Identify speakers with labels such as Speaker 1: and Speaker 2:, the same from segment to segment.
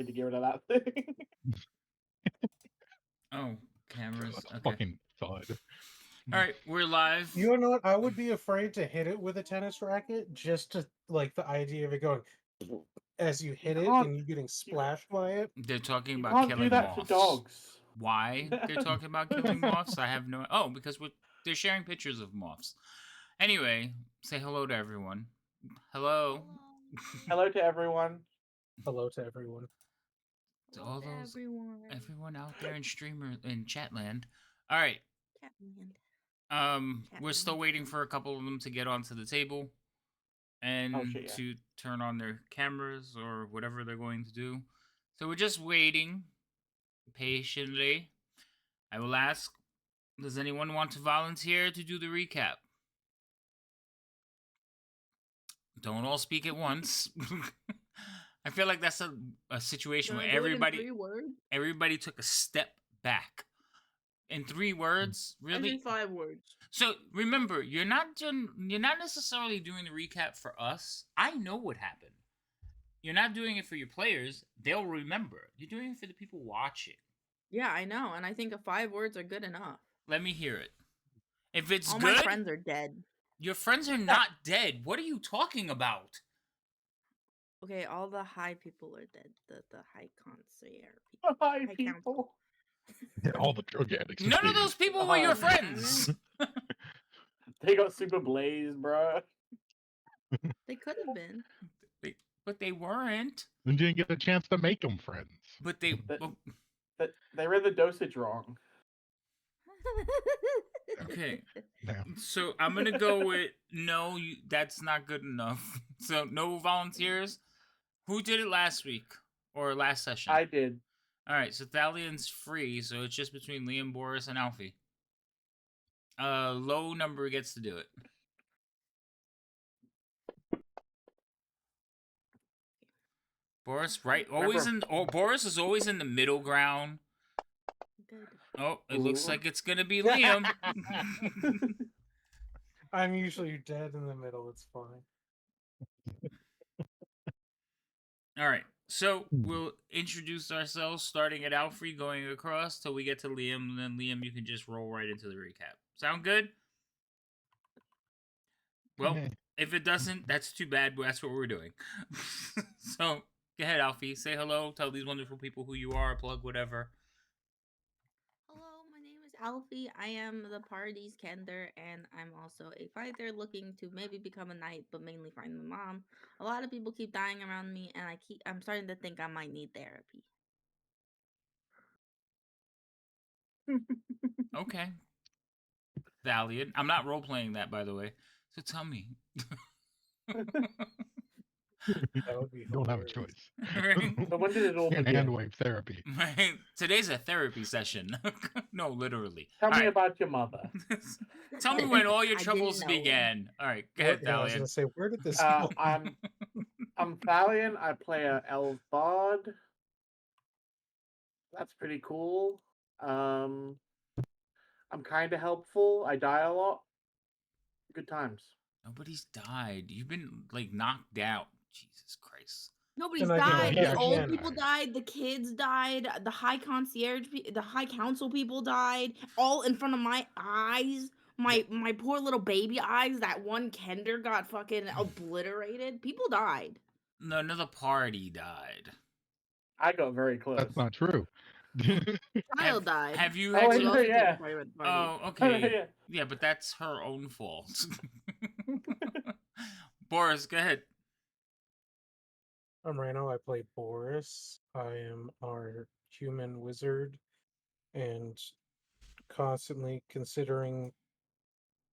Speaker 1: racket to get rid of that thing.
Speaker 2: Oh, cameras.
Speaker 3: That's
Speaker 2: Okay.
Speaker 3: fucking thud.
Speaker 2: All right, we're live.
Speaker 4: You know what? I would be afraid to hit it with a tennis racket, just to like the idea of it going as you hit it and you getting splashed by it.
Speaker 2: They're talking
Speaker 1: You
Speaker 2: about
Speaker 1: can't
Speaker 2: killing
Speaker 1: do that
Speaker 2: moths.
Speaker 1: to dogs.
Speaker 2: Why they're talking about killing moths? I have no. Oh, because they're sharing pictures of moths. Anyway, say hello to everyone. Hello.
Speaker 1: Hello to everyone.
Speaker 4: Hello to everyone.
Speaker 2: To all those everyone out there in streamer in chatland. All right. We're still waiting for a couple of them to get onto the table and to turn on their cameras or whatever they're going to do. So we're just waiting patiently. I will ask, does anyone want to volunteer to do the recap? Don't all speak at once. I feel like that's a situation where everybody took a step back. In 3 words, really?
Speaker 5: I think 5 words.
Speaker 2: So remember, you're not necessarily doing the recap for us. I know what happened. You're not doing it for your players. They'll remember. You're doing it for the people watching.
Speaker 5: Yeah, I know, and I think 5 words are good enough.
Speaker 2: Let me hear it. If it's
Speaker 5: all
Speaker 2: good,
Speaker 5: my friends are dead.
Speaker 2: Your friends are not dead. What are you talking about?
Speaker 5: Okay, all the high people are dead. The high concierge
Speaker 1: people. High people.
Speaker 3: Yeah, all the drug addicts.
Speaker 2: None of those people were your friends.
Speaker 1: They got super blazed, bro.
Speaker 5: They could have been.
Speaker 2: But they weren't.
Speaker 3: And didn't get a chance to make them friends.
Speaker 2: But they
Speaker 1: read the dosage wrong.
Speaker 2: Okay.
Speaker 3: Damn.
Speaker 2: So I'm gonna go with no. That's not good enough. So no volunteers. Who did it last week or last session?
Speaker 1: I did.
Speaker 2: All right. So Thalian's free. So it's just between Liam, Boris, and Alfie. Low number gets to do it. Boris, right? Always in. Oh, Boris is always in the middle ground.
Speaker 5: Good.
Speaker 2: Oh, it looks like it's gonna be Liam.
Speaker 4: I'm usually dead in the middle. It's fine.
Speaker 2: All right. So we'll introduce ourselves, starting at Alfie, going across till we get to Liam, and then Liam, you can just roll right into the recap. Sound good? Well, if it doesn't, that's too bad. But that's what we're doing. So go ahead, Alfie. Say hello. Tell these wonderful people who you are. Plug whatever.
Speaker 5: Hello, my name is Alfie. I am the party's Kender, and I'm also a fighter looking to maybe become a knight, but mainly find my mom. A lot of people keep dying around me, and I'm starting to think I might need therapy.
Speaker 2: Okay. Valiant. I'm not role playing that, by the way. So tell me.
Speaker 4: That would be
Speaker 3: Don't have a choice.
Speaker 2: Right?
Speaker 1: So when did it all begin?
Speaker 3: Hand wave therapy.
Speaker 2: Right. Today's a therapy session. No, literally.
Speaker 1: Tell me
Speaker 2: right.
Speaker 1: about your mother.
Speaker 2: Tell me when all your
Speaker 5: I
Speaker 2: troubles
Speaker 5: didn't know.
Speaker 2: began. All right, go ahead,
Speaker 4: Yeah, I was
Speaker 2: Thalian.
Speaker 4: gonna say, where did this
Speaker 1: I'm Thalian. I play a elf bard. That's pretty cool. I'm kind of helpful. I die a lot. Good times.
Speaker 2: Nobody's died. You've been like knocked out. Jesus Christ.
Speaker 5: Nobody's
Speaker 4: And I can
Speaker 5: died.
Speaker 4: go
Speaker 5: The
Speaker 4: back
Speaker 5: old
Speaker 4: in.
Speaker 5: people died. The kids died. The high concierge, the high council people died. All in front of my eyes. My poor little baby eyes. That one Kender got fucking obliterated. People died.
Speaker 2: None of the party died.
Speaker 1: I got very close.
Speaker 3: That's not true.
Speaker 5: Child died.
Speaker 2: Have you
Speaker 1: Oh,
Speaker 2: had
Speaker 1: I
Speaker 2: to...
Speaker 1: know, yeah.
Speaker 2: Oh,
Speaker 1: Oh,
Speaker 2: okay.
Speaker 1: yeah.
Speaker 2: Yeah, but that's her own fault. Boris, go ahead.
Speaker 4: I'm Reno. I play Boris. I am our human wizard and constantly considering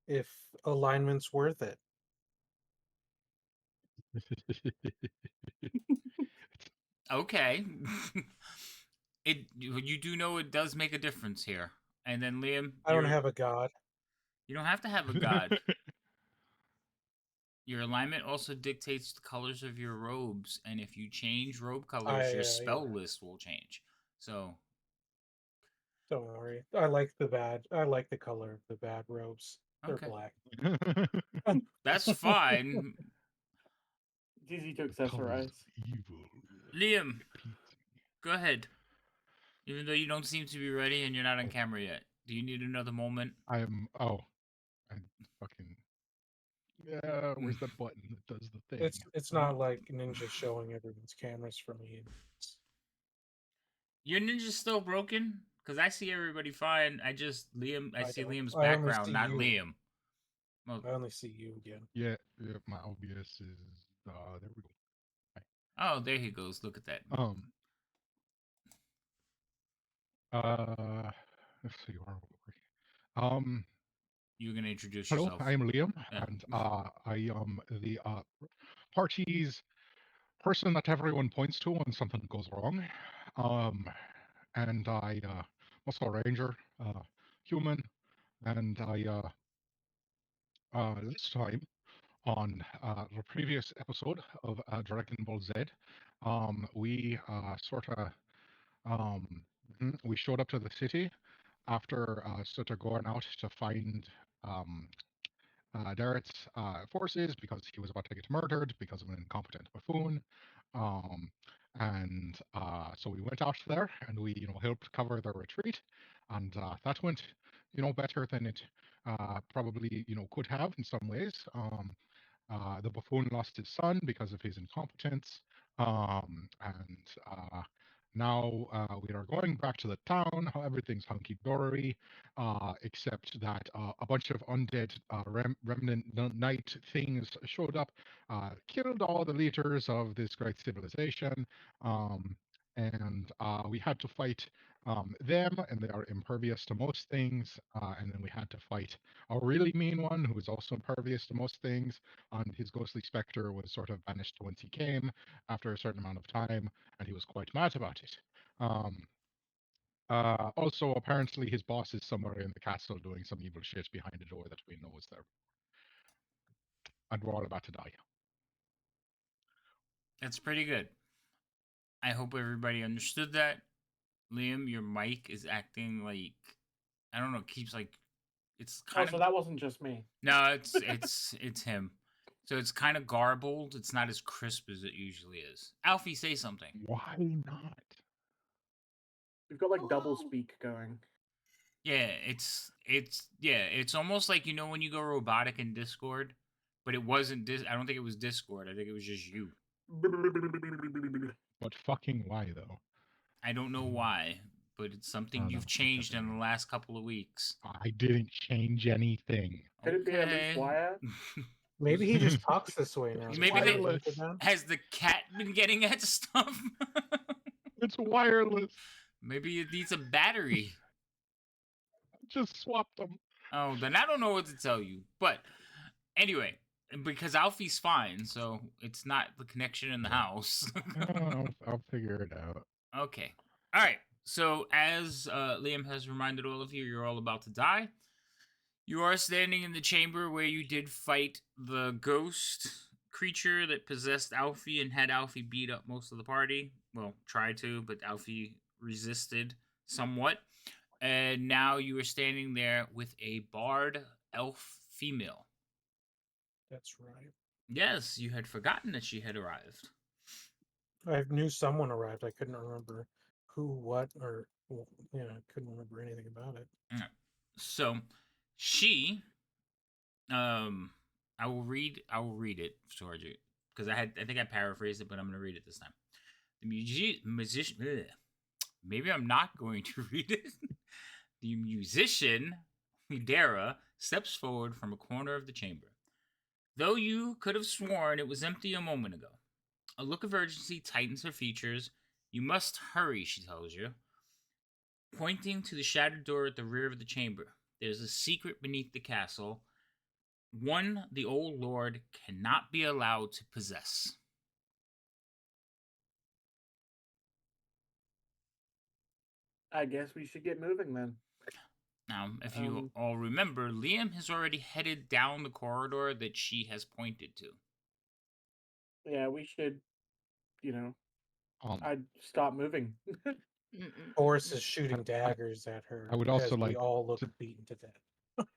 Speaker 4: if alignment's worth it.
Speaker 2: Okay. You do know it does make a difference here. And then Liam,
Speaker 4: I don't have a god.
Speaker 2: You don't have to have a god. Your alignment also dictates the colors of your robes, and if you change robe colors, your spell list will change. So
Speaker 4: don't worry. I like the color of the bad robes. They're
Speaker 2: okay.
Speaker 4: black.
Speaker 2: That's fine.
Speaker 1: It's easy to accessorize.
Speaker 3: Evil.
Speaker 2: Liam. Go ahead. Even though you don't seem to be ready and you're not on camera yet. Do you need another moment?
Speaker 3: I fucking yeah. Where's the button that does the thing?
Speaker 4: It's not like Ninja showing everyone's cameras for me.
Speaker 2: Your ninja's still broken? Because I see everybody fine. I see
Speaker 4: don't.
Speaker 2: Liam's
Speaker 4: I only
Speaker 2: background,
Speaker 4: see
Speaker 2: not
Speaker 4: you.
Speaker 2: Liam. Well,
Speaker 4: I only see you again.
Speaker 3: Yeah. My OBS is there we go.
Speaker 2: oh, there he goes. Look at that.
Speaker 3: Um. Let's see where are we?
Speaker 2: You're gonna introduce
Speaker 3: Hello,
Speaker 2: yourself.
Speaker 3: I am Liam,
Speaker 2: Yeah.
Speaker 3: and I am the party's person that everyone points to when something goes wrong. Um, and I also a ranger, human, and this time on the previous episode of Dragon Ball Z, we sort of we showed up to the city after sort of going out to find um, Darrett's forces because he was about to get murdered because of an incompetent buffoon. Um, and so we went out there and we, helped cover the retreat, and that went, better than it probably, could have in some ways. The buffoon lost his son because of his incompetence. And now we are going back to the town. Everything's hunky dory, except that a bunch of undead remnant knight things showed up, killed all the leaders of this great civilization. Um, and we had to fight them, and they are impervious to most things. And then we had to fight a really mean one who is also impervious to most things, and his ghostly specter was sort of banished once he came after a certain amount of time, and he was quite mad about it. Um, also, apparently, his boss is somewhere in the castle doing some evil shit behind a door that we know is there. And we're all about to die.
Speaker 2: That's pretty good. I hope everybody understood that. Liam, your mic is acting like I don't know, keeps like it's
Speaker 1: Oh,
Speaker 2: kind
Speaker 1: so
Speaker 2: of
Speaker 1: that wasn't just me.
Speaker 2: no, it's him. So it's kind of garbled. It's not as crisp as it usually is. Alfie, say something.
Speaker 3: Why not?
Speaker 1: We've got like double
Speaker 5: Hello.
Speaker 1: speak going.
Speaker 2: Yeah, it's almost like when you go robotic in Discord, but it wasn't I don't think it was Discord. I think it was just you.
Speaker 3: But fucking why, though?
Speaker 2: I don't know why, but it's
Speaker 3: I
Speaker 2: something
Speaker 3: don't know.
Speaker 2: you've changed in the last couple of weeks.
Speaker 3: I didn't change anything.
Speaker 1: Could it be at least
Speaker 2: Okay.
Speaker 1: Wyatt?
Speaker 4: Maybe he just talks this way now.
Speaker 3: It's
Speaker 2: Maybe they
Speaker 3: wireless.
Speaker 2: has the cat been getting at stuff?
Speaker 3: It's wireless.
Speaker 2: Maybe it needs a battery.
Speaker 3: Just swapped them.
Speaker 2: Oh, then I don't know what to tell you. But anyway, because Alfie's fine, so it's not the connection in the house.
Speaker 3: I'll figure it out.
Speaker 2: Okay. All right. So as Liam has reminded all of you, you're all about to die. You are standing in the chamber where you did fight the ghost creature that possessed Alfie and had Alfie beat up most of the party. Well, tried to, but Alfie resisted somewhat. And now you are standing there with a bard elf female.
Speaker 4: That's right.
Speaker 2: Yes, you had forgotten that she had arrived.
Speaker 4: I knew someone arrived. I couldn't remember who, what, or I couldn't remember anything about it.
Speaker 2: So she I will read it towards you because I think I paraphrased it, but I'm going to read it this time. The musician maybe I'm not going to read it. The musician Hidera steps forward from a corner of the chamber. Though you could have sworn it was empty a moment ago. A look of urgency tightens her features. You must hurry, she tells you. Pointing to the shattered door at the rear of the chamber. There's a secret beneath the castle. One the old lord cannot be allowed to possess.
Speaker 1: I guess we should get moving then.
Speaker 2: Now, if you all remember, Liam has already headed down the corridor that she has pointed to.
Speaker 1: Yeah, we should, I'd stop moving.
Speaker 4: Boris is shooting daggers at her.
Speaker 3: I would also
Speaker 4: as
Speaker 3: like
Speaker 4: we all look
Speaker 3: to-
Speaker 4: beaten to death.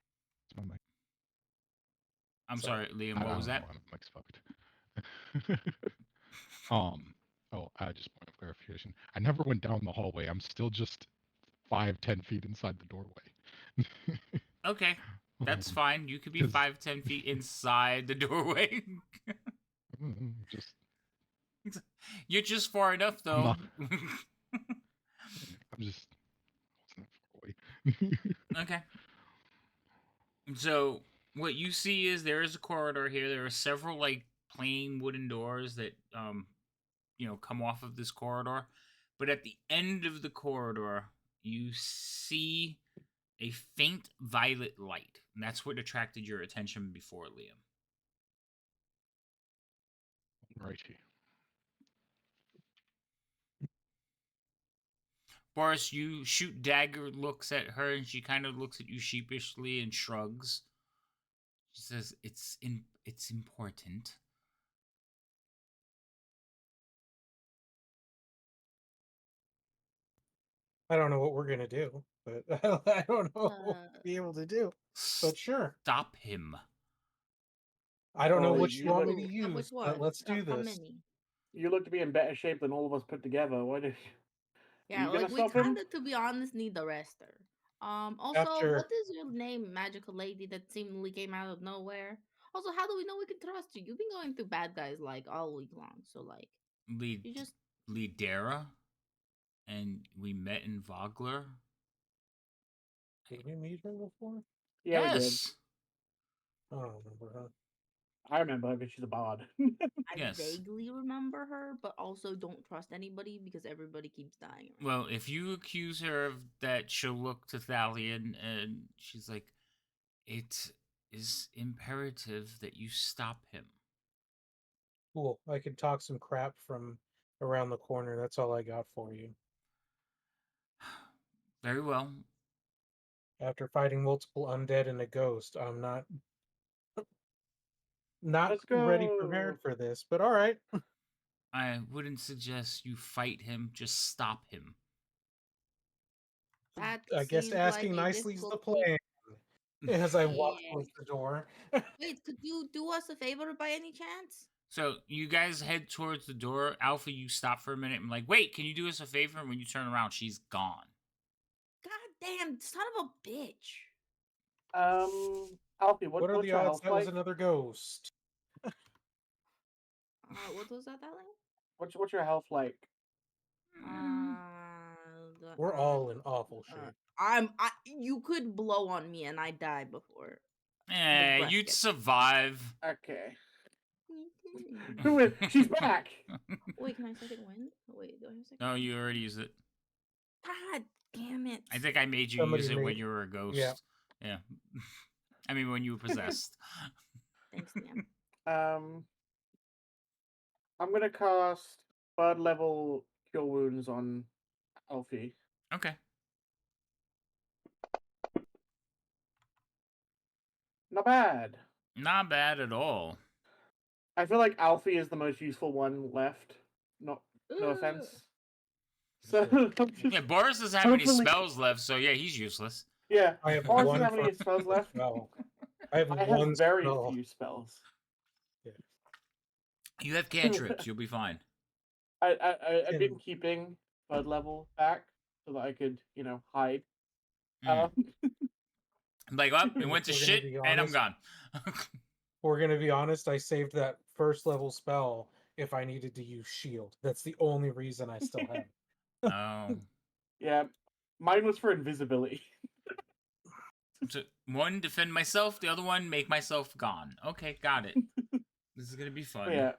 Speaker 2: I'm sorry, Liam, what was that?
Speaker 3: Mike's fucked. Oh, just point of clarification. I never went down the hallway. I'm still just 5-10 feet inside the doorway.
Speaker 2: Okay, that's
Speaker 3: Um,
Speaker 2: fine. You could be
Speaker 3: 'Cause
Speaker 2: 5-10 feet inside the doorway.
Speaker 3: just
Speaker 2: You're just far enough,
Speaker 3: I'm
Speaker 2: though.
Speaker 3: not. I'm just wasn't that far away.
Speaker 2: Okay. So what you see is there is a corridor here. There are several like plain wooden doors that come off of this corridor. But at the end of the corridor, you see a faint violet light. And that's what attracted your attention before, Liam.
Speaker 3: Righty.
Speaker 2: Boris, you shoot dagger looks at her, and she kind of looks at you sheepishly and shrugs. She says, It's important."
Speaker 4: I don't know what we're gonna do, but I don't know what to be able to do. But sure.
Speaker 2: Stop him.
Speaker 4: I don't know
Speaker 1: Well,
Speaker 4: what you want me to
Speaker 5: Stop which
Speaker 4: use, but
Speaker 5: one?
Speaker 4: let's
Speaker 5: Stop
Speaker 4: do
Speaker 5: how
Speaker 4: this.
Speaker 5: many?
Speaker 1: You look to be in better shape than all of us put together. Why do
Speaker 5: Yeah,
Speaker 1: you gonna
Speaker 5: like we
Speaker 1: stop him?
Speaker 5: kind of, to be honest, need the rester. Also,
Speaker 4: After
Speaker 5: what is your name, magical lady that seemingly came out of nowhere? Also, how do we know we can trust you? You've been going through bad guys like all week long, so like
Speaker 2: Lead
Speaker 5: you just
Speaker 2: Lidera, and we met in Vogler.
Speaker 4: did we meet her before?
Speaker 1: Yeah, we did.
Speaker 2: Yes.
Speaker 4: I don't remember her.
Speaker 1: I remember her because she's a bard.
Speaker 5: I
Speaker 2: Yes.
Speaker 5: vaguely remember her, but also don't trust anybody because everybody keeps dying. around.
Speaker 2: Well, if you accuse her of that, she'll look to Thalion, and she's like, "It is imperative that you stop him."
Speaker 4: Cool. I can talk some crap from around the corner. That's all I got for you.
Speaker 2: Very well.
Speaker 4: After fighting multiple undead and a ghost, I'm not
Speaker 1: Let's
Speaker 4: ready
Speaker 1: go.
Speaker 4: prepared for this, but all right.
Speaker 2: I wouldn't suggest you fight him. Just stop him.
Speaker 5: That
Speaker 4: I guess
Speaker 5: seems like
Speaker 4: asking
Speaker 5: a
Speaker 4: nicely is the
Speaker 5: difficult
Speaker 4: plan. As I walk
Speaker 5: Yeah.
Speaker 4: towards the door.
Speaker 5: Wait, could you do us a favor by any chance?
Speaker 2: So you guys head towards the door. Alpha, you stop for a minute. I'm like, "Wait, can you do us a favor?" And when you turn around, she's gone.
Speaker 5: God damn, son of a bitch.
Speaker 1: Alfie,
Speaker 4: What are
Speaker 1: what's
Speaker 4: the
Speaker 1: your
Speaker 4: odds
Speaker 1: health
Speaker 4: that
Speaker 1: like?
Speaker 4: was another ghost?
Speaker 5: What was that, darling?
Speaker 1: What's your health like?
Speaker 4: We're all in awful shape.
Speaker 5: You could blow on me and I die before.
Speaker 2: You'd survive.
Speaker 1: Okay.
Speaker 5: Wait,
Speaker 1: She's back.
Speaker 5: can I second win? Wait, do I have second?
Speaker 2: No, you already used it.
Speaker 5: God damn it.
Speaker 2: I think I made you
Speaker 4: Somebody
Speaker 2: use it when
Speaker 4: made-
Speaker 2: you were a ghost.
Speaker 4: yeah.
Speaker 2: I mean, when you were possessed.
Speaker 5: Thanks, Liam.
Speaker 1: I'm gonna cast third level cure wounds on Alfie.
Speaker 2: Okay.
Speaker 1: Not bad.
Speaker 2: Not bad at all.
Speaker 1: I feel like Alfie is the most useful one left. No offense. So
Speaker 2: Yeah, Boris doesn't have any
Speaker 1: Hopefully-
Speaker 2: spells left, so yeah, he's useless.
Speaker 1: yeah,
Speaker 4: I have
Speaker 1: Boris
Speaker 4: one
Speaker 1: doesn't have any
Speaker 4: first
Speaker 1: spells left.
Speaker 4: spell. I have
Speaker 1: I
Speaker 4: one
Speaker 1: have very
Speaker 4: spell.
Speaker 1: few spells.
Speaker 2: You have cantrips. You'll be fine.
Speaker 1: I've been keeping third level back so that I could, hide.
Speaker 2: Mm. Like, well, it went to
Speaker 4: We're gonna
Speaker 2: shit,
Speaker 4: be
Speaker 2: and I'm
Speaker 4: honest.
Speaker 2: gone.
Speaker 4: We're gonna be honest, I saved that first level spell if I needed to use shield. That's the only reason I still have.
Speaker 2: Oh.
Speaker 1: Yeah, mine was for invisibility.
Speaker 2: So one, defend myself. The other one, make myself gone. Okay, got it. This is gonna be fun.
Speaker 1: But yeah,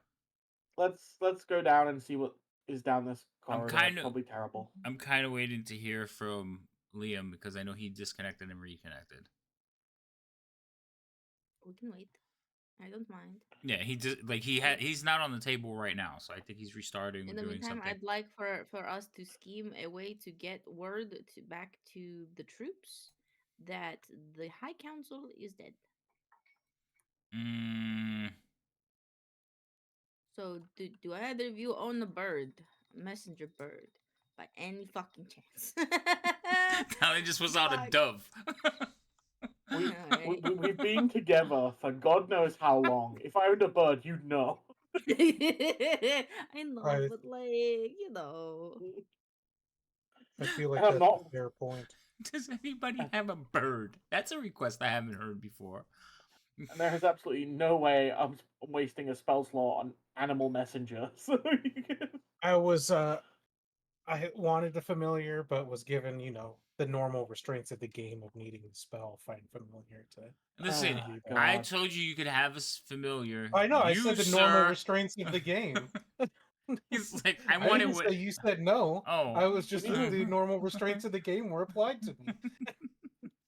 Speaker 1: let's go down and see what is down this corridor.
Speaker 2: kinda-
Speaker 1: Probably terrible.
Speaker 2: I'm kind of waiting to hear from Liam because I know he disconnected and reconnected.
Speaker 5: We can wait. I don't mind.
Speaker 2: Yeah, he's not on the table right now, so I think he's restarting
Speaker 5: In
Speaker 2: or
Speaker 5: the
Speaker 2: doing
Speaker 5: meantime,
Speaker 2: something.
Speaker 5: I'd like for us to scheme a way to get word back to the troops that the High Council is dead. So, do either of you own a bird, a messenger bird, by any fucking chance?
Speaker 2: Now it just was out a
Speaker 5: Fuck.
Speaker 2: dove.
Speaker 1: We've been together for God knows how long. If I owned a bird, you'd know.
Speaker 5: I know,
Speaker 4: I
Speaker 5: but you know.
Speaker 4: I feel like
Speaker 1: And I'm
Speaker 4: that's
Speaker 1: not.
Speaker 4: a fair point.
Speaker 2: Does anybody have a bird? That's a request I haven't heard before.
Speaker 1: And there is absolutely no way I'm wasting a spell slot on Animal Messenger. So you can...
Speaker 4: I was I wanted a familiar, but was given, the normal restraints of the game of needing the spell find familiar to
Speaker 2: Listen,
Speaker 4: do that.
Speaker 2: I
Speaker 1: God.
Speaker 2: told you could have a familiar.
Speaker 4: I know, I
Speaker 2: You,
Speaker 4: said the normal
Speaker 2: sir.
Speaker 4: restraints of the game.
Speaker 2: He's like, I
Speaker 4: I
Speaker 2: wanted
Speaker 4: didn't
Speaker 2: what?
Speaker 4: say you said no.
Speaker 2: Oh.
Speaker 4: I was
Speaker 1: We
Speaker 4: just
Speaker 1: need to,
Speaker 4: the normal restraints of the game were applied to me.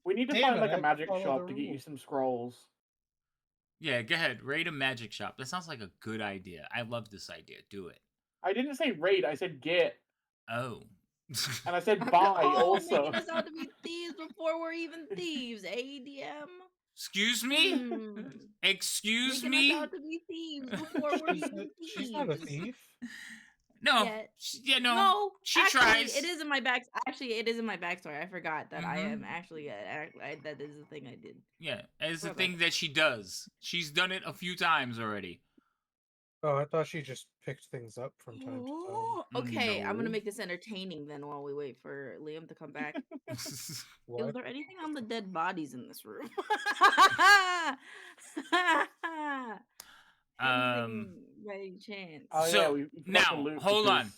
Speaker 1: we need to
Speaker 4: Damn
Speaker 1: find
Speaker 4: it,
Speaker 1: like
Speaker 4: I
Speaker 1: a
Speaker 4: have to
Speaker 1: magic
Speaker 4: follow the
Speaker 1: shop to get you
Speaker 4: rules.
Speaker 1: some scrolls.
Speaker 2: Yeah, go ahead. Raid a magic shop. That sounds like a good idea. I love this idea. Do it.
Speaker 1: I didn't say raid, I said get.
Speaker 2: Oh.
Speaker 1: And I said buy also.
Speaker 5: Making us out to be thieves before we're even thieves. ADM.
Speaker 2: Excuse me?
Speaker 5: Hmm.
Speaker 2: Excuse
Speaker 5: Making us
Speaker 2: me?
Speaker 5: out to be thieves before we're even
Speaker 4: She's not a
Speaker 5: thieves.
Speaker 4: thief.
Speaker 2: No.
Speaker 5: Yet.
Speaker 2: Yeah, no.
Speaker 5: No,
Speaker 2: She
Speaker 5: actually,
Speaker 2: tries.
Speaker 5: it is in my back. Actually, it is in my backstory. I forgot that I am
Speaker 2: Mhm.
Speaker 5: actually that is the thing I did.
Speaker 2: Yeah, it's the
Speaker 5: Forgot about
Speaker 2: thing that she does. She's done it a few times already.
Speaker 4: Oh, I thought she just picked things up from time to time.
Speaker 5: Oh, okay, I'm gonna
Speaker 2: No.
Speaker 5: make this entertaining then while we wait for Liam to come back. Is
Speaker 4: What?
Speaker 5: there anything on the dead bodies in this room? Anything by any chance?
Speaker 1: Oh yeah,
Speaker 2: So
Speaker 1: we forgot to
Speaker 2: now,
Speaker 1: loot
Speaker 2: hold on.
Speaker 1: because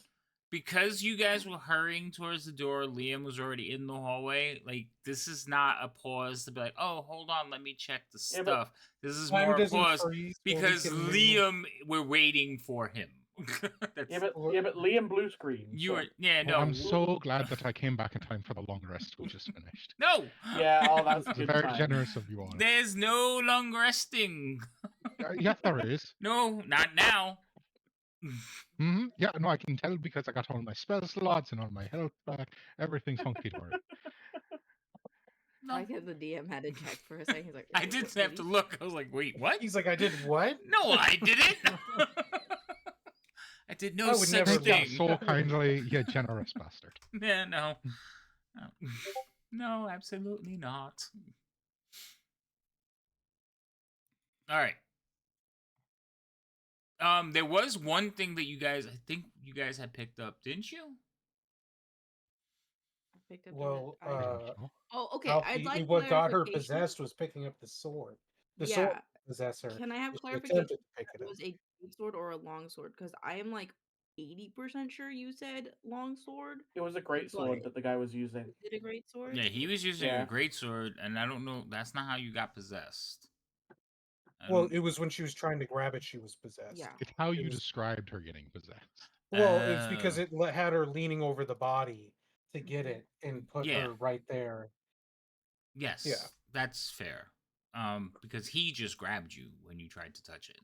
Speaker 2: Because you guys were hurrying towards the door, Liam was already in the hallway. Like, this is not a pause to be like, oh, hold on, let me check the
Speaker 1: yeah, but
Speaker 2: stuff. This is
Speaker 4: Time
Speaker 2: more a
Speaker 4: doesn't
Speaker 2: pause
Speaker 4: freeze when we
Speaker 2: because
Speaker 4: can move.
Speaker 2: Liam, we're waiting for him.
Speaker 1: yeah, but Liam blue screen.
Speaker 2: You
Speaker 1: So.
Speaker 2: were, yeah,
Speaker 3: Oh,
Speaker 2: no.
Speaker 3: I'm so glad that I came back in time for the long rest we just finished.
Speaker 2: No!
Speaker 1: Yeah, oh, that's
Speaker 3: It's
Speaker 1: good
Speaker 3: very
Speaker 1: time.
Speaker 3: generous of you all.
Speaker 2: There's no long resting.
Speaker 3: Yes, there is.
Speaker 2: No, not now.
Speaker 3: Yeah, no, I can tell because I got all my spell slots and all my health back. Everything's hunky dory.
Speaker 2: No.
Speaker 5: I guess the DM had to check for a second. He's like,
Speaker 2: I didn't have to look. I was like, wait, what?
Speaker 4: He's like, I did what?
Speaker 2: No, I didn't. I did no
Speaker 4: I would
Speaker 2: such
Speaker 4: never
Speaker 3: Thank you
Speaker 2: thing.
Speaker 3: so kindly, you generous bastard.
Speaker 2: Yeah, no. No. No, absolutely not. All right. There was one thing that I think you guys had picked up, didn't you?
Speaker 5: picked up
Speaker 4: Well,
Speaker 3: I don't know.
Speaker 5: Oh, okay. I'd
Speaker 4: Alfie,
Speaker 5: like
Speaker 4: what got her
Speaker 5: clarification.
Speaker 4: possessed was picking up the sword. The sword
Speaker 5: Yeah.
Speaker 4: possessed her.
Speaker 5: Can I have
Speaker 4: She
Speaker 5: clarification?
Speaker 4: attempted to pick
Speaker 5: If
Speaker 4: it
Speaker 5: it
Speaker 4: up.
Speaker 5: was a great sword or a long sword? Because I am like 80% sure you said long sword.
Speaker 1: It was a great sword that the guy was using.
Speaker 5: Is it a great sword?
Speaker 2: Yeah, he was using
Speaker 1: Yeah.
Speaker 2: a great sword, and I don't know. That's not how you got possessed.
Speaker 4: Well, it was when she was trying to grab it, she was possessed.
Speaker 5: Yeah.
Speaker 3: It's how
Speaker 4: It
Speaker 3: you
Speaker 4: was-
Speaker 3: described her getting possessed.
Speaker 4: Well, it's because
Speaker 2: Oh.
Speaker 4: it had her leaning over the body to get it and put
Speaker 2: Yeah.
Speaker 4: her right there.
Speaker 2: Yes,
Speaker 4: Yeah.
Speaker 2: that's fair. Because he just grabbed you when you tried to touch it.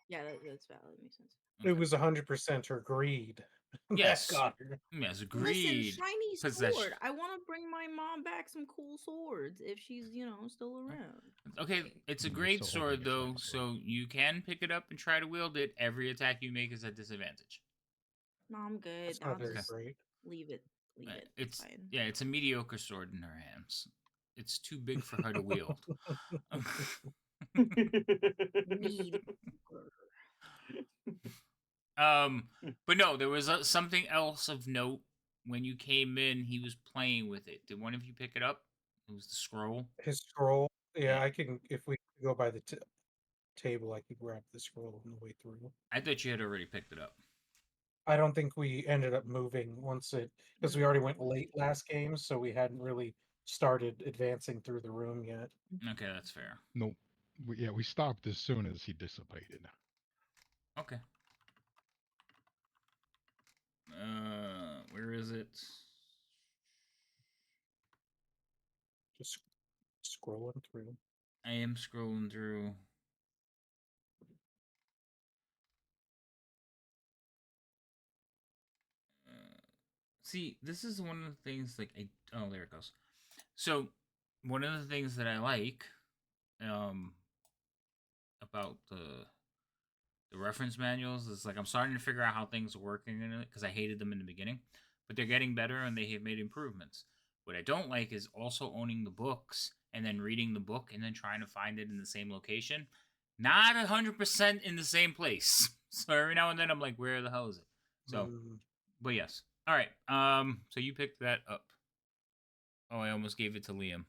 Speaker 5: Yeah, that's valid. Makes sense.
Speaker 4: It was 100% her greed.
Speaker 2: Yes.
Speaker 4: That got her.
Speaker 2: Yes,
Speaker 5: Listen,
Speaker 2: agreed.
Speaker 5: shiny
Speaker 2: Possession.
Speaker 5: sword. I want to bring my mom back some cool swords if she's, still around.
Speaker 2: Okay, it's a
Speaker 3: You're
Speaker 2: great
Speaker 3: so holding
Speaker 2: sword
Speaker 3: a
Speaker 2: though,
Speaker 3: shiny sword.
Speaker 2: so you can pick it up and try to wield it. Every attack you make is at disadvantage.
Speaker 5: No, I'm good.
Speaker 4: That's
Speaker 5: I'll
Speaker 4: not very
Speaker 5: just
Speaker 4: great.
Speaker 5: leave it. Leave it. It's fine.
Speaker 2: Yeah, it's a mediocre sword in her hands. It's too big for her to wield.
Speaker 5: Need.
Speaker 2: But no, there was something else of note when you came in. He was playing with it. Did one of you pick it up? It was the scroll.
Speaker 4: His scroll. Yeah,
Speaker 2: Yeah.
Speaker 4: I can. If we go by the table, I could grab the scroll on the way through.
Speaker 2: I thought you had already picked it up.
Speaker 4: I don't think we ended up moving once because we already went late last game, so we hadn't really started advancing through the room yet.
Speaker 2: Okay, that's fair.
Speaker 3: No, we stopped as soon as he dissipated.
Speaker 2: Okay. Where is it?
Speaker 4: Just scrolling through.
Speaker 2: I am scrolling through. See, this is one of the things like oh, there it goes. So, one of the things that I like about the reference manuals is like I'm starting to figure out how things are working in it because I hated them in the beginning, but they're getting better and they have made improvements. What I don't like is also owning the books and then reading the book and then trying to find it in the same location. not 100% in the same place. So every now and then I'm like, where the hell is it? So, but yes. All right. So you picked that up. Oh, I almost gave it to Liam.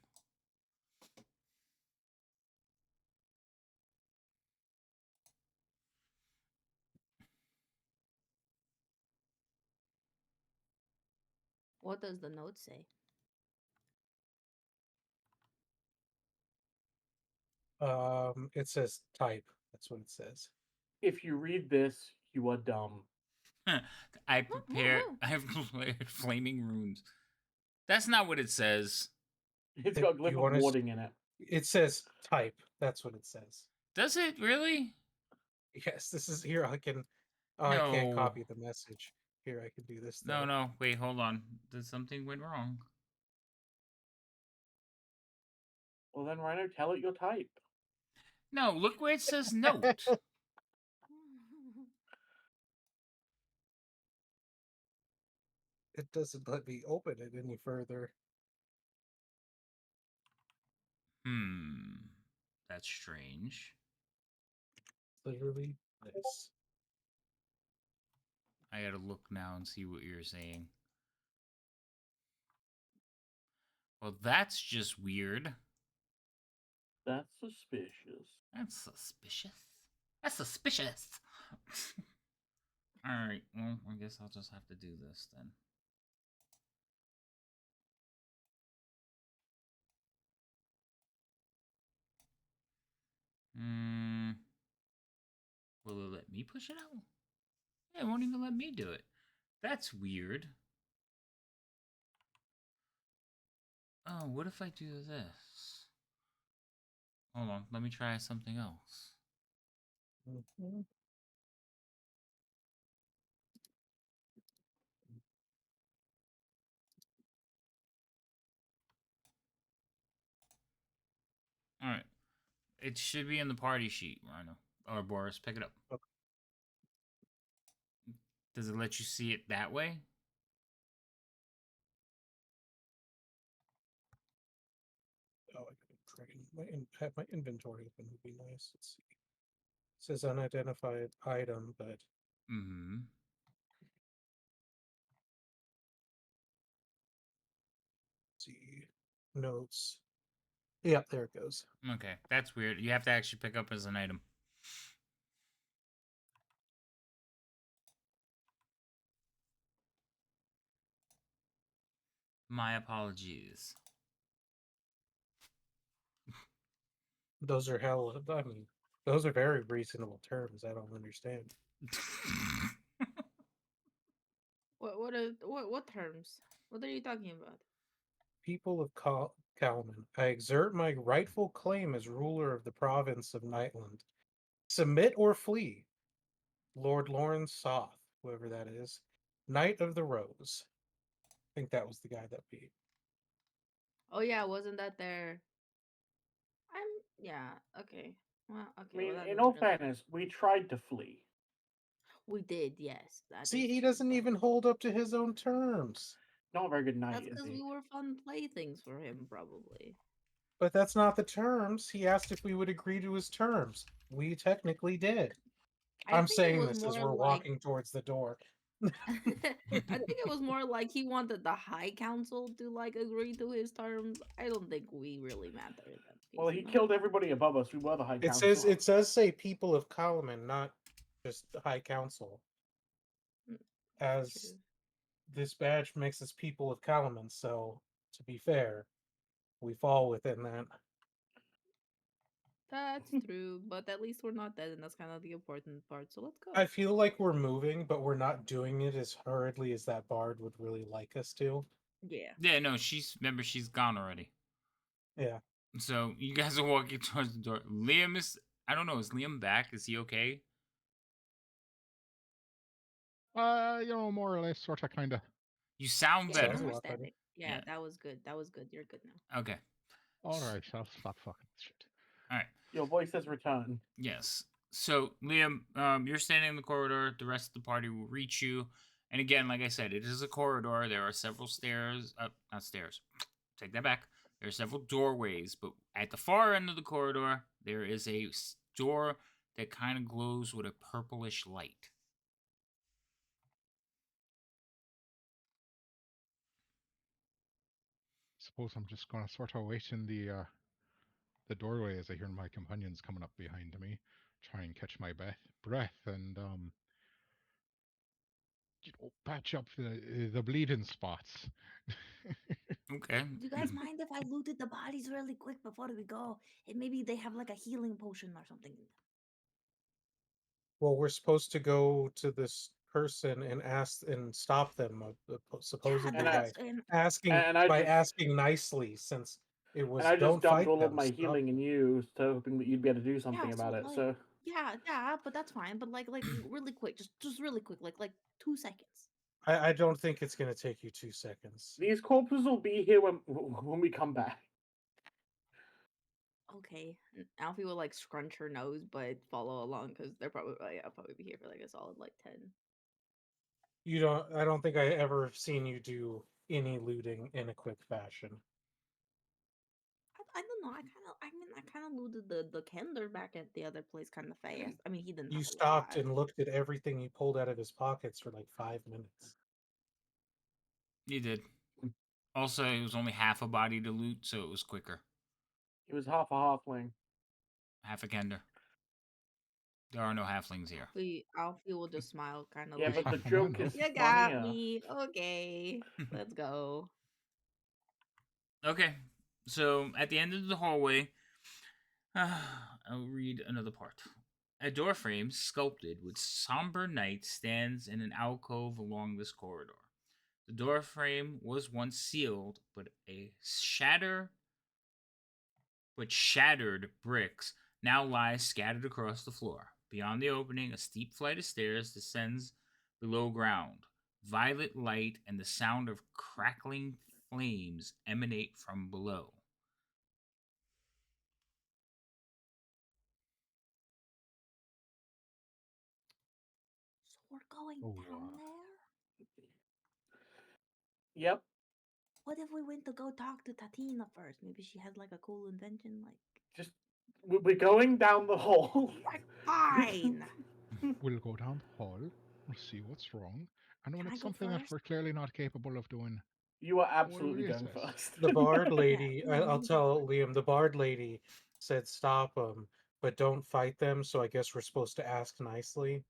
Speaker 5: What does the note say?
Speaker 4: It says type. That's what it says.
Speaker 1: If you read this, you are dumb.
Speaker 2: I have prepared flaming runes. That's not what it says.
Speaker 1: It's got glyph of warding in it.
Speaker 4: It says type. That's what it says.
Speaker 2: Does it really?
Speaker 4: Yes, this is here. I can. Oh,
Speaker 2: No.
Speaker 4: I can't copy the message. Here, I can do this. Though.
Speaker 2: No. Wait, hold on. Did something went wrong?
Speaker 1: Well, then, Rhino, tell it your type.
Speaker 2: No, look where it says note.
Speaker 4: It doesn't let me open it any further.
Speaker 2: That's strange.
Speaker 4: Literally this.
Speaker 2: I gotta look now and see what you're saying. Well, that's just weird.
Speaker 1: That's suspicious.
Speaker 2: That's suspicious. That's suspicious. Alright, well, I guess I'll just have to do this then. Will it let me push it out? Yeah, it won't even let me do it. That's weird. Oh, what if I do this? Hold on, let me try something else. Alright. It should be in the party sheet, Rhino. Or Boris, pick it up.
Speaker 4: Okay.
Speaker 2: Does it let you see it that way?
Speaker 4: Oh, I gotta have my inventory open would be nice. Let's see. It says unidentified item, but see notes. Yeah, there it goes.
Speaker 2: Okay, that's weird. You have to actually pick up as an item. My apologies.
Speaker 4: Those are hell. I mean, those are very reasonable terms. I don't understand.
Speaker 5: What terms? What are you talking about?
Speaker 4: People of Kalman, I exert my rightful claim as ruler of the province of Nightland. Submit or flee. Lord Lawrence Soth, whoever that is, Knight of the Rose. I think that was the guy that beat.
Speaker 5: Oh yeah, wasn't that there? Yeah, okay. Well, okay.
Speaker 1: I mean,
Speaker 5: well,
Speaker 1: in all fairness, we tried to flee.
Speaker 5: We did, yes.
Speaker 4: See, he doesn't even hold up to his own terms.
Speaker 1: Not a very good night,
Speaker 5: That's
Speaker 1: is
Speaker 5: because
Speaker 1: he?
Speaker 5: we were fun playthings for him, probably.
Speaker 4: But that's not the terms. He asked if we would agree to his terms. We technically did. I'm saying this as we're walking towards the door.
Speaker 5: I think it was more like he wanted the High Council to like agree to his terms. I don't think we really matter in that case.
Speaker 1: Well, he killed everybody above us. We were the High Council.
Speaker 4: It says say people of Kalaman, not just the High Council. As this badge makes us people of Kalaman, so to be fair, we fall within that.
Speaker 5: That's true, but at least we're not dead, and that's kind of the important part. So let's go.
Speaker 4: I feel like we're moving, but we're not doing it as hurriedly as that bard would really like us to.
Speaker 5: Yeah.
Speaker 2: Yeah, no, she's gone already.
Speaker 4: Yeah.
Speaker 2: So you guys are walking towards the door. Liam is, I don't know, is Liam back? Is he okay?
Speaker 3: More or less, sort of, kind of.
Speaker 2: You sound better.
Speaker 5: Understanding. Yeah, that was good. That was good. You're good now.
Speaker 2: Okay.
Speaker 3: All right, I'll stop fucking shit.
Speaker 2: All right.
Speaker 1: Your voice has returned.
Speaker 2: Yes. So, Liam, you're standing in the corridor. The rest of the party will reach you. And again, like I said, it is a corridor. There are several stairs. Not stairs. Take that back. There are several doorways, but at the far end of the corridor, there is a door that kind of glows with a purplish light.
Speaker 3: Suppose I'm just gonna sort of wait in the doorway as I hear my companions coming up behind me, try and catch my breath, and patch up the bleeding spots.
Speaker 2: Okay.
Speaker 5: Do you guys mind if I looted the bodies really quick before we go? And maybe they have like a healing potion or something.
Speaker 4: Well, we're supposed to go to this person and ask and stop them,
Speaker 5: Yeah,
Speaker 4: supposedly
Speaker 1: And I
Speaker 5: that's and
Speaker 1: I
Speaker 4: by
Speaker 1: just
Speaker 4: asking nicely, since it was
Speaker 1: just
Speaker 4: don't
Speaker 1: dumped
Speaker 4: fight
Speaker 1: all of
Speaker 4: them,
Speaker 1: my
Speaker 4: stop.
Speaker 1: healing in you, so hoping that you'd be able to do
Speaker 5: yeah,
Speaker 1: something
Speaker 5: so
Speaker 1: about it.
Speaker 5: like
Speaker 1: So
Speaker 5: yeah, but that's fine. But like really quick, just really quick, like 2 seconds.
Speaker 4: I don't think it's gonna take you 2 seconds.
Speaker 1: these corpses will be here when we come back.
Speaker 5: Okay. And Alfie will like scrunch her nose, but follow along because they're probably I'll probably be here for like a solid like 10.
Speaker 4: I don't think I ever seen you do any looting in a quick fashion.
Speaker 5: I don't know. I kind of looted the Kender back at the other place kind of fast. I mean, he didn't
Speaker 4: You
Speaker 5: have a
Speaker 4: stopped
Speaker 5: lot.
Speaker 4: and looked at everything he pulled out of his pockets for like 5 minutes.
Speaker 2: You did. Also, it was only half a body to loot, so it was quicker.
Speaker 1: He was half a halfling.
Speaker 2: Half a Kender. There are no halflings here.
Speaker 5: Alfie will just smile, kind of
Speaker 1: Yeah,
Speaker 3: There's
Speaker 1: but
Speaker 5: like,
Speaker 1: the
Speaker 3: half a man
Speaker 1: joke
Speaker 3: though.
Speaker 1: is
Speaker 5: "You got
Speaker 1: funnier.
Speaker 5: me. Okay, let's go."
Speaker 2: Okay, so at the end of the hallway, I'll read another part. A door frame sculpted with somber night stands in an alcove along this corridor. The door frame was once sealed, but shattered bricks now lie scattered across the floor. Beyond the opening, a steep flight of stairs descends below ground. Violet light and the sound of crackling flames emanate from below.
Speaker 5: So we're going
Speaker 3: Oh,
Speaker 5: down there.
Speaker 1: Yep.
Speaker 5: What if we went to go talk to Tatina first? Maybe she has like a cool invention. Like,
Speaker 1: Just we're going down the hall.
Speaker 5: fine.
Speaker 3: we'll go down the hall, we'll see what's wrong, and when
Speaker 5: Can I
Speaker 3: it's
Speaker 5: go
Speaker 3: something that
Speaker 5: first?
Speaker 3: we're clearly not capable of doing,
Speaker 1: You are
Speaker 3: we'll
Speaker 1: absolutely going
Speaker 3: reassess.
Speaker 1: first.
Speaker 4: The bard
Speaker 5: Yeah,
Speaker 4: lady, I'll
Speaker 5: you go
Speaker 4: tell
Speaker 5: first.
Speaker 4: Liam, the bard lady said stop them, but don't fight them. So I guess we're supposed to ask nicely.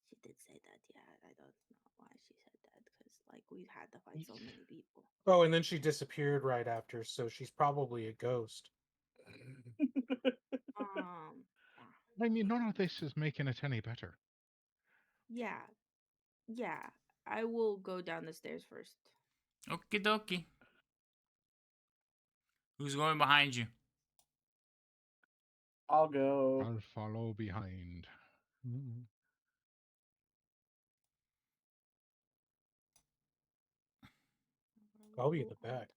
Speaker 5: She did say that. Yeah, I don't know why she said that because like we've had to fight so many people.
Speaker 4: Oh, and then she disappeared right after, so she's probably a ghost.
Speaker 5: Yeah,
Speaker 3: I mean, none of this is making it any better.
Speaker 5: yeah, yeah. I will go down the stairs first.
Speaker 2: Okie dokie. Who's going behind you?
Speaker 1: I'll go.
Speaker 3: I'll follow behind.
Speaker 4: I'll be in the back.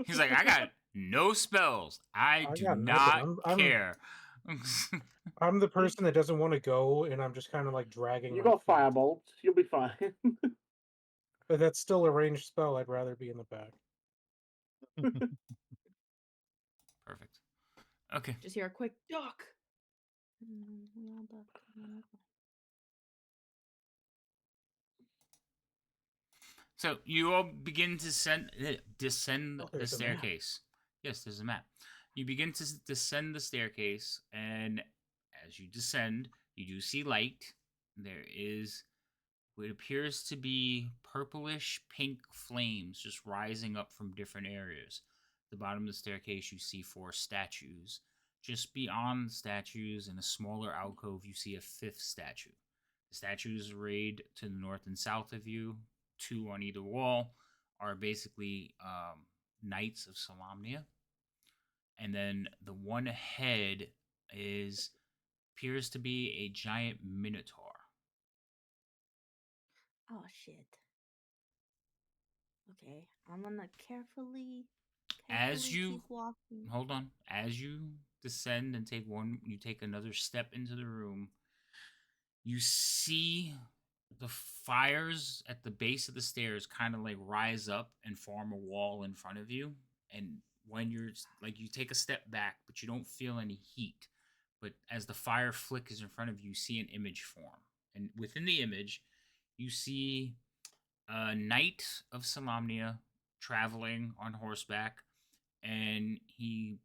Speaker 2: He's like, I got no spells. I
Speaker 4: I
Speaker 2: do
Speaker 4: got nothing.
Speaker 2: not care.
Speaker 4: I'm the person that doesn't want to go, and I'm just kind of like dragging
Speaker 1: You
Speaker 4: my
Speaker 1: got
Speaker 4: feet.
Speaker 1: firebolt. You'll be fine.
Speaker 4: But that's still a ranged spell. I'd rather be in the back.
Speaker 2: Perfect. Okay.
Speaker 5: Just hear a quick duck. We all ducked. And then we're fine.
Speaker 2: So you all begin to descend
Speaker 4: Oh,
Speaker 2: the
Speaker 4: there's a map.
Speaker 2: staircase. Yes, there's a map. You begin to descend the staircase, and as you descend, you do see light. There is what appears to be purplish pink flames just rising up from different areas. At the bottom of the staircase, you see 4 statues. Just beyond the statues, in a smaller alcove, you see a 5th statue. The statues arrayed to the north and south of you, 2 on either wall, are basically knights of Solamnia. And then the one ahead appears to be a giant minotaur.
Speaker 5: Oh shit. Okay, I'm gonna carefully
Speaker 2: As you
Speaker 5: keep walking.
Speaker 2: hold on, as you descend and you take another step into the room, you see the fires at the base of the stairs kind of like rise up and form a wall in front of you, and when you're like you take a step back, but you don't feel any heat. But as the fire flickers in front of you, you see an image form, and within the image, you see a knight of Solamnia traveling on horseback, and he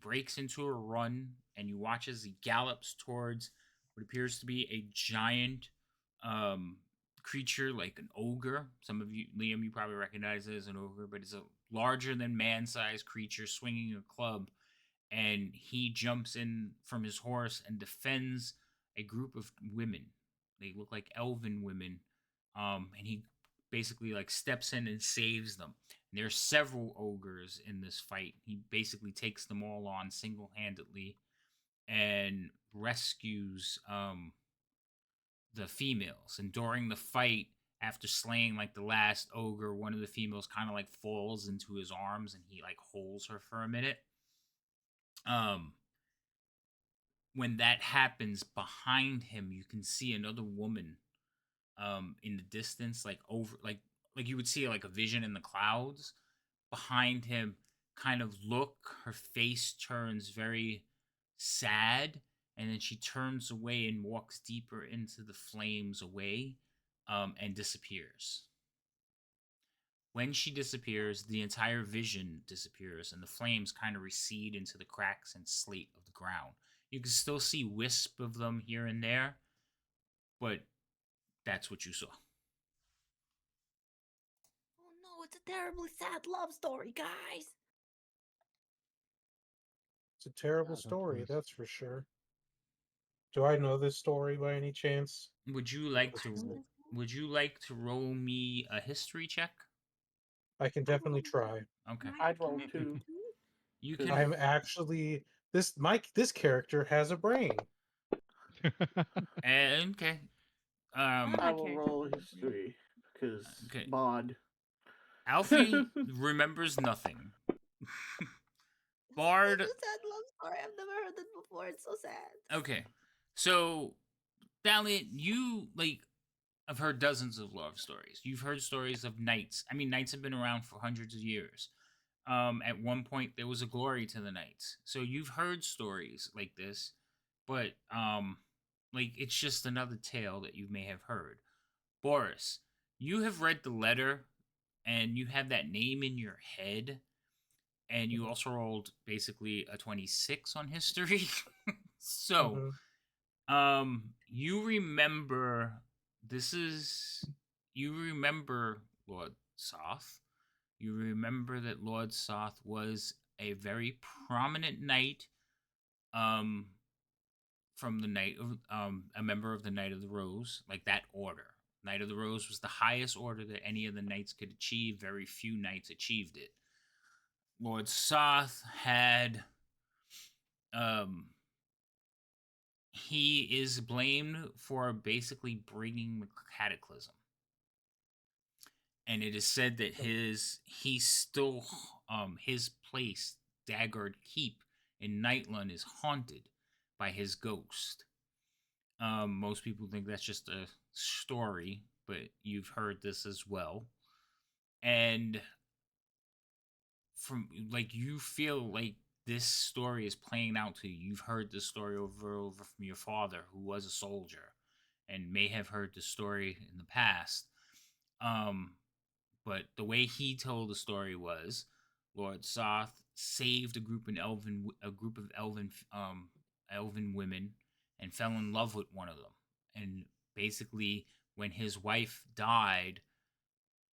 Speaker 2: breaks into a run, and you watch as he gallops towards what appears to be a giant um creature like an ogre. Some of you, Liam, you probably recognize it as an ogre, but it's a larger than man-sized creature swinging a club, and he jumps in from his horse and defends a group of women. They look like elven women, and he basically like steps in and saves them. And there's several ogres in this fight. He basically takes them all on single-handedly and rescues the females. And during the fight, after slaying like the last ogre, one of the females kind of like falls into his arms and he like holds her for a minute. Um, when that happens, behind him, you can see another woman in the distance, like over like you would see like a vision in the clouds. Behind him, kind of look, her face turns very sad, and then she turns away and walks deeper into the flames away, and disappears. When she disappears, the entire vision disappears, and the flames kind of recede into the cracks and slate of the ground. You can still see wisp of them here and there, but that's what you saw.
Speaker 5: Oh no, it's a terribly sad love story, guys.
Speaker 4: It's a terrible story, that's for sure. Do I know this story by any chance?
Speaker 2: Would you like to? Would you like to roll me a history check?
Speaker 4: I can definitely try.
Speaker 2: Okay.
Speaker 1: I'd roll two.
Speaker 2: You
Speaker 1: Cause-
Speaker 2: can.
Speaker 4: I'm actually this character has a brain.
Speaker 2: Okay.
Speaker 1: I will roll history because
Speaker 2: Okay.
Speaker 1: bod.
Speaker 2: Alfie remembers nothing. Bard.
Speaker 5: It's a sad love story. I've never heard it before. It's so sad.
Speaker 2: Okay. So, Valiant, you like. I've heard dozens of love stories. You've heard stories of knights. I mean, knights have been around for hundreds of years. At one point, there was a glory to the knights. So you've heard stories like this, but like it's just another tale that you may have heard. Boris, you have read the letter, and you have that name in your head, and you also rolled basically a 26 on history. So, you remember you remember Lord Soth. You remember that Lord Soth was a very prominent knight, um, from the Knight of a member of the Knight of the Rose, like that order. Knight of the Rose was the highest order that any of the knights could achieve. Very few knights achieved it. Lord Soth had he is blamed for basically bringing the cataclysm. And it is said that he still his place, Daggard Keep in Nightland, is haunted by his ghost. Most people think that's just a story, but you've heard this as well. And from like you feel like this story is playing out to you. You've heard this story over from your father, who was a soldier, and may have heard the story in the past. But the way he told the story was, Lord Soth saved a group of elven women and fell in love with one of them. And basically, when his wife died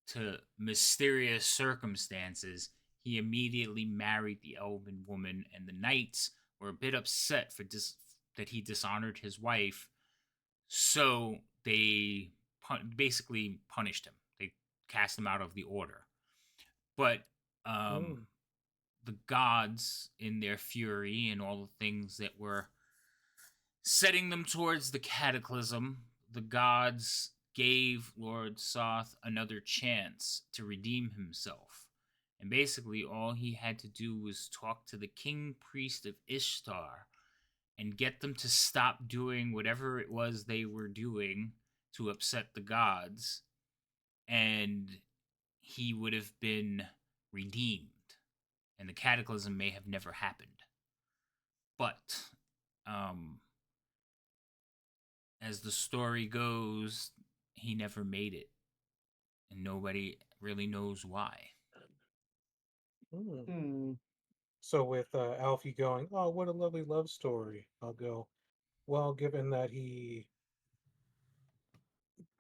Speaker 2: to mysterious circumstances, he immediately married the elven woman, and the knights were a bit upset that he dishonored his wife, so they basically punished him. They cast him out of the order. But the gods, in their fury and all the things that were setting them towards the cataclysm, the gods gave Lord Soth another chance to redeem himself. And basically, all he had to do was talk to the king priest of Ishtar and get them to stop doing whatever it was they were doing to upset the gods, and he would have been redeemed. and the cataclysm may have never happened. But as the story goes, he never made it, and nobody really knows why.
Speaker 4: So with Alfie going, "Oh, what a lovely love story," I'll go, "Well, given that he..."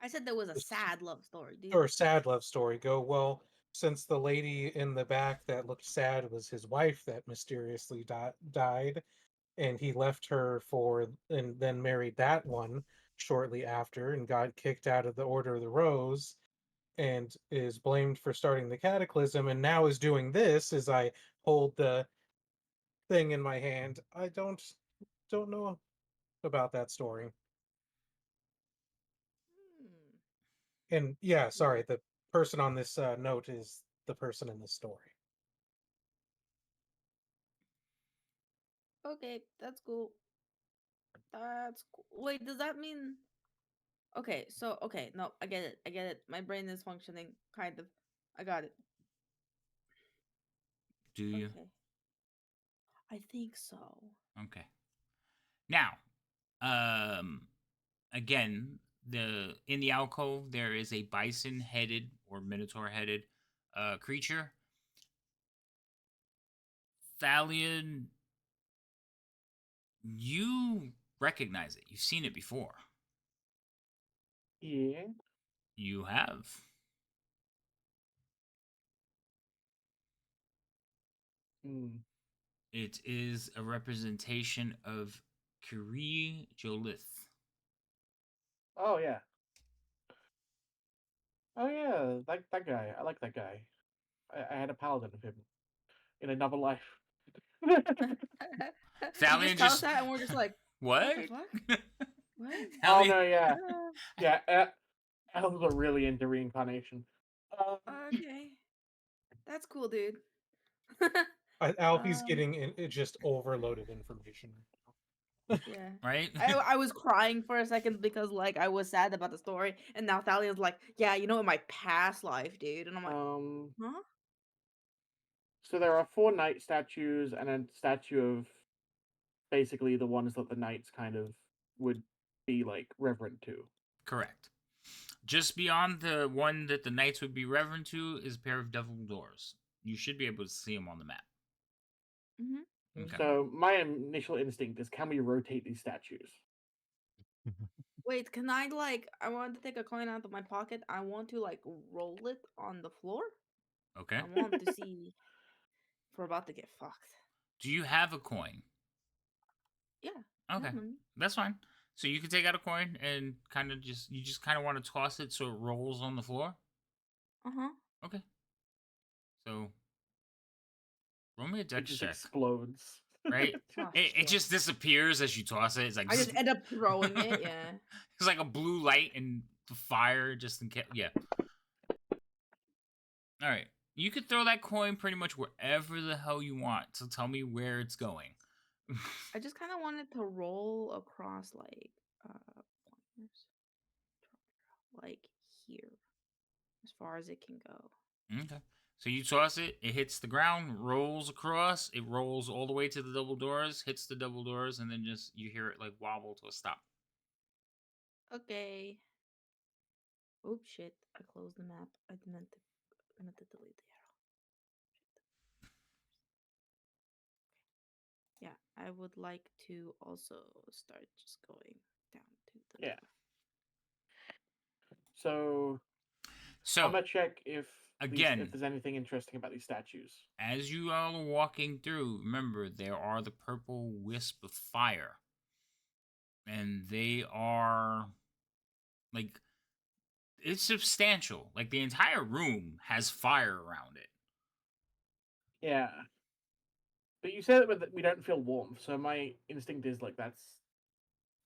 Speaker 5: I said there was a sad love story, dude.
Speaker 4: Or a sad love story, go, "Well, since the lady in the back that looked sad was his wife that mysteriously died, and he left her and then married that one shortly after and got kicked out of the Order of the Rose and is blamed for starting the cataclysm and now is doing this as I hold the thing in my hand. I don't know about that story." And yeah, sorry, the person on this note is the person in the story.
Speaker 5: Okay, that's cool. That's cool. Wait, does that mean... Okay, so okay, no, I get it. I get it. My brain is functioning kind of. I got it.
Speaker 2: Do you?
Speaker 5: Okay. I think so.
Speaker 2: Okay. Now, again, in the alcove there is a bison-headed or minotaur-headed creature. Thalion, you recognize it. You've seen it before.
Speaker 1: Yeah.
Speaker 2: You have. It is a representation of Kiri Jolith.
Speaker 1: Oh yeah. Oh yeah, that guy. I like that guy. I had a paladin of him in another life.
Speaker 5: You
Speaker 2: Thalion
Speaker 5: just tell us that, and we're just like,
Speaker 2: what?
Speaker 5: what the fuck? What?
Speaker 1: Oh no, yeah, yeah. Elves are really into reincarnation.
Speaker 5: Okay, that's cool, dude.
Speaker 4: Alfie's getting just overloaded information.
Speaker 5: Yeah.
Speaker 2: Right?
Speaker 5: I was crying for a second because like I was sad about the story, and now Thalion's like, yeah, you know, in my past life, dude, and I'm like, huh?
Speaker 1: So there are 4 knight statues and a statue of basically the ones that the knights kind of would be like reverent to.
Speaker 2: Correct. Just beyond the one that the knights would be reverent to is a pair of devil doors. You should be able to see them on the map.
Speaker 5: Mm-hmm.
Speaker 2: Okay.
Speaker 1: So my initial instinct is, can we rotate these statues?
Speaker 5: Wait, can I like? I want to take a coin out of my pocket. I want to like roll it on the floor.
Speaker 2: Okay.
Speaker 5: I want to see if we're about to get fucked.
Speaker 2: Do you have a coin?
Speaker 5: Yeah.
Speaker 2: Okay. That's fine. So you can take out a coin and kind of just want to toss it so it rolls on the floor?
Speaker 5: Uh-huh.
Speaker 2: Okay. So roll me a dex
Speaker 1: It just
Speaker 2: check.
Speaker 1: explodes.
Speaker 2: Right?
Speaker 5: Oh,
Speaker 2: it just disappears as you toss it. It's like
Speaker 5: I just end up throwing it, yeah.
Speaker 2: It's like a blue light and the fire just in case. Yeah. All right. You could throw that coin pretty much wherever the hell you want. So tell me where it's going.
Speaker 5: I just kind of wanted to roll across like pointers, like here, as far as it can go.
Speaker 2: Okay. So you toss it, it hits the ground, rolls across, it rolls all the way to the double doors, hits the double doors, and then just you hear it like wobble to a stop.
Speaker 5: Okay. Oops, shit. I closed the map. I meant to delete the arrow. Yeah, I would like to also start just going down to the
Speaker 1: Yeah. So I'm gonna check if there's anything interesting about these statues.
Speaker 2: As you all are walking through, remember there are the purple wisp of fire. And they are like it's substantial. Like the entire room has fire around it.
Speaker 1: Yeah. But you said that we don't feel warmth, so my instinct is like that's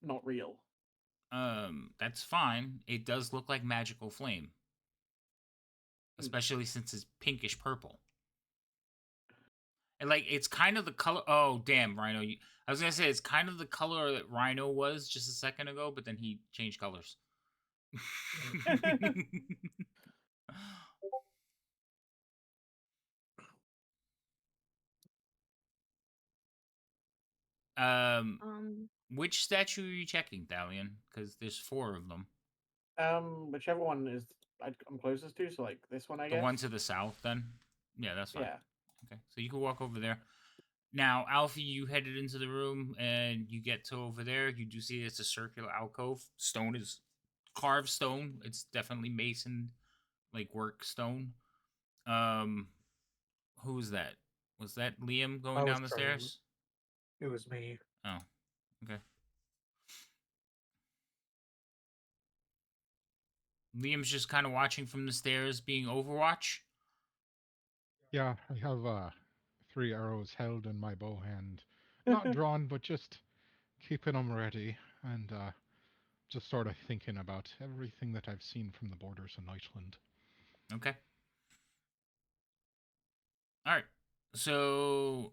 Speaker 1: not real.
Speaker 2: That's fine. It does look like magical flame. Especially since it's pinkish purple. And like it's kind of the color. Oh damn, Rhino! I was gonna say it's kind of the color that Rhino was just a second ago, but then he changed colors. Which statue are you checking, Thalion? Because there's 4 of them.
Speaker 1: Whichever one is I'm closest to, so like this one, I
Speaker 2: The
Speaker 1: guess.
Speaker 2: one to the south, then? Yeah, that's fine.
Speaker 1: Yeah.
Speaker 2: Okay, so you can walk over there. Now, Alfie, you headed into the room, and you get to over there. You do see it's a circular alcove. Stone is carved stone. It's definitely mason, like work stone. Who was that? Was that Liam
Speaker 4: I
Speaker 2: going
Speaker 4: was
Speaker 2: down the
Speaker 4: trying.
Speaker 2: stairs?
Speaker 4: It was me.
Speaker 2: Oh, okay. Liam's just kind of watching from the stairs, being Overwatch.
Speaker 3: Yeah, I have 3 arrows held in my bow hand. Not drawn, but just keeping them ready. And just sort of thinking about everything that I've seen from the borders of Nightland.
Speaker 2: Okay. All right. So,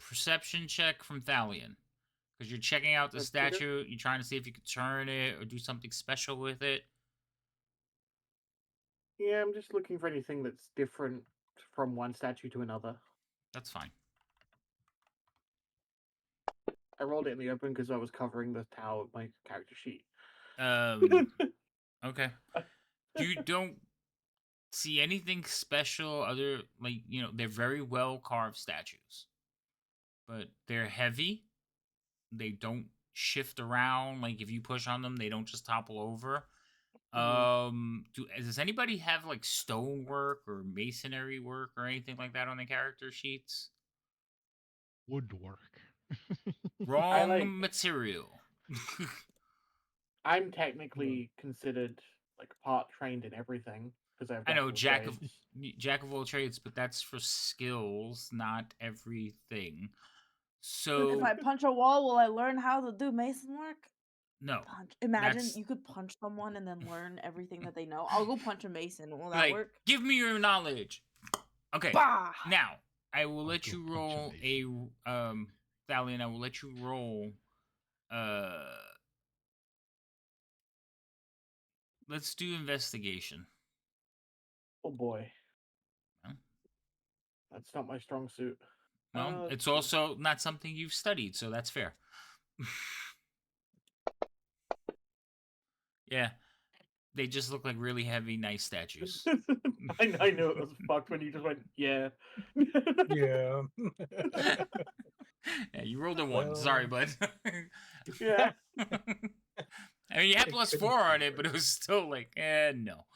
Speaker 2: perception check from Thalion. Because you're checking out the statue, you're trying to see if you can turn it or do something special with it.
Speaker 1: Yeah, I'm just looking for anything that's different from one statue to another.
Speaker 2: That's fine.
Speaker 1: I rolled it in the open because I was covering the towel with my character sheet.
Speaker 2: Okay. You don't see anything special other, like, they're very well carved statues. But they're heavy. They don't shift around. Like, if you push on them, they don't just topple over. Does anybody have like stonework or masonry work or anything like that on the character sheets?
Speaker 3: Woodwork.
Speaker 2: Wrong material.
Speaker 1: I'm technically considered like part trained in everything because
Speaker 2: I know jack of all trades, but that's for skills, not everything. So
Speaker 6: if I punch a wall, will I learn how to do mason work?
Speaker 2: No.
Speaker 6: Imagine you could punch someone and then learn everything that they know. I'll go punch a mason. Will that work?
Speaker 2: Give me your knowledge. Okay.
Speaker 6: Bah!
Speaker 2: Now, I will let you roll Thalion, I will let you roll let's do investigation.
Speaker 1: Oh boy. Huh? That's not my strong suit.
Speaker 2: Well, it's also not something you've studied, so that's fair. Yeah. They just look like really heavy, nice statues.
Speaker 1: I knew it was fucked when you just went, yeah.
Speaker 4: Yeah.
Speaker 2: Yeah, you rolled a 1. Sorry, bud.
Speaker 1: Yeah.
Speaker 2: I mean, you had +4 on it, but it was still like, no.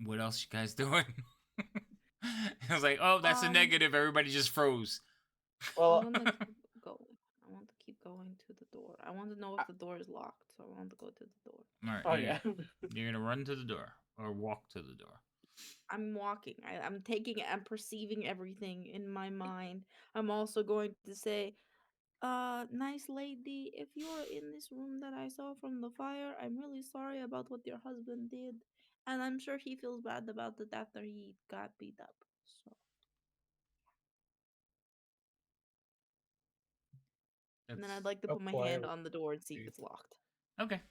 Speaker 2: What else you guys doing? I was like, oh, that's a negative. Everybody just froze.
Speaker 5: Well, I'm gonna keep going. I want to keep going to the door. I want to know if the door is locked, so I want to go to the door.
Speaker 2: All right.
Speaker 1: Oh, yeah.
Speaker 2: You're gonna run to the door or walk to the door.
Speaker 5: I'm walking. I'm taking it. I'm perceiving everything in my mind. I'm also going to say, nice lady, if you're in this room that I saw from the fire, I'm really sorry about what your husband did. And I'm sure he feels bad about it after he got beat up. So. And then I'd like to put my hand on the door and see if it's locked.
Speaker 2: Okay.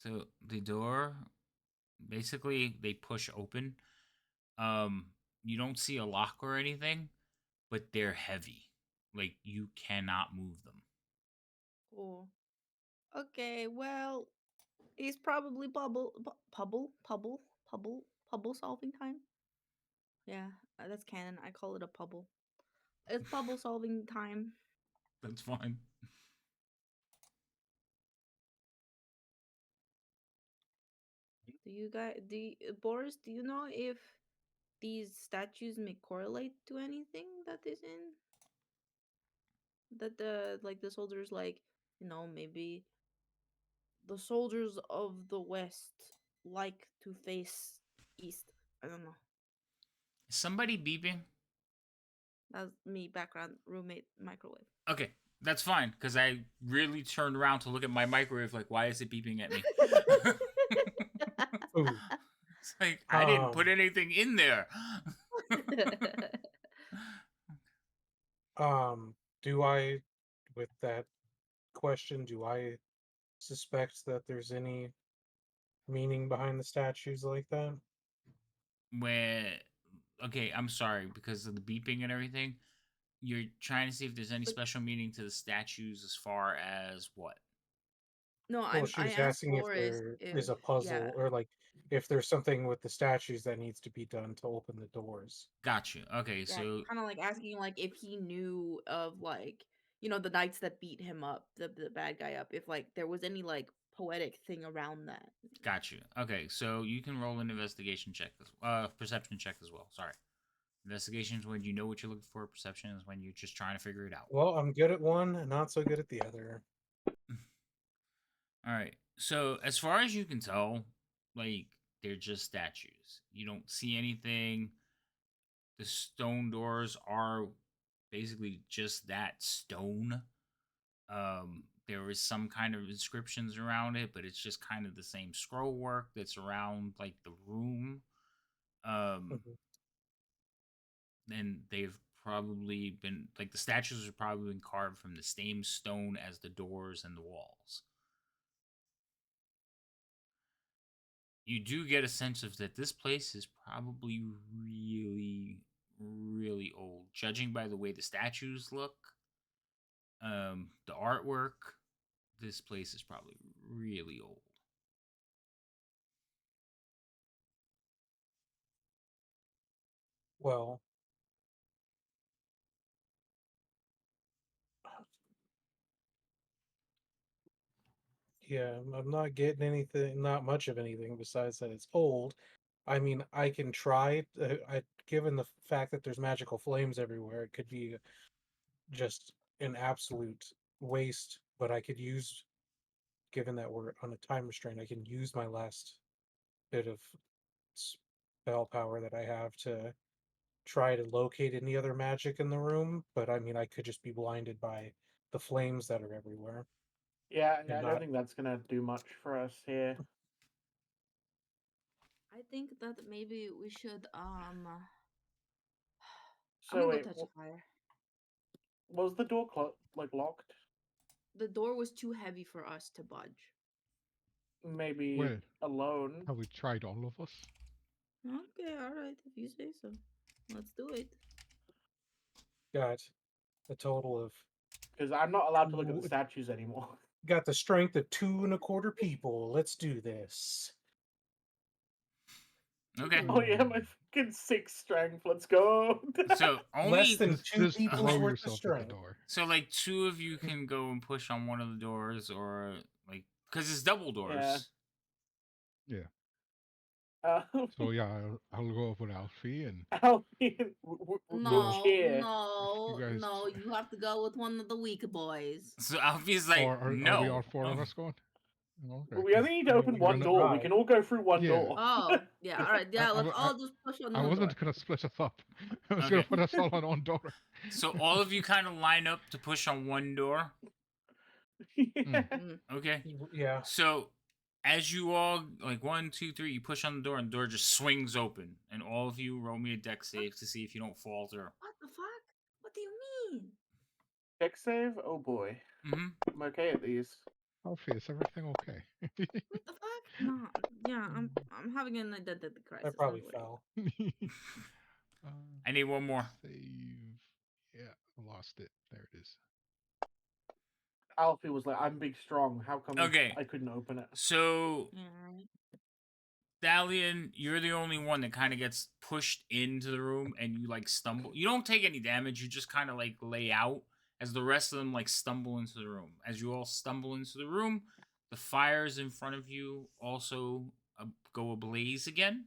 Speaker 2: So the door, basically, they push open. You don't see a lock or anything, but they're heavy. Like, you cannot move them.
Speaker 5: Cool. Okay, well, it's probably puzzle solving time. Yeah, that's canon. I call it a puzzle. It's puzzle solving time.
Speaker 2: That's fine.
Speaker 5: Boris, do you know if these statues may correlate to anything that is in that the soldiers, like, maybe the soldiers of the West like to face east. I don't know.
Speaker 2: Is somebody beeping?
Speaker 5: That's me, background roommate microwave.
Speaker 2: Okay, that's fine, because I really turned around to look at my microwave like, why is it beeping at me?
Speaker 4: Ooh.
Speaker 2: It's like I didn't put
Speaker 4: Um,
Speaker 2: anything in there.
Speaker 4: do I, with that question, do I suspect that there's any meaning behind the statues like that?
Speaker 2: Where, okay, I'm sorry because of the beeping and everything. You're trying to see if there's any
Speaker 5: But
Speaker 2: special meaning to the statues as far as what?
Speaker 5: no,
Speaker 4: Well, she
Speaker 5: I
Speaker 4: was
Speaker 5: asked
Speaker 4: asking if
Speaker 5: Forrest
Speaker 4: there is
Speaker 5: if
Speaker 4: a
Speaker 5: yeah.
Speaker 4: puzzle or like if there's something with the statues that needs to be done to open the doors.
Speaker 2: Got you. Okay,
Speaker 5: Yeah,
Speaker 2: so
Speaker 5: kind of like asking like if he knew of like the knights that beat him up, the bad guy up, if like there was any like poetic thing around that.
Speaker 2: got you. Okay, so you can roll an investigation check, perception check as well. Sorry, investigation is when you know what you're looking for. Perception is when you're just trying to figure it out.
Speaker 4: Well, I'm good at one and not so good at the other.
Speaker 2: All right. So as far as you can tell, like they're just statues. You don't see anything. The stone doors are basically just that stone. There is some kind of inscriptions around it, but it's just kind of the same scroll work that's around like the room. Um,
Speaker 4: Mhm.
Speaker 2: and they've probably been like the statues have probably been carved from the same stone as the doors and the walls. You do get a sense of that this place is probably really, really old, judging by the way the statues look. The artwork, this place is probably really old.
Speaker 4: Well, yeah, I'm not getting anything, not much of anything besides that it's old. I mean, I can try. Given the fact that there's magical flames everywhere, it could be just an absolute waste. But I could use, given that we're on a time restraint, I can use my last bit of spell power that I have to try to locate any other magic in the room. But I mean, I could just be blinded by the flames that are everywhere
Speaker 1: Yeah,
Speaker 4: and
Speaker 1: I don't
Speaker 4: not.
Speaker 1: think that's gonna do much for us here.
Speaker 5: I think that maybe we should I'm
Speaker 1: So
Speaker 5: gonna go
Speaker 1: wait,
Speaker 5: touch a fire.
Speaker 1: was the door like locked?
Speaker 5: The door was too heavy for us to budge.
Speaker 1: Maybe
Speaker 3: Well,
Speaker 1: alone.
Speaker 3: have we tried all of us?
Speaker 5: Okay, all right, if you say so. Let's do it.
Speaker 4: Got a total of
Speaker 1: Because I'm not allowed to look at the
Speaker 4: two.
Speaker 1: statues anymore.
Speaker 4: Got the strength of 2.25 people. Let's do this.
Speaker 2: Okay.
Speaker 1: Oh yeah, my fucking 6 strength. Let's go.
Speaker 2: So
Speaker 4: Less
Speaker 2: only
Speaker 4: than two
Speaker 3: Just
Speaker 4: people's
Speaker 3: throw
Speaker 2: okay.
Speaker 4: worth of
Speaker 3: yourself at the
Speaker 4: strength.
Speaker 3: door.
Speaker 2: So like two of you can go and push on one of the doors, or like because it's double
Speaker 1: Yeah.
Speaker 2: doors.
Speaker 3: Yeah.
Speaker 1: Uh,
Speaker 3: So yeah, I'll go up with Alfie and
Speaker 1: we'll
Speaker 3: we'll
Speaker 5: No,
Speaker 1: cheer.
Speaker 3: you
Speaker 5: no,
Speaker 3: guys.
Speaker 5: no, you have to go with one of the weak boys.
Speaker 2: So Alfie's like,
Speaker 3: Or are we all
Speaker 2: no.
Speaker 3: four of us going? Okay,
Speaker 1: We
Speaker 3: because
Speaker 1: only need
Speaker 4: I
Speaker 1: to
Speaker 4: mean,
Speaker 1: open
Speaker 4: we
Speaker 1: one
Speaker 4: can
Speaker 3: gonna.
Speaker 1: door. We
Speaker 4: try.
Speaker 1: can all go through one
Speaker 3: Yeah,
Speaker 1: door.
Speaker 5: Oh, yeah, all right, yeah, let's
Speaker 3: I,
Speaker 5: all just push on
Speaker 3: I
Speaker 5: one door.
Speaker 3: wasn't gonna split us up. I was gonna
Speaker 2: Okay.
Speaker 3: put us all on one door.
Speaker 2: So all of you kind of line up to push on one door.
Speaker 3: Hmm.
Speaker 5: Mm.
Speaker 2: Okay.
Speaker 4: Yeah.
Speaker 2: So as you all like 1, 2, 3, you push on the door and the door just swings open, and all of you roll me a deck save to see if you don't falter.
Speaker 5: What the fuck? What do you mean?
Speaker 1: Deck save? Oh boy.
Speaker 2: Mm-hmm.
Speaker 1: I'm okay at these.
Speaker 3: Alfie, is everything okay?
Speaker 5: What the fuck? No, yeah, I'm having an identity
Speaker 4: I
Speaker 5: crisis.
Speaker 4: probably
Speaker 5: Don't worry.
Speaker 4: fell.
Speaker 3: uh,
Speaker 2: I need one more.
Speaker 3: save. Yeah, I lost it. There it is.
Speaker 1: Alfie was like, I'm big strong. How come
Speaker 2: Okay.
Speaker 1: I couldn't open it?
Speaker 2: So
Speaker 5: Yeah, right.
Speaker 2: Dalian, you're the only one that kind of gets pushed into the room and you like stumble. You don't take any damage, you just kind of like lay out as the rest of them like stumble into the room. As you all stumble into the room, the fires in front of you also go ablaze again.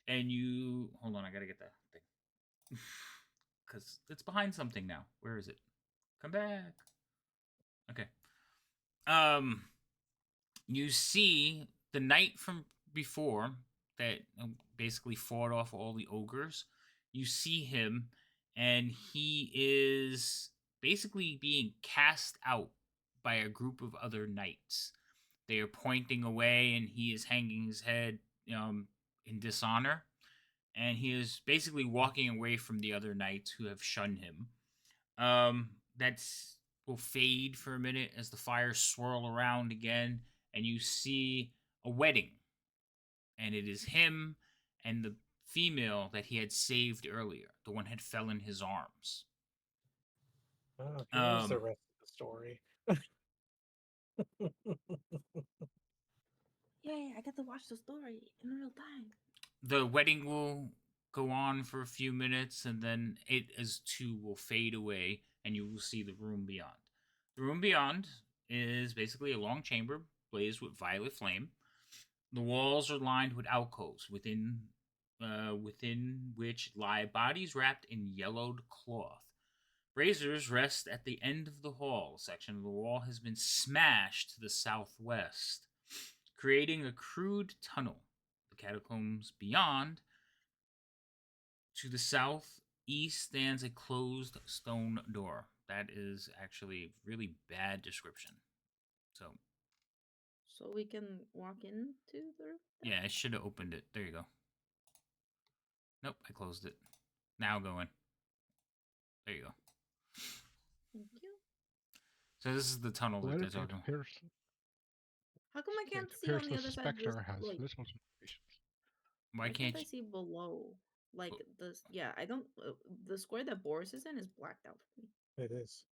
Speaker 2: And you hold on, I gotta get that thing because it's behind something now. Where is it? Come back. Okay. Um, you see the knight from before that basically fought off all the ogres. You see him, and he is basically being cast out by a group of other knights. They are pointing away, and he is hanging his head in dishonor. And he is basically walking away from the other knights who have shunned him. That's will fade for a minute as the fires swirl around again, and you see a wedding. And it is him and the female that he had saved earlier. The one had fell in his arms.
Speaker 4: Oh, here's the rest of the story.
Speaker 5: Yay, I get to watch the story in real time.
Speaker 2: The wedding will go on for a few minutes, and then it as two will fade away, and you will see the room beyond. The room beyond is basically a long chamber blazed with violet flame. The walls are lined with alcoves within which lie bodies wrapped in yellowed cloth. Braziers rest at the end of the hall. A section of the wall has been smashed to the southwest, creating a crude tunnel. The catacombs beyond, to the southeast, stands a closed stone door. That is actually a really bad description.
Speaker 5: So we can walk into the roof?
Speaker 2: Yeah, I should have opened it. There you go. Nope, I closed it. Now go in. There you go.
Speaker 5: Thank you.
Speaker 2: So this is the tunnel that they're
Speaker 3: It
Speaker 2: talking about.
Speaker 3: appears,
Speaker 5: How come I can't
Speaker 3: it
Speaker 5: see on
Speaker 3: appears
Speaker 5: the
Speaker 3: the
Speaker 5: other side?
Speaker 3: spectre has
Speaker 5: Like,
Speaker 3: little limitations.
Speaker 2: Why can't
Speaker 5: I
Speaker 2: you?
Speaker 5: see below? Like this? Yeah, I don't. The square that Boris is in is blacked out for me.
Speaker 4: It is.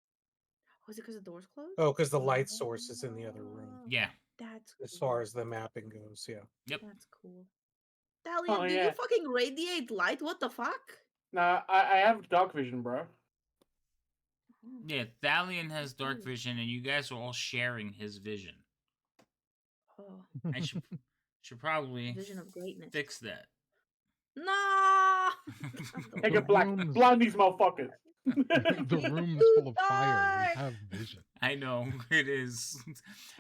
Speaker 5: Was it because the door's closed?
Speaker 4: Oh, because the light source is in the other room.
Speaker 2: Yeah.
Speaker 5: That's
Speaker 4: As
Speaker 5: cool.
Speaker 4: far as the mapping goes, yeah.
Speaker 2: Yep.
Speaker 5: That's cool. Dahlia,
Speaker 1: Oh,
Speaker 5: do
Speaker 1: yeah.
Speaker 5: you fucking radiate light? What the fuck?
Speaker 1: Nah, I have dark vision, bro.
Speaker 5: Oh,
Speaker 2: Yeah, Thalion has dark
Speaker 5: Ooh.
Speaker 2: vision, and you guys are all sharing his vision.
Speaker 5: oh,
Speaker 2: I should probably
Speaker 5: vision of greatness.
Speaker 2: fix that.
Speaker 5: No.
Speaker 1: Take
Speaker 3: The
Speaker 1: a black,
Speaker 3: rooms-
Speaker 1: blind these motherfuckers.
Speaker 3: The room's full of fire. We have vision.
Speaker 2: I know it is.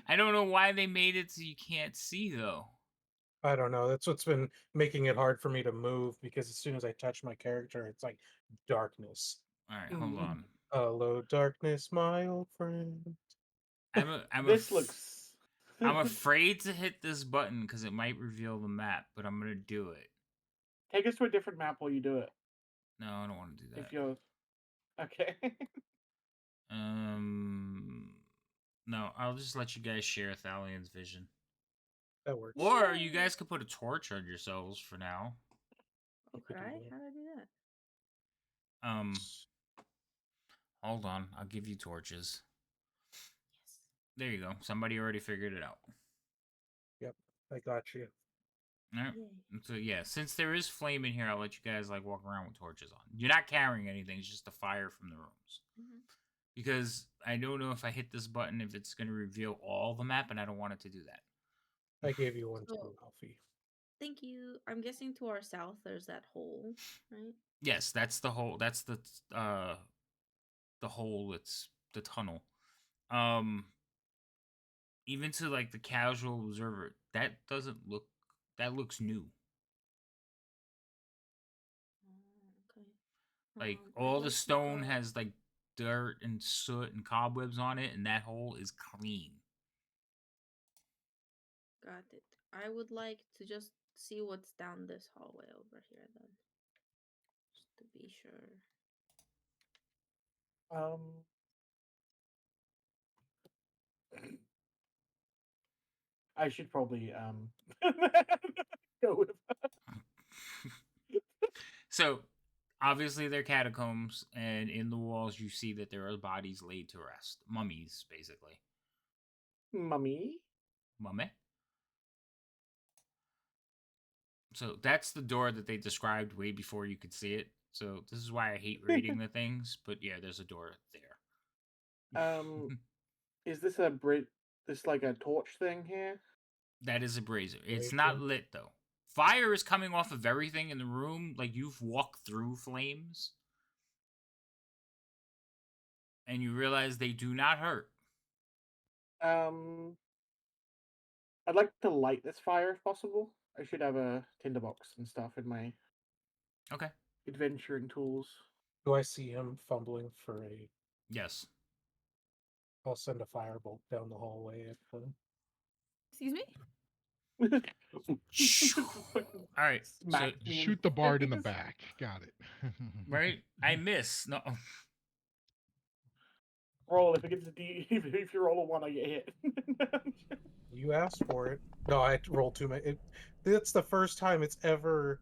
Speaker 2: I don't know why they made it so you can't see though.
Speaker 4: I don't know. That's what's been making it hard for me to move because as soon as I touch my character, it's like darkness.
Speaker 2: All right, hold on.
Speaker 4: Hello, darkness, my old friend.
Speaker 1: Looks.
Speaker 2: I'm afraid to hit this button because it might reveal the map, but I'm gonna do it.
Speaker 1: Take us to a different map while you do it.
Speaker 2: No, I don't want to do that.
Speaker 1: If you're okay.
Speaker 2: No, I'll just let you guys share Thalion's vision.
Speaker 4: That works.
Speaker 2: Or you guys could put a torch on yourselves for now.
Speaker 5: Could I? How do I do that?
Speaker 2: Hold on. I'll give you torches.
Speaker 5: Yes.
Speaker 2: There you go. Somebody already figured it out.
Speaker 4: Yep, I got you.
Speaker 2: All right.
Speaker 5: Yay.
Speaker 2: So yeah, since there is flame in here, I'll let you guys like walk around with torches on. You're not carrying anything; it's just the fire from the rooms.
Speaker 5: Mhm.
Speaker 2: Because I don't know if I hit this button if it's going to reveal all the map, and I don't want it to do that.
Speaker 4: I gave you one
Speaker 5: So-
Speaker 4: too, Alfie.
Speaker 5: Thank you. I'm guessing to our south there's that hole, right?
Speaker 2: Yes, that's the hole. That's the hole. It's the tunnel. Even to like the casual observer, that doesn't look. That looks new.
Speaker 5: Okay.
Speaker 2: Like
Speaker 5: I'd
Speaker 2: all the
Speaker 5: like to
Speaker 2: stone
Speaker 5: go-
Speaker 2: has like dirt and soot and cobwebs on it, and that hole is clean.
Speaker 5: Got it. I would like to just see what's down this hallway over here then. Just to be sure.
Speaker 1: I should probably go with.
Speaker 2: So obviously they're catacombs, and in the walls you see that there are bodies laid to rest, mummies basically.
Speaker 1: Mummy.
Speaker 2: Mummy. So that's the door that they described way before you could see it. So this is why I hate reading the things. But yeah, there's a door there.
Speaker 1: Is this a this like a torch thing here?
Speaker 2: That is a brazier. It's
Speaker 4: Brazier.
Speaker 2: not lit though. Fire is coming off of everything in the room. Like you've walked through flames, and you realize they do not hurt.
Speaker 1: I'd like to light this fire if possible. I should have a tinderbox and stuff in my
Speaker 2: Okay.
Speaker 1: adventuring tools.
Speaker 4: Do I see him fumbling for a?
Speaker 2: Yes.
Speaker 4: I'll send a firebolt down the hallway if.
Speaker 5: Excuse me?
Speaker 2: All right, so
Speaker 3: shoot the bard in the back. Got it.
Speaker 2: right, I miss. No,
Speaker 1: Roll if it gets a D. If you roll a 1, I get hit.
Speaker 4: You asked for it. No, I rolled too many. That's the first time it's ever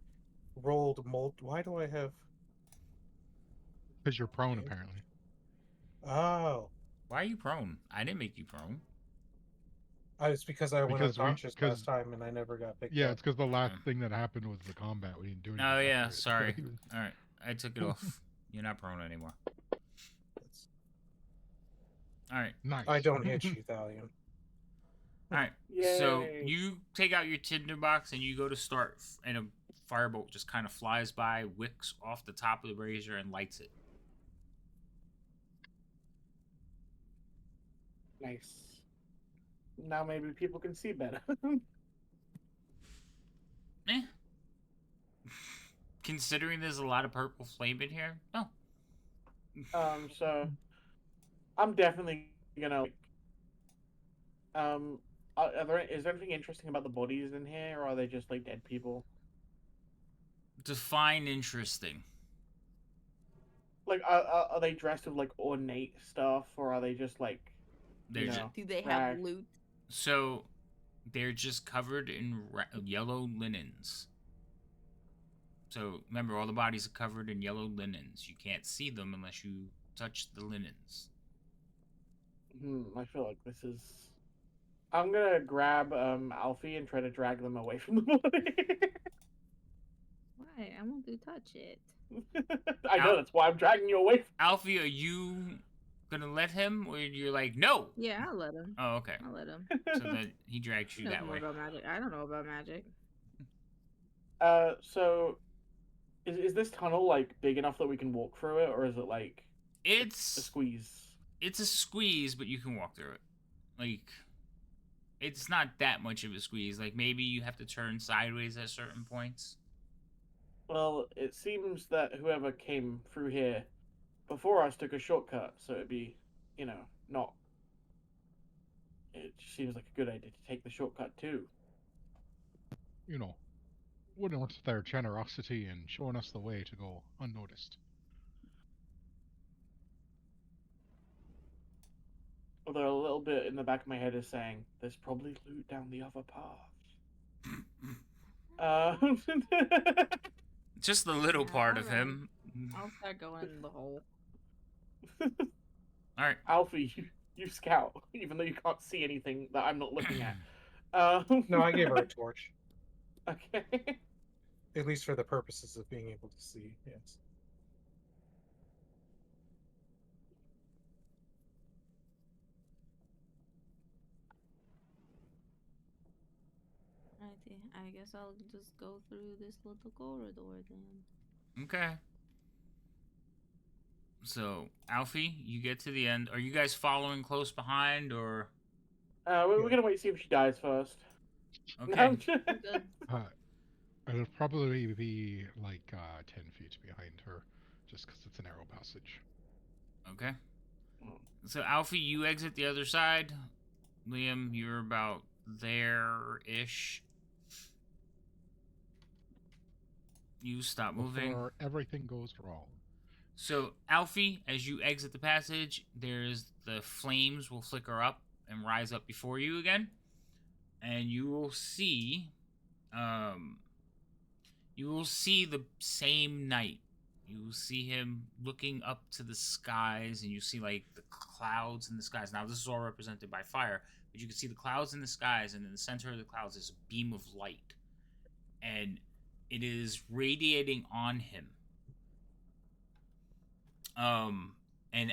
Speaker 4: rolled Why do I have?
Speaker 3: Because you're prone, apparently.
Speaker 4: Oh,
Speaker 2: why are you prone? I didn't make you prone.
Speaker 4: it's because I went
Speaker 3: Because
Speaker 4: unconscious last time and I never got picked
Speaker 3: yeah,
Speaker 4: up.
Speaker 3: it's because the last thing that happened was the combat. We didn't do anything.
Speaker 2: Oh yeah,
Speaker 3: after it.
Speaker 2: sorry. All right, I took it off. You're not prone anymore. All right.
Speaker 3: Nice.
Speaker 4: I don't hit you, Thalion.
Speaker 2: All right. So you take out your tinder box and you go to start, and a firebolt just kind of flies by, wicks off the top of the brazier, and lights it.
Speaker 1: Nice. Now maybe people can see better.
Speaker 2: Eh. Considering there's a lot of purple flame in here, no.
Speaker 1: So I'm definitely gonna. Is there anything interesting about the bodies in here, or are they just like dead people?
Speaker 2: Define interesting.
Speaker 1: Like, are they dressed with like ornate stuff, or are they just like?
Speaker 5: Do they have loot?
Speaker 2: So, they're just covered in yellow linens. So remember, all the bodies are covered in yellow linens. You can't see them unless you touch the linens.
Speaker 1: I feel like this is. I'm gonna grab Alfie and try to drag them away from the body.
Speaker 5: Why? I want to touch it.
Speaker 1: I know, that's why I'm dragging you away.
Speaker 2: Alfie, are you gonna let him, or you're like, no?
Speaker 5: Yeah, I'll let him.
Speaker 2: Oh, okay.
Speaker 5: I'll let him.
Speaker 2: So that he drags you that way.
Speaker 5: About magic. I don't know about magic.
Speaker 1: So is this tunnel like big enough that we can walk through it, or is it like
Speaker 2: it's
Speaker 1: a squeeze?
Speaker 2: It's a squeeze, but you can walk through it. Like, it's not that much of a squeeze. Like, maybe you have to turn sideways at certain points.
Speaker 1: Well, it seems that whoever came through here before us took a shortcut, so it'd be, not. It just seems like a good idea to take the shortcut too.
Speaker 3: Wouldn't want their generosity in showing us the way to go unnoticed.
Speaker 1: Although a little bit in the back of my head is saying, there's probably loot down the other path.
Speaker 2: Just the little part of him.
Speaker 5: I'll start going in the hole.
Speaker 2: Alright.
Speaker 1: Alfie, you scout, even though you can't see anything that I'm not looking at.
Speaker 4: No, I gave her a torch.
Speaker 1: Okay.
Speaker 4: At least for the purposes of being able to see, yes.
Speaker 5: I guess I'll just go through this little corridor then.
Speaker 2: Okay. So, Alfie, you get to the end. Are you guys following close behind, or?
Speaker 1: We're gonna wait to see if she dies first.
Speaker 2: Okay.
Speaker 3: It'll probably be like 10 feet behind her, just because it's a narrow passage.
Speaker 2: Okay. So, Alfie, you exit the other side. Liam, you're about there-ish. You stop moving.
Speaker 3: Before everything goes wrong.
Speaker 2: So, Alfie, as you exit the passage, the flames will flicker up and rise up before you again. And you will see the same knight. You will see him looking up to the skies, and you see like the clouds in the skies. Now, this is all represented by fire, but you can see the clouds in the skies, and in the center of the clouds is a beam of light. And it is radiating on him. And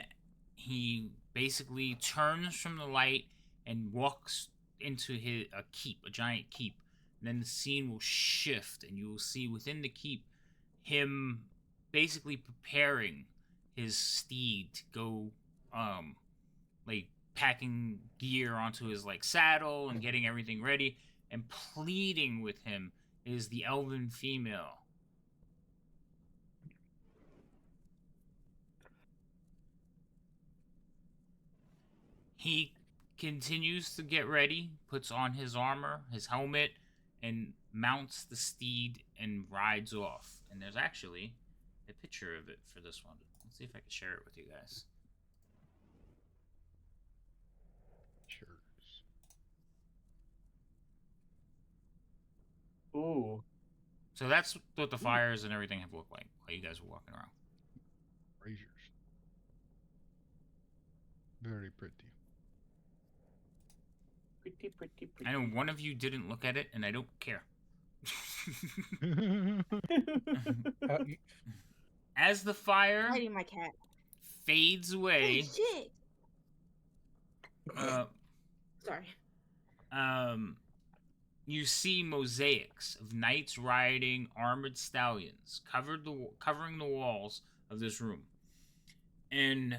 Speaker 2: he basically turns from the light and walks into a giant keep. And then the scene will shift, and you will see within the keep him basically preparing his steed to go, like packing gear onto his like saddle and getting everything ready. And pleading with him is the elven female. He continues to get ready, puts on his armor, his helmet, and mounts the steed and rides off. And there's actually a picture of it for this one. Let's see if I can share it with you guys.
Speaker 3: Cheers.
Speaker 1: Ooh.
Speaker 2: So that's what the fires and everything have looked like while you guys were walking around.
Speaker 3: Braziers. Very pretty.
Speaker 1: Pretty.
Speaker 2: I know one of you didn't look at it, and I don't care. As the fire
Speaker 5: Hiding my cat.
Speaker 2: fades away,
Speaker 5: Hey, shit. Sorry.
Speaker 2: You see mosaics of knights riding armored stallions covering the walls of this room, and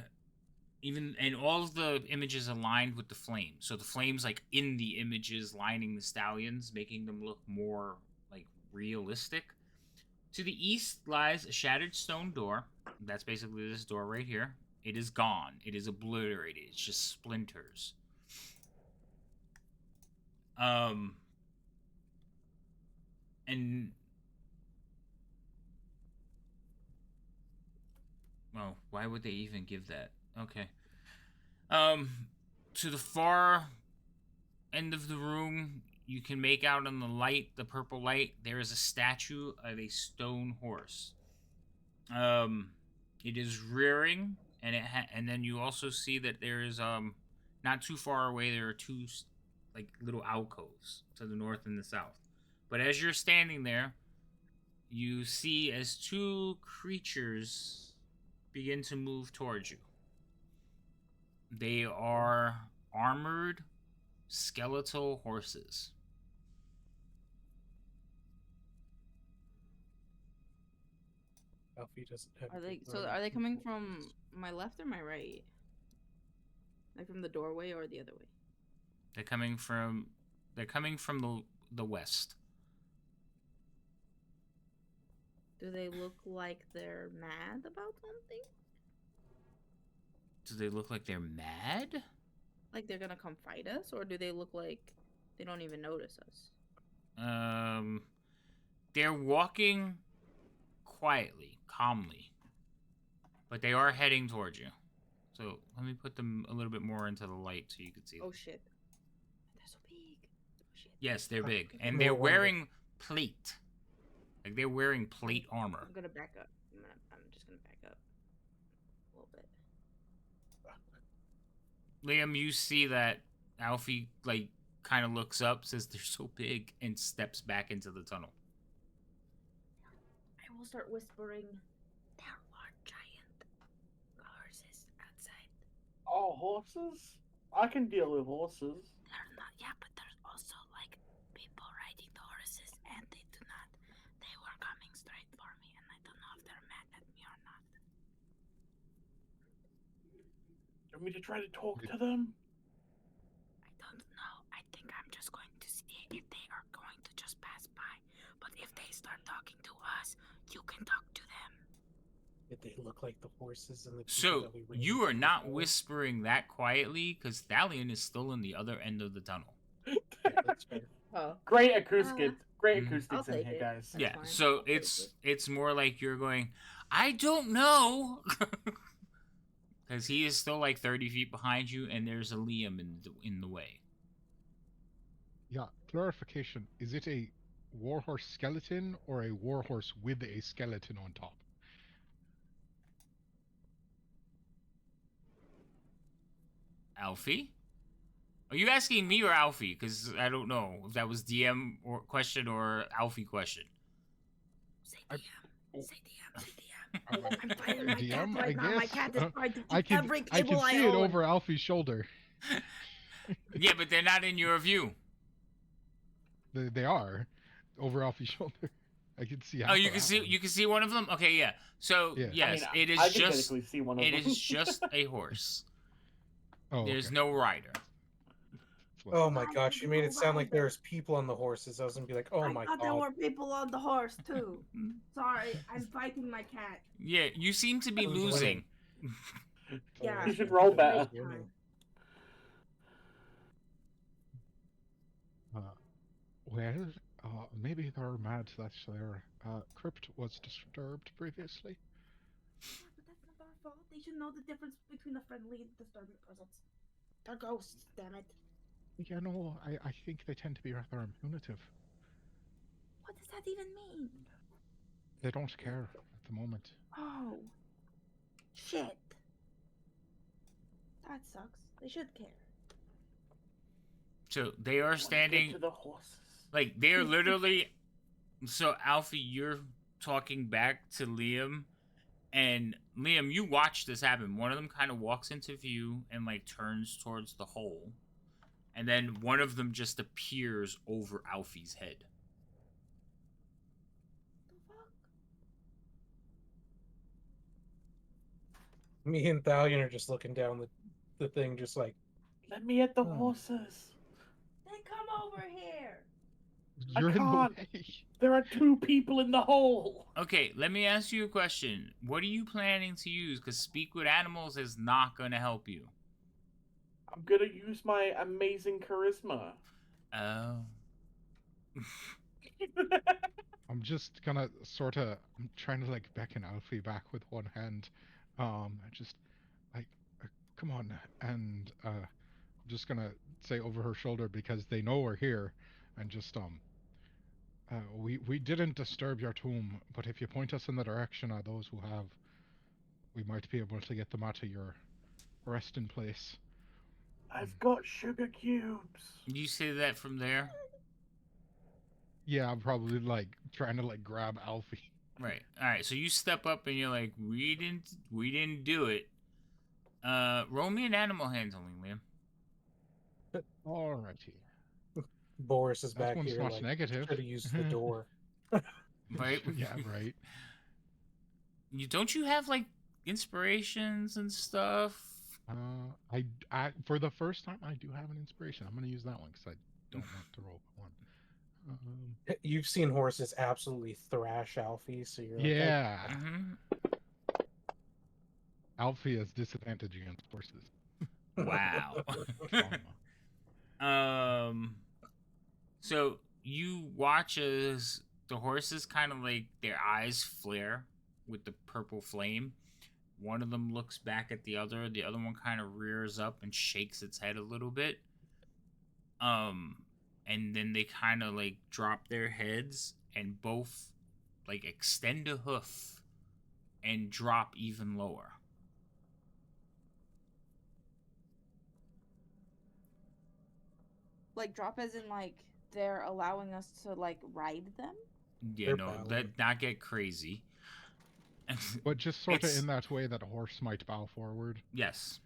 Speaker 2: all of the images aligned with the flames. So the flames, like in the images, lining the stallions, making them look more like realistic. To the east lies a shattered stone door. That's basically this door right here. It is gone. It is obliterated. It's just splinters. And well, why would they even give that? Okay. To the far end of the room, you can make out on the light, the purple light, there is a statue of a stone horse. It is rearing, and and then you also see that there is not too far away there are two like little alcoves to the north and the south. But as you're standing there, you see as two creatures begin to move towards you. They are armored, skeletal horses.
Speaker 4: Alfie doesn't have.
Speaker 5: Are they coming from my left or my right? Like from the doorway or the other way?
Speaker 2: They're coming from the west.
Speaker 5: Do they look like they're mad about something?
Speaker 2: Do they look like they're mad?
Speaker 5: Like they're gonna come fight us, or do they look like they don't even notice us?
Speaker 2: They're walking quietly, calmly, but they are heading towards you. So let me put them a little bit more into the light so you can see them.
Speaker 5: Oh shit! They're so big. Oh, shit.
Speaker 2: Yes, they're big, and they're wearing plate. Like they're wearing plate armor.
Speaker 5: I'm gonna back up. I'm just gonna back up a little bit.
Speaker 2: Liam, you see that Alfie like kind of looks up, says they're so big, and steps back into the tunnel.
Speaker 5: I will start whispering. There are giant horses outside.
Speaker 1: Oh, horses? I can deal with horses.
Speaker 5: They're not. Yeah, but there's also like people riding the horses, and they do not. They were coming straight for me, and I don't know if they're mad at me or not.
Speaker 1: You want me to try to talk to them?
Speaker 5: I don't know. I think I'm just going to see if they are going to just pass by. But if they start talking to us, you can talk to them.
Speaker 4: Did they look like the horses in the?
Speaker 2: So you are not whispering that quietly because Thalion is still in the other end of the tunnel.
Speaker 4: That's fair.
Speaker 5: Oh.
Speaker 1: Great acoustics in
Speaker 5: take
Speaker 1: here,
Speaker 5: it.
Speaker 1: guys.
Speaker 5: That's
Speaker 2: Yeah,
Speaker 5: fine.
Speaker 2: so
Speaker 5: I'll take
Speaker 2: it's more like you're going, I don't know, because he is still like 30 feet behind you, and there's a Liam in the way.
Speaker 3: Yeah, clarification. Is it a warhorse skeleton or a warhorse with a skeleton on top?
Speaker 2: Alfie? Are you asking me or Alfie? Because I don't know if that was DM or question or Alfie question.
Speaker 5: Say DM. Say DM. Say DM.
Speaker 3: Uh,
Speaker 5: I'm fighting my cat
Speaker 3: DM,
Speaker 5: right
Speaker 3: I
Speaker 5: now. My
Speaker 3: guess.
Speaker 5: cat is trying to
Speaker 3: I
Speaker 5: eat
Speaker 3: can
Speaker 5: every
Speaker 3: I
Speaker 5: cable
Speaker 3: can
Speaker 5: I
Speaker 3: see it
Speaker 5: own.
Speaker 3: over Alfie's shoulder.
Speaker 2: Yeah, but they're not in your view.
Speaker 3: They are over Alfie's shoulder. I can see.
Speaker 2: Oh, you can see one of them. Okay, yeah. So
Speaker 3: Yeah.
Speaker 2: yes,
Speaker 1: I mean,
Speaker 2: it is
Speaker 1: I can
Speaker 2: just
Speaker 1: technically see one of
Speaker 2: it
Speaker 1: them.
Speaker 2: is just a horse.
Speaker 3: Oh,
Speaker 2: There's
Speaker 3: okay.
Speaker 2: no rider.
Speaker 4: Oh my gosh, you made it sound like there's people on the horses. I was gonna be like, oh
Speaker 5: I
Speaker 4: my
Speaker 5: thought there
Speaker 4: god.
Speaker 5: were people on the horse too. Sorry, I'm fighting my cat.
Speaker 2: Yeah, you seem to be
Speaker 4: Who's winning? Oh,
Speaker 2: losing.
Speaker 5: Yeah.
Speaker 1: You should roll better.
Speaker 5: Great time.
Speaker 3: Well, maybe they're mad that their crypt was disturbed previously.
Speaker 6: Yeah, but that's not our fault. They should know the difference between a friendly and disturbing presence. They're ghosts, damn it.
Speaker 3: Yeah, no, I think they tend to be rather punitive.
Speaker 6: What does that even mean?
Speaker 3: They don't care at the moment.
Speaker 6: Oh. Shit. That sucks. They should care.
Speaker 2: So they are
Speaker 1: Get
Speaker 2: standing
Speaker 1: to the horses.
Speaker 2: like they're literally. So Alfie, you're talking back to Liam, and Liam, you watch this happen. One of them kind of walks into view and like turns towards the hole, and then one of them just appears over Alfie's head.
Speaker 6: The fuck?
Speaker 4: Me and Thalion are just looking down the thing, just like,
Speaker 1: Let me at the
Speaker 4: Oh.
Speaker 1: horses.
Speaker 6: Then come over here.
Speaker 3: You're in the
Speaker 1: can't.
Speaker 3: way.
Speaker 1: There are 2 people in the hole.
Speaker 2: Okay, let me ask you a question. What are you planning to use? Because speak with animals is not going to help you.
Speaker 1: I'm gonna use my amazing charisma.
Speaker 2: Oh.
Speaker 3: I'm just gonna I'm trying to like beckon Alfie back with one hand. Just like, come on, and I'm just gonna say over her shoulder because they know we're here, and just we didn't disturb your tomb, but if you point us in the direction of those who have, we might be able to get them out of your resting place.
Speaker 1: I've got sugar cubes.
Speaker 2: You say that from there?
Speaker 3: Yeah, I'm probably like trying to like grab Alfie.
Speaker 2: Right. All right. So you step up and you're like, we didn't do it. Roll me an animal handling, Liam.
Speaker 3: Alrighty.
Speaker 4: Boris is
Speaker 3: That
Speaker 4: back
Speaker 3: one's
Speaker 4: here,
Speaker 3: not
Speaker 4: like,
Speaker 3: negative.
Speaker 4: should have used the door.
Speaker 2: Right.
Speaker 3: Yeah, right.
Speaker 2: Don't you have like inspirations and stuff?
Speaker 3: I for the first time I do have an inspiration. I'm gonna use that one because I don't want to roll one.
Speaker 4: You've seen horses absolutely thrash Alfie, so you're like,
Speaker 3: Yeah.
Speaker 2: Mm-hmm.
Speaker 3: Alfie has disadvantage against horses.
Speaker 2: Wow.
Speaker 3: Trauma.
Speaker 2: So you watch as the horses kind of like their eyes flare with the purple flame. One of them looks back at the other one kind of rears up and shakes its head a little bit. And then they kind of like drop their heads and both like extend a hoof and drop even lower.
Speaker 6: Like drop as in like they're allowing us to like ride them?
Speaker 2: Yeah,
Speaker 4: They're
Speaker 2: no,
Speaker 4: bowing.
Speaker 2: let not get crazy.
Speaker 3: But just sort of
Speaker 2: It's-
Speaker 3: in that way that a horse might bow forward.
Speaker 2: Yes.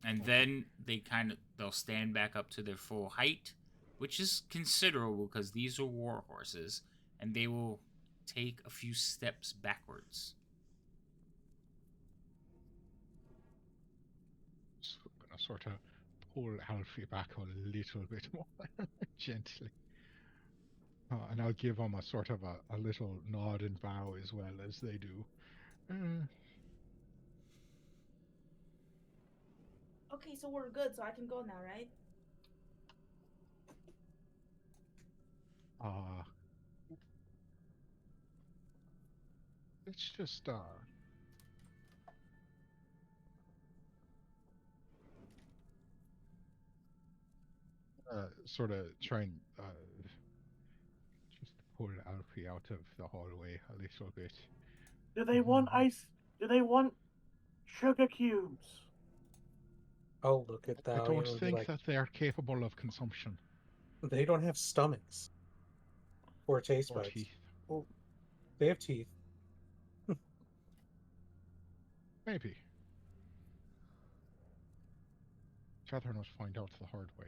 Speaker 2: And then they'll stand back up to their full height, which is considerable because these are war horses, and they will take a few steps backwards.
Speaker 3: So I'm gonna sort of pull Alfie back a little bit more gently. And I'll give him a sort of a little nod and bow as well as they do.
Speaker 6: Okay, so we're good, so I can go now, right?
Speaker 3: Let's just sort of try and just pull Alfie out of the hallway a little bit.
Speaker 1: Do they want ice? Do they want sugar cubes?
Speaker 4: oh, look at
Speaker 3: I
Speaker 4: Thalion
Speaker 3: don't
Speaker 4: and be
Speaker 3: think
Speaker 4: like,
Speaker 3: that they are capable of consumption
Speaker 4: they don't have stomachs or taste
Speaker 3: or
Speaker 4: buds.
Speaker 3: teeth.
Speaker 4: Well, they have teeth.
Speaker 3: Maybe. Rather not find out the hard way.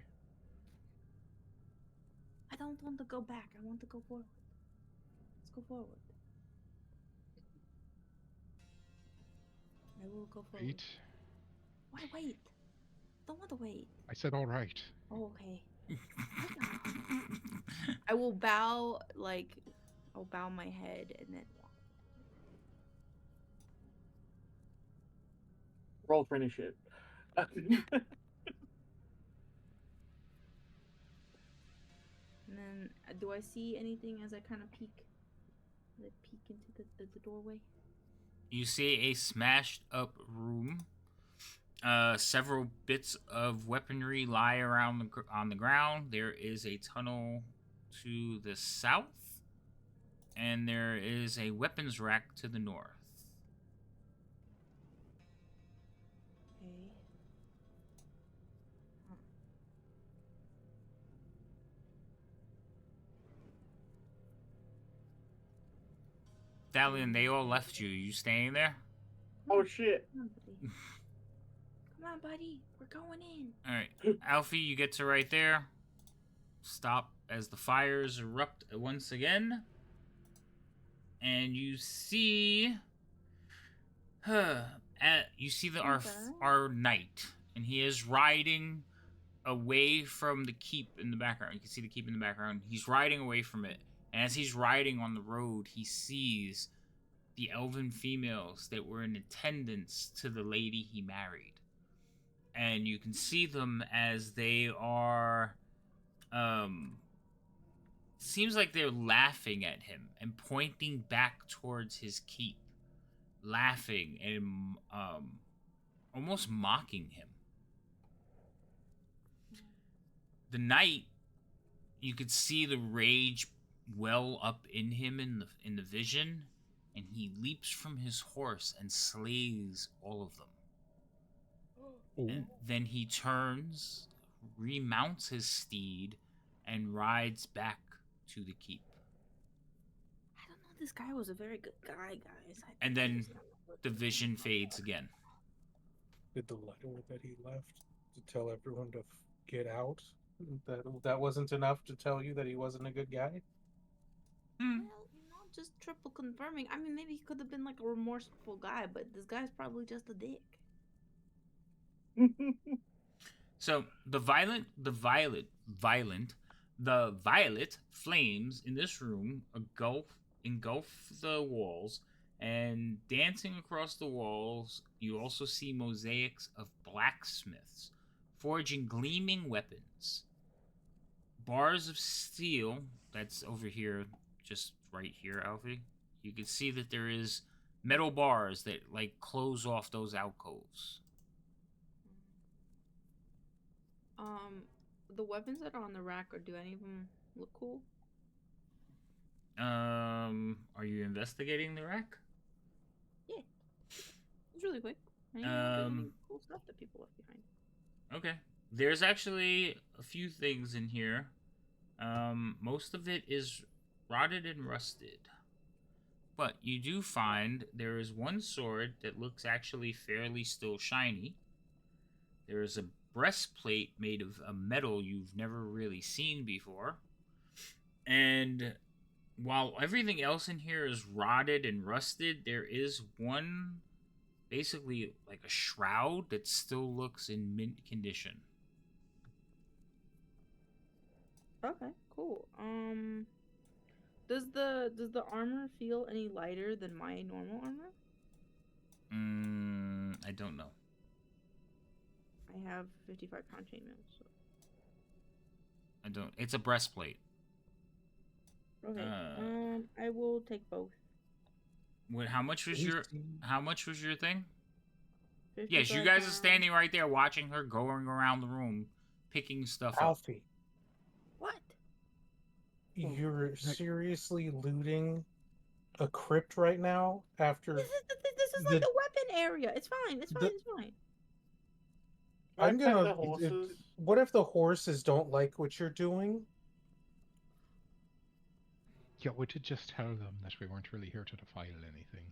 Speaker 6: I don't want to go back. I want to go forward. Let's go forward. I will go forward.
Speaker 3: Wait.
Speaker 6: Why wait? Don't want to wait.
Speaker 3: I said all right.
Speaker 6: Oh, okay. I will bow, like, I'll bow my head and then walk.
Speaker 1: Roll for initiative.
Speaker 5: And then, do I see anything as I kind of peek? As I peek into the doorway.
Speaker 2: You see a smashed up room. Several bits of weaponry lie around on the ground. There is a tunnel to the south, and there is a weapons rack to the north.
Speaker 5: Okay.
Speaker 2: Dalian, they all left you. You staying there?
Speaker 1: Oh shit!
Speaker 5: Come on, buddy. Come on, buddy. We're going in.
Speaker 2: All right, Alfie, you get to right there. Stop as the fires erupt once again, and you see, you see our knight, and he is riding away from the keep in the background. You can see the keep in the background. He's riding away from it, and as he's riding on the road, he sees the elven females that were in attendance to the lady he married. And you can see them as they are, seems like they're laughing at him and pointing back towards his keep, laughing and almost mocking him. The knight, you could see the rage well up in him in the vision, and he leaps from his horse and slays all of them. And then he turns, remounts his steed, and rides back to the keep.
Speaker 5: I don't know. This guy was a very good guy, guys.
Speaker 2: And then the vision fades again.
Speaker 4: Did the letter that he left to tell everyone to get out? That wasn't enough to tell you that he wasn't a good guy?
Speaker 5: Well, not just triple confirming. I mean, maybe he could have been like a remorseful guy, but this guy's probably just a dick.
Speaker 2: So the violet flames in this room engulf the walls, and dancing across the walls, you also see mosaics of blacksmiths forging gleaming weapons. Bars of steel, that's over here, just right here, Alfie. You can see that there is metal bars that like close off those alcoves.
Speaker 5: The weapons that are on the rack, or do any of them look cool?
Speaker 2: Are you investigating the rack?
Speaker 5: Yeah, it's really quick. Any cool stuff that people left behind.
Speaker 2: Okay. There's actually a few things in here. Most of it is rotted and rusted. But you do find there is one sword that looks actually fairly still shiny. There is a breastplate made of a metal you've never really seen before. And while everything else in here is rotted and rusted, there is one, basically like a shroud that still looks in mint condition.
Speaker 5: Okay, cool. Does the armor feel any lighter than my normal armor?
Speaker 2: I don't know.
Speaker 5: I have 55-pound chainmail, so.
Speaker 2: I don't. It's a breastplate.
Speaker 5: Okay. I will take both.
Speaker 2: What? How much was your thing?
Speaker 5: 55
Speaker 2: Yes, you guys are
Speaker 5: pounds.
Speaker 2: standing right there watching her going around the room, picking stuff up.
Speaker 4: Alfie,
Speaker 5: What?
Speaker 4: you're seriously looting a crypt right now after...
Speaker 5: This is like the weapon area. It's fine. It's fine. It's fine.
Speaker 4: I'm gonna...
Speaker 1: The horses.
Speaker 4: What if the horses don't like what you're doing?
Speaker 3: Yeah, we did just tell them that we weren't really here to defile anything.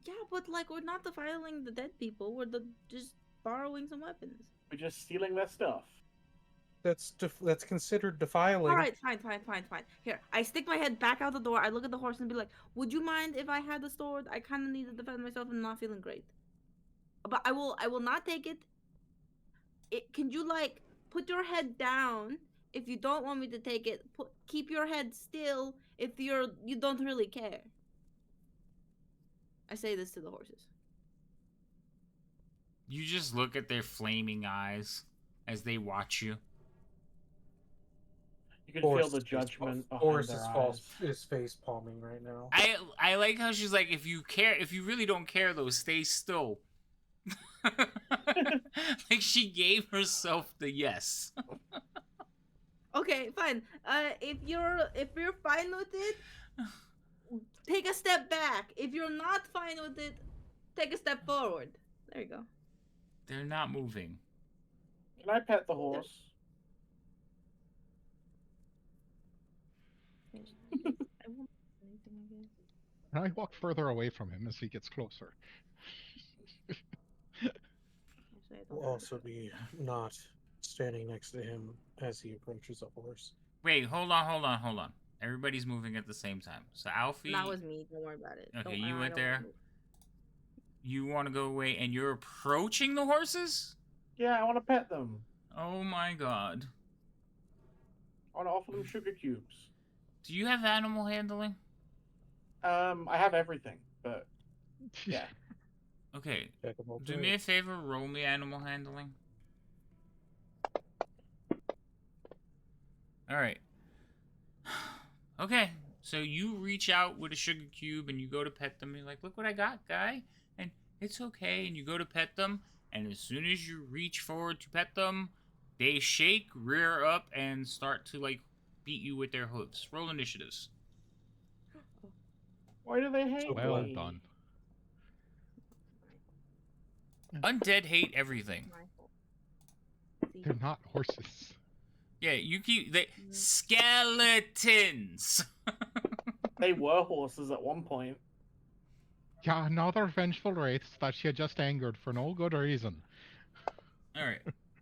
Speaker 5: Yeah, but like we're not defiling the dead people. We're just borrowing some weapons.
Speaker 1: We're just stealing their stuff.
Speaker 4: That's considered defiling.
Speaker 5: All right, fine. Here, I stick my head back out the door. I look at the horse and be like, "Would you mind if I had the sword? I kind of need to defend myself and not feeling great. But I will not take it. Can you like put your head down if you don't want me to take it? Keep your head still if you don't really care." I say this to the horses.
Speaker 2: You just look at their flaming eyes as they watch you.
Speaker 1: You You can feel the judgment behind
Speaker 4: Forrest
Speaker 1: their
Speaker 4: is
Speaker 1: eyes.
Speaker 4: face palming right now.
Speaker 2: I like how she's like, if you really don't care though, stay still. Like she gave herself the yes.
Speaker 5: Okay, fine. If you're fine with it, take a step back. If you're not fine with it, take a step forward. There you go.
Speaker 2: They're not moving.
Speaker 1: Can I pet the horse?
Speaker 5: I won't do anything, I guess.
Speaker 3: And I walk further away from him as he gets closer.
Speaker 5: Actually, I don't
Speaker 4: Will
Speaker 5: know.
Speaker 4: also be not standing next to him as he approaches a horse.
Speaker 2: Wait, hold on. Everybody's moving at the same time. So Alfie,
Speaker 5: That was me. Don't worry about it.
Speaker 2: Okay,
Speaker 5: Don't-
Speaker 2: you
Speaker 5: I
Speaker 2: went
Speaker 5: don't wanna
Speaker 2: there.
Speaker 5: move.
Speaker 2: you want to go away and you're approaching the horses?
Speaker 1: Yeah, I want to pet them.
Speaker 2: Oh my god.
Speaker 1: I want to offer them sugar cubes.
Speaker 2: Do you have animal handling?
Speaker 1: I have everything, but yeah.
Speaker 2: Okay.
Speaker 4: Check 'em all
Speaker 2: Do
Speaker 4: three.
Speaker 2: me a favor, roll me animal handling. Alright. Okay, so you reach out with a sugar cube and you go to pet them. You're like, look what I got, guy. And it's okay. And you go to pet them. And as soon as you reach forward to pet them, they shake, rear up, and start to, like, beat you with their hooves. Roll initiatives.
Speaker 1: Why do they hate
Speaker 3: Well
Speaker 1: me?
Speaker 3: done.
Speaker 2: Undead hate everything.
Speaker 5: My fault. See?
Speaker 3: They're not horses.
Speaker 2: Yeah, you keep... Skeletons!
Speaker 1: They were horses at one point.
Speaker 3: Yeah, another vengeful wraith that she had just angered for no good reason.
Speaker 2: Alright.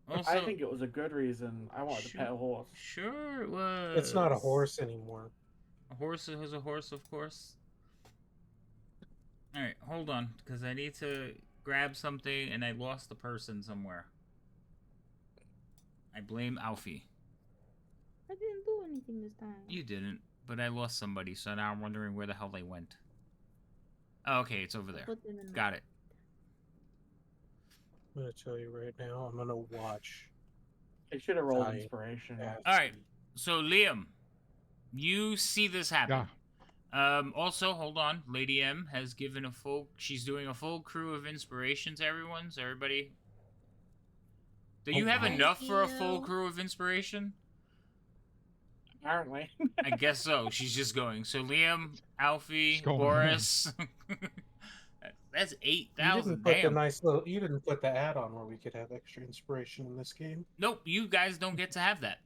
Speaker 2: Also,
Speaker 1: I think it was a good reason. I wanted to pet a horse.
Speaker 2: Sure it was.
Speaker 4: It's not a horse anymore.
Speaker 2: A horse is a horse, of course. Alright, hold on, because I need to grab something and I lost the person somewhere. I blame Alfie.
Speaker 5: I didn't do anything this time.
Speaker 2: You didn't, but I lost somebody, so now I'm wondering where the hell they went. Oh, okay, it's over there.
Speaker 5: Put them in my-
Speaker 2: Got it.
Speaker 4: I'm gonna tell you right now. I'm gonna watch.
Speaker 1: They should have rolled
Speaker 4: I-
Speaker 1: inspiration.
Speaker 4: as
Speaker 2: Alright.
Speaker 4: he-
Speaker 2: So, Liam, you see this happen. Also, hold on. Lady M has given she's doing a full crew of inspiration to everyone, so everybody... Do you
Speaker 3: Oh,
Speaker 2: have
Speaker 3: wow.
Speaker 2: enough for a full
Speaker 5: Thank you.
Speaker 2: crew of inspiration?
Speaker 1: Apparently.
Speaker 2: I guess so. She's just going. So Liam, Alfie,
Speaker 3: She's going
Speaker 2: Boris. That's
Speaker 4: You
Speaker 2: 8,000.
Speaker 4: didn't put the
Speaker 2: Damn.
Speaker 4: nice little. You didn't put the add-on where we could have extra inspiration in this game.
Speaker 2: Nope, you guys don't get to have that.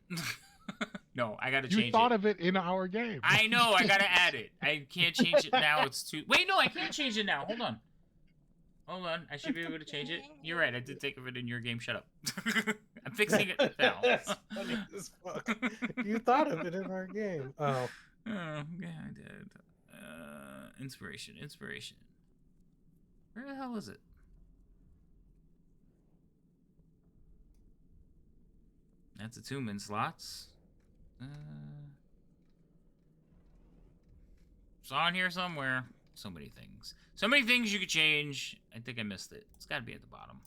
Speaker 2: No, I gotta
Speaker 3: You
Speaker 2: change
Speaker 3: thought
Speaker 2: it.
Speaker 3: of it in our game.
Speaker 2: I know, I gotta add it. I can't change it now. It's too. Wait, no, I can't change it now. Hold on. Hold on. I should be able to change it. You're right. I did think of it in your game. Shut up. I'm fixing it now.
Speaker 4: That's funny as fuck. You thought of it in our game. Oh,
Speaker 2: Oh, yeah, I did. Inspiration. Where the hell is it? That's attunement slots. It's on here somewhere. So many things. So many things you could change. I think I missed it. It's got to be at the bottom.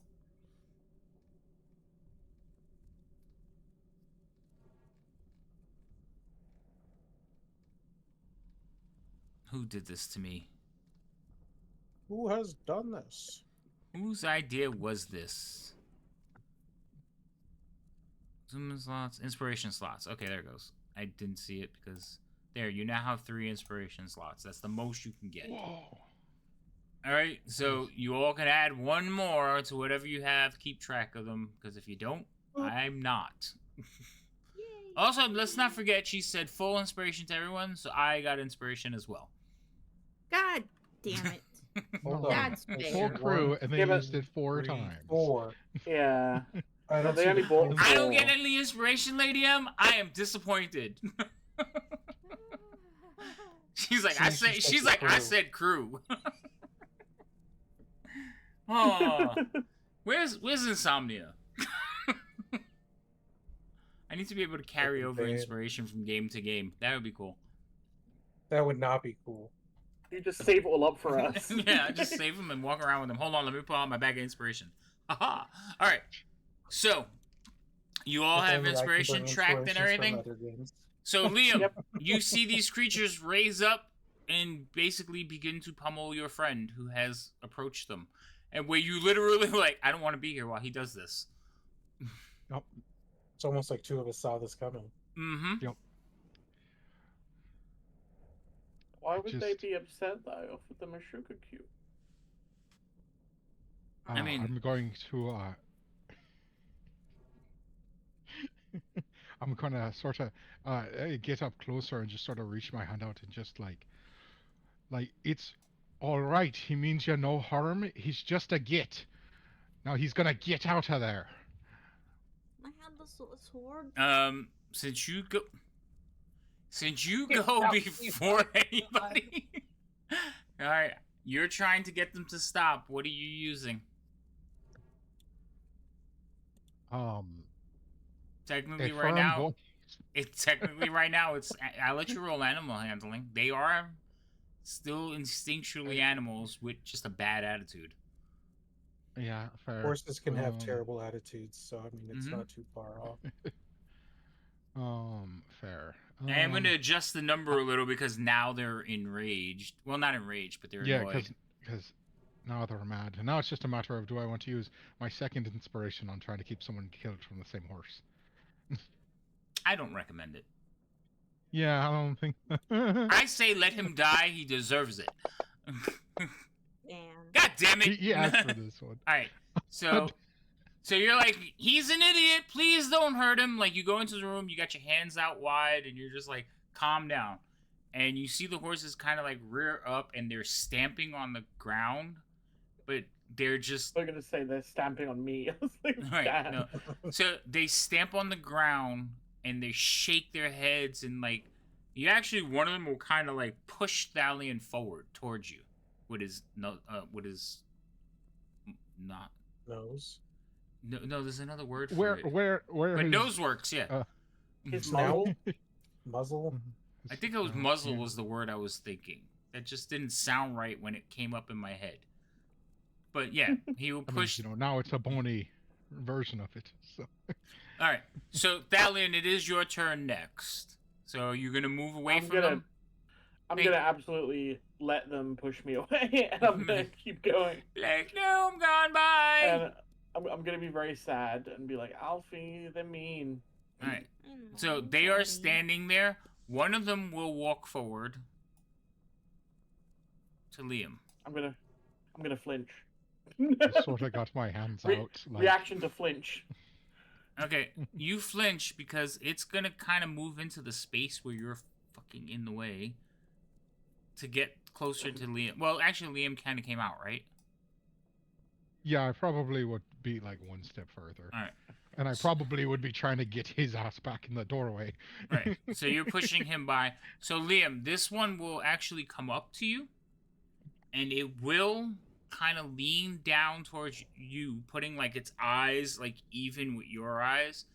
Speaker 2: Who did this to me?
Speaker 4: who has done this?
Speaker 2: Whose idea was this? Zoom slots, inspiration slots. Okay, there it goes. I didn't see it because there. You now have 3 inspiration slots. That's the most you can get.
Speaker 3: Whoa.
Speaker 2: All right, so you all can add 1 more to whatever you have. Keep track of them because if you don't, I'm not.
Speaker 5: Yay.
Speaker 2: Also, let's not forget she said full inspiration to everyone, so I got inspiration as well.
Speaker 5: God damn it.
Speaker 4: Hold
Speaker 3: No.
Speaker 4: on.
Speaker 5: That's
Speaker 4: I
Speaker 5: fair.
Speaker 3: Full
Speaker 4: said
Speaker 3: crew,
Speaker 4: one,
Speaker 3: and they
Speaker 1: Yeah, but-
Speaker 3: used it 4
Speaker 4: three,
Speaker 3: times.
Speaker 4: 4.
Speaker 1: Yeah.
Speaker 4: I don't
Speaker 1: they
Speaker 4: see
Speaker 1: only
Speaker 4: the
Speaker 1: bought
Speaker 4: point.
Speaker 2: I don't
Speaker 1: four.
Speaker 2: get any inspiration, Lady M. I am disappointed. She's like, I
Speaker 4: She's
Speaker 2: said.
Speaker 4: just
Speaker 2: She's
Speaker 4: like
Speaker 2: like,
Speaker 4: the
Speaker 2: I
Speaker 4: crew.
Speaker 2: said crew. Oh, where's Insomnia? I need to be able to carry over
Speaker 4: Bad.
Speaker 2: inspiration from game to game. That would be cool.
Speaker 4: That would not be cool.
Speaker 1: You just save it all up for us.
Speaker 2: Yeah, just save them and walk around with them. Hold on, let me pull out my bag of inspiration. Haha. All right. So, you all
Speaker 4: If
Speaker 2: have
Speaker 4: only I could
Speaker 2: inspiration
Speaker 4: bring
Speaker 2: tracked and
Speaker 4: inspirations from
Speaker 2: everything.
Speaker 4: other games.
Speaker 2: So Liam,
Speaker 1: Yep.
Speaker 2: you see these creatures raise up and basically begin to pummel your friend who has approached them, and where you literally like, I don't want to be here while he does this.
Speaker 3: Yep.
Speaker 4: It's almost like two of us saw this coming.
Speaker 2: Mm-hmm.
Speaker 3: Yep.
Speaker 1: Why would they
Speaker 3: Just-
Speaker 1: be upset that I offered them a sugar cube?
Speaker 2: I mean-
Speaker 3: I'm going to. I'm gonna sort of get up closer and just sort of reach my hand out and just like it's all right. He means you no harm. He's just a git. Now he's gonna get out of there.
Speaker 5: I had the sword.
Speaker 2: Since you
Speaker 4: Get
Speaker 2: go
Speaker 4: out,
Speaker 2: before anybody, all right, you're trying to get them to stop. What are you using? Technically,
Speaker 3: A
Speaker 2: right
Speaker 3: firm
Speaker 2: now,
Speaker 3: voice.
Speaker 2: it's I let you roll animal handling. They are still instinctually animals with just a bad attitude.
Speaker 3: Yeah, fair.
Speaker 4: Horses can have
Speaker 3: Um,
Speaker 4: terrible attitudes, so I mean it's
Speaker 2: Mhm.
Speaker 4: not too far off.
Speaker 3: Fair.
Speaker 2: I am going to adjust the number a little because now they're enraged. Well, not enraged, but they're
Speaker 3: Yeah,
Speaker 2: annoyed.
Speaker 3: because now they're mad. And now it's just a matter of, do I want to use my second inspiration on trying to keep someone killed from the same horse?
Speaker 2: I don't recommend it.
Speaker 3: Yeah, I don't think.
Speaker 2: I say let him die. He deserves it.
Speaker 5: And
Speaker 2: God damn it!
Speaker 3: He asked for this one.
Speaker 2: All right, so you're like, he's an idiot. Please don't hurt him. Like, you go into the room, you got your hands out wide, and you're just like, calm down. And you see the horses kind of like rear up, and they're stamping on the ground, but they're just
Speaker 1: They're gonna say they're stamping on me. I was like,
Speaker 2: right.
Speaker 1: damn.
Speaker 2: No. So they stamp on the ground and they shake their heads, and like, you actually, one of them will kind of like push Thalion forward towards you. What is not
Speaker 4: Nose.
Speaker 2: no, there's another word for
Speaker 3: Where
Speaker 2: it. But
Speaker 3: his,
Speaker 2: nose works, yeah.
Speaker 1: His
Speaker 4: Snout?
Speaker 1: muzzle.
Speaker 4: Muzzle.
Speaker 2: I think it was muzzle was the word I was thinking. That just didn't sound right when it came up in my head. But yeah, he will
Speaker 3: I mean,
Speaker 2: push.
Speaker 3: now it's a bony version of it. So
Speaker 2: All right, so Thalion, it is your turn next. So you're gonna move away
Speaker 1: I'm
Speaker 2: from
Speaker 1: gonna-
Speaker 2: them.
Speaker 1: I'm
Speaker 2: Hey.
Speaker 1: gonna absolutely let them push me away, and I'm gonna keep going.
Speaker 2: Like, no, I'm gone. Bye.
Speaker 1: And I'm gonna be very sad and be like, Alfie, they're mean.
Speaker 2: All right.
Speaker 5: I know,
Speaker 2: So
Speaker 5: I'm
Speaker 2: they are
Speaker 5: sorry.
Speaker 2: standing there. One of them will walk forward to Liam.
Speaker 1: I'm gonna flinch.
Speaker 3: I sort of got my hands out. Like,
Speaker 1: Reaction to flinch.
Speaker 2: Okay, you flinch because it's gonna kind of move into the space where you're fucking in the way to get closer to Liam. Well, actually, Liam kind of came out, right?
Speaker 3: yeah, I probably would be like one step further.
Speaker 2: All right.
Speaker 3: And I probably would be trying to get his ass back in the doorway.
Speaker 2: Right. So you're pushing him by. So Liam, this one will actually come up to you, and it will kind of lean down towards you, putting like its eyes like even with your eyes,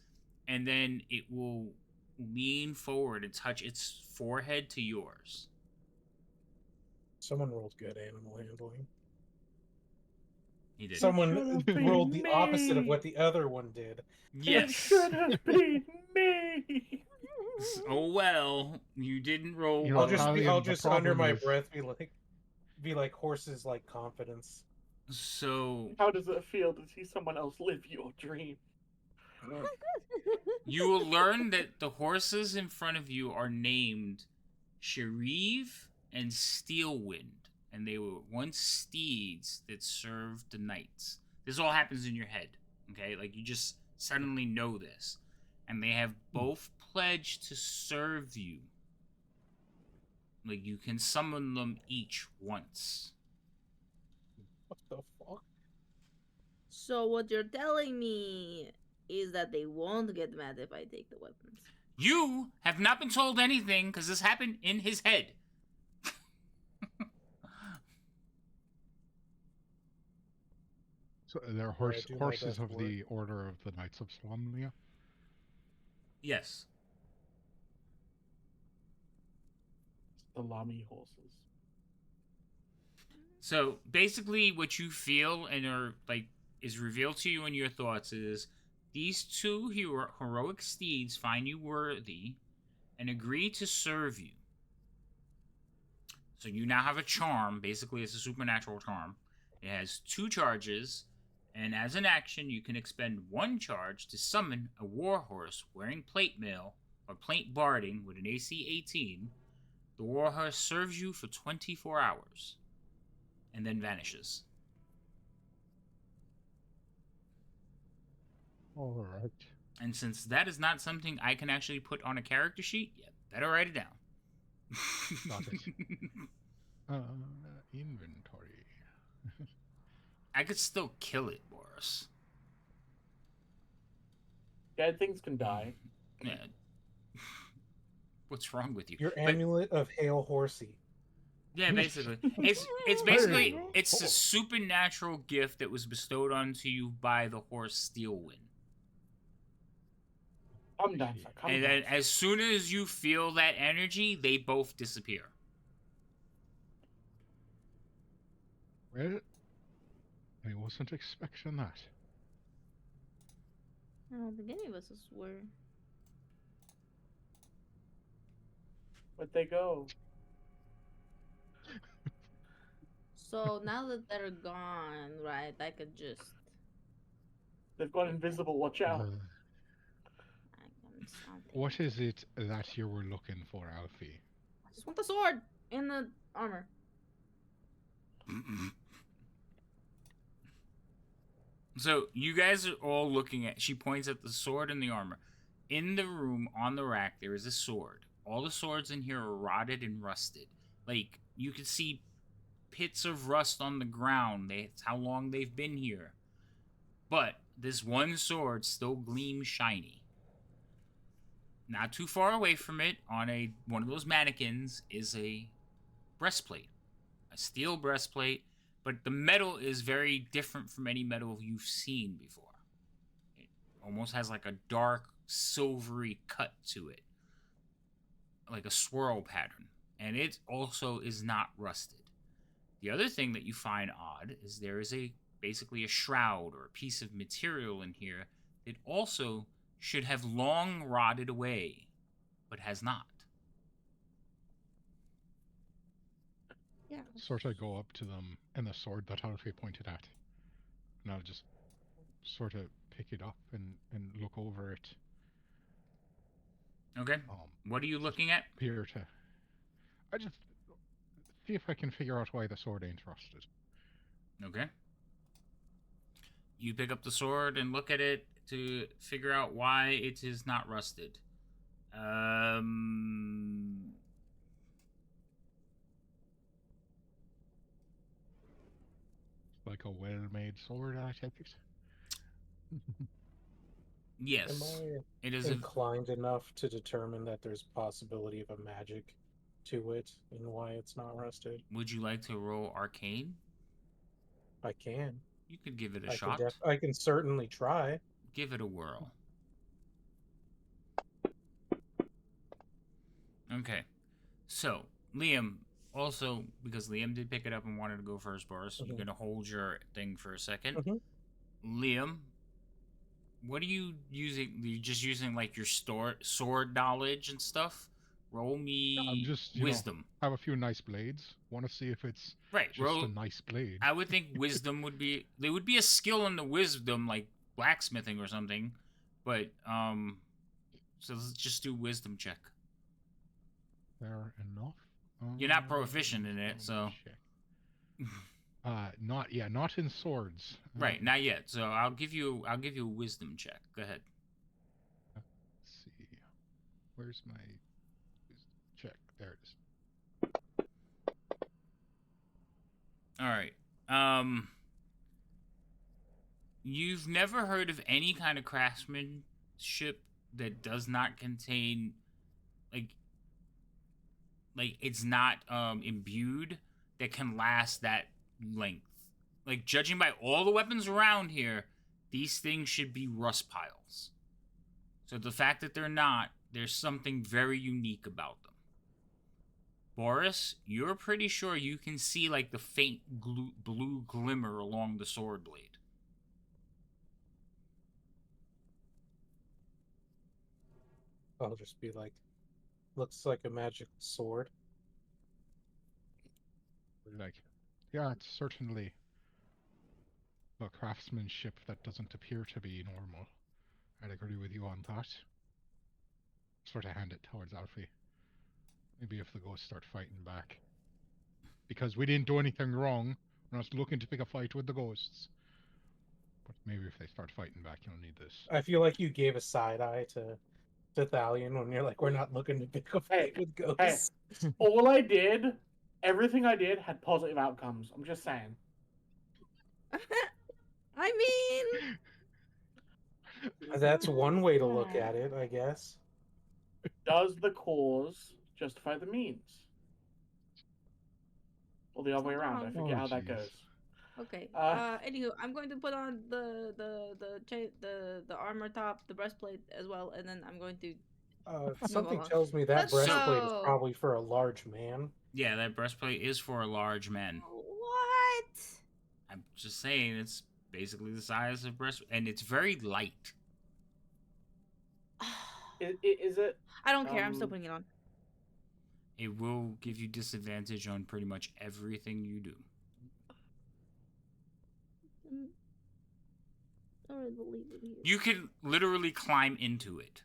Speaker 2: and then it will lean forward and touch its forehead to yours.
Speaker 4: Someone rolled good animal handling.
Speaker 2: He did.
Speaker 4: Someone
Speaker 1: should've been
Speaker 4: rolled the opposite of
Speaker 1: me.
Speaker 4: what the other one did.
Speaker 1: It
Speaker 2: Yes.
Speaker 1: should have been me.
Speaker 2: Oh well, you didn't roll.
Speaker 3: You
Speaker 4: I'll
Speaker 3: know,
Speaker 4: just
Speaker 3: Italian,
Speaker 4: I'll
Speaker 3: the
Speaker 4: just under
Speaker 3: problem
Speaker 4: my
Speaker 3: is-
Speaker 4: breath be like horses like confidence.
Speaker 2: So
Speaker 1: How does it feel to see someone else live your dream?
Speaker 2: you will learn that the horses in front of you are named Shariv and Steelwind, and they were once steeds that served the knights. This all happens in your head, okay? Like, you just suddenly know this. And they have both pledged to serve you. Like, you can summon them each once.
Speaker 4: What the fuck?
Speaker 5: So what you're telling me is that they won't get mad if I take the weapons.
Speaker 2: You have not been told anything because this happened in his head.
Speaker 3: So they're
Speaker 4: do my
Speaker 3: horses
Speaker 4: best
Speaker 3: of
Speaker 4: for
Speaker 3: the Order of the Knights of Slumnia.
Speaker 2: Yes.
Speaker 1: Salami horses.
Speaker 2: So basically, what you feel and are like is revealed to you in your thoughts is these two heroic steeds find you worthy, and agree to serve you. So you now have a charm. Basically, it's a supernatural charm. It has 2 charges, and as an action, you can expend 1 charge to summon a warhorse wearing plate mail or plate barding with an AC 18. The warhorse serves you for 24 hours and then vanishes.
Speaker 3: All right.
Speaker 2: And since that is not something I can actually put on a character sheet, you better write it down.
Speaker 3: Got it. Inventory.
Speaker 2: I could still kill it, Boris.
Speaker 1: Dead things can die.
Speaker 2: Yeah. What's wrong with you?
Speaker 4: Your
Speaker 2: But-
Speaker 4: amulet of Hail Horsey.
Speaker 2: Yeah, basically. It's basically it's a supernatural gift that was bestowed onto you by the horse Steelwind.
Speaker 1: Come down, sir. Come
Speaker 2: And
Speaker 1: down.
Speaker 2: then as soon as you feel that energy, they both disappear.
Speaker 3: Well, I wasn't expecting that.
Speaker 5: I don't think any of us were.
Speaker 1: Where'd they go?
Speaker 5: So now that they're gone, right, I could just.
Speaker 1: They've gone invisible. Watch out.
Speaker 3: What is it that you were looking for, Alfie?
Speaker 5: I just want the sword and the armor.
Speaker 2: So you guys are all looking at. She points at the sword and the armor. In the room on the rack, there is a sword. All the swords in here are rotted and rusted. Like you can see pits of rust on the ground. That's how long they've been here. But this one sword still gleams shiny. Not too far away from it, on one of those mannequins, is a breastplate. A steel breastplate, but the metal is very different from any metal you've seen before. It almost has like a dark, silvery cut to it. Like a swirl pattern. And it also is not rusted. The other thing that you find odd is there is basically a shroud or a piece of material in here that also should have long rotted away, but has not.
Speaker 5: Yeah.
Speaker 3: Sort of go up to them and the sword that Alfie pointed at. And I'll just sort of pick it up and look over it.
Speaker 2: Okay. What are you looking at?
Speaker 3: Appear to. I just see if I can figure out why the sword ain't rusted.
Speaker 2: Okay. You pick up the sword and look at it to figure out why it is not rusted.
Speaker 3: Like a well-made sword, I take it.
Speaker 2: Yes.
Speaker 4: Am
Speaker 2: It
Speaker 4: I
Speaker 2: is
Speaker 4: inclined enough to determine that there's possibility of a magic to it and why it's not rusted?
Speaker 2: Would you like to roll arcane?
Speaker 4: I can.
Speaker 2: You could give it a
Speaker 4: I
Speaker 2: shot.
Speaker 4: I can certainly try.
Speaker 2: Give it a whirl. Okay. So, Liam, also, because Liam did pick it up and wanted to go first, Boris, you're going to hold your thing for a second. Liam, what are you using? Are you just using, like, your sword knowledge and stuff? Roll me
Speaker 3: I'm just,
Speaker 2: wisdom.
Speaker 3: Have a few nice blades. Want to see if it's just
Speaker 2: roll,
Speaker 3: a nice blade.
Speaker 2: I would think wisdom would be... There would be a skill in the wisdom, like blacksmithing or something. But, so let's just do wisdom check.
Speaker 3: Fair enough.
Speaker 2: You're not proficient in it, so...
Speaker 3: not in swords.
Speaker 2: Right, not yet. So I'll give you a wisdom check. Go ahead.
Speaker 3: Let's see. Where's my wisdom check? There it is.
Speaker 2: All right. You've never heard of any kind of craftsmanship that does not contain like it's not imbued that can last that length. Like, judging by all the weapons around here, these things should be rust piles. So the fact that they're not, there's something very unique about them. Boris, you're pretty sure you can see, like, the faint blue glimmer along the sword blade.
Speaker 4: I'll just be like, looks like a magic sword.
Speaker 3: Like, yeah, it's certainly a craftsmanship that doesn't appear to be normal. I'd agree with you on that. Sort of hand it towards Alfie. Maybe if the ghosts start fighting back. Because we didn't do anything wrong. We're not looking to pick a fight with the ghosts. But maybe if they start fighting back, you'll need this.
Speaker 4: I feel like you gave a side eye to Thalion when you're like, we're not looking to pick a fight with ghosts.
Speaker 1: All I did, everything I did had positive outcomes. I'm just saying.
Speaker 5: I mean,
Speaker 4: That's one way to look at it, I guess.
Speaker 1: Does the cause justify the means? Or the other way around. I forget how that goes.
Speaker 5: Okay. Anywho, I'm going to put on the armor top, the breastplate as well, and then I'm going to.
Speaker 4: Something tells me that
Speaker 5: Let's
Speaker 4: breastplate is
Speaker 5: go.
Speaker 4: probably for a large man.
Speaker 2: Yeah, that breastplate is for a large man.
Speaker 5: What?
Speaker 2: I'm just saying, it's basically the size of breast, and it's very light.
Speaker 1: Is it?
Speaker 5: I don't care. I'm still putting it on.
Speaker 2: It will give you disadvantage on pretty much everything you do. You can literally climb into it.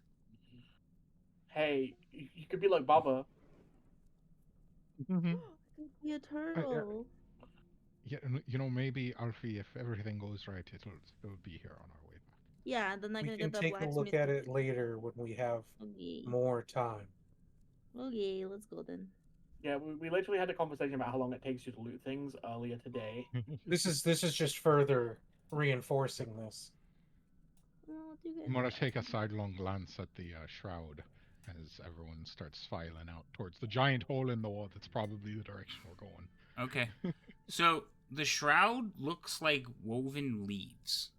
Speaker 1: Hey, you could be like Baba.
Speaker 5: I could be a turtle.
Speaker 3: Yeah, you know, maybe Alfie, if everything goes right, it'll still be here on our way back.
Speaker 5: Yeah, then I
Speaker 4: We
Speaker 5: can
Speaker 4: can
Speaker 5: get the
Speaker 4: take a look
Speaker 5: blacksmith.
Speaker 4: at it later when we have more time.
Speaker 5: Okay, let's go then.
Speaker 1: Yeah, we literally had a conversation about how long it takes you to loot things earlier today.
Speaker 4: This is just further reinforcing this.
Speaker 3: I'm gonna take a sidelong glance at the shroud as everyone starts filing out towards the giant hole in the wall. That's probably the direction we're going.
Speaker 2: Okay. So the shroud looks like woven leaves.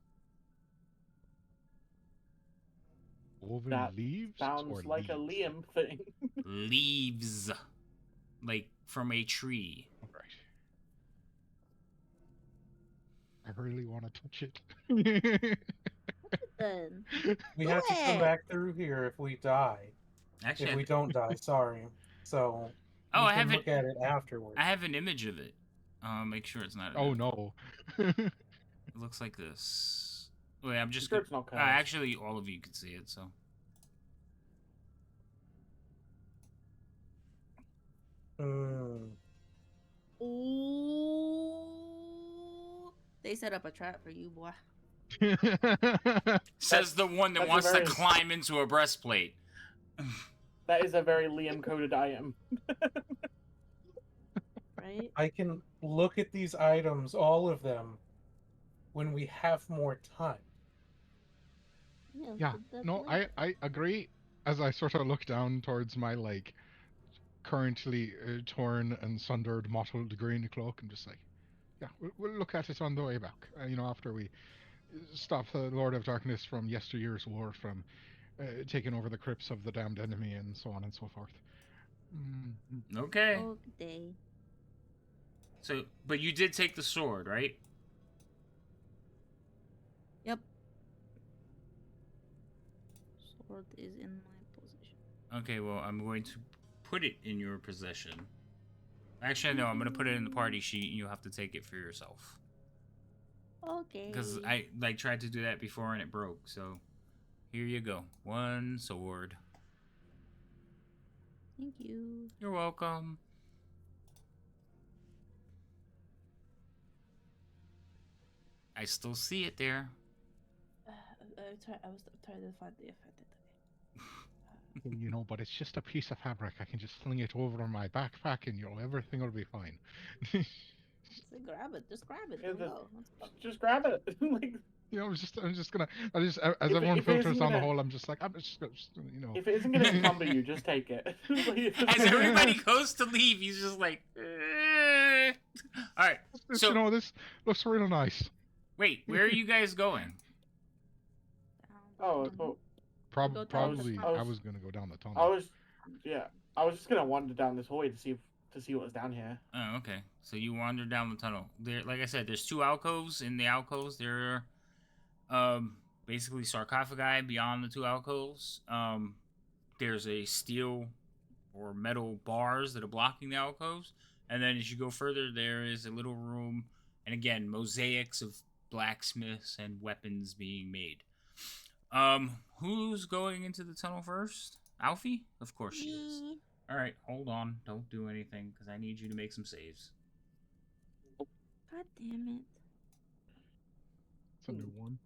Speaker 3: Woven
Speaker 1: That
Speaker 3: leaves?
Speaker 1: Sounds
Speaker 3: or
Speaker 1: like
Speaker 3: leaves?
Speaker 1: a Liam thing.
Speaker 2: Leaves. Like from a tree.
Speaker 3: Right. I really want to touch it.
Speaker 5: Then
Speaker 4: We have to come back through here if we die.
Speaker 2: Actually,
Speaker 4: if we don't die, sorry. So
Speaker 2: oh,
Speaker 4: we
Speaker 2: I
Speaker 4: can
Speaker 2: have
Speaker 4: look at it afterwards.
Speaker 2: I have an image of it. Make sure it's not.
Speaker 3: Oh no.
Speaker 2: It looks like this. Wait, I'm just.
Speaker 1: Sure it's not cursed.
Speaker 2: Actually, all of you can see it. So.
Speaker 5: Ooh. They set up a trap for you, boy.
Speaker 2: Says the one that wants to climb into a breastplate.
Speaker 1: That is a very Liam coded item.
Speaker 5: Right?
Speaker 4: I can look at these items, all of them, when we have more time.
Speaker 3: Yeah, no, I agree. As I sort of look down towards my, like, currently torn and sundered mottled green cloak, I'm just like, yeah, we'll look at it on the way back. You know, after we stop the Lord of Darkness from yesteryear's war from taking over the crypts of the damned enemy and so on and so forth.
Speaker 2: Okay.
Speaker 5: Okay.
Speaker 2: So, but you did take the sword, right?
Speaker 5: Yep. Sword is in my possession.
Speaker 2: Okay, well, I'm going to put it in your possession. Actually, no, I'm going to put it in the party sheet and you'll have to take it for yourself.
Speaker 5: Okay.
Speaker 2: Because I, like, tried to do that before and it broke, so here you go. One sword.
Speaker 5: Thank you.
Speaker 2: You're welcome. I still see it there.
Speaker 5: I was trying to find the effect.
Speaker 3: You know, but it's just a piece of fabric. I can just fling it over my backpack and everything will be fine.
Speaker 5: Grab it. Just grab it.
Speaker 1: Yeah, just grab it. Like,
Speaker 3: you know, I'm just gonna, as everyone filters down the hole, I'm just like, I'm just you know.
Speaker 1: If it isn't gonna encumber you, just take it.
Speaker 2: As everybody goes to leave, he's just like, all right. So
Speaker 3: you know, this looks real nice.
Speaker 2: Wait, where are you guys going?
Speaker 1: Oh, well,
Speaker 3: probably. I was gonna go down the tunnel.
Speaker 1: I was just gonna wander down this hallway to see what was down here.
Speaker 2: Oh, okay. So you wander down the tunnel. There, like I said, there's 2 alcoves. In the alcoves, there are basically sarcophagi beyond the 2 alcoves. There's a steel or metal bars that are blocking the alcoves. And then as you go further, there is a little room, and again, mosaics of blacksmiths and weapons being made. Who's going into the tunnel first? Alfie? Of course she is.
Speaker 5: Me.
Speaker 2: All right, hold on. Don't do anything because I need you to make some saves.
Speaker 5: God damn it.
Speaker 3: It's a new one.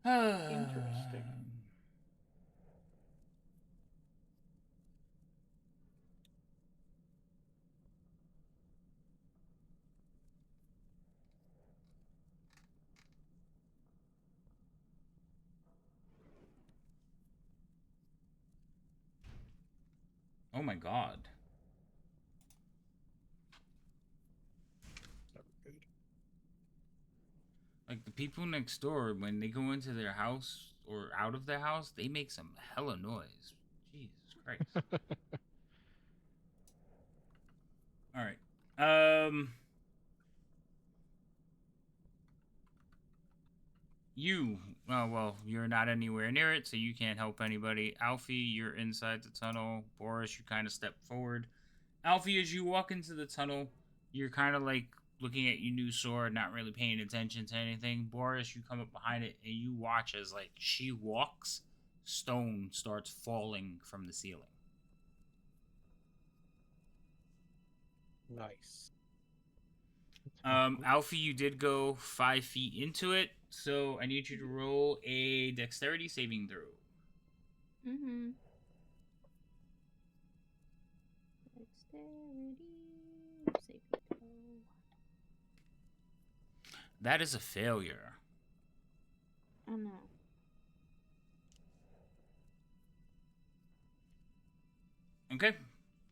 Speaker 1: Interesting.
Speaker 2: Oh my god. Like the people next door, when they go into their house or out of their house, they make some hella noise. Jesus Christ. All right. You, oh well, you're not anywhere near it, so you can't help anybody. Alfie, you're inside the tunnel. Boris, you kind of step forward. Alfie, as you walk into the tunnel, you're kind of like looking at your new sword, not really paying attention to anything. Boris, you come up behind it and you watch as like she walks, stone starts falling from the ceiling.
Speaker 4: Nice.
Speaker 2: Alfie, you did go 5 feet into it, so I need you to roll a dexterity saving throw.
Speaker 5: Mm-hmm. Dexterity. Saving throw.
Speaker 2: That is a failure.
Speaker 5: Oh no.
Speaker 2: Okay,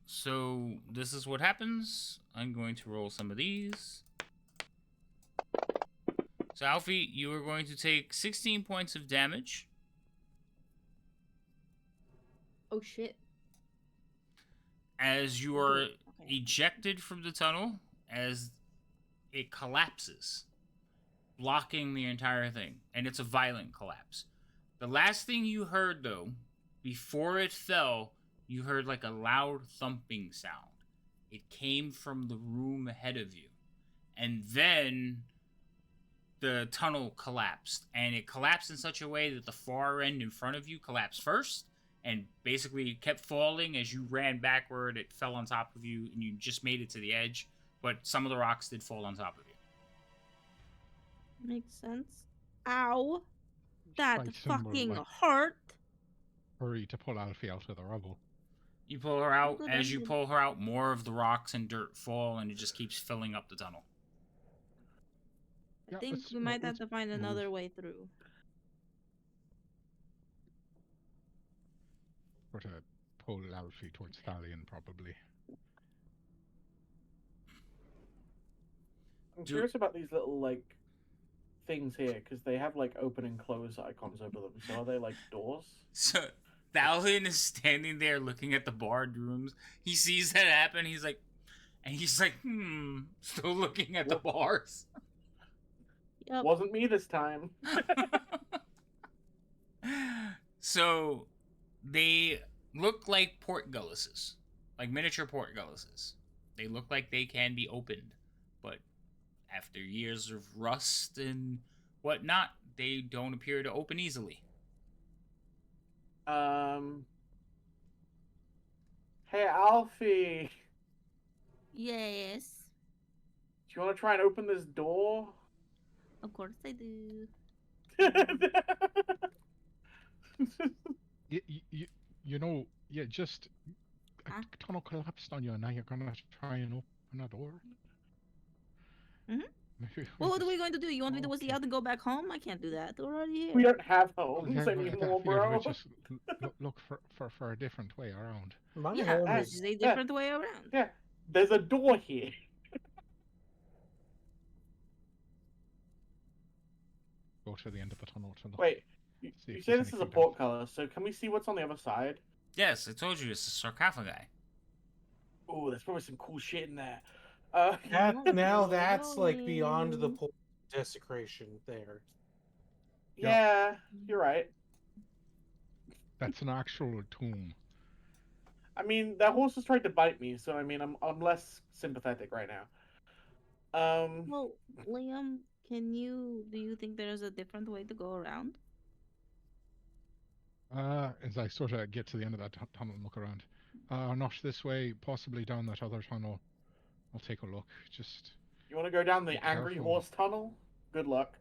Speaker 2: so this is what happens. I'm going to roll some of these. So, Alfie, you are going to take 16 points of damage.
Speaker 5: Oh shit.
Speaker 2: As you are
Speaker 5: Okay.
Speaker 2: ejected from the tunnel, as it collapses, blocking the entire thing. And it's a violent collapse. The last thing you heard, though, before it fell, you heard like a loud thumping sound. It came from the room ahead of you. And then the tunnel collapsed. And it collapsed in such a way that the far end in front of you collapsed first. And basically kept falling as you ran backward. It fell on top of you, and you just made it to the edge. But some of the rocks did fall on top of you.
Speaker 5: Makes sense. Ow. That
Speaker 3: Try some more,
Speaker 5: fucking
Speaker 3: like,
Speaker 5: hurt.
Speaker 3: hurry to pull Alfie out of the rubble.
Speaker 2: You pull her out.
Speaker 5: Good
Speaker 2: As you
Speaker 5: idea.
Speaker 2: pull her out, more of the rocks and dirt fall, and it just keeps filling up the tunnel.
Speaker 5: I
Speaker 3: Yeah,
Speaker 5: think
Speaker 3: let's
Speaker 5: we might have
Speaker 3: let's
Speaker 5: to find
Speaker 3: move.
Speaker 5: another way through.
Speaker 3: Or to pull Alfie towards Stallion, probably.
Speaker 1: I'm curious about these little like things here because they have like open and close icons over them. So are they like doors?
Speaker 2: So Thalin is standing there looking at the barred rooms. He sees that happen. He's like, still looking at the bars.
Speaker 5: Yep.
Speaker 1: Wasn't me this time.
Speaker 2: So they look like portcullises, like miniature portcullises. They look like they can be opened, but after years of rust and whatnot, they don't appear to open easily.
Speaker 1: Hey Alfie,
Speaker 5: Yes.
Speaker 1: do you want to try and open this door?
Speaker 5: Of course I do.
Speaker 3: You know, yeah, just a
Speaker 5: Huh?
Speaker 3: tunnel collapsed on you, and now you're gonna try and open a door.
Speaker 5: Mhm.
Speaker 3: Maybe
Speaker 5: Well, what are
Speaker 3: just-
Speaker 5: we going to do? You want me to whistle
Speaker 3: Okay.
Speaker 5: out and go back home? I can't do that. We're already
Speaker 1: We
Speaker 5: here.
Speaker 1: don't have
Speaker 3: Oh,
Speaker 1: homes
Speaker 3: yeah, well,
Speaker 1: anymore,
Speaker 3: I figured
Speaker 1: bro.
Speaker 3: we'd just look for a different way around.
Speaker 4: My
Speaker 5: Yeah,
Speaker 4: home
Speaker 5: this
Speaker 4: is
Speaker 5: is a different way around.
Speaker 1: Yeah, there's a door here.
Speaker 3: Go to the end of the tunnel to look.
Speaker 1: Wait, you
Speaker 3: See if
Speaker 1: say
Speaker 3: there's
Speaker 1: this is a
Speaker 3: anything else.
Speaker 1: portcullis, so can we see what's on the other side?
Speaker 2: Yes, I told you it's a sarcophagi.
Speaker 1: Oh, there's probably some cool shit in there.
Speaker 4: now that's like beyond the
Speaker 5: Going.
Speaker 4: point of desecration there.
Speaker 1: Yeah, you're right.
Speaker 3: That's an actual tomb.
Speaker 1: I mean, that horse has tried to bite me, so I mean, I'm less sympathetic right now.
Speaker 5: Well, Liam, do you think there's a different way to go around?
Speaker 3: As I sort of get to the end of that tunnel and look around. Not this way, possibly down that other tunnel. I'll take a look. Just
Speaker 1: You want to go down
Speaker 3: be
Speaker 1: the angry
Speaker 3: careful.
Speaker 1: horse tunnel? Good luck.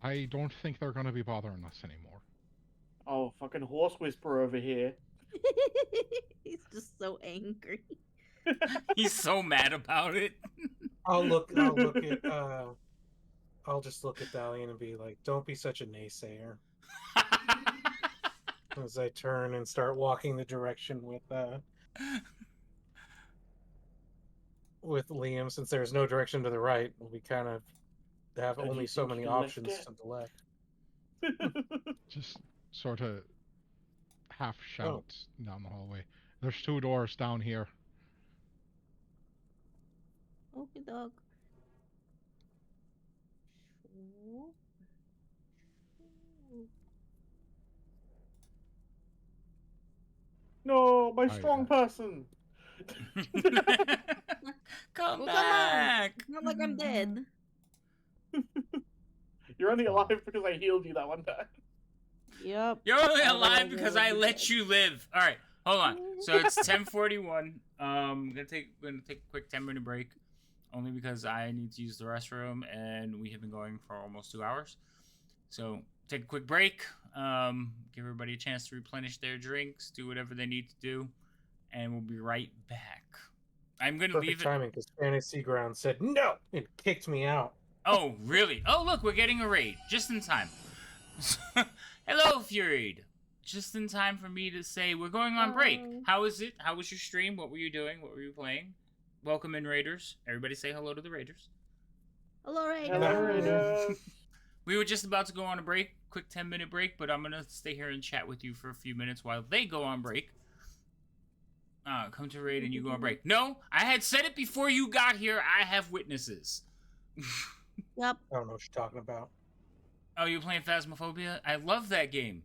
Speaker 3: I don't think they're going to be bothering us anymore.
Speaker 1: Oh, fucking horse whisperer over here.
Speaker 5: He's just so angry.
Speaker 2: He's so mad about it.
Speaker 4: I'll just look at Dalian and be like, "Don't be such a naysayer." As I turn and start walking the direction with Liam, since there's no direction to the right, we kind of have
Speaker 1: So do
Speaker 4: only
Speaker 1: you
Speaker 4: so
Speaker 1: think
Speaker 4: many
Speaker 1: he left
Speaker 4: options
Speaker 1: it?
Speaker 4: to the left.
Speaker 3: Just sort of half shout down the hallway. There's 2 doors down here.
Speaker 5: Okay, dog.
Speaker 1: No, my strong person.
Speaker 2: Come
Speaker 5: Well, come on.
Speaker 2: back.
Speaker 5: It's not like I'm dead.
Speaker 1: You're only alive because I healed you that one time.
Speaker 5: Yep.
Speaker 2: You're only
Speaker 5: Otherwise
Speaker 2: alive because I
Speaker 5: would be
Speaker 2: let
Speaker 5: dead.
Speaker 2: you live. All right, hold on. So it's 10:41. Gonna take a quick 10-minute break, only because I need to use the restroom, and we have been going for almost 2 hours. So take a quick break. Give everybody a chance to replenish their drinks, do whatever they need to do, and we'll be right back. I'm gonna
Speaker 4: Perfect
Speaker 2: leave it.
Speaker 4: timing, because Fantasy Ground said no and kicked me out.
Speaker 2: Oh, really? Oh, look, we're getting a raid just in time. Hello, Furied. Just in time for me to say we're going on break.
Speaker 5: Hello.
Speaker 2: How is it? How was your stream? What were you doing? What were you playing? Welcome in, Raiders. Everybody say hello to the Raiders.
Speaker 5: Hello, Raiders.
Speaker 1: Hello, Raiders.
Speaker 2: We were just about to go on a break, quick 10-minute break, but I'm going to stay here and chat with you for a few minutes while they go on break. Come to raid and you go on break. No, I had said it before you got here. I have witnesses.
Speaker 5: Yep.
Speaker 4: I don't know what you're talking about.
Speaker 2: Oh, you're playing Phasmophobia? I love that game.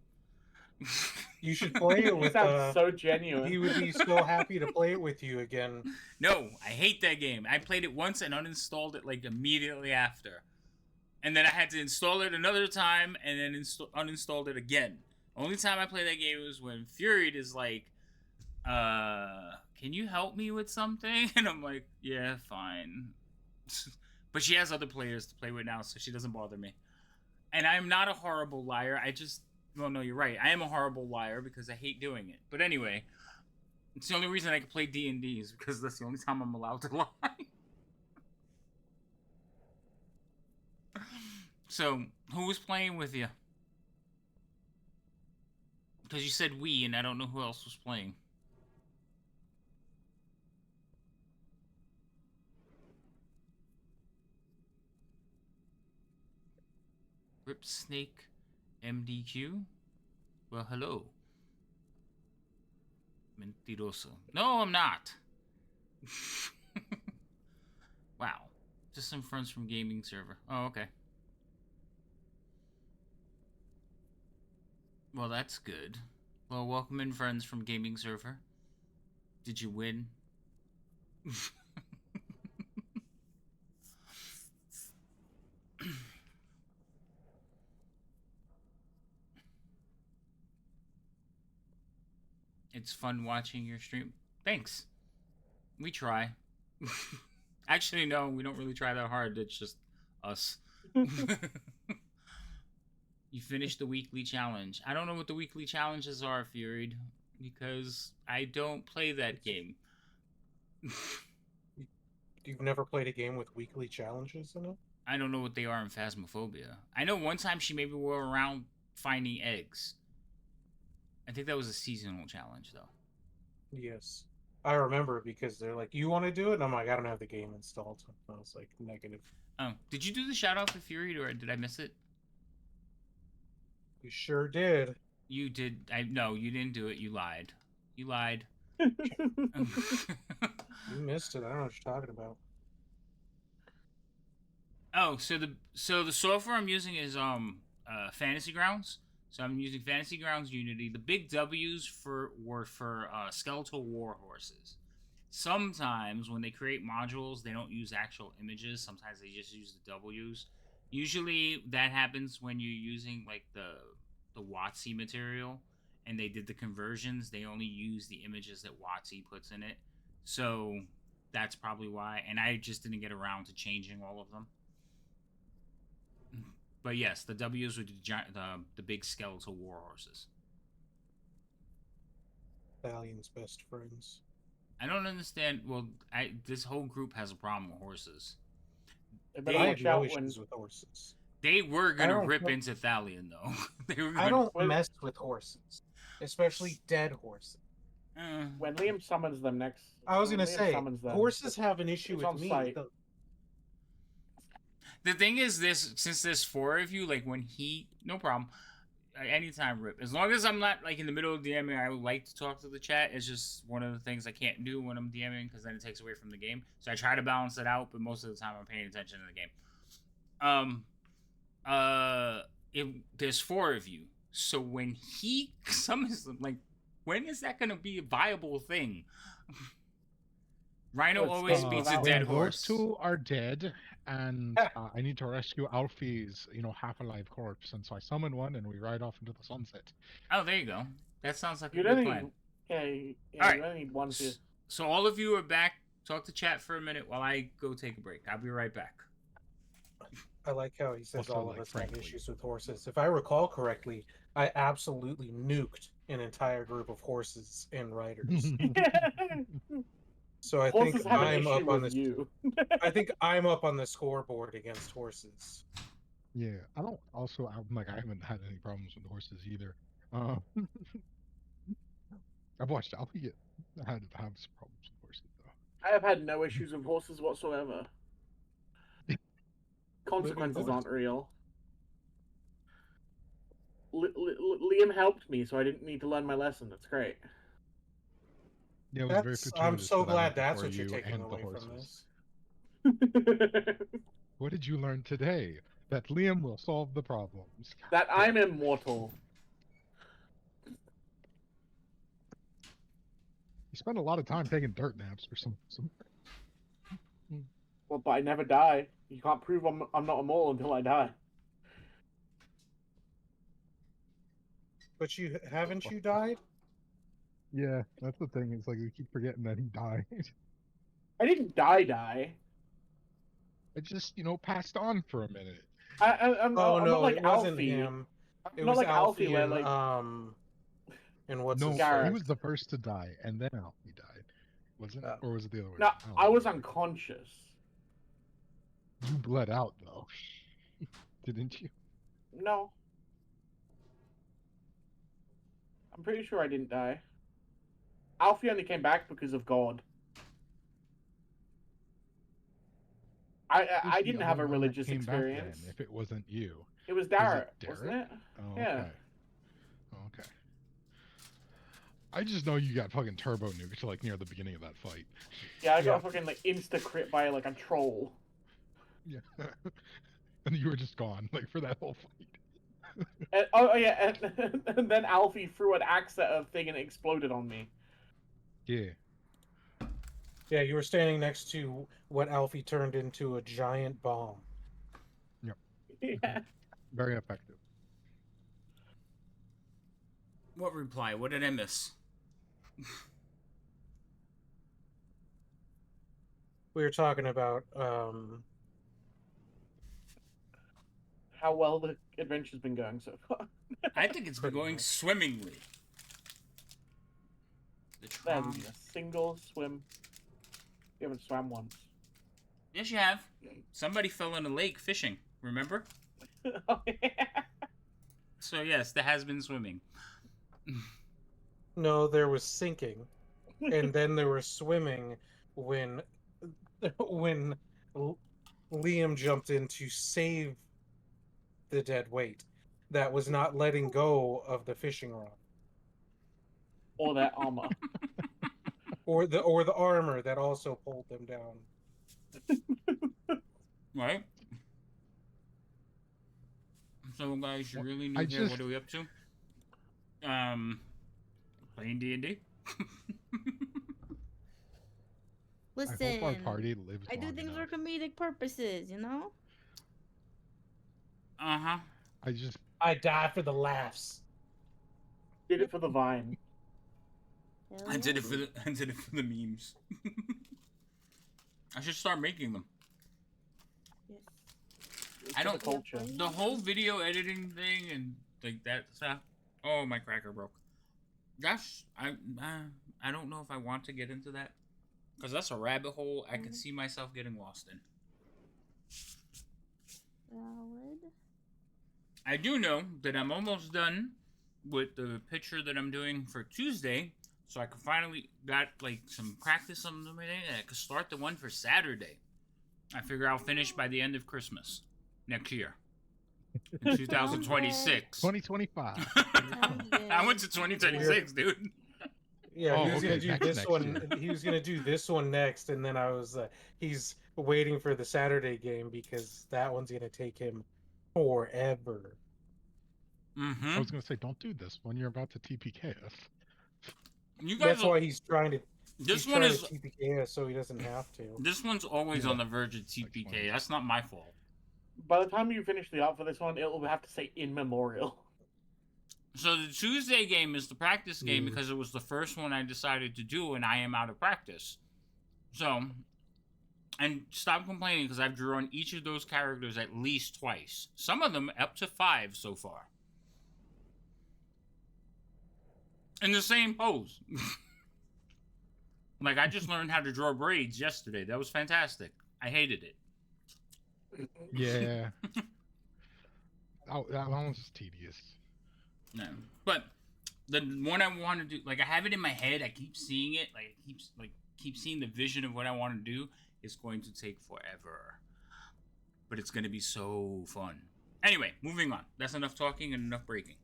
Speaker 4: You should play it
Speaker 1: You
Speaker 4: with.
Speaker 1: sound so genuine.
Speaker 4: He would be so happy to play it with you again.
Speaker 2: No, I hate that game. I played it once and uninstalled it like immediately after. And then I had to install it another time and then uninstalled it again. Only time I play that game was when Furied is like, can you help me with something? And I'm like, yeah, fine. But she has other players to play with now, so she doesn't bother me. And I'm not a horrible liar. Well, no, you're right. I am a horrible liar because I hate doing it. But anyway, it's the only reason I can play D&D is because that's the only time I'm allowed to lie. So, who was playing with you? Because you said we, and I don't know who else was playing. Rip Snake MDQ? Well, hello. Mentiroso. No, I'm not. Wow. Just some friends from gaming server. Oh, okay. Well, that's good. Well, welcome in, friends from gaming server. Did you win? It's fun watching your stream. Thanks. We try. Actually, no, we don't really try that hard. It's just us. You finished the weekly challenge. I don't know what the weekly challenges are, Furied, because I don't play that game.
Speaker 4: You've never played a game with weekly challenges in it?
Speaker 2: I don't know what they are in Phasmophobia. I know one time she maybe were around finding eggs. I think that was a seasonal challenge, though.
Speaker 4: Yes. I remember because they're like, you want to do it? And I'm like, I don't have the game installed. I was like, negative.
Speaker 2: Oh, did you do the shout out for Furied, or did I miss it?
Speaker 4: You sure did.
Speaker 2: You did. No, you didn't do it. You lied. You lied.
Speaker 4: You missed it. I don't know what you're talking about.
Speaker 2: Oh, so the software I'm using is Fantasy Grounds. So I'm using Fantasy Grounds Unity. The big W's were for skeletal war horses. Sometimes when they create modules, they don't use actual images. Sometimes they just use the W's. Usually that happens when you're using like the WotC material and they did the conversions. They only use the images that WotC puts in it. So that's probably why. And I just didn't get around to changing all of them. But yes, the W's were the big skeletal war horses.
Speaker 4: Italian's best friends.
Speaker 2: I don't understand. Well, this whole group has a problem with horses.
Speaker 4: I have no issues with horses.
Speaker 2: They were gonna rip into Thalion though.
Speaker 4: I don't mess with horses, especially dead horses.
Speaker 1: When Liam summons them next,
Speaker 4: I was gonna say horses have an issue with me.
Speaker 2: The thing is, since there's 4 of you, like when no problem. Anytime rip. As long as I'm not like in the middle of DMing, I would like to talk to the chat. It's just one of the things I can't do when I'm DMing because then it takes away from the game. So I try to balance it out, but most of the time I'm paying attention to the game. There's 4 of you, so when he summons them, like, when is that gonna be a viable thing? Rhino always beats a dead horse.
Speaker 3: Those 2 are dead, and I need to rescue Alfie's, half-alive corpse, and so I summon one, and we ride off into the sunset.
Speaker 2: Oh, there you go. That sounds like a good plan.
Speaker 1: Yeah,
Speaker 2: all right.
Speaker 1: You only need one to...
Speaker 2: So all of you are back. Talk to chat for a minute while I go take a break. I'll be right back.
Speaker 4: I like how he says all of us have issues with horses. If I recall correctly, I absolutely nuked an entire group of horses and riders. So I think I'm up on this. I think I'm up on the scoreboard against horses.
Speaker 3: Yeah, I haven't had any problems with horses either. I've watched Alfie have some problems with horses though.
Speaker 1: I have had no issues with horses whatsoever. Consequences aren't real. Liam helped me, so I didn't need to learn my lesson. That's great.
Speaker 3: Yeah, it was very fortuitous.
Speaker 4: I'm so glad that's what you're taking away from this.
Speaker 3: What did you learn today? That Liam will solve the problems.
Speaker 1: That I'm immortal.
Speaker 3: You spend a lot of time taking dirt naps for some.
Speaker 1: Well, but I never die. You can't prove I'm not immortal until I die.
Speaker 4: But haven't you died?
Speaker 3: Yeah, that's the thing. It's like we keep forgetting that he died.
Speaker 1: I didn't die.
Speaker 3: I just, passed on for a minute.
Speaker 1: I'm not like
Speaker 4: it
Speaker 1: Alfie.
Speaker 4: wasn't him. It
Speaker 1: was
Speaker 4: was
Speaker 1: like Alfie,
Speaker 4: and,
Speaker 1: where like
Speaker 4: and what's
Speaker 3: no,
Speaker 4: his
Speaker 3: he was the first to die, and then Alfie died. Was it? Or was it the other way?
Speaker 1: No, I was unconscious.
Speaker 3: You bled out though, didn't you?
Speaker 1: No. I'm pretty sure I didn't die. Alfie only came back because of God. I didn't have a religious experience.
Speaker 3: If it wasn't you.
Speaker 1: It was Darrett, wasn't it?
Speaker 3: Oh,
Speaker 1: yeah.
Speaker 3: Okay. I just know you got fucking turbo nuked like near the beginning of that fight.
Speaker 1: Yeah, I got fucking like insta crit by like a troll.
Speaker 3: Yeah. And you were just gone like for that whole fight.
Speaker 1: And then Alfie threw an axe at a thing and it exploded on me.
Speaker 3: Yeah.
Speaker 4: Yeah, you were standing next to what Alfie turned into a giant bomb.
Speaker 3: Yep.
Speaker 1: Yeah.
Speaker 3: Very effective.
Speaker 2: What reply? What did I miss?
Speaker 4: We were talking about
Speaker 1: how well the adventure's been going so far.
Speaker 2: I think it's been going swimmingly.
Speaker 1: There hasn't been a single swim. You haven't swam once.
Speaker 2: Yes, you have. Somebody fell in a lake fishing, remember?
Speaker 1: Oh, yeah.
Speaker 2: So, yes, there has been swimming.
Speaker 4: No, there was sinking. And then there was swimming when Liam jumped in to save the dead weight that was not letting go of the fishing rod.
Speaker 1: Or that armor.
Speaker 4: or the armor that also pulled them down.
Speaker 2: Right. So guys, you really need to hear what are we up to? Playing D&D.
Speaker 3: I hope our
Speaker 5: Listen,
Speaker 3: party lives
Speaker 5: I do
Speaker 3: long
Speaker 5: things for
Speaker 3: enough.
Speaker 5: comedic purposes, you know?
Speaker 2: Uh-huh.
Speaker 4: I die for the laughs.
Speaker 1: Did it for the vine.
Speaker 5: Hell
Speaker 2: I
Speaker 5: yeah,
Speaker 2: did it for
Speaker 5: dude.
Speaker 2: the memes. I should start making them.
Speaker 5: Yes.
Speaker 1: It's
Speaker 2: I
Speaker 1: for the
Speaker 2: don't-
Speaker 1: culture.
Speaker 2: The whole video editing thing and like that stuff. Oh, my cracker broke. That's I don't know if I want to get into that because that's a rabbit hole I can see myself getting lost in.
Speaker 5: Valid.
Speaker 2: I do know that I'm almost done with the picture that I'm doing for Tuesday, so I can finally got like some practice on the day and I can start the one for Saturday. I figure I'll finish by the end of Christmas next year. In 2026.
Speaker 3: 2025.
Speaker 2: I went to 2026, dude.
Speaker 4: Yeah,
Speaker 3: Oh,
Speaker 4: he was
Speaker 3: okay,
Speaker 4: gonna do
Speaker 3: next
Speaker 4: this one.
Speaker 3: year.
Speaker 4: He was gonna do this one next, and then I was he's waiting for the Saturday game because that one's gonna take him forever.
Speaker 2: Mm-hmm.
Speaker 3: I was gonna say, don't do this when you're about to TPK us.
Speaker 2: You guys
Speaker 4: That's why he's trying to.
Speaker 2: This
Speaker 4: he's
Speaker 2: one
Speaker 4: trying
Speaker 2: is.
Speaker 4: to TPK us so he doesn't have to.
Speaker 2: This one's always
Speaker 3: Yeah.
Speaker 2: on the verge of TPK. That's not my fault.
Speaker 1: By the time you finish the art for this one, it'll have to say in memorial.
Speaker 2: So the Tuesday game is the practice game
Speaker 4: Mm.
Speaker 2: because it was the first one I decided to do, and I am out of practice. So, and stop complaining because I've drawn each of those characters at least twice. Some of them up to 5 so far. In the same pose. Like, I just learned how to draw braids yesterday. That was fantastic. I hated it.
Speaker 3: Yeah. That one was tedious.
Speaker 2: No. But the one I want to do, like, I have it in my head. I keep seeing it. Like, keep seeing the vision of what I want to do. It's going to take forever. But it's going to be so fun. Anyway, moving on. That's enough talking and enough breaking.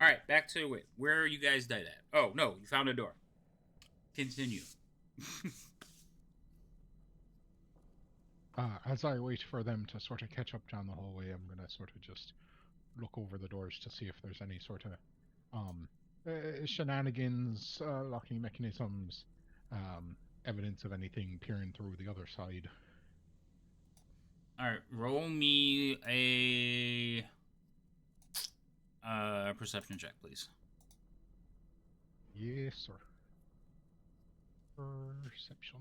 Speaker 2: All right, back to it. Where are you guys dead at? Oh, no, you found a door. Continue.
Speaker 3: As I wait for them to sort of catch up down the hallway, I'm gonna sort of just look over the doors to see if there's any sort of shenanigans, locking mechanisms, evidence of anything peering through the other side.
Speaker 2: All right, roll me a perception check, please.
Speaker 3: Yes, sir. Perception.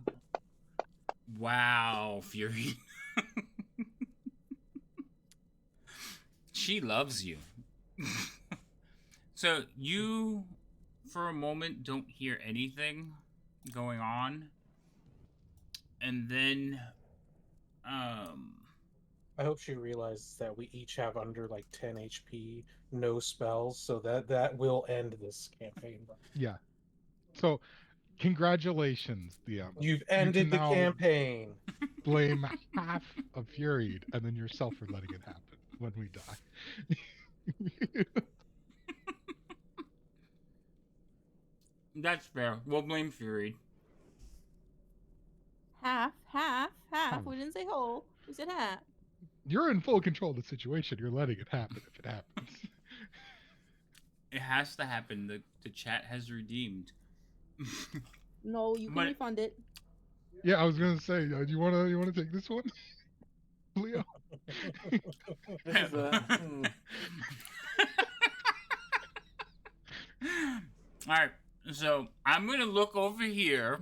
Speaker 2: Wow, Fury. She loves you. So you, for a moment, don't hear anything going on, and then,
Speaker 4: I hope she realizes that we each have under like 10 HP, no spells, so that will end this campaign.
Speaker 3: Yeah. So, congratulations, DM.
Speaker 4: You've ended the
Speaker 3: now
Speaker 4: campaign.
Speaker 3: Blame half of Fury and then yourself for letting it happen when we die.
Speaker 2: that's fair. We'll blame Fury.
Speaker 5: Half.
Speaker 3: Half.
Speaker 5: We didn't say whole. We said half.
Speaker 3: You're in full control of the situation. You're letting it happen if it happens.
Speaker 2: It has to happen. The chat has redeemed.
Speaker 5: No, you can
Speaker 2: But-
Speaker 5: refund it.
Speaker 3: Yeah, I was gonna say, you wanna take this one, Leo?
Speaker 1: This is
Speaker 2: All right, so I'm gonna look over here,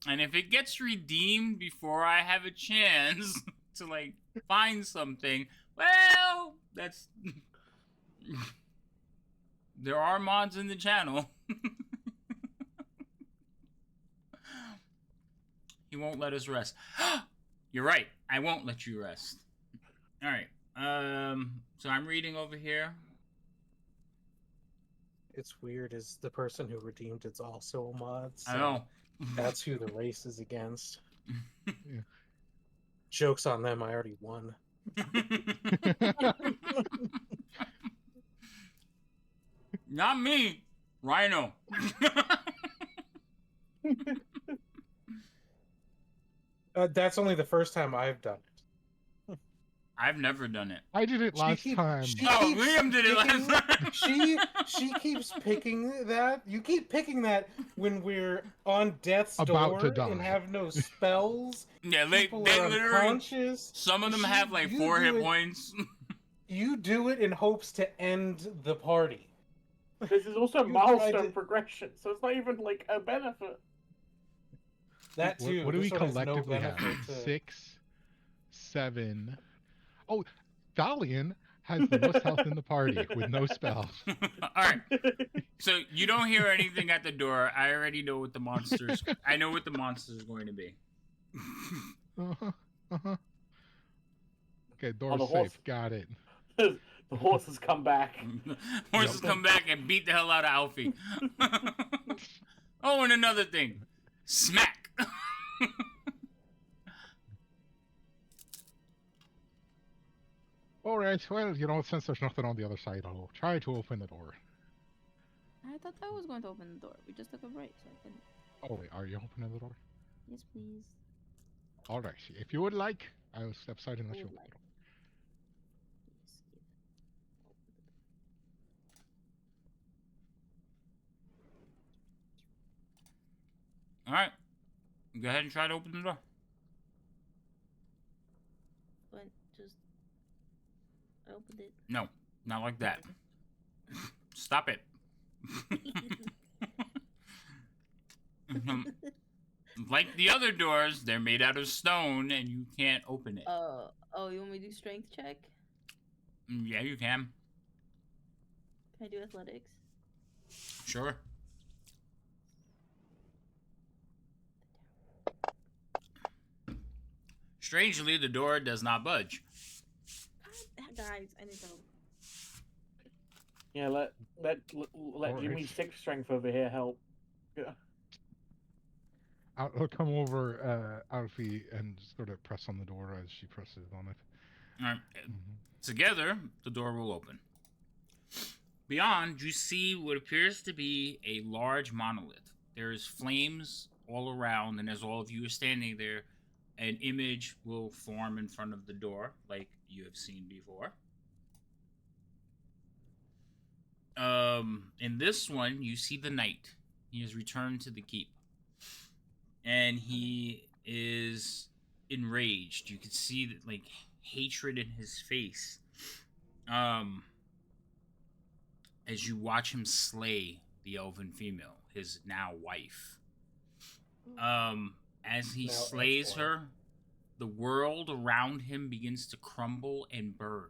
Speaker 2: and if it gets redeemed before I have a chance to like find something, well, that's there are mods in the channel. He won't let us rest. You're right. I won't let you rest. All right. So I'm reading over here.
Speaker 4: It's weird, is the person who redeemed it's also a mod. So
Speaker 2: I know.
Speaker 4: that's who the race is against.
Speaker 3: Yeah.
Speaker 4: Joke's on them, I already won.
Speaker 2: Not me. Rhino.
Speaker 4: That's only the first time I've done it.
Speaker 2: I've never done it.
Speaker 3: I did it last time.
Speaker 2: Oh, Liam did it last time.
Speaker 4: She keeps picking that. You keep picking that when we're on death's
Speaker 3: About to
Speaker 4: door
Speaker 3: die.
Speaker 4: and have no spells.
Speaker 2: Yeah, they
Speaker 4: People
Speaker 2: they
Speaker 4: are
Speaker 2: literally.
Speaker 4: unconscious.
Speaker 2: Some of them have like 4 hit points.
Speaker 4: You do it in hopes to end the party.
Speaker 1: This is also
Speaker 4: You
Speaker 1: milestone
Speaker 4: tried to-
Speaker 1: progression, so it's not even like a benefit.
Speaker 4: That too.
Speaker 3: What do we
Speaker 4: this one has no
Speaker 3: collectively have?
Speaker 4: benefit to-
Speaker 3: 6, 7. Oh, Dalian has the most health in the party with no spells.
Speaker 2: All right. So you don't hear anything at the door. I already know what the monsters. I know what the monster's going to be.
Speaker 3: Uh-huh. Uh-huh. Okay,
Speaker 1: Oh,
Speaker 3: door's
Speaker 1: the horse.
Speaker 3: safe. Got it.
Speaker 1: The horses come back.
Speaker 2: Horses come back and beat the hell out of Alfie. Oh, and another thing. Smack.
Speaker 3: Alright, well, since there's nothing on the other side, I'll try to open the door.
Speaker 7: I thought I was going to open the door. We just took a break, so I couldn't.
Speaker 3: Oh, wait, are you opening the door?
Speaker 7: Yes, please.
Speaker 3: Alright, if you would like, I will step aside and let you open the door.
Speaker 7: Yes, give it.
Speaker 2: All right. Go ahead and try to open the door.
Speaker 7: But just I opened it.
Speaker 2: No, not like that. Stop it. Like the other doors, they're made out of stone and you can't open it.
Speaker 7: Oh, you want me to do strength check?
Speaker 2: Yeah, you can.
Speaker 7: Can I do athletics?
Speaker 2: Sure. Strangely, the door does not budge.
Speaker 7: God, guys, I need to.
Speaker 1: Yeah, let
Speaker 3: Alright.
Speaker 1: Jimmy's 6 strength over here help. Yeah.
Speaker 3: I'll come over, Alfie, and sort of press on the door as she presses on it.
Speaker 2: All right. Together, the door will open. Beyond, you see what appears to be a large monolith. There is flames all around, and as all of you are standing there, an image will form in front of the door, like you have seen before. In this one, you see the knight. He has returned to the keep. And he is enraged. You can see that, like, hatred in his face. As you watch him slay the elven female, his now wife. As he
Speaker 4: Now
Speaker 2: slays
Speaker 4: ex-wife.
Speaker 2: her, the world around him begins to crumble and burn.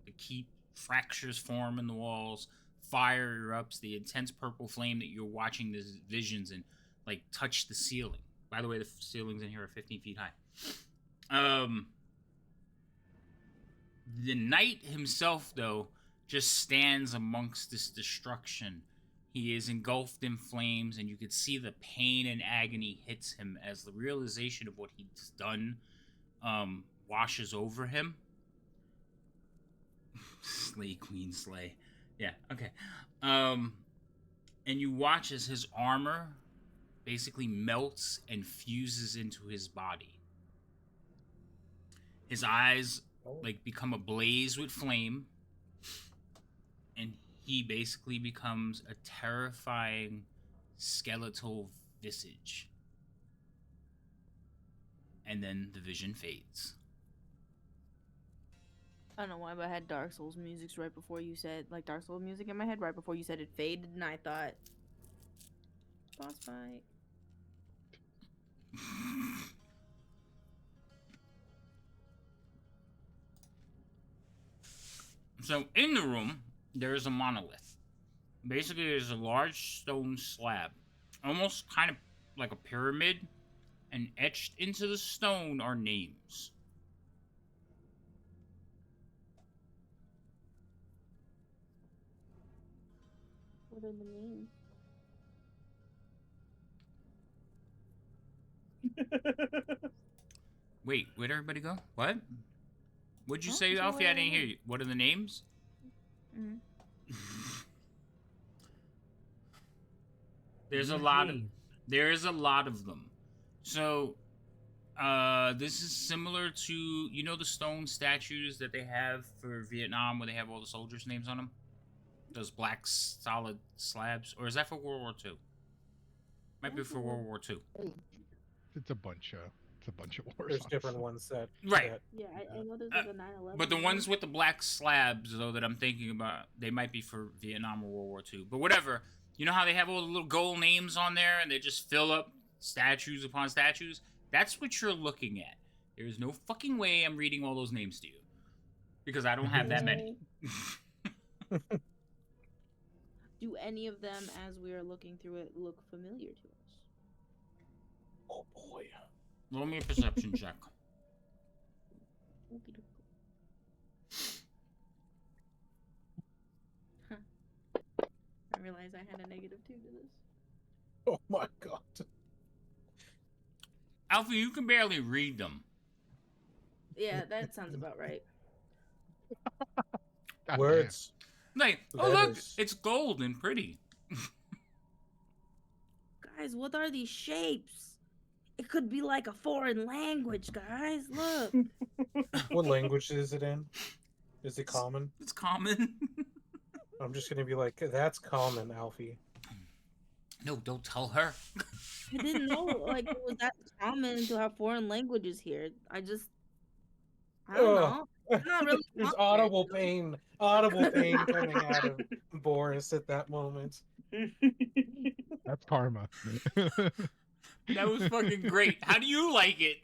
Speaker 2: The keep fractures form in the walls, fire erupts, the intense purple flame that you're watching these visions and like touch the ceiling. By the way, the ceilings in here are 15 feet high. The knight himself, though, just stands amongst this destruction. He is engulfed in flames, and you can see the pain and agony hits him as the realization of what he's done washes over him. Slay, queen, slay. Yeah, okay. And you watch as his armor basically melts and fuses into his body. His eyes like become ablaze with flame, and he basically becomes a terrifying skeletal visage. And then the vision fades.
Speaker 7: I don't know why, but I had Dark Souls music right before you said, like Dark Souls music in my head right before you said it faded, and I thought, boss fight.
Speaker 2: So in the room, there is a monolith. Basically, there's a large stone slab, almost kind of like a pyramid, and etched into the stone are names.
Speaker 7: What are the names?
Speaker 2: Wait, where'd everybody go? What? What'd you
Speaker 7: Huh?
Speaker 2: say,
Speaker 7: That's not
Speaker 2: Alfie?
Speaker 7: what
Speaker 2: I
Speaker 7: I
Speaker 2: didn't hear
Speaker 7: heard.
Speaker 2: you. What are the names?
Speaker 7: Mm.
Speaker 2: There is a lot of them. So This is similar to the stone statues that they have for Vietnam where they have all the soldiers' names on them. Those black solid slabs, or is that for World War II? Might be for World War II.
Speaker 3: It's a bunch of wars.
Speaker 4: There's different ones that
Speaker 2: Right.
Speaker 7: Yeah, I know there's like a 9/11.
Speaker 2: But the ones with the black slabs, though, that I'm thinking about, they might be for Vietnam or World War II. But whatever. You know how they have all the little gold names on there and they just fill up statues upon statues? That's what you're looking at. There's no fucking way I'm reading all those names to you. Because I don't have that many.
Speaker 7: Do any of them, as we are looking through it, look familiar to us?
Speaker 4: Oh boy.
Speaker 2: Roll me a perception check.
Speaker 7: Huh. I realized I had a -2 to this.
Speaker 4: Oh my god.
Speaker 2: Alfie, you can barely read them.
Speaker 7: Yeah, that sounds about right.
Speaker 3: God
Speaker 4: Words.
Speaker 2: Like, oh look,
Speaker 4: Letters.
Speaker 2: it's gold and pretty.
Speaker 7: Guys, what are these shapes? It could be like a foreign language, guys. Look.
Speaker 4: What language is it in? Is it common?
Speaker 2: It's common.
Speaker 4: I'm just gonna be like, that's common, Alfie.
Speaker 2: No, don't tell her.
Speaker 7: I didn't know like it was that common to have foreign languages here. I don't know. I'm not really
Speaker 4: There's
Speaker 7: confident.
Speaker 4: audible pain coming out of Boris at that moment.
Speaker 3: That's karma.
Speaker 2: That was fucking great. How do you like it?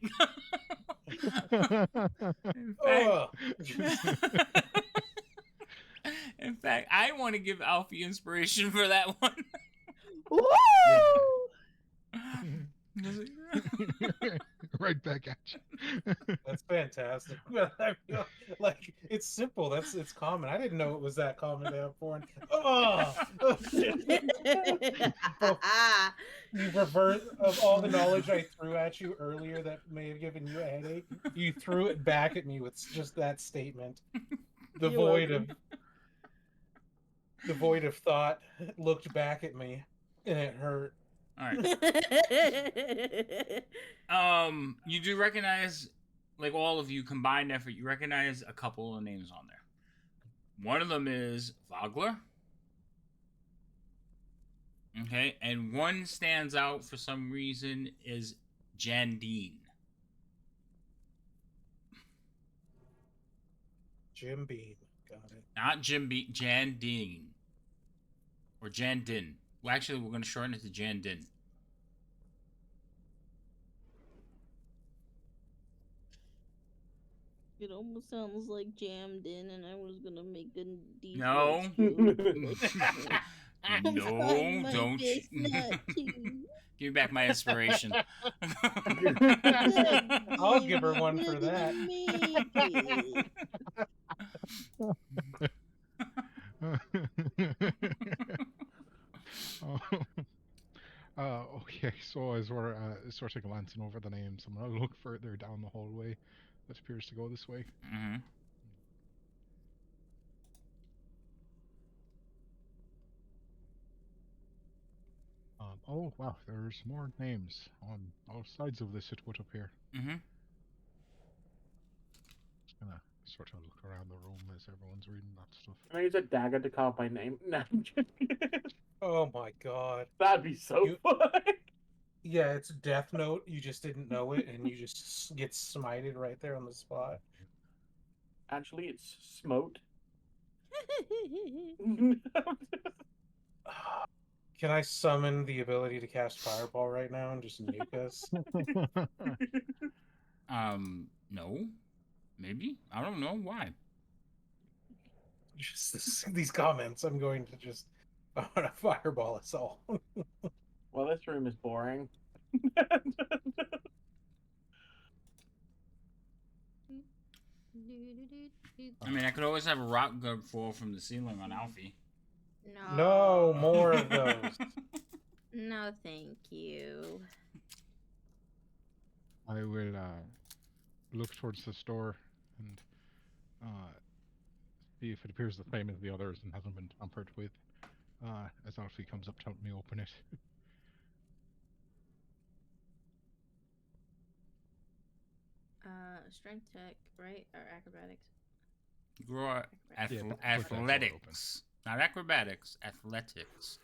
Speaker 2: In fact, I want to give Alfie inspiration for that one.
Speaker 7: Woo!
Speaker 3: Right back at you.
Speaker 4: That's fantastic. But I feel like it's simple. It's common. I didn't know it was that common to have foreign. Oh, you revert of all the knowledge I threw at you earlier that may have given you a headache. You threw it back at me with just that statement. The
Speaker 7: You're
Speaker 4: void of thought looked back at me, and it hurt.
Speaker 2: All right. You do recognize, like all of you combined effort, you recognize a couple of names on there. One of them is Vogler. Okay, and one stands out for some reason is Jandine.
Speaker 4: Jim Beam. Got it.
Speaker 2: Not Jim Beam, Jandine. Or Jandin. Well, actually, we're going to shorten it to Jandin.
Speaker 7: It almost sounds like jammed in, and I was gonna make a deep.
Speaker 2: No. No, don't. Give me back my inspiration.
Speaker 4: I'll give her one for that.
Speaker 3: Okay, so as we're sort of glancing over the names, I'm gonna look further down the hallway that appears to go this way.
Speaker 2: Mm-hmm. Oh
Speaker 3: wow, there's more names on all sides of this it put up here.
Speaker 2: Mm-hmm.
Speaker 3: Just gonna sort of look around the room as everyone's reading that stuff.
Speaker 1: Can I use a dagger to carve my name? No.
Speaker 4: Oh my god.
Speaker 1: That'd be so fun.
Speaker 4: Yeah, it's Death Note. You just didn't know it, and you just get smited right there on the spot.
Speaker 1: Actually, it's Smote.
Speaker 4: Can I summon the ability to cast Fireball right now and just nuke us?
Speaker 2: No. Maybe. I don't know why.
Speaker 4: Just these comments. I'm going to just Fireball us all.
Speaker 1: Well, this room is boring.
Speaker 2: I mean, I could always have a rock gun fall from the ceiling on Alfie.
Speaker 4: No, more of those.
Speaker 7: No, thank you.
Speaker 3: I will look towards the store and see if it appears the same as the others and hasn't been tampered with. As Alfie comes up to help me open it.
Speaker 5: strength check, right? Or acrobatics?
Speaker 2: Draw
Speaker 5: Acrobatics.
Speaker 3: Yeah, push that door open.
Speaker 2: athletics. Not acrobatics, athletics.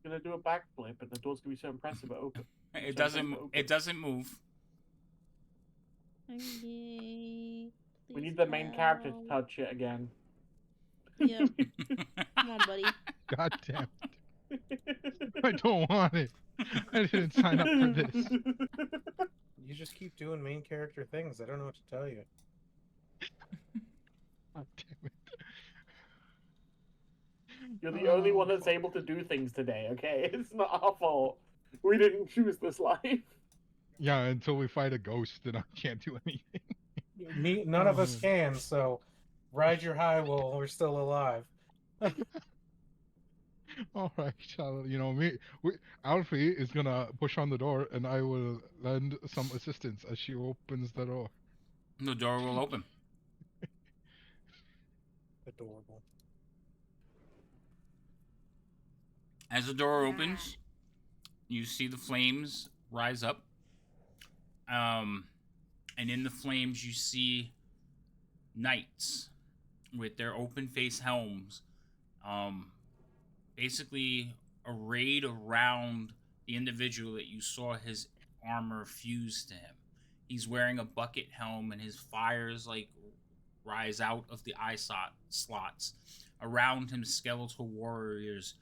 Speaker 1: Gonna do a backflip, and the door's gonna be so impressive it open.
Speaker 2: It
Speaker 1: So
Speaker 2: doesn't.
Speaker 1: impressive
Speaker 2: It doesn't move.
Speaker 5: Okay.
Speaker 1: We need the main character to
Speaker 5: help.
Speaker 1: touch it again.
Speaker 5: Yep. Come on, buddy.
Speaker 3: God damn it. I don't want it. I didn't sign up for this.
Speaker 4: You just keep doing main character things. I don't know what to tell you.
Speaker 3: God damn it.
Speaker 1: You're the only one that's
Speaker 3: fuck.
Speaker 1: able to do things today, okay? It's not our fault. We didn't choose this life.
Speaker 3: Yeah, until we fight a ghost, then I can't do anything.
Speaker 4: None of us can, so ride your high while we're still alive.
Speaker 3: All right, Alfie is gonna push on the door, and I will lend some assistance as she opens the door.
Speaker 2: The door will open.
Speaker 4: Adorable.
Speaker 2: As the door opens, you see the flames rise up. And in the flames, you see knights with their open face helms, basically arrayed around the individual that you saw his armor fuse to him. He's wearing a bucket helm, and his fires rise out of the eye slots. Around him, skeletal warriors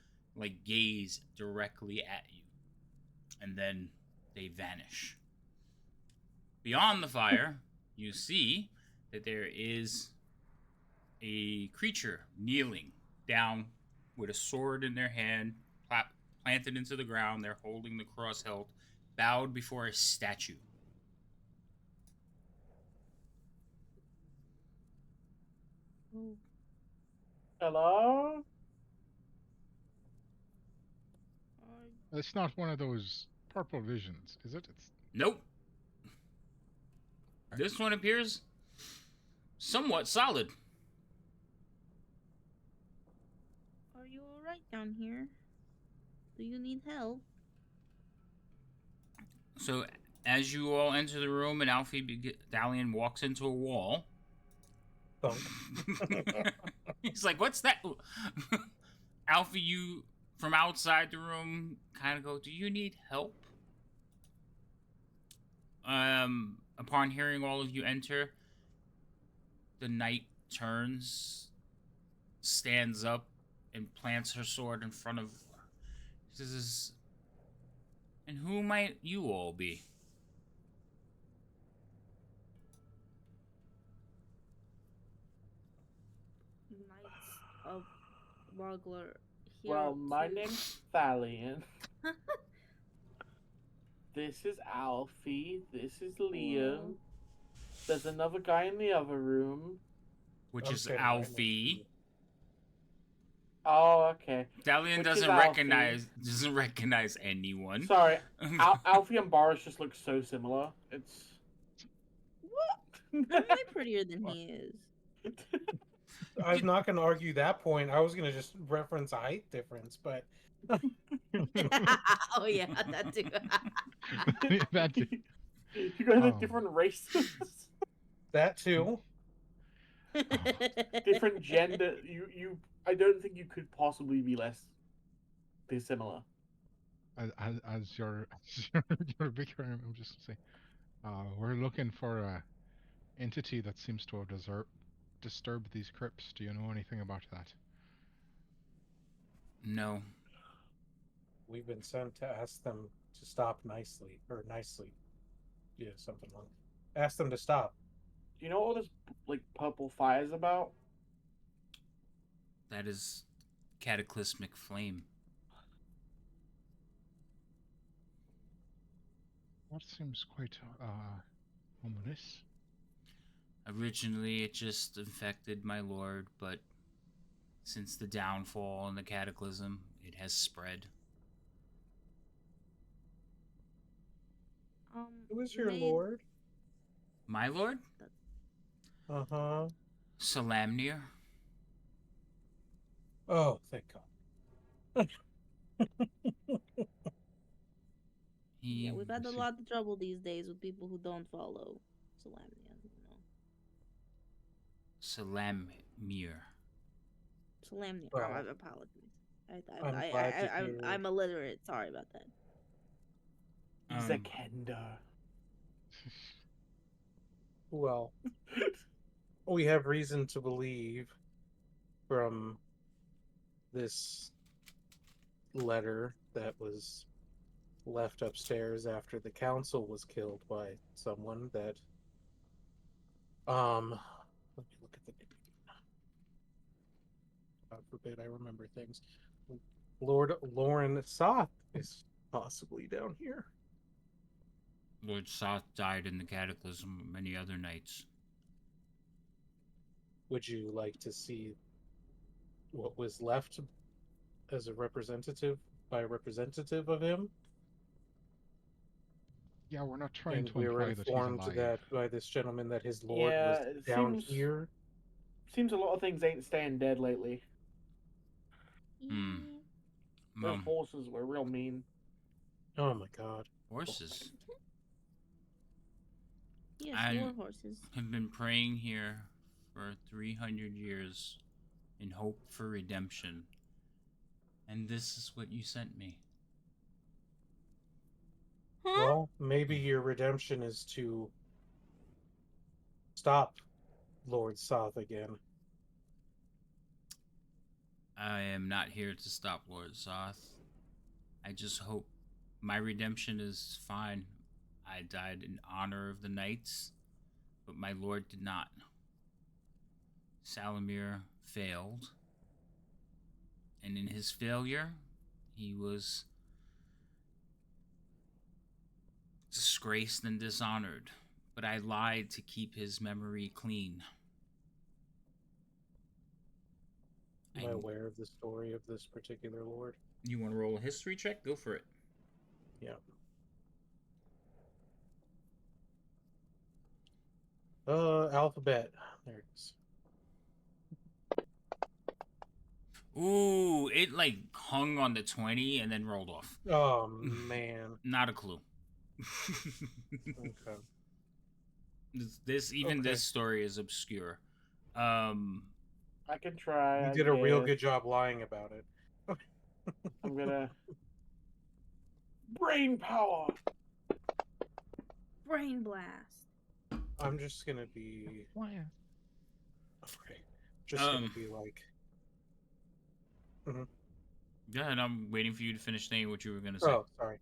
Speaker 2: gaze directly at you, and then they vanish. Beyond the fire, you see that there is a creature kneeling down with a sword in their hand, planted into the ground. They're holding the cross hilt, bowed before a statue.
Speaker 1: Hello?
Speaker 3: It's not one of those purple visions, is it? It's
Speaker 2: Nope. This one appears somewhat solid.
Speaker 5: Are you alright down here? Do you need help?
Speaker 2: So, as you all enter the room and Alfie Dalian walks into a wall, he's like, "What's that?" Alfie, you from outside the room kind of go, "Do you need help?" Upon hearing all of you enter, the knight turns, stands up, and plants her sword in front of. She says, "And who might you all be?"
Speaker 5: Knights of Bogler.
Speaker 1: Well, my name's Thalion. This is Alfie. This is Liam. There's another guy in the other room.
Speaker 2: Which
Speaker 4: I'm
Speaker 2: is
Speaker 4: standing right next to
Speaker 2: Alfie.
Speaker 1: Oh, okay.
Speaker 2: Dalian
Speaker 1: Which
Speaker 2: doesn't
Speaker 1: is
Speaker 2: recognize anyone.
Speaker 1: Sorry, Alfie and Boris just look so similar. It's
Speaker 5: I'm way prettier than he is.
Speaker 4: I'm not going to argue that point. I was going to just reference a height difference, but
Speaker 5: Oh yeah, that too.
Speaker 3: that too.
Speaker 1: You guys are different races,
Speaker 4: that too.
Speaker 1: different gender. You. I don't think you could possibly be less dissimilar.
Speaker 3: As your bigger, I'm just saying, we're looking for a entity that seems to have disturbed these crypts. Do you know anything about that?
Speaker 2: No.
Speaker 4: We've been sent to ask them to stop nicely. Yeah, something like that. Ask them to stop.
Speaker 1: Do you know what all this purple fire's about?
Speaker 2: That is cataclysmic flame.
Speaker 3: That seems quite ominous.
Speaker 2: Originally, it just infected my lord, but since the downfall and the cataclysm, it has spread.
Speaker 4: Who is your lord?
Speaker 2: My lord?
Speaker 4: Uh-huh.
Speaker 2: Salamnir.
Speaker 4: Oh, thank God.
Speaker 5: Yeah, we've had a
Speaker 3: see.
Speaker 5: lot of trouble these days with people who don't follow Salamnia,
Speaker 2: Salamir.
Speaker 5: Salamnia. Oh, I
Speaker 4: Well,
Speaker 5: apologize.
Speaker 4: I'm glad to hear.
Speaker 5: I'm illiterate. Sorry about that.
Speaker 2: Um,
Speaker 1: Zakenda.
Speaker 4: Well, we have reason to believe from this letter that was left upstairs after the council was killed by someone that let me look at the name. God forbid I remember things. Lord Lauren Soth is possibly down here.
Speaker 2: Lord Soth died in the cataclysm of many other knights.
Speaker 4: Would you like to see what was left as a representative of him?
Speaker 3: Yeah, we're not trying
Speaker 4: And
Speaker 3: to
Speaker 4: we were
Speaker 3: imply that he's
Speaker 4: informed
Speaker 3: alive.
Speaker 4: that by this gentleman that his lord was
Speaker 1: Yeah, it
Speaker 4: down here.
Speaker 1: seems a lot of things ain't staying dead lately.
Speaker 2: Hmm.
Speaker 1: Those
Speaker 2: Well,
Speaker 1: horses were real mean.
Speaker 4: Oh my god.
Speaker 2: horses.
Speaker 5: Yes,
Speaker 2: I
Speaker 5: war horses.
Speaker 2: have been praying here for 300 years in hope for redemption. And this is what you sent me.
Speaker 5: Huh?
Speaker 4: Well, maybe your redemption is to stop Lord Soth again.
Speaker 2: I am not here to stop Lord Soth. I just hope my redemption is fine. I died in honor of the knights, but my lord did not. Salamir failed, and in his failure, he was disgraced and dishonored. But I lied to keep his memory clean.
Speaker 4: Am I aware of the story of this particular lord?
Speaker 2: You want to roll a history check? Go for it.
Speaker 4: Yeah. Alphabet. There it is.
Speaker 2: Ooh, it like hung on the 20 and then rolled off.
Speaker 4: Oh man.
Speaker 2: Not a clue.
Speaker 4: Okay.
Speaker 2: This story is obscure.
Speaker 1: I can try.
Speaker 4: You
Speaker 1: I
Speaker 4: did a real
Speaker 1: guess.
Speaker 4: good job lying about it.
Speaker 1: I'm gonna brain power.
Speaker 5: Brain blast.
Speaker 4: I'm just gonna be
Speaker 3: Why?
Speaker 4: okay. Just gonna be like
Speaker 2: Go ahead. I'm waiting for you to finish saying what you were gonna say.
Speaker 4: Oh, sorry.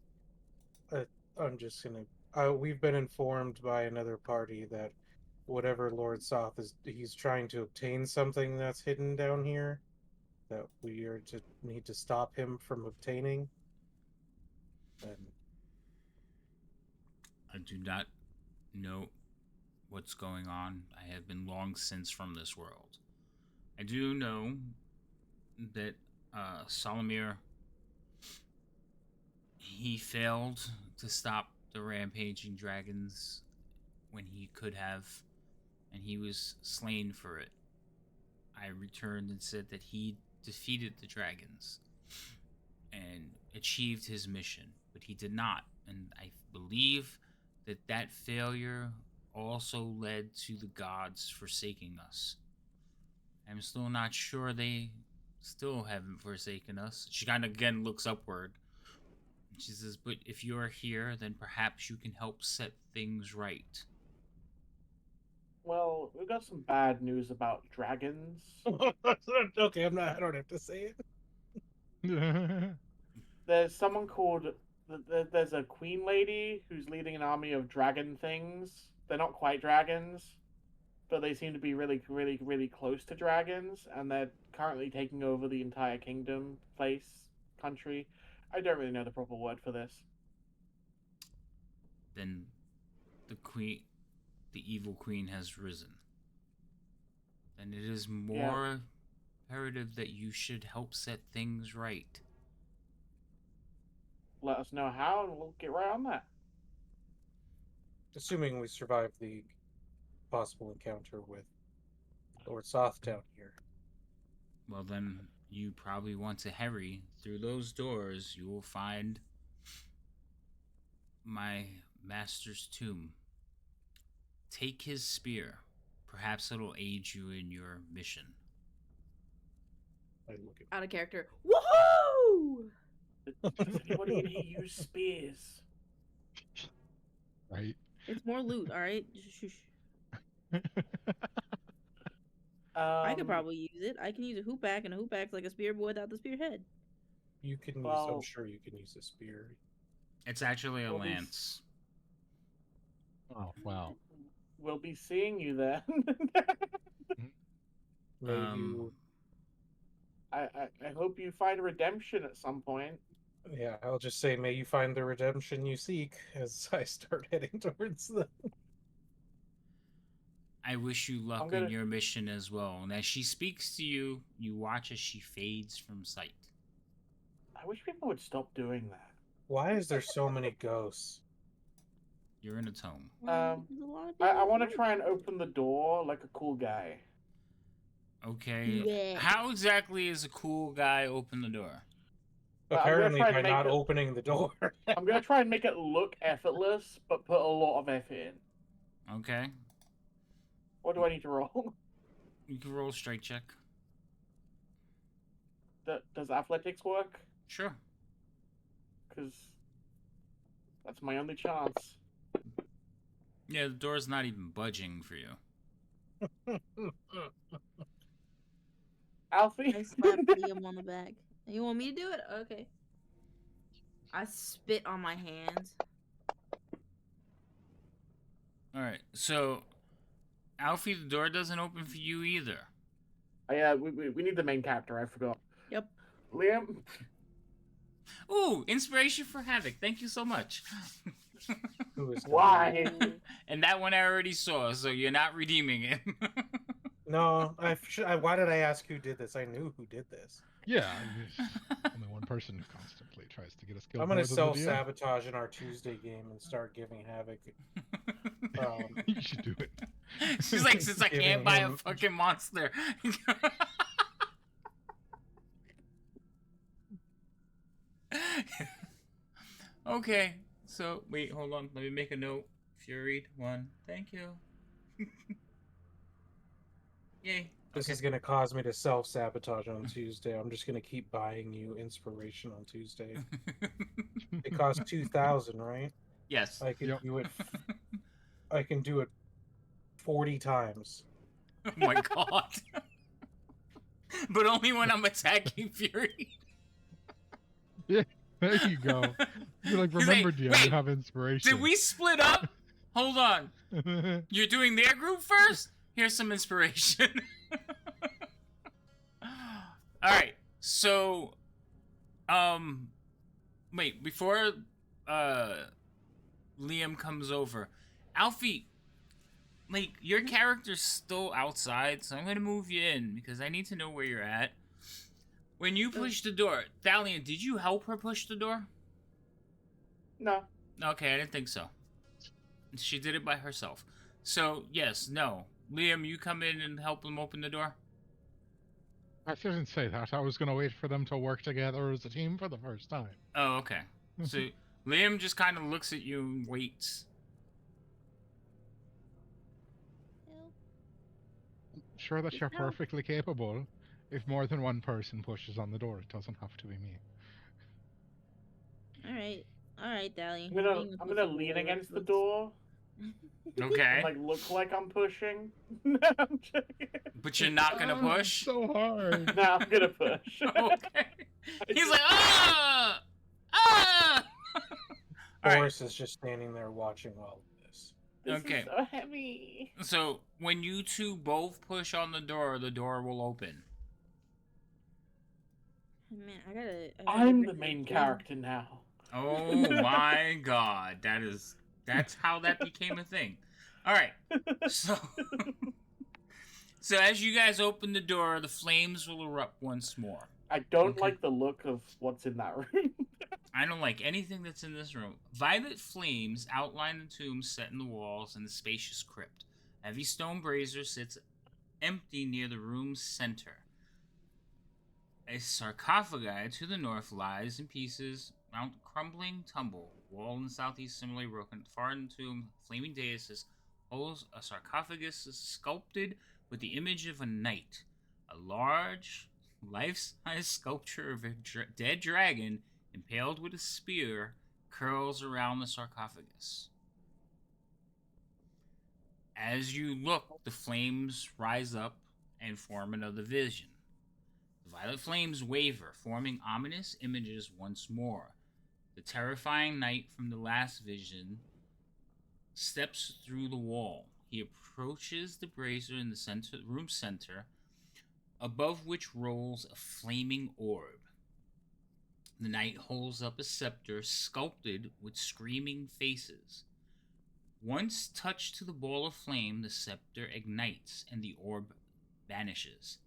Speaker 4: I'm just gonna. We've been informed by another party that whatever Lord Soth is, he's trying to obtain something that's hidden down here that we are to need to stop him from obtaining. And
Speaker 2: I do not know what's going on. I have been long since from this world. I do know that Salamir, he failed to stop the rampaging dragons when he could have, and he was slain for it. I returned and said that he defeated the dragons and achieved his mission, but he did not. And I believe that that failure also led to the gods forsaking us. I'm still not sure they still haven't forsaken us. She kind of again looks upward. She says, but if you're here, then perhaps you can help set things right.
Speaker 1: Well, we've got some bad news about dragons.
Speaker 4: okay, I don't have to say it.
Speaker 1: There's someone called. There's a queen lady who's leading an army of dragon things. They're not quite dragons, but they seem to be really, really, really close to dragons, and they're currently taking over the entire kingdom, country. I don't really know the proper word for this.
Speaker 2: Then the evil queen has risen. Then it is more imperative that you should help set things right.
Speaker 1: Let us know how, and we'll get right on that.
Speaker 4: Assuming we survive the possible encounter with Lord Soth down here.
Speaker 2: Well, then you probably want to hurry. Through those doors, you will find my master's tomb. Take his spear. Perhaps it'll aid you in your mission.
Speaker 4: I look at
Speaker 7: Out of character. Woohoo!
Speaker 1: Does anybody in here use spears?
Speaker 3: Right?
Speaker 7: It's more loot, alright? Shush. I could probably use it. I can use a hoop back, and a hoop back's like a spear but without the spearhead.
Speaker 4: you can use. I'm
Speaker 1: Well-
Speaker 4: sure you can use a spear.
Speaker 2: It's actually a
Speaker 1: Well, these-
Speaker 2: lance.
Speaker 3: Oh, wow.
Speaker 1: We'll be seeing you then.
Speaker 4: May you.
Speaker 1: I hope you find redemption at some point.
Speaker 4: Yeah, I'll just say, may you find the redemption you seek as I start heading towards the.
Speaker 2: I wish you luck in your mission as well. And as she speaks to you, you watch as she fades from sight.
Speaker 1: I wish people would stop doing that.
Speaker 4: Why is there so many ghosts?
Speaker 2: You're in a tome.
Speaker 5: There's a lot of
Speaker 1: I
Speaker 5: people
Speaker 1: want to
Speaker 5: around.
Speaker 1: try and open the door like a cool guy.
Speaker 2: Okay.
Speaker 5: Yeah.
Speaker 2: How exactly is a cool guy open the door?
Speaker 1: Well, I'm gonna
Speaker 4: Apparently,
Speaker 1: try
Speaker 4: by
Speaker 1: and make
Speaker 4: not
Speaker 1: it-
Speaker 4: opening the door.
Speaker 1: I'm gonna try and make it look effortless, but put a lot of effort in.
Speaker 2: Okay.
Speaker 1: What do I need to roll?
Speaker 2: You can roll a strike check.
Speaker 1: Does athletics work?
Speaker 2: Sure.
Speaker 1: Because that's my only chance.
Speaker 2: Yeah, the door's not even budging for you.
Speaker 1: Alfie?
Speaker 5: I slapped Liam on the back. You want me to do it? Okay. I spit on my hands.
Speaker 2: Alright, so Alfie, the door doesn't open for you either.
Speaker 1: Yeah, we need the main character. I forgot.
Speaker 5: Yep.
Speaker 1: Liam?
Speaker 2: Ooh, inspiration for Havoc. Thank you so much.
Speaker 4: Who is
Speaker 1: Why?
Speaker 2: And that one I already saw, so you're not redeeming it.
Speaker 4: No, why did I ask who did this? I knew who did this.
Speaker 3: Yeah, there's only one person who constantly tries to get us killed.
Speaker 4: I'm gonna
Speaker 3: more than the DM.
Speaker 4: self-sabotage in our Tuesday game and start giving Havoc.
Speaker 3: You should do it.
Speaker 2: She's like, since I can't
Speaker 4: Giving
Speaker 2: buy a
Speaker 4: him-
Speaker 2: fucking monster. Okay, so wait, hold on. Let me make a note. Fury 1. Thank you. Yay.
Speaker 4: This
Speaker 2: Okay.
Speaker 4: is gonna cause me to self-sabotage on Tuesday. I'm just gonna keep buying you inspiration on Tuesday. It costs 2,000, right?
Speaker 2: Yes.
Speaker 4: I can
Speaker 3: Yep.
Speaker 4: do it. I can do it 40 times.
Speaker 2: Oh my god. But only when I'm attacking Fury.
Speaker 3: There you go. You're like,
Speaker 2: He's like,
Speaker 3: remember, DM,
Speaker 2: "Wait,
Speaker 3: you have inspiration.
Speaker 2: Did we split up? Hold on. You're doing their group first? Here's some inspiration. Alright, so wait, before Liam comes over, Alfie, like, your character's still outside, so I'm gonna move you in because I need to know where you're at. When you push the door, Thalian, did you help her push the door?
Speaker 1: No.
Speaker 2: Okay, I didn't think so. She did it by herself. So, yes, no. Liam, you come in and help them open the door?
Speaker 3: I didn't say that. I was going to wait for them to work together as a team for the first time.
Speaker 2: Oh, okay. So, Liam just kind of looks at you and waits.
Speaker 5: Help.
Speaker 3: Sure that you're
Speaker 5: No.
Speaker 3: perfectly capable. If more than one person pushes on the door, it doesn't have to be me.
Speaker 5: Alright, Dalian.
Speaker 1: I'm gonna lean against the door
Speaker 2: Okay.
Speaker 1: and like look like I'm pushing. No, I'm joking.
Speaker 2: But you're not gonna
Speaker 3: Oh,
Speaker 2: push?
Speaker 3: So hard.
Speaker 1: No, I'm gonna push.
Speaker 2: Okay. He's like, ah! Ah! Alright,
Speaker 4: Boris is just standing there watching all of this.
Speaker 1: This
Speaker 2: Okay.
Speaker 1: is so heavy.
Speaker 2: so when you two both push on the door will open.
Speaker 5: Man, I gotta
Speaker 1: I'm
Speaker 5: get
Speaker 1: the
Speaker 5: rid
Speaker 1: main
Speaker 5: of
Speaker 1: character now.
Speaker 2: Oh my god, that's how that became a thing. Alright, so so as you guys open the door, the flames will erupt once more.
Speaker 1: I don't
Speaker 2: Okay.
Speaker 1: like the look of what's in that room.
Speaker 2: I don't like anything that's in this room. Violet flames outline the tomb set in the walls and the spacious crypt. A heavy stone brazier sits empty near the room's center. A sarcophagi to the north lies in pieces Mount crumbling tumble. Wall in the southeast similarly broken. Far into flaming dais holds a sarcophagus sculpted with the image of a knight. A large, life-size sculpture of a dead dragon impaled with a spear curls around the sarcophagus. As you look, the flames rise up and form another vision. The violet flames waver, forming ominous images once more. The terrifying knight from the last vision steps through the wall. He approaches the brazier in the room center, above which rolls a flaming orb. The knight holds up a scepter sculpted with screaming faces. Once touched to the ball of flame, the scepter ignites and the orb vanishes.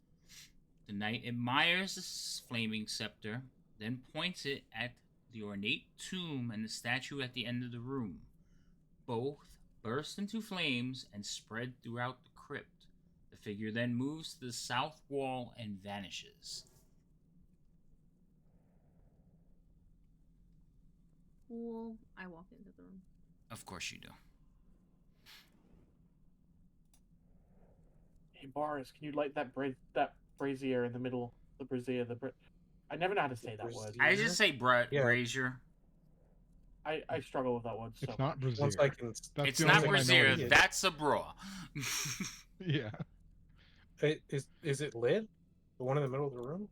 Speaker 2: The knight admires the flaming scepter, then points it at the ornate tomb and the statue at the end of the room. Both burst into flames and spread throughout the crypt. The figure then moves to the south wall and vanishes.
Speaker 5: Cool. I walk into the room.
Speaker 2: Of course you do.
Speaker 1: Hey, Boris, can you light that brazier in the middle? The brazier, I never know how to say that word.
Speaker 2: I just say brazier.
Speaker 1: I struggle with that word.
Speaker 3: It's not brazier.
Speaker 2: It's not brazier. That's a bra.
Speaker 3: Yeah.
Speaker 4: Is it lit? The one in the middle of the room?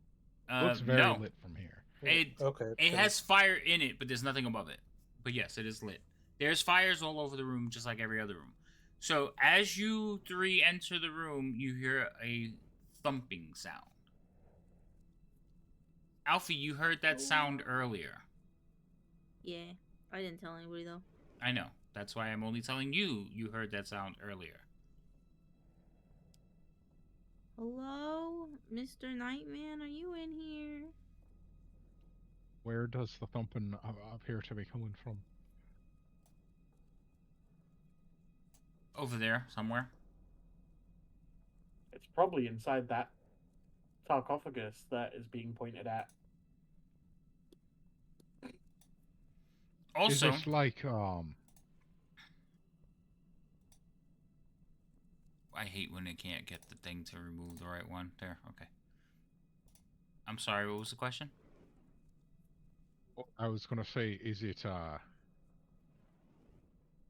Speaker 3: Looks very lit from here.
Speaker 2: It has fire in it, but there's nothing above it. But yes, it is lit. There's fires all over the room, just like every other room. So as you three enter the room, you hear a thumping sound. Alfie, you heard that sound earlier.
Speaker 5: Yeah, I didn't tell anybody though.
Speaker 2: I know. That's why I'm only telling you you heard that sound earlier.
Speaker 5: Hello? Mr. Nightman, are you in here?
Speaker 3: Where does the thumping appear to be coming from?
Speaker 2: Over there, somewhere.
Speaker 1: It's probably inside that sarcophagus that is being pointed at.
Speaker 2: Also,
Speaker 3: is this like
Speaker 2: I hate when they can't get the thing to remove the right one. There, okay. I'm sorry, what was the question?
Speaker 3: I was gonna say, is it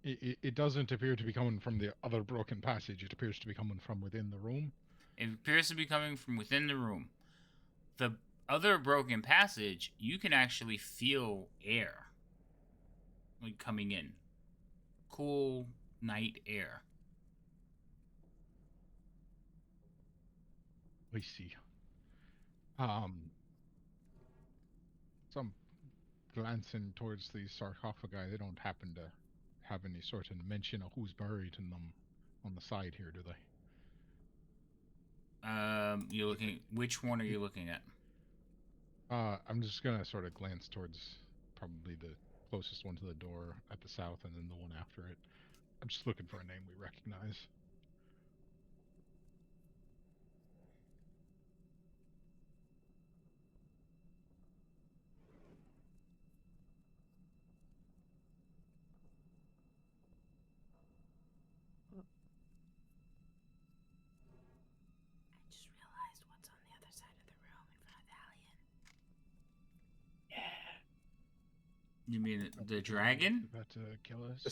Speaker 3: it doesn't appear to be coming from the other broken passage, it appears to be coming from within the room.
Speaker 2: It appears to be coming from within the room. The other broken passage, you can actually feel air like coming in. Cool night air.
Speaker 3: I see. So I'm glancing towards these sarcophagi. They don't happen to have any sort of mention of who's buried in them on the side here, do they?
Speaker 2: You're looking. Which one are you looking at?
Speaker 3: I'm just gonna sort of glance towards probably the closest one to the door at the south, and then the one after it. I'm just looking for a name we recognize.
Speaker 7: I just realized what's on the other side of the room in front of the alien.
Speaker 2: You mean the dragon?
Speaker 3: About to kill us?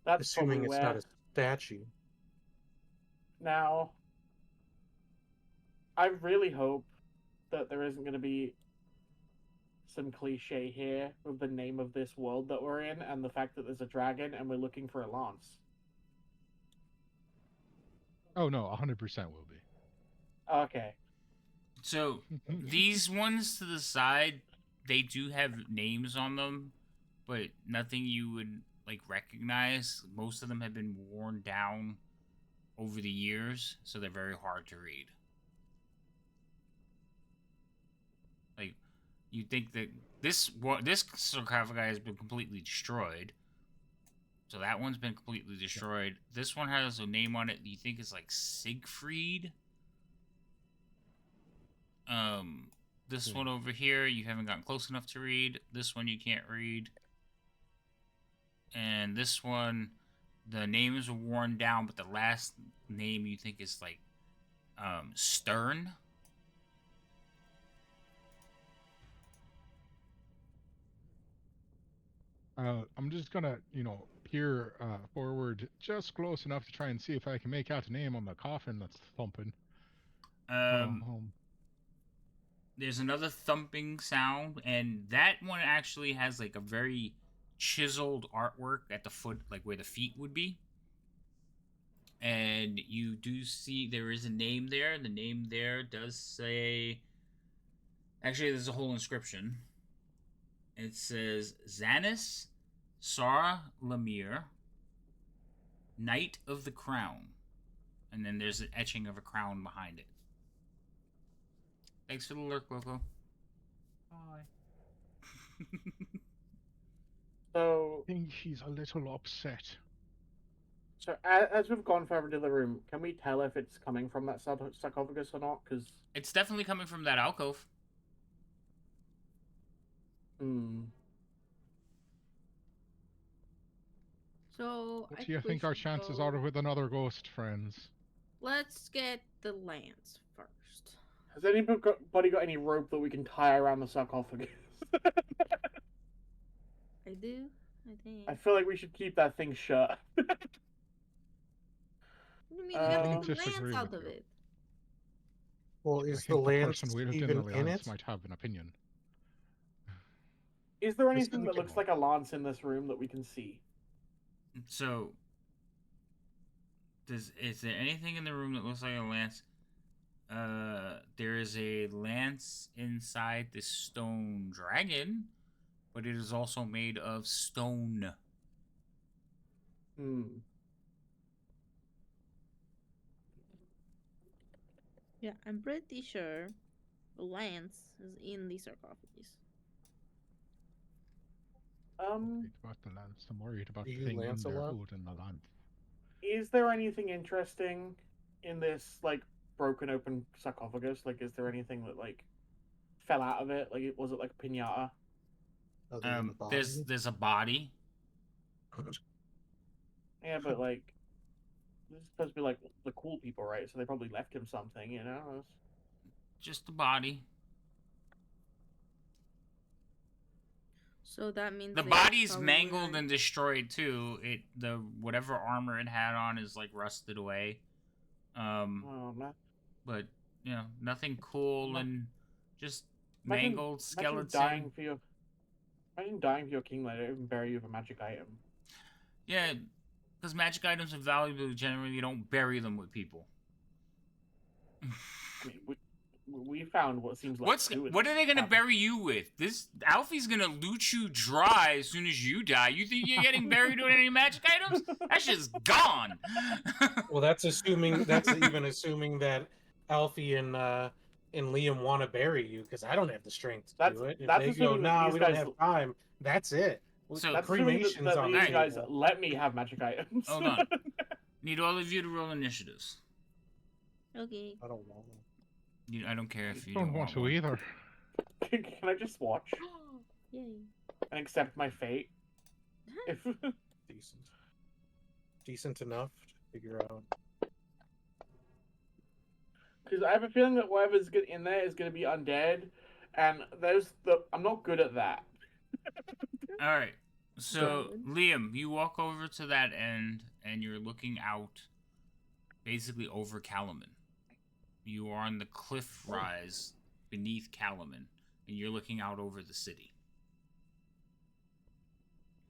Speaker 1: That's
Speaker 4: assuming
Speaker 1: probably
Speaker 4: it's
Speaker 1: where...
Speaker 4: not a statue.
Speaker 1: Now, I really hope that there isn't going to be some cliche here with the name of this world that we're in and the fact that there's a dragon and we're looking for a lance.
Speaker 3: Oh no, 100% will be.
Speaker 1: Okay.
Speaker 2: So these ones to the side, they do have names on them, but nothing you would like recognize. Most of them have been worn down over the years, so they're very hard to read. Like, you think that this sarcophagi has been completely destroyed. So that one's been completely destroyed. This one has a name on it that you think is like Siegfried. This one over here, you haven't gotten close enough to read. This one you can't read. And this one, the names are worn down, but the last name you think is like Stern.
Speaker 3: I'm just gonna, peer forward just close enough to try and see if I can make out a name on the coffin that's thumping.
Speaker 2: There's another thumping sound, and that one actually has like a very chiseled artwork at the foot, like where the feet would be. And you do see there is a name there. The name there does say. Actually, there's a whole inscription. It says Zanis Sara Lemire, Knight of the Crown. And then there's an etching of a crown behind it. Thanks for the lurk, Loco.
Speaker 3: Bye.
Speaker 1: So,
Speaker 3: I think she's a little upset.
Speaker 1: So as we've gone further into the room, can we tell if it's coming from that sarcophagus or not? Because
Speaker 2: it's definitely coming from that alcove.
Speaker 5: So
Speaker 3: What do you think our chances are with another ghost, friends?
Speaker 5: Let's get the lance first.
Speaker 1: Has anybody got any rope that we can tie around the sarcophagus?
Speaker 5: I do, I think.
Speaker 1: I feel like we should keep that thing shut.
Speaker 5: What do you mean? We gotta get the lance out of it.
Speaker 4: Well, is the lance even in it?
Speaker 3: Might have an opinion.
Speaker 1: Is there anything that looks like a lance in this room that we can see?
Speaker 2: So, is there anything in the room that looks like a lance? There is a lance inside the stone dragon, but it is also made of stone.
Speaker 5: Yeah, I'm pretty sure the lance is in the sarcophagus.
Speaker 3: I'm worried about the lance. I'm worried about the thing in there holding the lance.
Speaker 1: Is there anything interesting in this, like, broken open sarcophagus? Like, is there anything that, like, fell out of it? Like, was it like a pinata?
Speaker 2: There's a body.
Speaker 1: Yeah, but like, this is supposed to be like the cool people, right? So they probably left him something, you know?
Speaker 2: Just the body.
Speaker 5: So that means
Speaker 2: the body's mangled and destroyed too. The whatever armor it had on is like rusted away. But you know, nothing cool and just mangled skeleton.
Speaker 1: Imagine dying for your king, let it even bury you with a magic item.
Speaker 2: Yeah, because magic items are valuable. Generally, you don't bury them with people.
Speaker 1: I mean, we found what seems like
Speaker 2: what are they gonna bury you with? This Alfie's gonna loot you dry as soon as you die. You think you're getting buried with any magic items? That shit's gone.
Speaker 4: Well, that's even assuming that Alfie and Liam want to bury you, because I don't have the strength to do it. If they go, nah, we don't have time, that's it.
Speaker 2: So
Speaker 1: that's
Speaker 4: cremation's on the table.
Speaker 1: Guys, let me have magic items.
Speaker 2: Hold on. Need all of you to roll initiatives.
Speaker 5: Okay.
Speaker 4: I don't want to.
Speaker 2: I don't care if you
Speaker 3: don't want to either.
Speaker 1: Can I just watch?
Speaker 5: Yay.
Speaker 1: And accept my fate? If
Speaker 4: Decent enough to figure out.
Speaker 1: Because I have a feeling that whatever's in there is going to be undead, and I'm not good at that.
Speaker 2: All right. So, Liam, you walk over to that end, and you're looking out, basically over Calaman. You are on the cliff rise beneath Calaman, and you're looking out over the city.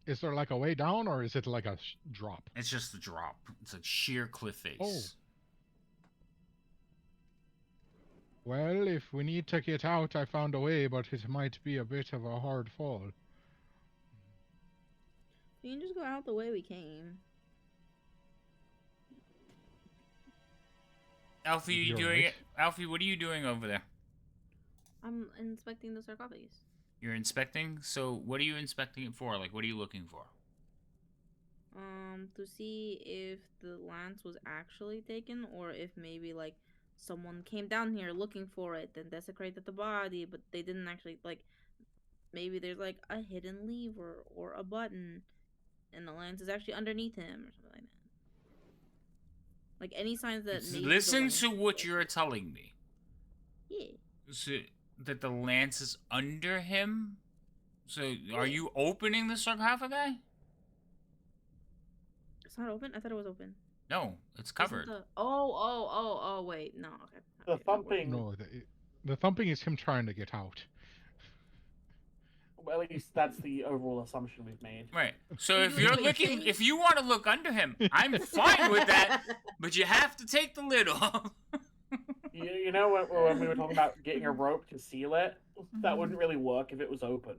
Speaker 3: Is there like a way down, or is it like a drop?
Speaker 2: It's just a drop. It's a sheer cliff face.
Speaker 3: Oh. Well, if we need to get out, I found a way, but it might be a bit of a hard fall.
Speaker 5: You can just go out the way we came.
Speaker 2: Alfie, you doing it? Alfie, what are you doing over there?
Speaker 5: I'm inspecting the sarcophagus.
Speaker 2: You're inspecting? So what are you inspecting it for? Like, what are you looking for?
Speaker 5: To see if the lance was actually taken, or if maybe like someone came down here looking for it, then desecrated the body, but they didn't actually like. Maybe there's like a hidden lever or a button, and the lance is actually underneath him or something like that. Like any signs that maybe
Speaker 2: Listen to what you're telling me.
Speaker 5: Yeah.
Speaker 2: So that the lance is under him. So are you opening the sarcophagi?
Speaker 5: It's not open. I thought it was open.
Speaker 2: No, it's covered.
Speaker 5: Oh, wait, no, okay.
Speaker 1: The thumping.
Speaker 3: No, the thumping is him trying to get out.
Speaker 1: Well, at least that's the overall assumption we've made.
Speaker 2: Right. So if you're looking, if you want to look under him, I'm fine with that. But you have to take the lid off.
Speaker 1: You know when we were talking about getting a rope to seal it, that wouldn't really work if it was open.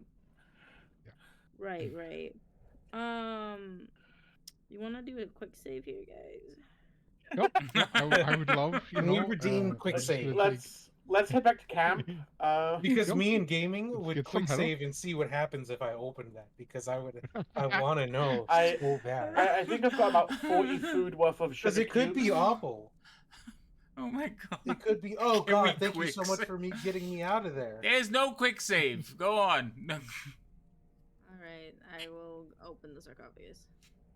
Speaker 5: Right. You want to do a quick save here, guys?
Speaker 3: Yep. I would love.
Speaker 4: Can we redeem quick save?
Speaker 1: Let's head back to camp.
Speaker 4: Because me and gaming would
Speaker 3: get
Speaker 4: quick
Speaker 3: some help.
Speaker 4: save and see what happens if I open that. Because I want to know so bad.
Speaker 1: I think I've got about 40 food worth of sugar.
Speaker 4: Because it could be
Speaker 1: cubes.
Speaker 4: awful.
Speaker 2: Oh my god.
Speaker 4: It could be. Oh
Speaker 2: Can we
Speaker 4: god! Thank you
Speaker 2: quick
Speaker 4: so much
Speaker 2: save?
Speaker 4: for getting me out of there.
Speaker 2: There's no quick save. Go on.
Speaker 5: Alright, I will open the sarcophagus.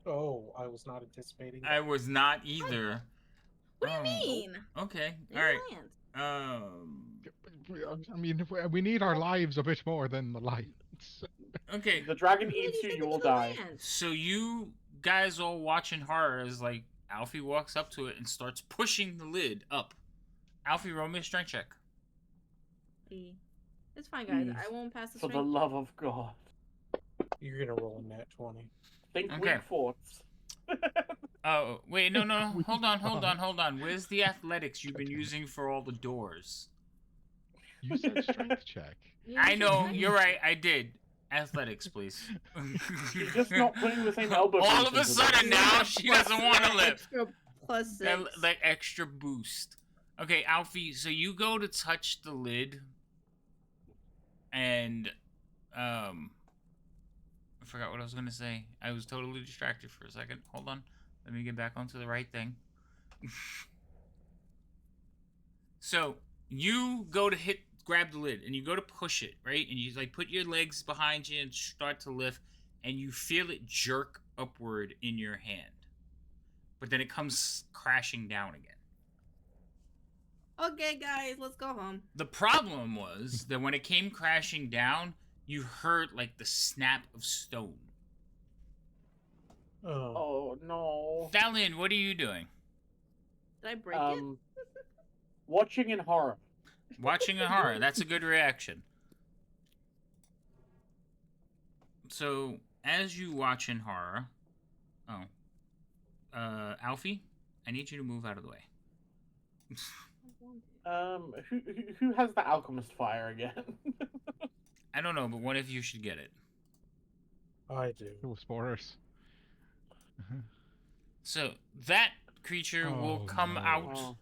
Speaker 4: Oh, I was not anticipating.
Speaker 2: I was not either.
Speaker 5: What do you mean?
Speaker 2: Okay.
Speaker 5: It's
Speaker 2: All right.
Speaker 5: land.
Speaker 3: I mean, we need our lives a bit more than the lights.
Speaker 2: Okay.
Speaker 1: If the dragon
Speaker 5: What do
Speaker 1: eats you,
Speaker 5: think
Speaker 1: you will
Speaker 5: it's the
Speaker 1: die.
Speaker 5: land?
Speaker 2: So you guys all watching horror as like Alfie walks up to it and starts pushing the lid up. Alfie, roll me a strength check.
Speaker 5: It's fine, guys.
Speaker 1: Please,
Speaker 5: I won't pass the
Speaker 1: For the
Speaker 5: strength.
Speaker 1: love of God.
Speaker 4: You're gonna roll a nat 20.
Speaker 1: Think
Speaker 2: Okay.
Speaker 1: weak thoughts.
Speaker 2: Oh, wait, no. Hold on. Where's the athletics you've been using for all the doors?
Speaker 3: You said strength check.
Speaker 5: Yeah,
Speaker 2: I
Speaker 5: you
Speaker 2: know,
Speaker 5: should-
Speaker 2: you're right, I did. Athletics, please.
Speaker 1: She's just not putting the same elbow.
Speaker 2: All of a
Speaker 1: pieces in
Speaker 2: sudden
Speaker 1: it.
Speaker 2: now she doesn't want to live.
Speaker 5: Extra plus
Speaker 2: That,
Speaker 5: 6.
Speaker 2: that extra boost. Okay, Alfie, so you go to touch the lid and I forgot what I was gonna say. I was totally distracted for a second. Hold on. Let me get back onto the right thing. So you go to grab the lid and you go to push it, right? And you like put your legs behind you and start to lift and you feel it jerk upward in your hand. But then it comes crashing down again.
Speaker 5: Okay, guys, let's go home.
Speaker 2: The problem was that when it came crashing down, you heard like the snap of stone.
Speaker 4: Oh.
Speaker 1: Oh no.
Speaker 2: Thalion, what are you doing?
Speaker 5: Did I break it?
Speaker 1: Watching in horror.
Speaker 2: Watching a horror. That's a good reaction. So, as you watch in horror... Alfie, I need you to move out of the way.
Speaker 1: Who has the alchemist fire again?
Speaker 2: I don't know, but one of you should get it.
Speaker 4: I do.
Speaker 3: It was spores.
Speaker 2: So, that creature will
Speaker 3: Oh,
Speaker 2: come
Speaker 3: no.
Speaker 2: out...
Speaker 1: Oh.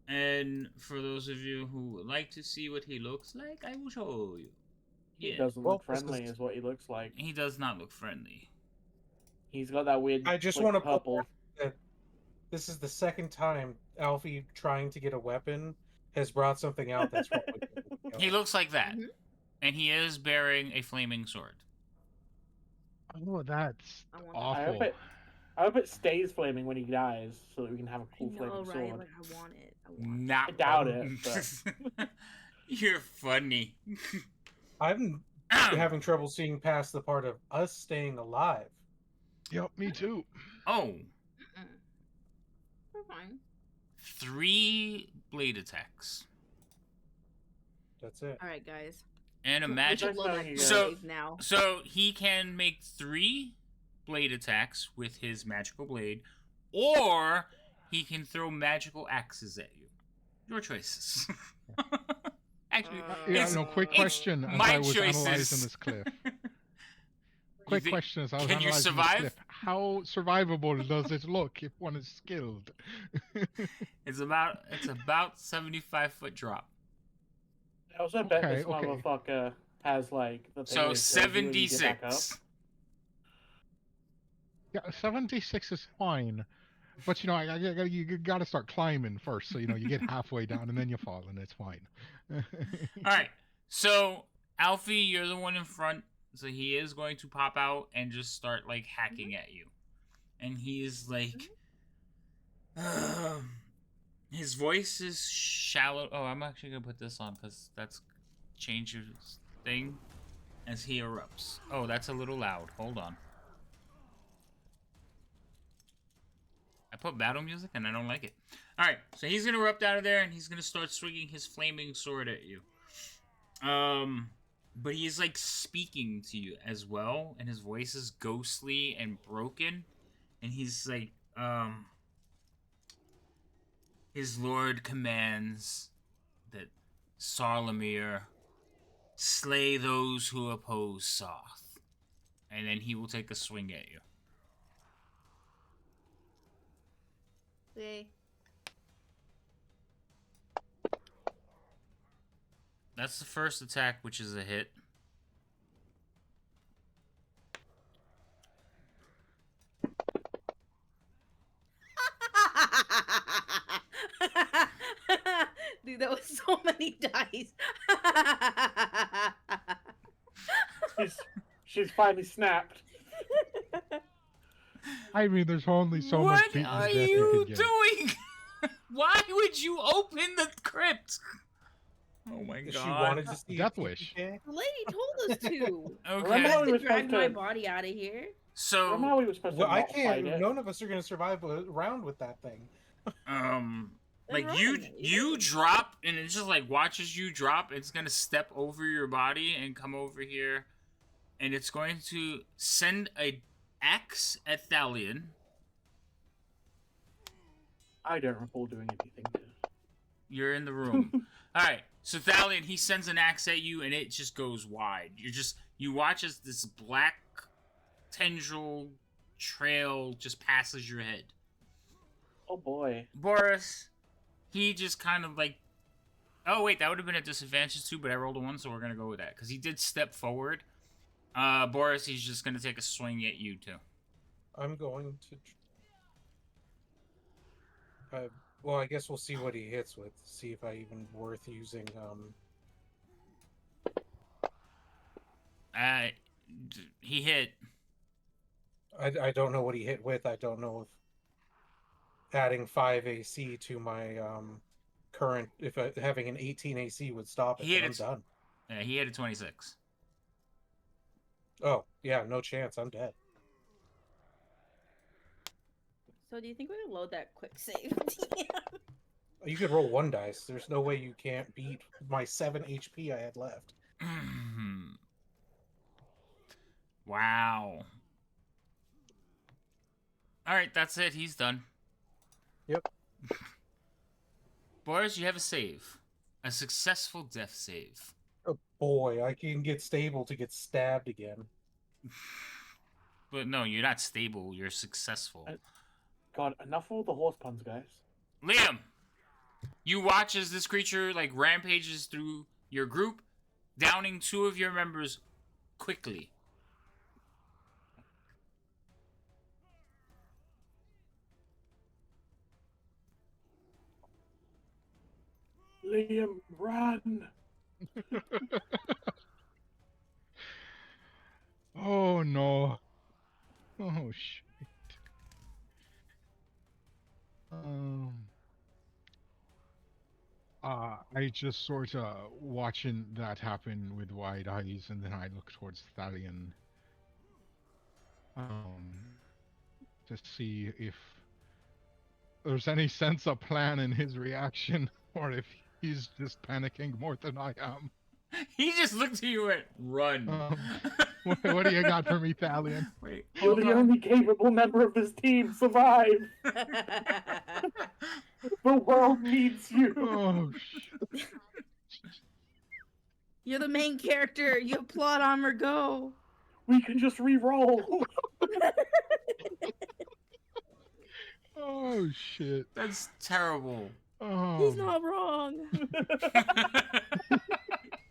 Speaker 2: And for those of you who would like to see what he looks like, I will show you.
Speaker 1: He
Speaker 2: Yeah,
Speaker 1: doesn't
Speaker 4: Well,
Speaker 1: look friendly, is what he looks like.
Speaker 2: he does not look friendly.
Speaker 1: He's got that weird.
Speaker 4: I just
Speaker 1: like,
Speaker 4: want to
Speaker 1: purple.
Speaker 4: point out that this is the second time Alfie trying to get a weapon has brought something out that's wrong with him.
Speaker 2: He looks like that.
Speaker 5: Mhm.
Speaker 2: And he is bearing a flaming sword.
Speaker 3: Oh, that's
Speaker 5: I want
Speaker 3: awful.
Speaker 1: I hope it stays flaming when he dies, so that we can have a
Speaker 5: I
Speaker 1: cool
Speaker 5: know,
Speaker 1: flaming
Speaker 5: right?
Speaker 1: sword.
Speaker 5: Like, I want it. I want it.
Speaker 2: Not
Speaker 1: I doubt it, but
Speaker 2: You're funny.
Speaker 4: I'm having trouble seeing past the part of us staying alive.
Speaker 3: Yep, me too.
Speaker 2: Oh,
Speaker 5: Mm-mm. We're fine.
Speaker 2: 3 blade attacks.
Speaker 4: That's it.
Speaker 5: All right, guys.
Speaker 2: And a
Speaker 5: We
Speaker 2: magic.
Speaker 5: should load up
Speaker 1: So-
Speaker 5: the
Speaker 2: So-
Speaker 5: save now.
Speaker 2: So he can make 3 blade attacks with his magical blade, or he can throw magical axes at you. Your choices. Actually,
Speaker 3: Yeah,
Speaker 2: it's,
Speaker 3: no, quick
Speaker 2: it's
Speaker 3: question as
Speaker 2: my
Speaker 3: I was
Speaker 2: choices.
Speaker 3: analyzing this clip. Quick
Speaker 2: think-
Speaker 3: question as I was
Speaker 2: can you
Speaker 3: analyzing this
Speaker 2: survive?
Speaker 3: clip. How survivable does it look if one is skilled?
Speaker 2: It's about 75-foot drop.
Speaker 1: I also bet
Speaker 3: Okay,
Speaker 1: this
Speaker 3: okay.
Speaker 1: motherfucker has like the thing
Speaker 2: So
Speaker 1: where it tells you when you get back up.
Speaker 2: 76.
Speaker 3: Yeah, 76 is fine. But you gotta start climbing first. So you get halfway down and then you fall, and it's fine.
Speaker 2: All right. So Alfie, you're the one in front. So he is going to pop out and just start like hacking at you, and he's like, his voice is shallow. Oh, I'm actually gonna put this on because that's changes thing as he erupts. Oh, that's a little loud. Hold on. I put battle music and I don't like it. Alright, so he's gonna erupt out of there and he's gonna start swinging his flaming sword at you. But he's like speaking to you as well, and his voice is ghostly and broken. And he's like, his lord commands that Sarlamir slay those who oppose Soth. And then he will take a swing at you.
Speaker 5: Okay.
Speaker 2: That's the first attack, which is a hit.
Speaker 5: Dude, that was so many dice.
Speaker 1: She's finally snapped.
Speaker 3: I mean, there's only so much
Speaker 2: What
Speaker 3: beaten
Speaker 2: are
Speaker 3: to death
Speaker 2: you
Speaker 3: can get.
Speaker 2: doing? Why would you open the crypt? Oh my
Speaker 4: If
Speaker 2: god.
Speaker 4: she wanted to see
Speaker 3: Death
Speaker 4: a
Speaker 3: wish.
Speaker 4: TPK.
Speaker 5: The lady told us to.
Speaker 1: Remember how
Speaker 2: Okay.
Speaker 1: we were
Speaker 5: Drag
Speaker 1: supposed
Speaker 5: my
Speaker 1: to?
Speaker 5: body out of here.
Speaker 1: Remember how
Speaker 2: So,
Speaker 1: we were supposed to
Speaker 4: Well, I
Speaker 1: not fight
Speaker 4: can't.
Speaker 1: it?
Speaker 4: None of us are gonna survive a round with that thing.
Speaker 2: like
Speaker 5: Run,
Speaker 2: you drop and it just like watches you drop. It's gonna step over your body and come over here, and it's going to send a axe at Thalion.
Speaker 1: I don't recall doing anything.
Speaker 2: You're in the room. All right. So Thalion, he sends an axe at you, and it just goes wide. You watch as this black tendril trail just passes your head.
Speaker 1: Oh boy.
Speaker 2: Boris, he just kind of like, oh wait, that would have been a disadvantage too, but I rolled a 1, so we're gonna go with that because he did step forward. Boris, he's just gonna take a swing at you too.
Speaker 4: I'm going to. Well, I guess we'll see what he hits with. See if I even worth using.
Speaker 2: He hit.
Speaker 4: I don't know what he hit with. I don't know if adding 5 AC to my current, if having an 18 AC would stop it.
Speaker 2: He hit
Speaker 4: Then
Speaker 2: it.
Speaker 4: I'm done.
Speaker 2: Yeah, he hit a 26.
Speaker 4: Oh yeah, no chance. I'm dead.
Speaker 5: So do you think we can load that quick save?
Speaker 4: You could roll 1 dice. There's no way you can't beat my 7 HP I had left.
Speaker 2: Wow. Alright, that's it. He's done.
Speaker 4: Yep.
Speaker 2: Boris, you have a save. A successful death save.
Speaker 4: Oh boy, I can get stable to get stabbed again.
Speaker 2: But no, you're not stable. You're successful.
Speaker 1: God, enough of all the horse puns, guys.
Speaker 2: Liam, you watch as this creature like rampages through your group, downing 2 of your members quickly.
Speaker 1: Liam, run!
Speaker 3: Oh no. Oh shit. I just sort of watching that happen with wide eyes, and then I look towards Thalion, to see if there's any sense of plan in his reaction, or if he's just panicking more than I am.
Speaker 2: He just looked at you and run.
Speaker 3: What do you got for me, Thalion?
Speaker 2: Wait,
Speaker 1: You're the only capable member of this team. Survive! The world needs you!
Speaker 3: Oh,
Speaker 5: You're the main character. You have plot armor. Go.
Speaker 1: We can just re-roll!
Speaker 3: oh shit.
Speaker 2: That's terrible.
Speaker 5: He's not wrong.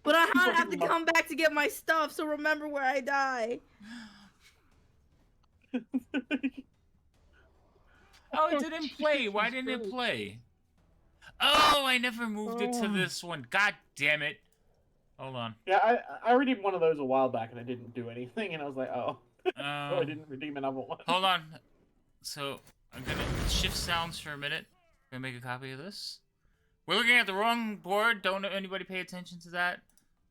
Speaker 5: But I have to come back to get my stuff, so remember where I die.
Speaker 2: Oh, it didn't play. Why
Speaker 3: Jesus
Speaker 2: didn't it
Speaker 3: Christ.
Speaker 2: play? Oh, I never moved it to
Speaker 3: Oh.
Speaker 2: this one. God damn it. Hold on.
Speaker 1: Yeah, I redeemed one of those a while back and I didn't do anything, and I was like, oh. So I
Speaker 2: Um,
Speaker 1: didn't redeem another one.
Speaker 2: Hold on. So, I'm gonna shift sounds for a minute. Gonna make a copy of this. We're looking at the wrong board. Don't anybody pay attention to that.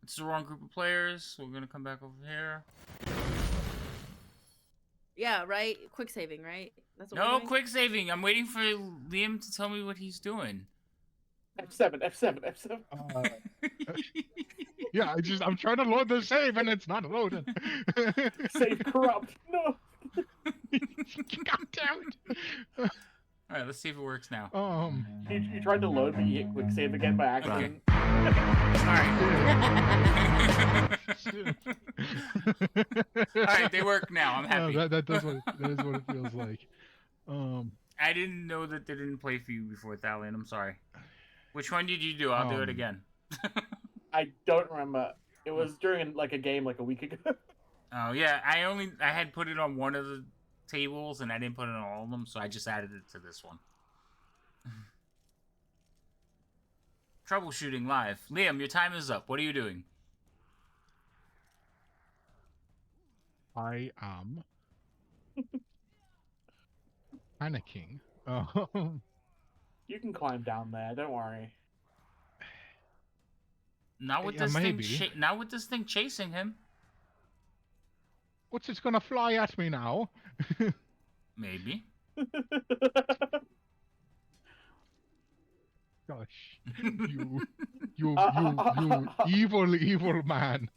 Speaker 2: It's the wrong group of players. So we're gonna come back over here.
Speaker 7: Yeah, right? Quick saving, right? That's what we're
Speaker 2: No,
Speaker 7: doing?
Speaker 2: quick saving. I'm waiting for Liam to tell me what he's doing.
Speaker 1: F7, F7, F7.
Speaker 3: Yeah, I'm trying to load the save and it's not loading.
Speaker 1: Save corrupt. No.
Speaker 3: God damn it.
Speaker 2: Alright, let's see if it works now.
Speaker 1: You tried to load, but you hit quick save again by accident.
Speaker 2: Alright, they work now. I'm happy.
Speaker 3: That is what it feels like.
Speaker 2: I didn't know that they didn't play for you before, Thalion. I'm sorry. Which one did you do? I'll do it again.
Speaker 1: I don't remember. It was during like a game like a week ago.
Speaker 2: Oh yeah, I had put it on one of the tables and I didn't put it on all of them, so I just added it to this one. Troubleshooting live. Liam, your time is up. What are you doing?
Speaker 3: I am panicking.
Speaker 1: You can climb down there. Don't worry.
Speaker 2: Not with
Speaker 3: Yeah,
Speaker 2: this
Speaker 3: maybe.
Speaker 2: thing. Not with this thing chasing him.
Speaker 3: What's it gonna fly at me now?
Speaker 2: Maybe.
Speaker 3: Gosh, you evil man.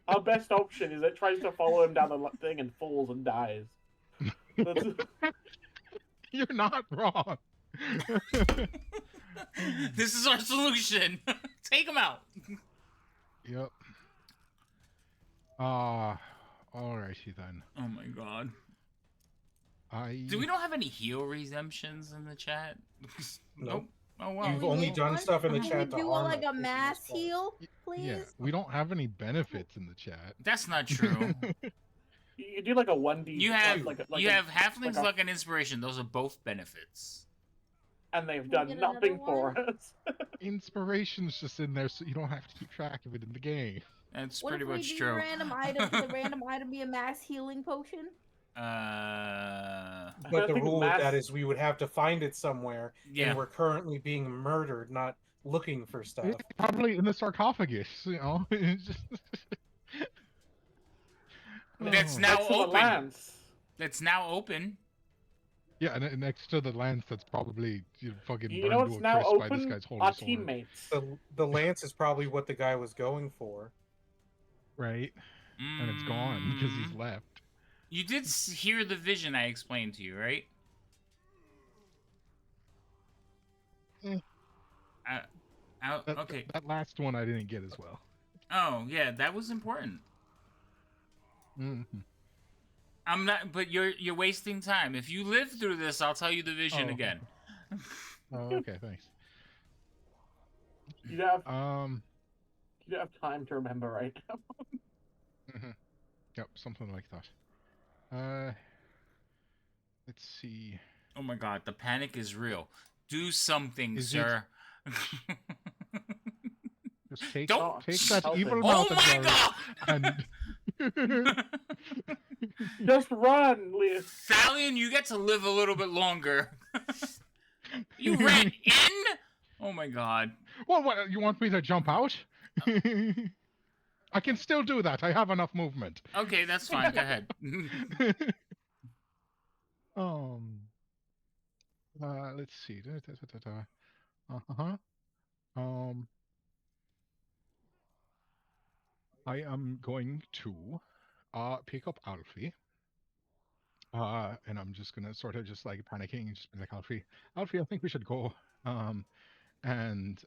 Speaker 1: Our best option is it tries to follow him down the thing and falls and dies.
Speaker 3: You're not wrong.
Speaker 2: This is our solution. Take him out.
Speaker 3: Yep. Alrighty then.
Speaker 2: Oh my god.
Speaker 3: Do
Speaker 2: we don't have any heal redemptions in the chat?
Speaker 4: Nope.
Speaker 2: Oh wow.
Speaker 4: You've only done stuff in the
Speaker 7: Can
Speaker 4: chat
Speaker 7: we
Speaker 4: to
Speaker 7: do
Speaker 4: harm
Speaker 7: like
Speaker 4: us
Speaker 7: a
Speaker 4: for the
Speaker 7: mass
Speaker 4: most part.
Speaker 7: heal, please?
Speaker 3: Yeah, we don't have any benefits in the chat.
Speaker 2: That's not true.
Speaker 1: You do like a 1D.
Speaker 2: You have
Speaker 1: like
Speaker 2: halflings,
Speaker 1: like a-
Speaker 2: luck, and inspiration. Those are both benefits.
Speaker 1: and they've
Speaker 5: Can we
Speaker 1: done
Speaker 5: get another
Speaker 1: nothing for
Speaker 5: one?
Speaker 1: us.
Speaker 3: Inspiration's just in there so you don't have to keep track of it in the game.
Speaker 2: That's
Speaker 7: What
Speaker 2: pretty
Speaker 7: if we
Speaker 2: much
Speaker 7: do
Speaker 2: true.
Speaker 7: random item? Could the random item be a mass healing potion?
Speaker 1: I
Speaker 4: But the
Speaker 1: think
Speaker 4: rule with
Speaker 1: mass-
Speaker 4: that is we would have to find it somewhere,
Speaker 2: Yeah.
Speaker 4: and we're currently being murdered, not looking for stuff.
Speaker 3: It's probably in the sarcophagus, you know. It's just-
Speaker 2: That's
Speaker 3: Oh.
Speaker 2: now
Speaker 1: Next to the
Speaker 2: open.
Speaker 1: lance.
Speaker 2: That's now open.
Speaker 3: Yeah, and next to the lance that's probably fucking
Speaker 1: You
Speaker 3: burned
Speaker 1: know
Speaker 3: to
Speaker 1: what's
Speaker 3: a
Speaker 1: now
Speaker 3: crisp by this
Speaker 1: open?
Speaker 3: guy's holy
Speaker 1: Our
Speaker 3: sword.
Speaker 1: teammates.
Speaker 4: The lance is probably what the guy was going for.
Speaker 3: Right? And it's gone because he's
Speaker 2: Mm.
Speaker 3: left.
Speaker 2: You did hear the vision I explained to you, right?
Speaker 3: Eh.
Speaker 2: Okay.
Speaker 3: That last one I didn't get as well.
Speaker 2: Oh yeah, that was important.
Speaker 3: hmm
Speaker 2: I'm not, but you're wasting time. If you live through this, I'll tell you the vision
Speaker 3: Oh.
Speaker 2: again.
Speaker 3: Oh, okay, thanks.
Speaker 1: You don't have
Speaker 3: Um,
Speaker 1: time to remember right now.
Speaker 3: Yep, something like that. Let's see.
Speaker 2: Oh my god, the panic is real. Do something,
Speaker 3: Is it-
Speaker 2: sir.
Speaker 3: Just take
Speaker 2: Don't-
Speaker 3: that
Speaker 1: Help
Speaker 3: evil
Speaker 1: him.
Speaker 2: Oh
Speaker 3: mouth of
Speaker 2: my
Speaker 3: yours
Speaker 2: god!
Speaker 3: and
Speaker 1: Just run, Leah.
Speaker 2: Thalion, you get to live a little bit longer. You ran in? Oh my god.
Speaker 3: Well, what, you want me to jump out? I can still do that. I have enough movement.
Speaker 2: Okay, that's fine. Go ahead.
Speaker 3: Let's see. Uh-huh. I am going to pick up Alfie. And I'm just gonna sort of just like panicking and just be like, Alfie, I think we should go. And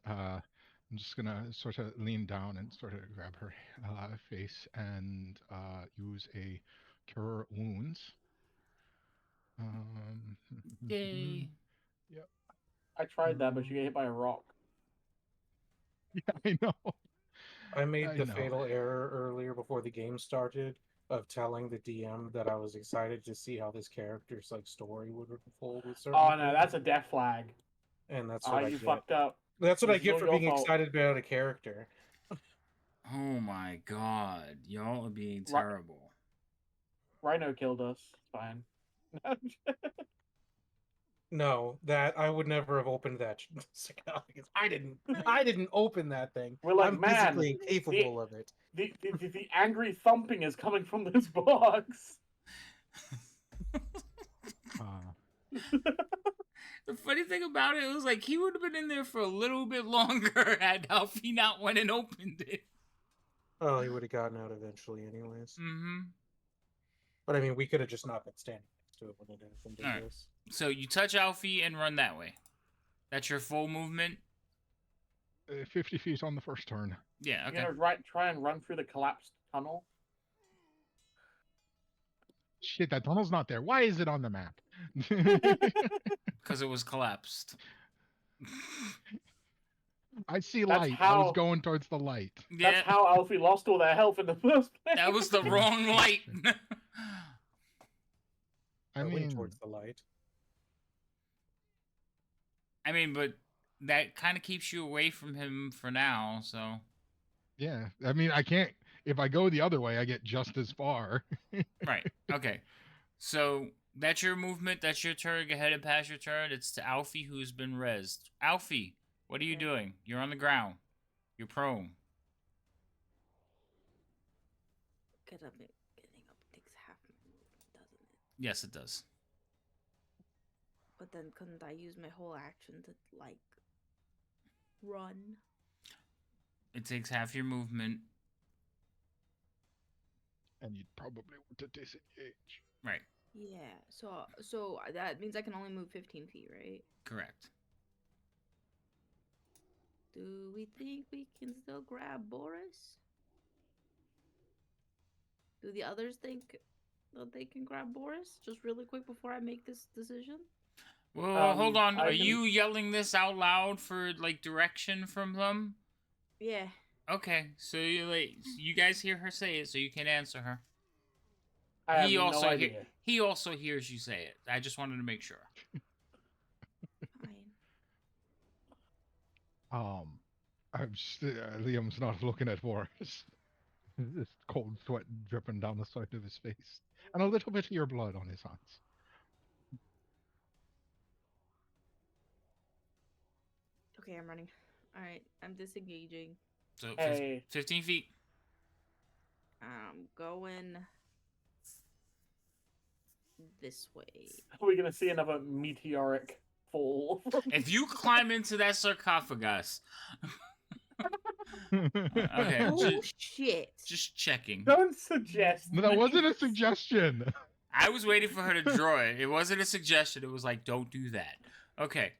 Speaker 3: I'm just gonna sort of lean down and sort of grab her face and use a cure wounds.
Speaker 2: Yay.
Speaker 1: I tried that, but you get hit by a rock.
Speaker 3: Yeah, I know.
Speaker 4: I made
Speaker 3: I
Speaker 4: the
Speaker 3: know.
Speaker 4: fatal error earlier before the game started of telling the DM that I was excited to see how this character's like story would unfold with certain
Speaker 1: Oh no,
Speaker 4: things,
Speaker 1: that's a death flag.
Speaker 4: and that's
Speaker 1: Oh,
Speaker 4: what I
Speaker 1: you
Speaker 4: get.
Speaker 1: fucked up.
Speaker 4: That's what I
Speaker 1: This is
Speaker 4: get
Speaker 1: all
Speaker 4: for
Speaker 1: your
Speaker 4: being
Speaker 1: fault.
Speaker 4: excited about a character.
Speaker 2: Oh my god, y'all are being
Speaker 1: Ri-
Speaker 2: terrible.
Speaker 1: Rhino killed us. It's fine.
Speaker 4: No, that I would never have opened that sarcophagus. I didn't open that thing.
Speaker 1: We're like,
Speaker 4: I'm
Speaker 1: man,
Speaker 4: physically incapable of it.
Speaker 1: The angry thumping is coming from this box.
Speaker 2: The funny thing about it was like he would have been in there for a little bit longer had Alfie not went and opened it.
Speaker 4: Oh, he would have gotten out eventually, anyways.
Speaker 2: Mm-hmm.
Speaker 4: But I mean, we could have just not been standing next to it when it happened.
Speaker 2: All right. So you touch Alfie and run that way. That's your full movement.
Speaker 3: 50 feet on the first turn.
Speaker 2: Yeah. Okay.
Speaker 1: You're gonna try and run through the collapsed tunnel.
Speaker 3: Shit, that tunnel's not there. Why is it on the map?
Speaker 2: Because it was collapsed.
Speaker 3: I see
Speaker 1: That's
Speaker 3: light. I
Speaker 1: how-
Speaker 3: was going towards the light.
Speaker 2: Yeah.
Speaker 1: That's how Alfie lost all their health in the first place.
Speaker 2: That was the wrong light.
Speaker 3: I
Speaker 4: went
Speaker 3: mean,
Speaker 4: towards the light.
Speaker 2: I mean, but that kind of keeps you away from him for now, so.
Speaker 3: yeah. I mean, I can't. If I go the other way, I get just as far.
Speaker 2: Right. Okay. So that's your movement. That's your turn. Go ahead and pass your turn. It's to Alfie, who's been rezzed. Alfie, what are you doing? You're on the ground. You're prone.
Speaker 5: Getting up takes half my movement, doesn't it?
Speaker 2: Yes, it does.
Speaker 5: But then couldn't I use my whole action to like run?
Speaker 2: It takes half your movement.
Speaker 3: And you'd probably want to disengage.
Speaker 2: Right.
Speaker 5: Yeah. So that means I can only move 15 feet, right?
Speaker 2: Correct.
Speaker 5: Do we think we can still grab Boris? Do the others think that they can grab Boris? Just really quick before I make this decision.
Speaker 2: Well, hold on.
Speaker 1: I
Speaker 2: Are
Speaker 1: can-
Speaker 2: you yelling this out loud for like direction from them?
Speaker 5: Yeah.
Speaker 2: Okay, so you guys hear her say it, so you can answer her.
Speaker 1: I have
Speaker 2: He
Speaker 1: no
Speaker 2: also
Speaker 1: idea.
Speaker 2: he also hears you say it. I just wanted to make sure.
Speaker 5: Fine.
Speaker 3: I'm just, Liam's not looking at Boris. This cold sweat dripping down the side of his face, and a little bit of your blood on his hands.
Speaker 5: Okay, I'm running. All right, I'm disengaging.
Speaker 2: So
Speaker 1: Hey.
Speaker 2: 15 feet.
Speaker 5: I'm going this way.
Speaker 1: Are we gonna see another meteoric fall?
Speaker 2: If you climb into that sarcophagus, okay,
Speaker 5: Oh shit!
Speaker 2: just checking.
Speaker 1: Don't suggest.
Speaker 3: No, that wasn't a suggestion.
Speaker 2: I was waiting for her to draw it. It wasn't a suggestion. It was like, don't do that. Okay.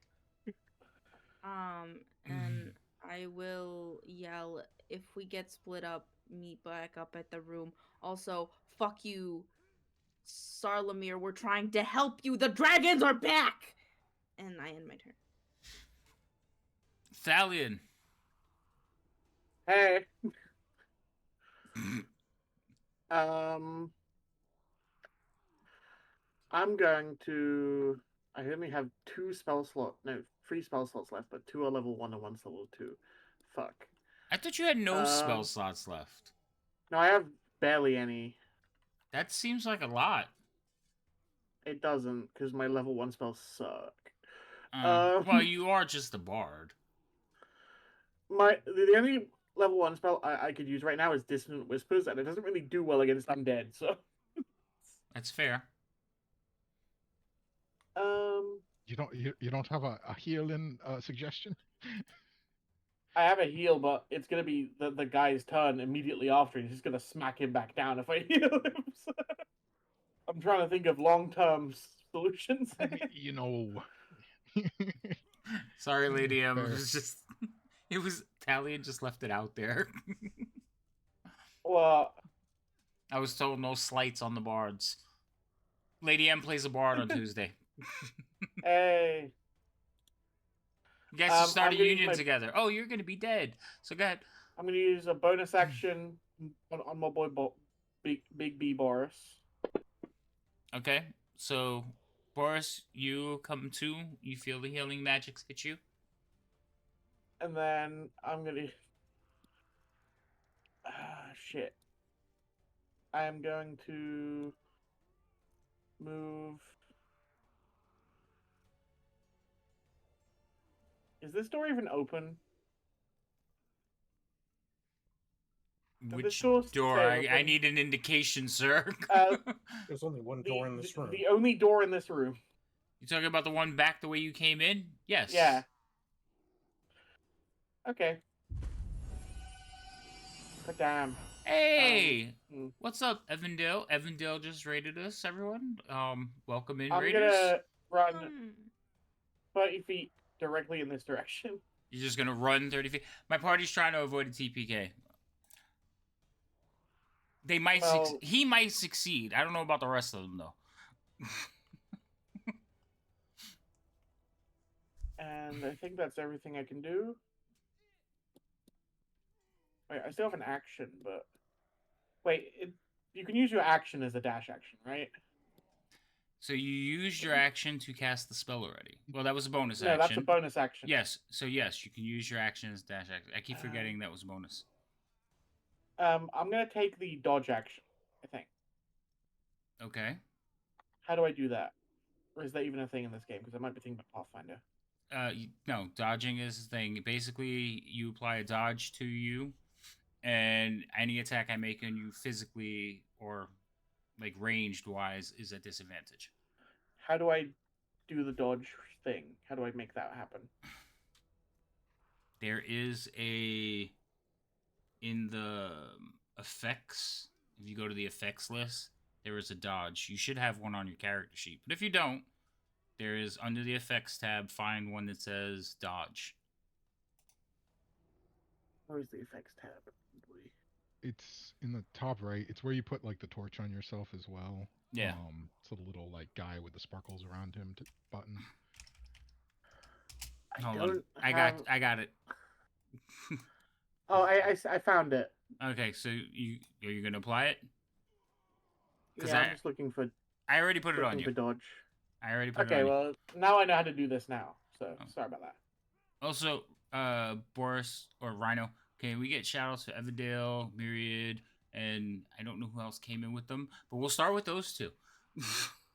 Speaker 5: And I will yell if we get split up, meet back up at the room. Also, fuck you, Sarlamir. We're trying to help you. The dragons are back. And I end my turn.
Speaker 2: Thalion.
Speaker 1: Hey. I'm going to. I only have 3 spell slots left, but 2 are level 1 and 1's level 2. Fuck.
Speaker 2: I thought you had no spell
Speaker 1: Um,
Speaker 2: slots left.
Speaker 1: No, I have barely any.
Speaker 2: That seems like a lot.
Speaker 1: It doesn't, because my level 1 spells suck.
Speaker 2: Well, you are just a bard.
Speaker 1: The only level 1 spell I could use right now is Dissonant Whispers, and it doesn't really do well against undead, so.
Speaker 2: That's fair.
Speaker 3: You don't have a healing suggestion?
Speaker 1: I have a heal, but it's gonna be the guy's turn immediately after. He's just gonna smack him back down if I heal him. So I'm trying to think of long-term solutions.
Speaker 3: I mean, you know.
Speaker 2: Sorry, Lady M. It
Speaker 3: Fair.
Speaker 2: was just. It was. Talion just left it out there.
Speaker 1: Well,
Speaker 2: I was told no slights on the bards. Lady M plays a bard on Tuesday.
Speaker 1: hey,
Speaker 2: You guys should start
Speaker 1: I'm
Speaker 2: a
Speaker 1: gonna use
Speaker 2: union
Speaker 1: my-
Speaker 2: together. Oh, you're gonna be dead. So go ahead.
Speaker 1: I'm gonna use a bonus action on my boy Big B Boris.
Speaker 2: Okay, so Boris, you come to. You feel the healing magics hit you.
Speaker 1: And then I'm gonna. Shit. I am going to move. Is this door even open?
Speaker 2: Which
Speaker 1: door
Speaker 2: door?
Speaker 1: say
Speaker 2: I
Speaker 1: open?
Speaker 2: need an indication, sir.
Speaker 4: There's only one door in this room.
Speaker 1: The only door in this room.
Speaker 2: You talking about the one back the way you came in? Yes.
Speaker 1: Yeah. Okay. But damn.
Speaker 2: Hey, what's up, Evandale? Evandale just raided us, everyone. Welcome in,
Speaker 1: I'm
Speaker 2: Raiders.
Speaker 1: gonna run 30 feet directly in this direction.
Speaker 2: You're just gonna run 30 feet. My party's trying to avoid a TPK. They might. He might succeed. I don't know about the rest of them though.
Speaker 1: And I think that's everything I can do. Wait, I still have an action, but wait, you can use your action as a dash action, right?
Speaker 2: So you used your action to cast the spell already. Well, that was a bonus action.
Speaker 1: No, that's a bonus action.
Speaker 2: Yes. So yes, you can use your action as dash action. I keep forgetting that was a bonus.
Speaker 1: I'm gonna take the dodge action, I think.
Speaker 2: Okay.
Speaker 1: How do I do that? Or is that even a thing in this game? Because I might be thinking about Pathfinder.
Speaker 2: No, dodging is the thing. Basically, you apply a dodge to you, and any attack I make on you physically or like ranged wise is at disadvantage.
Speaker 1: How do I do the dodge thing? How do I make that happen?
Speaker 2: There is a in the effects. If you go to the effects list, there is a dodge. You should have one on your character sheet, but if you don't, there is under the effects tab. Find one that says dodge.
Speaker 1: Where's the effects tab?
Speaker 3: It's in the top right. It's where you put like the torch on yourself as well.
Speaker 2: Yeah.
Speaker 3: It's a little like guy with the sparkles around him button.
Speaker 2: Hold on. I got it.
Speaker 1: Oh, I found it.
Speaker 2: Okay, so are you gonna apply it?
Speaker 1: Yeah, I'm just looking for.
Speaker 2: I already put it on you.
Speaker 1: For dodge.
Speaker 2: I already put it on
Speaker 1: Okay,
Speaker 2: you.
Speaker 1: well now I know how to do this now. So sorry about that.
Speaker 2: Also, Boris or Rhino, can we get shoutouts for Everdale, Myriad, and I don't know who else came in with them, but we'll start with those two.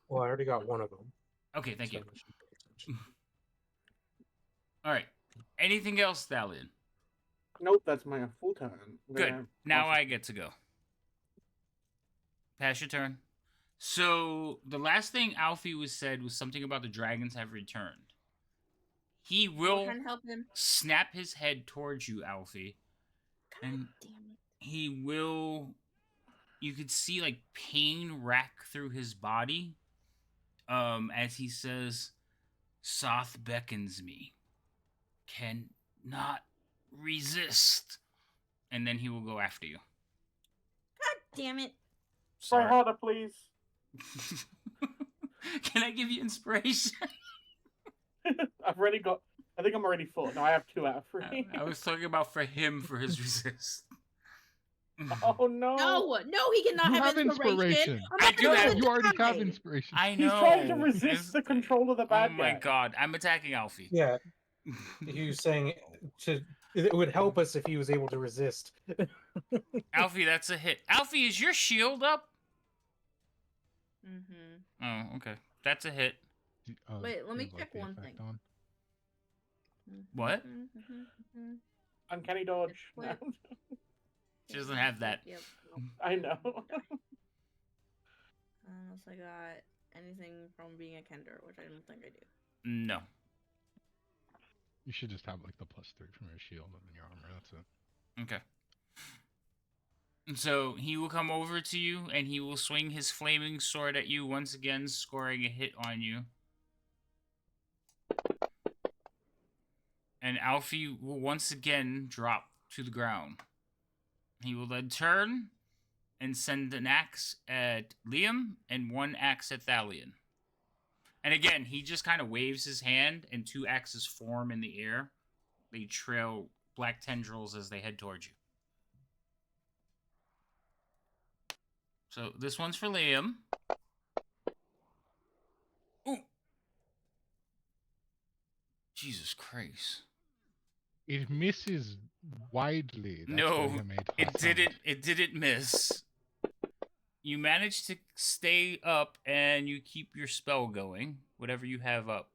Speaker 4: Well, I already got one of them.
Speaker 2: Okay, thank you. All right. Anything else, Stallion?
Speaker 1: Nope, that's my full turn.
Speaker 2: Good. Now I get to go. Pass your turn. So the last thing Alfie was said was something about the dragons have returned. He will snap his head towards you, Alfie. And he will... You could see, like, pain rack through his body as he says, Soth beckons me. Cannot resist. And then he will go after you.
Speaker 5: God damn it.
Speaker 1: Try harder, please.
Speaker 2: Can I give you inspiration?
Speaker 1: I've already got... I think I'm already full. No, I have 2 out of 3.
Speaker 2: I was talking about for him for his resist.
Speaker 1: Oh no!
Speaker 5: No, he cannot have inspiration.
Speaker 2: I do have.
Speaker 3: You already have inspiration.
Speaker 2: I know.
Speaker 1: He's trying to resist the control of the bad guy.
Speaker 2: Oh my god! I'm attacking Alfie.
Speaker 4: Yeah. He was saying it would help us if he was able to resist.
Speaker 2: Alfie, that's a hit. Alfie, is your shield up?
Speaker 5: Mm-hmm.
Speaker 2: Oh, okay. That's a hit.
Speaker 5: Wait, let me check one thing.
Speaker 2: What?
Speaker 1: Uncanny dodge. No.
Speaker 2: She doesn't have that.
Speaker 5: Yep.
Speaker 1: I know.
Speaker 5: Unless I got anything from being a Kender, which I don't think I do.
Speaker 2: No.
Speaker 3: You should just have like the +3 from your shield and your armor. That's it.
Speaker 2: Okay. So he will come over to you and he will swing his flaming sword at you once again, scoring a hit on you. And Alfie will once again drop to the ground. He will then turn and send an axe at Liam and 1 axe at Thalion. And again, he just kind of waves his hand and 2 axes form in the air. They trail black tendrils as they head towards you. So this one's for Liam. Ooh. Jesus Christ.
Speaker 3: It misses widely. That's why
Speaker 2: No,
Speaker 3: I made that
Speaker 2: it
Speaker 3: sound.
Speaker 2: didn't. It didn't miss. You managed to stay up and you keep your spell going, whatever you have up.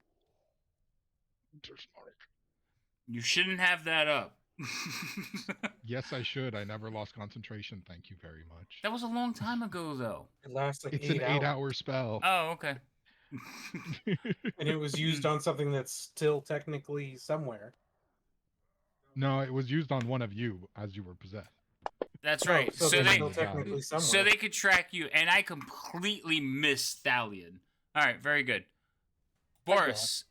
Speaker 2: You shouldn't have that up.
Speaker 3: Yes, I should. I never lost concentration. Thank you very much.
Speaker 2: That was a long time ago, though.
Speaker 4: It lasts like
Speaker 3: It's
Speaker 4: 8
Speaker 3: an
Speaker 4: hours.
Speaker 3: 8-hour spell.
Speaker 2: Oh, okay.
Speaker 4: And it was used on something that's still technically somewhere.
Speaker 3: No, it was used on one of you as you were possessed.
Speaker 2: That's
Speaker 4: No,
Speaker 2: right.
Speaker 4: so
Speaker 2: So
Speaker 4: they're
Speaker 2: they,
Speaker 4: still technically somewhere.
Speaker 2: so they could track you, and I completely missed Stallion. All right, very good. Boris,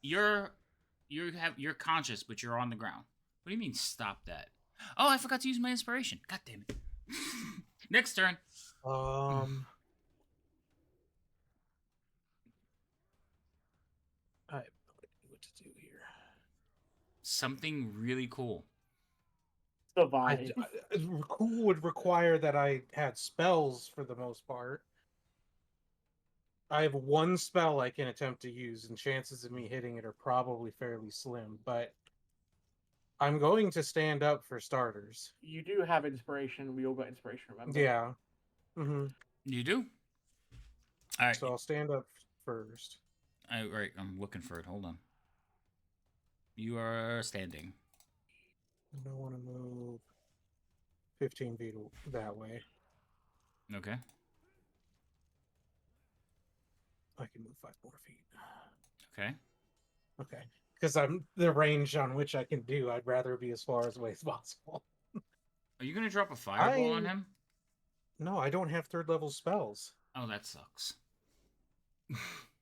Speaker 2: you're conscious, but you're on the ground. What do you mean? Stop that? Oh, I forgot to use my inspiration. God damn it. Next turn.
Speaker 4: I have no idea what to do here.
Speaker 2: Something really cool.
Speaker 1: Survive.
Speaker 4: Cool would require that I had spells for the most part. I have one spell I can attempt to use, and chances of me hitting it are probably fairly slim, but I'm going to stand up for starters.
Speaker 1: You do have inspiration. We all got inspiration, remember?
Speaker 4: Yeah. Mm-hmm.
Speaker 2: You do? All right.
Speaker 4: So I'll stand up first.
Speaker 2: Right, I'm looking for it. Hold on. You are standing.
Speaker 4: I don't want to move 15 feet that way.
Speaker 2: Okay.
Speaker 4: I can move 5 more feet.
Speaker 2: Okay.
Speaker 4: Okay. Because I'm the range on which I can do, I'd rather be as far away as possible.
Speaker 2: Are you going to drop a fireball on him?
Speaker 4: No, I don't have 3rd level spells.
Speaker 2: Oh, that sucks.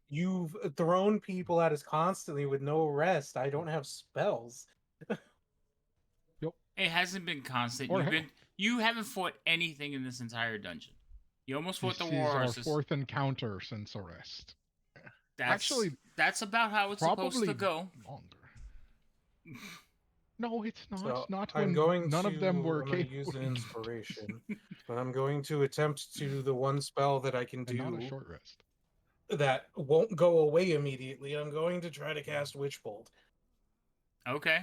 Speaker 4: You've thrown people at us constantly with no rest. I don't have spells.
Speaker 2: It hasn't been constant. You haven't fought anything in this entire dungeon. You almost fought the war horses.
Speaker 3: This is our 4th encounter since arrest.
Speaker 2: That's about how it's supposed to go.
Speaker 3: Longer. No, it's not.
Speaker 4: So
Speaker 3: not
Speaker 4: when
Speaker 3: when none of them were
Speaker 4: I'm going to
Speaker 3: capable.
Speaker 4: use an inspiration, but I'm going to attempt to do the one spell that I can do.
Speaker 3: And not a short rest.
Speaker 4: That won't go away immediately. I'm going to try to cast Witch Bolt.
Speaker 2: Okay.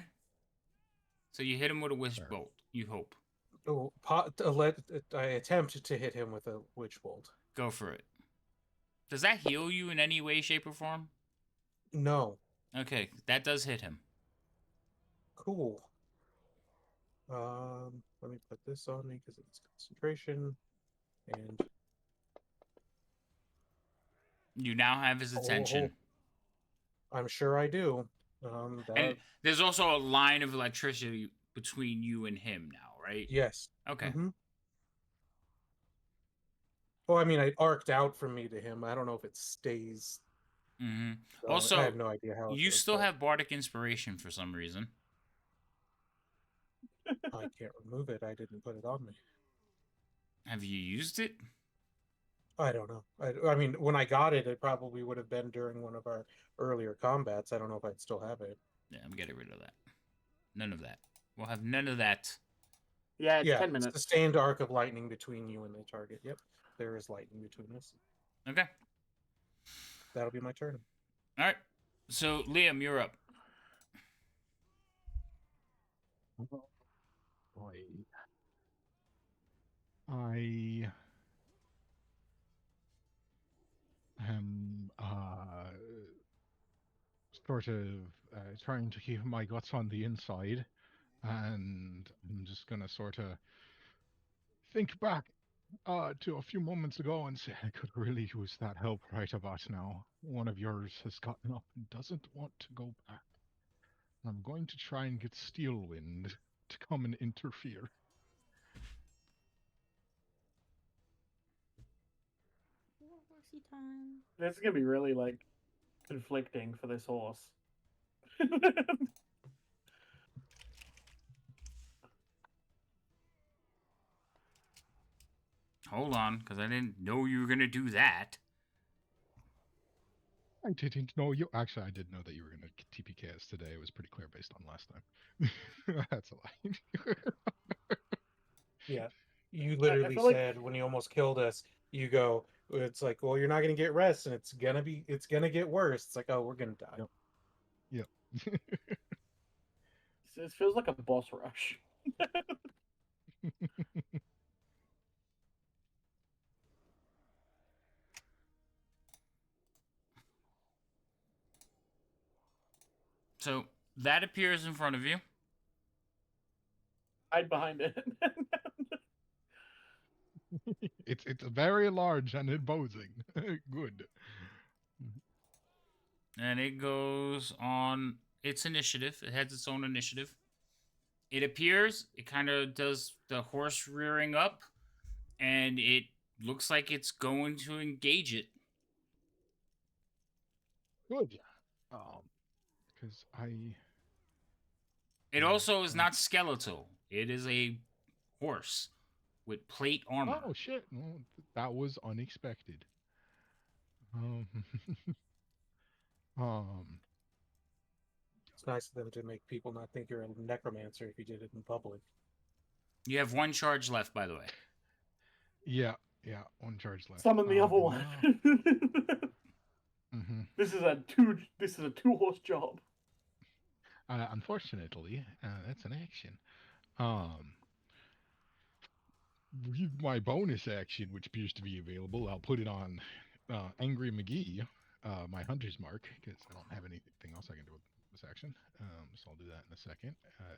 Speaker 2: So you hit him with a Witch Bolt. You hope.
Speaker 4: Oh, I attempt to hit him with a Witch Bolt.
Speaker 2: Go for it. Does that heal you in any way, shape, or form?
Speaker 4: No.
Speaker 2: Okay, that does hit him.
Speaker 4: Cool. Let me put this on me because it's concentration, and
Speaker 2: you now have his attention.
Speaker 4: I'm sure I do.
Speaker 2: And there's also a line of electricity between you and him now, right?
Speaker 4: Yes.
Speaker 2: Okay.
Speaker 4: Mm-hmm. Well, I mean, it arced out from me to him. I don't know if it stays.
Speaker 2: Mm-hmm.
Speaker 4: So
Speaker 2: Also,
Speaker 4: I have no idea how.
Speaker 2: You still have Bardic Inspiration for some reason.
Speaker 4: I can't remove it. I didn't put it on me.
Speaker 2: Have you used it?
Speaker 4: I don't know. I mean, when I got it, it probably would have been during one of our earlier combats. I don't know if I'd still have it.
Speaker 2: Yeah, I'm getting rid of that. None of that. We'll have none of that.
Speaker 1: Yeah, it's 10 minutes.
Speaker 4: Sustained arc of lightning between you and the target. Yep, there is lightning between us.
Speaker 2: Okay.
Speaker 4: That'll be my turn.
Speaker 2: All right. So, Liam, you're up.
Speaker 3: I am sort of trying to keep my guts on the inside, and I'm just gonna sort of think back to a few moments ago and say I could really use that help right about now. One of yours has gotten up and doesn't want to go back. I'm going to try and get Steelwind to come and interfere.
Speaker 5: Horsey time.
Speaker 1: This is gonna be really like conflicting for this horse.
Speaker 2: Hold on, because I didn't know you were going to do that.
Speaker 3: I didn't know you. Actually, I did know that you were going to TPK us today. It was pretty clear based on last time. That's a lie.
Speaker 4: Yeah. You literally
Speaker 1: feel like-
Speaker 4: said when you almost killed us, you go, it's like, well, you're not gonna get rest, and it's gonna get worse. It's like, oh, we're gonna die.
Speaker 3: Yep.
Speaker 1: It feels like a boss rush.
Speaker 2: So that appears in front of you.
Speaker 1: Hide behind it.
Speaker 3: It's very large and imposing. Good.
Speaker 2: And it goes on its initiative. It has its own initiative. It appears, it kind of does the horse rearing up, and it looks like it's going to engage it.
Speaker 3: Good. Because
Speaker 2: It also is not skeletal. It is a horse with plate armor.
Speaker 3: Oh shit! Well, that was unexpected. Um, um,
Speaker 4: It's nice of them to make people not think you're a necromancer if you did it in public.
Speaker 2: You have one charge left, by the way.
Speaker 3: yeah, one charge left.
Speaker 1: Summon the other one.
Speaker 3: Mm-hmm.
Speaker 1: This is a two horse job.
Speaker 3: Unfortunately, that's an action. With my bonus action, which appears to be available, I'll put it on Angry McGee, my hunter's mark, because I don't have anything else I can do with this action. So I'll do that in a second,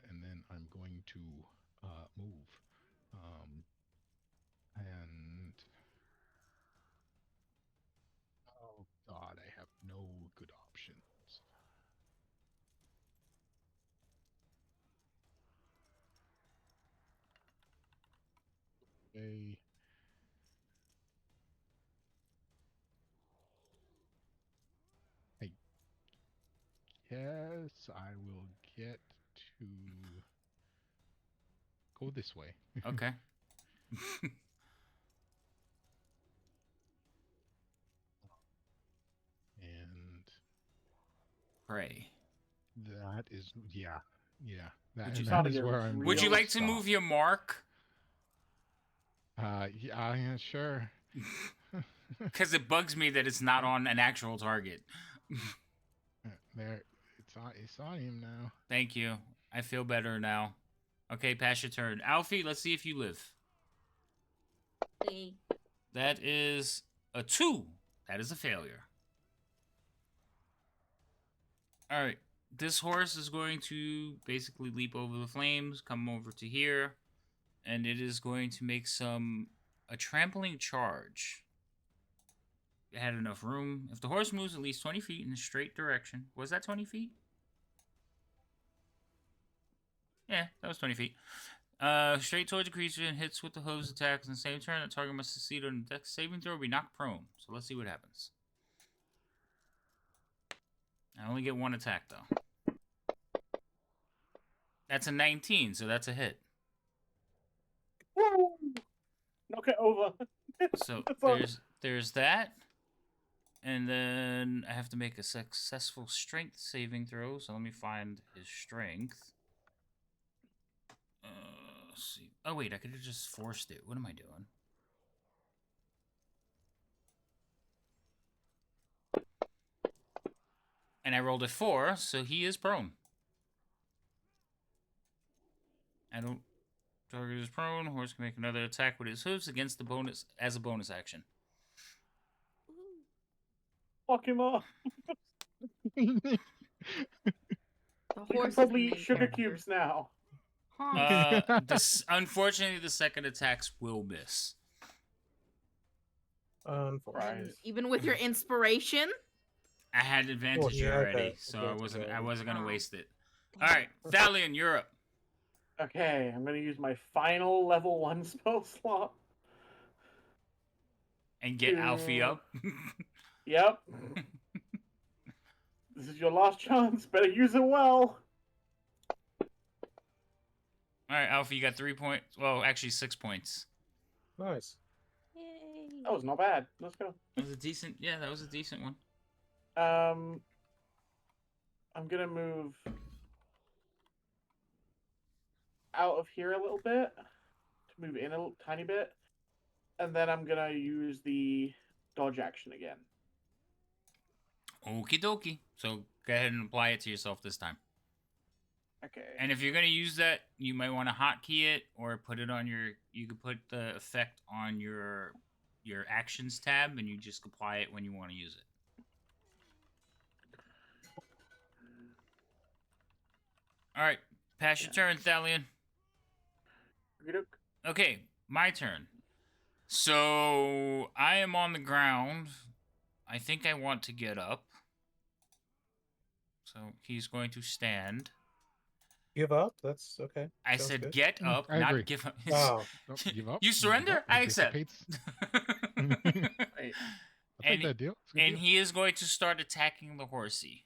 Speaker 3: and then I'm going to move. And oh god, I have no good options. Okay. I guess I will get to go this way.
Speaker 2: Okay.
Speaker 3: And
Speaker 2: Pray.
Speaker 3: that is, yeah. That,
Speaker 2: Would you-
Speaker 3: that is where I'm.
Speaker 2: Would you
Speaker 1: Real
Speaker 2: like to
Speaker 1: stop.
Speaker 2: move your mark?
Speaker 3: Yeah, sure.
Speaker 2: Because it bugs me that it's not on an actual target.
Speaker 3: There, it's on him now.
Speaker 2: Thank you. I feel better now. Okay, pass your turn. Alfie, let's see if you live.
Speaker 5: Okay.
Speaker 2: That is a 2. That is a failure. All right. This horse is going to basically leap over the flames, come over to here, and it is going to make a trampling charge. It had enough room. If the horse moves at least 20 feet in a straight direction, was that 20 feet? Yeah, that was 20 feet. Straight towards the creature and hits with the hooves attacks in the same turn. The target must succeed on a dex saving throw or be knocked prone. So let's see what happens. I only get one attack, though. That's a 19, so that's a hit.
Speaker 1: Woo! Knock it over.
Speaker 2: So
Speaker 1: That's all.
Speaker 2: there's that. And then I have to make a successful strength saving throw. So let me find his strength. Let's see. Oh, wait, I could have just forced it. What am I doing? And I rolled a 4, so he is prone. I don't target is prone. Horse can make another attack with his hooves against the bonus as a bonus action.
Speaker 1: Fuck him up.
Speaker 5: The
Speaker 1: You
Speaker 5: horse
Speaker 1: can
Speaker 5: is
Speaker 1: probably
Speaker 5: the
Speaker 1: eat sugar
Speaker 5: main
Speaker 1: cubes now.
Speaker 5: Huh.
Speaker 2: Unfortunately, the second attacks will miss.
Speaker 4: Unfortunately.
Speaker 5: Even with your inspiration?
Speaker 2: I had advantage
Speaker 4: yeah, I
Speaker 2: already,
Speaker 4: bet.
Speaker 2: so
Speaker 4: Advantage
Speaker 2: I
Speaker 4: already.
Speaker 2: wasn't gonna
Speaker 5: Oh.
Speaker 2: waste it. All right, Thalion, you're up.
Speaker 1: Okay, I'm gonna use my final level 1 spell slot.
Speaker 2: And get Alfie up.
Speaker 1: Yep. This is your last chance. Better use it well.
Speaker 2: All right, Alfie, you got 3 points. Well, actually 6 points.
Speaker 4: Nice.
Speaker 5: Yay.
Speaker 1: That was not bad. Let's go.
Speaker 2: That was a decent. Yeah, that was a decent one.
Speaker 1: I'm gonna move out of here a little bit to move in a tiny bit, and then I'm gonna use the dodge action again.
Speaker 2: Okie dokie. So go ahead and apply it to yourself this time.
Speaker 1: Okay.
Speaker 2: And if you're gonna use that, you might want to hotkey it or put it on your. You could put the effect on your actions tab, and you just apply it when you want to use it. All right, pass your turn, Thalion. Okay, my turn. So I am on the ground. I think I want to get up. So he's going to stand.
Speaker 4: Give up? That's okay.
Speaker 2: I
Speaker 4: Sounds
Speaker 2: said
Speaker 4: good.
Speaker 2: get up,
Speaker 3: I
Speaker 2: not
Speaker 3: agree.
Speaker 2: give up.
Speaker 4: Oh,
Speaker 3: Give up.
Speaker 2: You surrender? I accept.
Speaker 1: Wait,
Speaker 3: I'll take that deal. It's a good
Speaker 2: And
Speaker 3: deal.
Speaker 2: he is going to start attacking the horsey.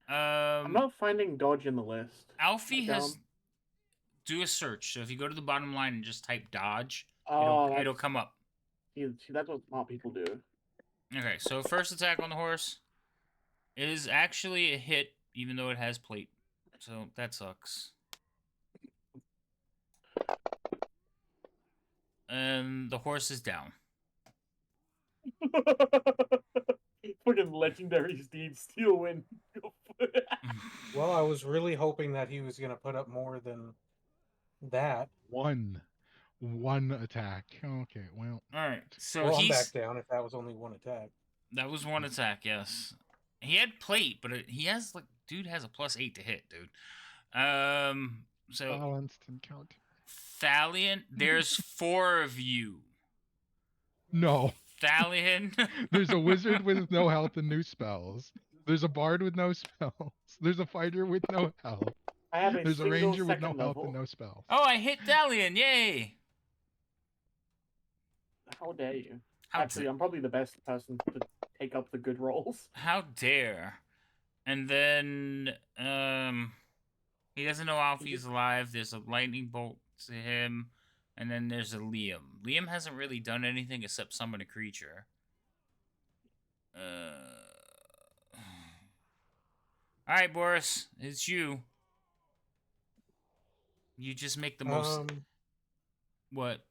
Speaker 1: I'm not finding dodge in the list.
Speaker 2: Alfie
Speaker 1: Like,
Speaker 2: has do a search. So if you go to the bottom line and just type dodge,
Speaker 1: Oh,
Speaker 2: it'll come up.
Speaker 1: See, that's what smart people do.
Speaker 2: Okay, so first attack on the horse is actually a hit, even though it has plate. So that sucks. And the horse is down.
Speaker 1: Fucking legendary steed steel win.
Speaker 4: well, I was really hoping that he was gonna put up more than that.
Speaker 3: One attack. Okay, well.
Speaker 2: All right, so
Speaker 4: Well, I'm back down if that was only one attack.
Speaker 2: That was one attack, yes. He had plate, but he has dude has a +8 to hit, dude. So
Speaker 3: Balanced and count.
Speaker 2: Thalion, there's 4 of you.
Speaker 3: No.
Speaker 2: Thalion.
Speaker 3: There's a wizard with no health and no spells. There's a bard with no spells. There's a fighter with no health.
Speaker 1: I have a
Speaker 3: There's a
Speaker 1: single
Speaker 3: ranger with no
Speaker 1: second
Speaker 3: health
Speaker 1: level.
Speaker 3: and no spells.
Speaker 2: Oh, I hit Thalion! Yay!
Speaker 1: How dare you?
Speaker 2: How
Speaker 1: Actually, I'm probably the best person to take up the good rolls.
Speaker 2: How dare? And then, he doesn't know Alfie's alive. There's a lightning bolt to him. And then there's a Liam. Liam hasn't really done anything except summon a creature. Alright, Boris. It's you. You just make the most... What?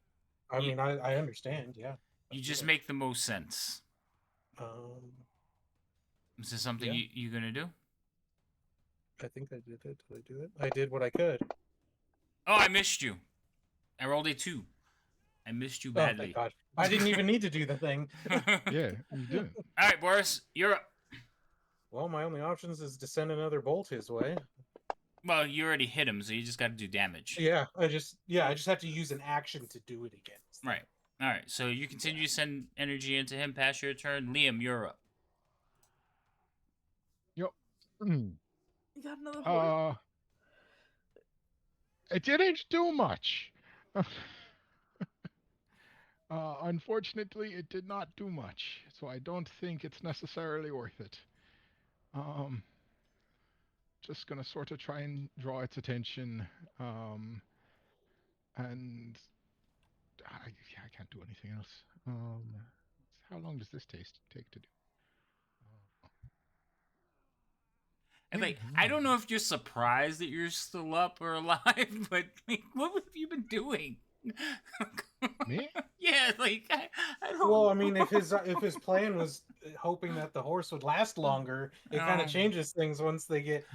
Speaker 4: I mean, I understand, yeah.
Speaker 2: You just make the most sense. Is this something you gonna do?
Speaker 4: I think I did it. Did I do it? I did what I could.
Speaker 2: Oh, I missed you. I rolled a 2. I missed you badly.
Speaker 4: Oh, thank God. I didn't even need to do the thing.
Speaker 3: Yeah, you did.
Speaker 2: All right, Boris, you're up.
Speaker 4: Well, my only options is to send another bolt his way.
Speaker 2: Well, you already hit him, so you just got to do damage.
Speaker 4: Yeah, I just have to use an action to do it again.
Speaker 2: Right. All right, so you continue to send energy into him. Pass your turn. Liam, you're up.
Speaker 3: Yep.
Speaker 6: You got another horse.
Speaker 3: It didn't do much. Unfortunately, it did not do much, so I don't think it's necessarily worth it. Just gonna sort of try and draw its attention, and I can't do anything else. How long does this take to do?
Speaker 2: And I don't know if you're surprised that you're still up or alive, but what have you been doing?
Speaker 3: Me?
Speaker 2: Yeah, I don't.
Speaker 4: Well, I mean, if his plan was hoping that the horse would last longer, it kind of changes things once they get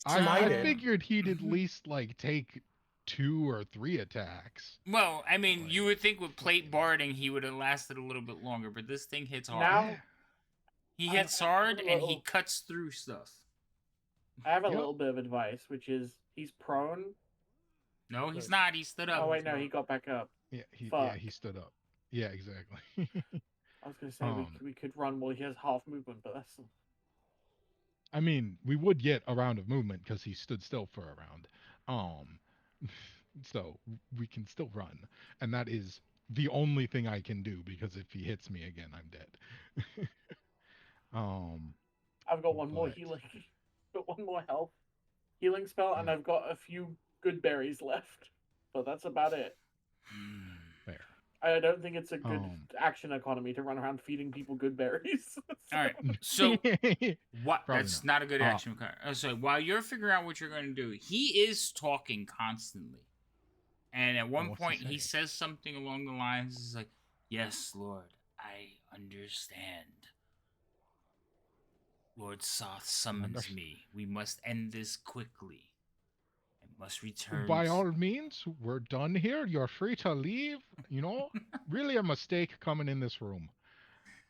Speaker 3: I figured he'd at least take 2 or 3 attacks.
Speaker 2: Well, I mean, you would think with plate barding he would have lasted a little bit longer, but this thing hits hard.
Speaker 1: Now,
Speaker 2: he hits hard and he cuts through stuff.
Speaker 1: I have a little bit of advice, which is he's prone.
Speaker 2: No, he's not. He stood up.
Speaker 1: Oh wait, no, he got back up.
Speaker 3: Yeah, he stood up. Yeah, exactly.
Speaker 1: I was gonna say we could run while he has half movement, but that's.
Speaker 3: I mean, we would get a round of movement because he stood still for a round. So we can still run, and that is the only thing I can do because if he hits me again, I'm dead.
Speaker 1: I've got one more healing. Got one more health healing spell, and I've got a few good berries left, but that's about it.
Speaker 3: Fair.
Speaker 1: I don't think it's a good action economy to run around feeding people good berries.
Speaker 2: All right, so what?
Speaker 3: Probably
Speaker 2: That's not a good action. So while you're figuring out what you're going to do, he is talking constantly, and at one
Speaker 3: what's he
Speaker 2: point, he
Speaker 3: say?
Speaker 2: says something along the lines, is like, "Yes, Lord, I understand. Lord Soth summons me. We must end this quickly. I must return."
Speaker 3: By all means, we're done here. You're free to leave. Really a mistake coming in this room.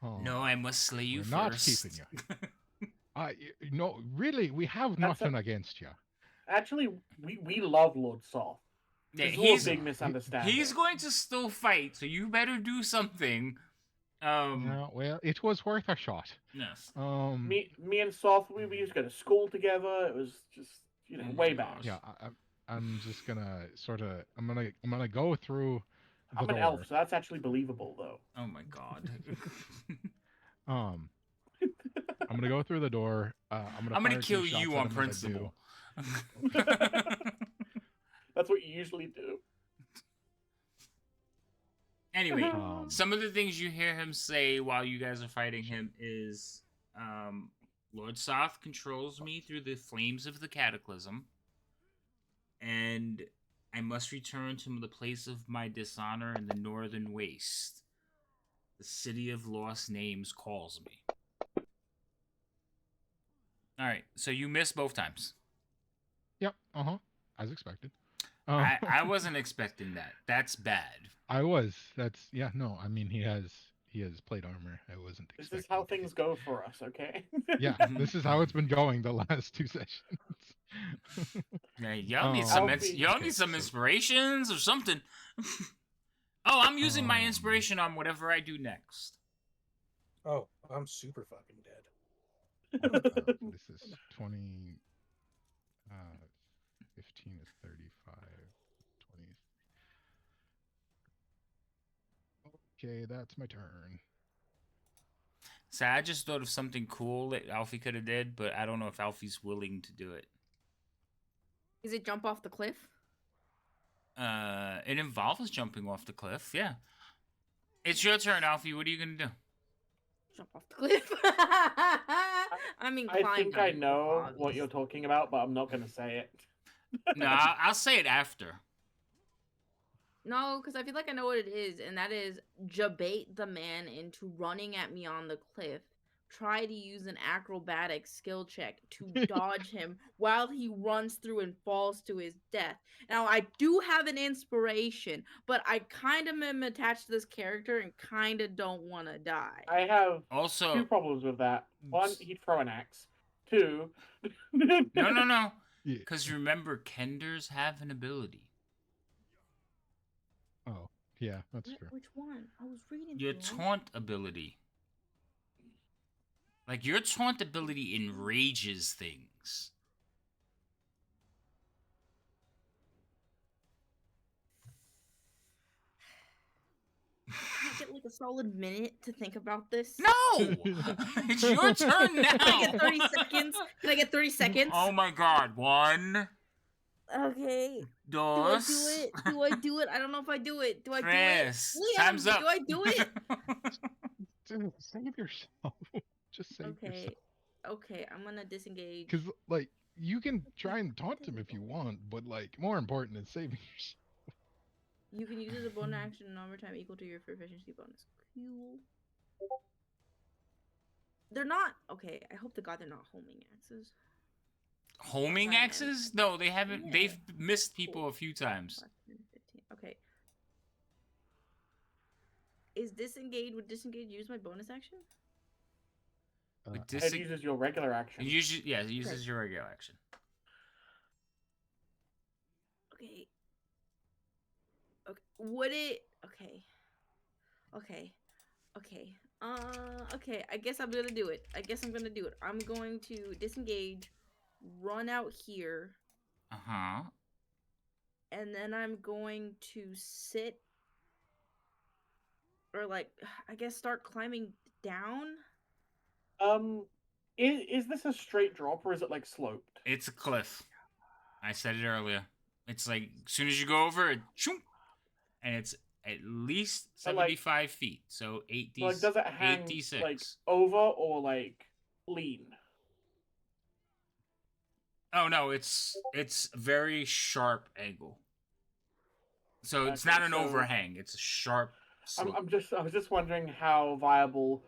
Speaker 2: No, I must slay you
Speaker 3: we're
Speaker 2: first.
Speaker 3: not keeping you. No, really, we have nothing against you.
Speaker 1: Actually, we love Lord Soth.
Speaker 2: Yeah,
Speaker 1: It's all a big misunderstanding.
Speaker 2: He's going to still fight, so you better do something.
Speaker 3: Yeah, well, it was worth a shot.
Speaker 2: Yes.
Speaker 1: Me and Soth, we used to go to school together. It was just way back.
Speaker 3: Yeah, I'm just gonna I'm gonna go through the
Speaker 1: I'm
Speaker 3: door.
Speaker 1: an elf, so that's actually believable, though.
Speaker 2: Oh my god.
Speaker 3: I'm gonna go through the door. I'm gonna
Speaker 2: kill you on principle.
Speaker 1: That's what you usually do.
Speaker 2: Anyway, some of the things you hear him say while you guys are fighting him is, Lord Soth controls me through the flames of the cataclysm, and I must return to the place of my dishonor in the northern waste. The city of lost names calls me. Alright, so you missed both times.
Speaker 3: Yep, as expected.
Speaker 2: I wasn't expecting that. That's bad.
Speaker 3: I was. No, I mean, he has plate armor. I wasn't expecting.
Speaker 1: This is how things go for us, okay?
Speaker 3: Yeah, this is how it's been going the last 2 sessions.
Speaker 2: Yeah, y'all need some inspirations or something. I'm using my inspiration on whatever I do next.
Speaker 4: Oh, I'm super fucking dead.
Speaker 3: This is 20. 15 is 35. 20. Okay, that's my turn.
Speaker 2: So I just thought of something cool that Alfie could have did, but I don't know if Alfie's willing to do it.
Speaker 7: Is it jump off the cliff?
Speaker 2: It involves jumping off the cliff, yeah. It's your turn, Alfie. What are you gonna do?
Speaker 7: Jump off the cliff. I mean,
Speaker 1: I think I know what you're talking about, but I'm not gonna say it.
Speaker 2: No, I'll say it after.
Speaker 7: No, because I feel like I know what it is, and that is jabate the man into running at me on the cliff. Try to use an acrobatic skill check to dodge him while he runs through and falls to his death. Now, I do have an inspiration, but I kind of am attached to this character and kind of don't want to die.
Speaker 1: I have
Speaker 2: also
Speaker 1: 2 problems with that. 1, he'd throw an axe. 2...
Speaker 2: No. Because remember, Kenders have an ability.
Speaker 3: Oh, yeah, that's true.
Speaker 7: Which one? I was reading
Speaker 2: your taunt ability. Like, your taunt ability enrages things.
Speaker 7: Can I get like a solid minute to think about this?
Speaker 2: No! It's your turn now!
Speaker 7: Can I get 30 seconds? Can I get 30 seconds?
Speaker 2: Oh my god. 1.
Speaker 7: Okay.
Speaker 2: Dos.
Speaker 7: Do I do it? I don't know if I do it. Do I
Speaker 2: Tres.
Speaker 7: do it?
Speaker 2: Time's up.
Speaker 7: Do I do it?
Speaker 3: Dude, save yourself. Just save yourself.
Speaker 7: Okay, I'm gonna disengage.
Speaker 3: Because, like, you can try and taunt him if you want, but, like, more important is saving yourself.
Speaker 7: You can use it as a bonus action in overtime equal to your proficiency bonus. Cool. They're not... Okay, I hope to God they're not homing axes.
Speaker 2: Homing axes? No, they haven't. Yeah. They've missed people a few times.
Speaker 7: 15. Okay. Is disengage... Would disengage use my bonus action?
Speaker 1: It uses your regular action.
Speaker 2: It uses your regular action.
Speaker 7: Okay. Okay. Would it... Okay. Okay. I guess I'm gonna do it. I'm going to disengage, run out here.
Speaker 2: Uh-huh.
Speaker 7: And then I'm going to sit... Or, like, I guess start climbing down?
Speaker 1: Is this a straight drop or is it like sloped?
Speaker 2: It's a cliff. I said it earlier. It's like as soon as you go over it, and it's at least 75 feet. So 8d.
Speaker 1: So, like, does it hang
Speaker 2: 8d6.
Speaker 1: like over or like lean?
Speaker 2: Oh no, it's very sharp angle. So it's
Speaker 1: Okay,
Speaker 2: not an
Speaker 1: so
Speaker 2: overhang. It's a sharp slope.
Speaker 1: I was just wondering how viable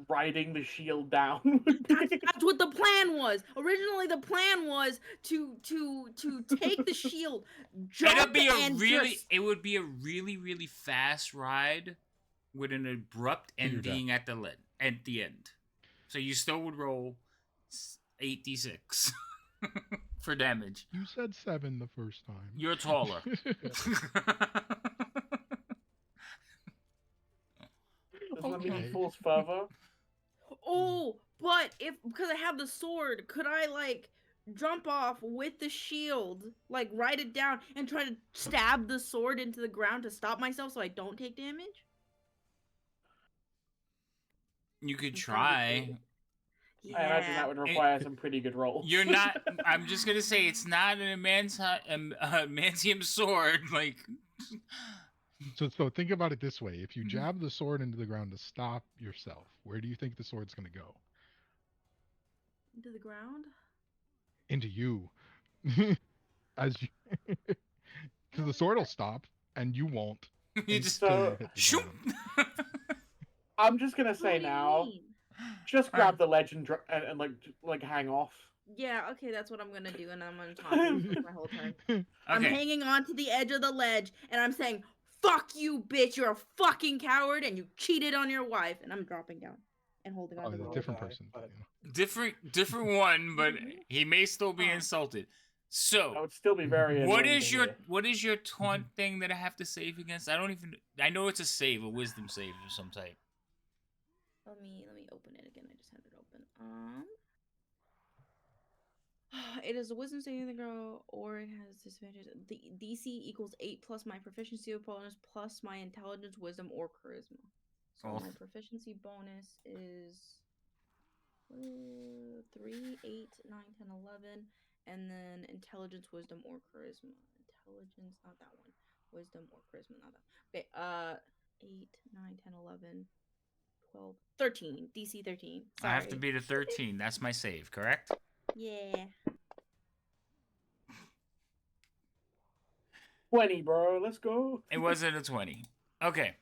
Speaker 1: riding the shield down would be.
Speaker 7: That's what the plan was. Originally, the plan was to take the shield, jump,
Speaker 2: It would be a really, really fast ride with an abrupt ending at the end. So you still would roll 8d6 for damage.
Speaker 3: You said 7 the first time.
Speaker 2: You're taller.
Speaker 1: Doesn't that mean he falls further?
Speaker 7: Oh, but because I have the sword, could I like jump off with the shield, like write it down, and try to stab the sword into the ground to stop myself so I don't take damage?
Speaker 2: You could try.
Speaker 7: Yeah.
Speaker 1: I imagine that would require some pretty good rolls.
Speaker 2: You're not. I'm just gonna say it's not an adamantium sword. Like.
Speaker 3: So think about it this way: if you jab the sword into the ground to stop yourself, where do you think the sword's going to go?
Speaker 7: Into the ground?
Speaker 3: Into you. As you, because the sword will stop and you won't.
Speaker 2: You just
Speaker 3: shoot.
Speaker 1: I'm just gonna say now, just grab the ledge and like hang off.
Speaker 7: Yeah, okay, that's what I'm gonna do, and I'm gonna talk my whole time. Okay. I'm hanging on to the edge of the ledge, and I'm saying, "Fuck you, bitch! You're a fucking coward, and you cheated on your wife." And I'm dropping down and holding on to the
Speaker 3: different person. But...
Speaker 2: Different one, but he may still be insulted. So
Speaker 1: I would still be very.
Speaker 2: What is your taunt thing that I have to save against? I know it's a save, a wisdom save of some type.
Speaker 7: Let me open it again. I just had it open. It is a wisdom saving throw, or it has disadvantage. The DC equals 8 plus my proficiency bonus plus my intelligence, wisdom, or charisma. So my proficiency bonus is 3, 8, 9, 10, 11, and then intelligence, wisdom, or charisma. Intelligence, not that one. Wisdom or charisma, not that. Okay, 8, 9, 10, 11, 12, 13. DC 13. Sorry.
Speaker 2: I have to beat a 13. That's my save, correct?
Speaker 7: Yeah.
Speaker 1: 20, bro. Let's go.
Speaker 2: It wasn't a 20. Okay.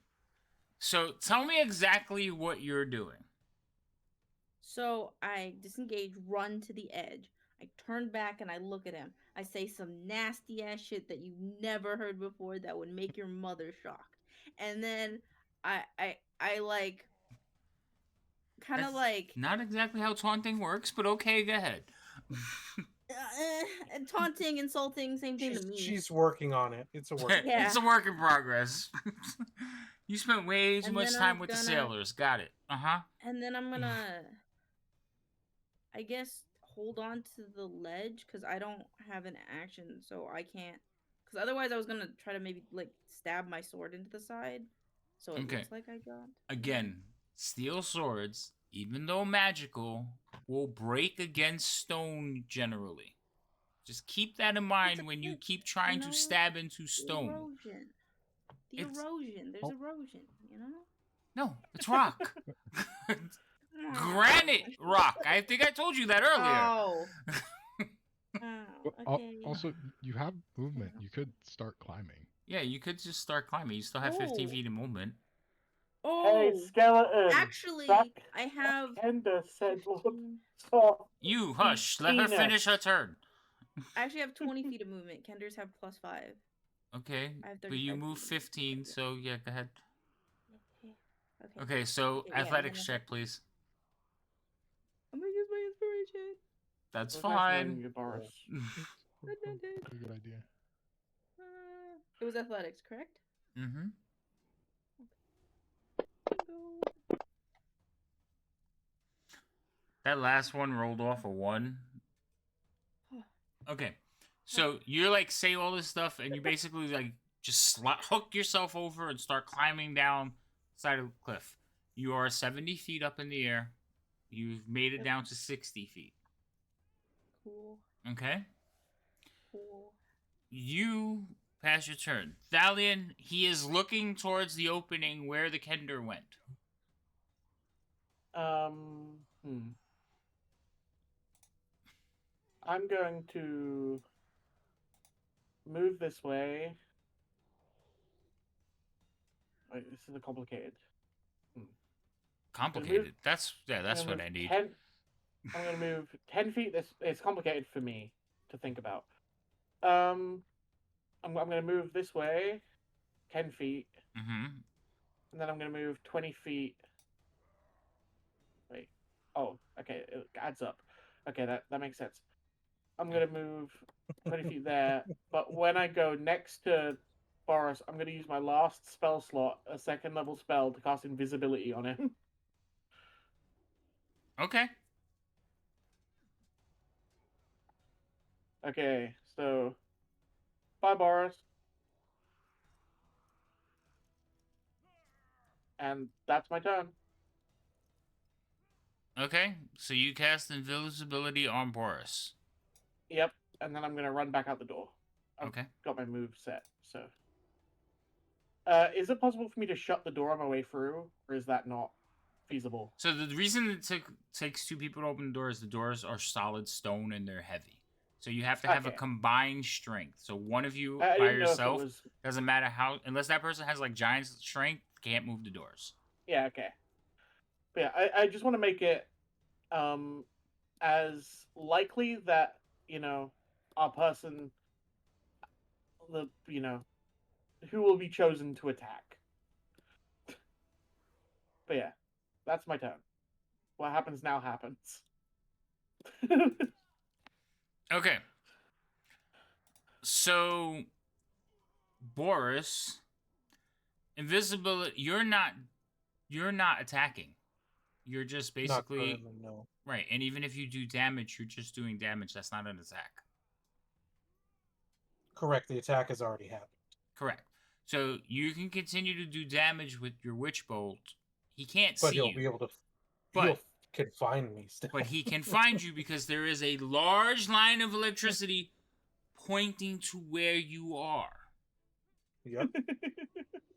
Speaker 2: So tell me exactly what you're doing.
Speaker 7: So I disengage, run to the edge. I turn back and I look at him. I say some nasty ass shit that you've never heard before that would make your mother shocked. And then I like kind of like
Speaker 2: not exactly how taunting works, but okay, go ahead.
Speaker 7: Taunting, insulting, same thing to me.
Speaker 4: She's working on it. It's a work.
Speaker 2: Yeah. It's a work in progress. You spent way too much time with the sailors. Got it.
Speaker 7: And then I'm gonna, I guess, hold on to the ledge because I don't have an action, so I can't. Because otherwise, I was gonna try to maybe like stab my sword into the side, so it looks like I got.
Speaker 2: Again, steel swords, even though magical, will break against stone generally. Just keep that in mind when you keep trying to stab into stone.
Speaker 7: The erosion. There's erosion, you know?
Speaker 2: No, it's rock. Granite rock. I think I told you that earlier.
Speaker 7: Okay.
Speaker 3: Also, you have movement. You could start climbing.
Speaker 2: Yeah, you could just start climbing. You still have 15 feet of movement.
Speaker 1: Hey, skeleton.
Speaker 7: Actually, I have.
Speaker 1: Kenda said, "Stop."
Speaker 2: You hush. Let her finish her turn.
Speaker 7: I actually have 20 feet of movement. Kenders have +5.
Speaker 2: Okay, but you move 15, so yeah, go ahead. Okay, so athletics check, please.
Speaker 7: I'm gonna use my inspiration.
Speaker 2: That's fine.
Speaker 3: Good idea.
Speaker 7: It was athletics, correct?
Speaker 2: Mm-hmm. That last one rolled off a 1. Okay, so you're like say all this stuff, and you basically like just hook yourself over and start climbing down the side of the cliff. You are 70 feet up in the air. You've made it down to 60 feet.
Speaker 7: Cool.
Speaker 2: Okay.
Speaker 7: Cool.
Speaker 2: You pass your turn. Thalion, he is looking towards the opening where the Kender went.
Speaker 1: I'm going to move this way Wait, this is a complicated.
Speaker 2: Complicated. That's what I need.
Speaker 1: I'm gonna move 10 feet. It's complicated for me to think about. I'm gonna move this way, 10 feet,
Speaker 2: Mm-hmm.
Speaker 1: and then I'm gonna move 20 feet. Wait. Oh, okay. It adds up. Okay, that makes sense. I'm gonna move 20 feet there, but when I go next to Boris, I'm gonna use my last spell slot, a 2nd level spell, to cast invisibility on him.
Speaker 2: Okay.
Speaker 1: Okay, so bye, Boris. And that's my turn.
Speaker 2: Okay, so you cast invisibility on Boris.
Speaker 1: Yep, and then I'm gonna run back out the door. I've
Speaker 2: Okay.
Speaker 1: got my move set, so. Is it possible for me to shut the door on my way through, or is that not feasible?
Speaker 2: So the reason it takes 2 people to open the doors are solid stone and they're heavy. So you have to have a
Speaker 1: Okay.
Speaker 2: combined strength. So one of you
Speaker 1: I
Speaker 2: by
Speaker 1: didn't know if it
Speaker 2: yourself,
Speaker 1: was...
Speaker 2: doesn't matter how, unless that person has like giant strength, can't move the doors.
Speaker 1: Yeah, okay. But yeah, I just want to make it as likely that, our person, who will be chosen to attack. But yeah, that's my turn. What happens now happens.
Speaker 2: Okay. So Boris, invisibility, you're not attacking. You're just
Speaker 4: Not
Speaker 2: basically
Speaker 4: currently, no.
Speaker 2: right, and even if you do damage, you're just doing damage. That's not an attack.
Speaker 4: Correct. The attack has already happened.
Speaker 2: Correct. So you can continue to do damage with your witch bolt. He can't
Speaker 4: But
Speaker 2: see
Speaker 4: he'll
Speaker 2: you.
Speaker 4: be able to.
Speaker 2: But
Speaker 4: He'll can find me still.
Speaker 2: but he can find you because there is a large line of electricity pointing to where you are.
Speaker 4: Yep.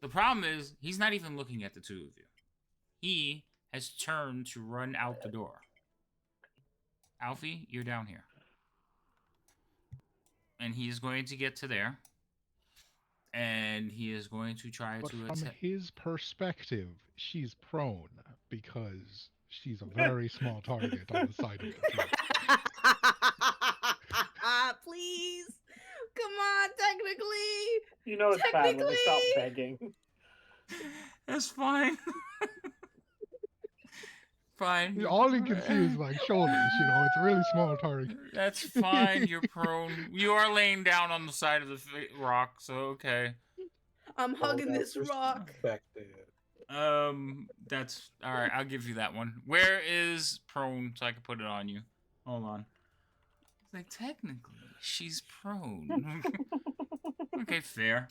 Speaker 2: The problem is he's not even looking at the 2 of you. He has turned to run out the door. Alfie, you're down here. And he is going to get to there. And he is going to try
Speaker 3: But
Speaker 2: to
Speaker 3: from
Speaker 2: attack.
Speaker 3: his perspective, she's prone because she's a very small target on the side of the field.
Speaker 7: Please. Come on, technically.
Speaker 1: You know it's bad when they start begging.
Speaker 2: That's fine. Fine.
Speaker 3: All you can see is my shoulders, it's a really small target.
Speaker 2: That's fine, you're prone. You are laying down on the side of the rock, so okay.
Speaker 7: I'm hugging this rock.
Speaker 2: That's alright, I'll give you that one. Where is prone so I can put it on you? Hold on. It's like, technically, she's prone. Okay, fair.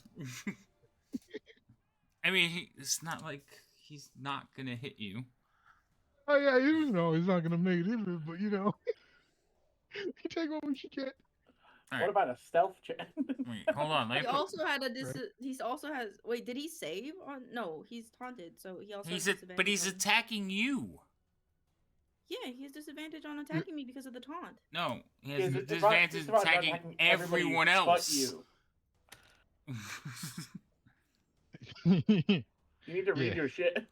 Speaker 2: I mean, it's not like he's not gonna hit you.
Speaker 3: Oh yeah, he's not gonna make it, but you take what we should get.
Speaker 2: Right.
Speaker 1: What about a stealth check?
Speaker 2: Wait, hold on.
Speaker 7: He also had a He's also has. Wait, did he save on? No, he's taunted, so he also.
Speaker 2: But he's attacking you.
Speaker 7: Yeah, he has disadvantage on attacking me because of the taunt.
Speaker 2: No, he has disadvantage attacking everyone else.
Speaker 1: But you. You need to read your shit.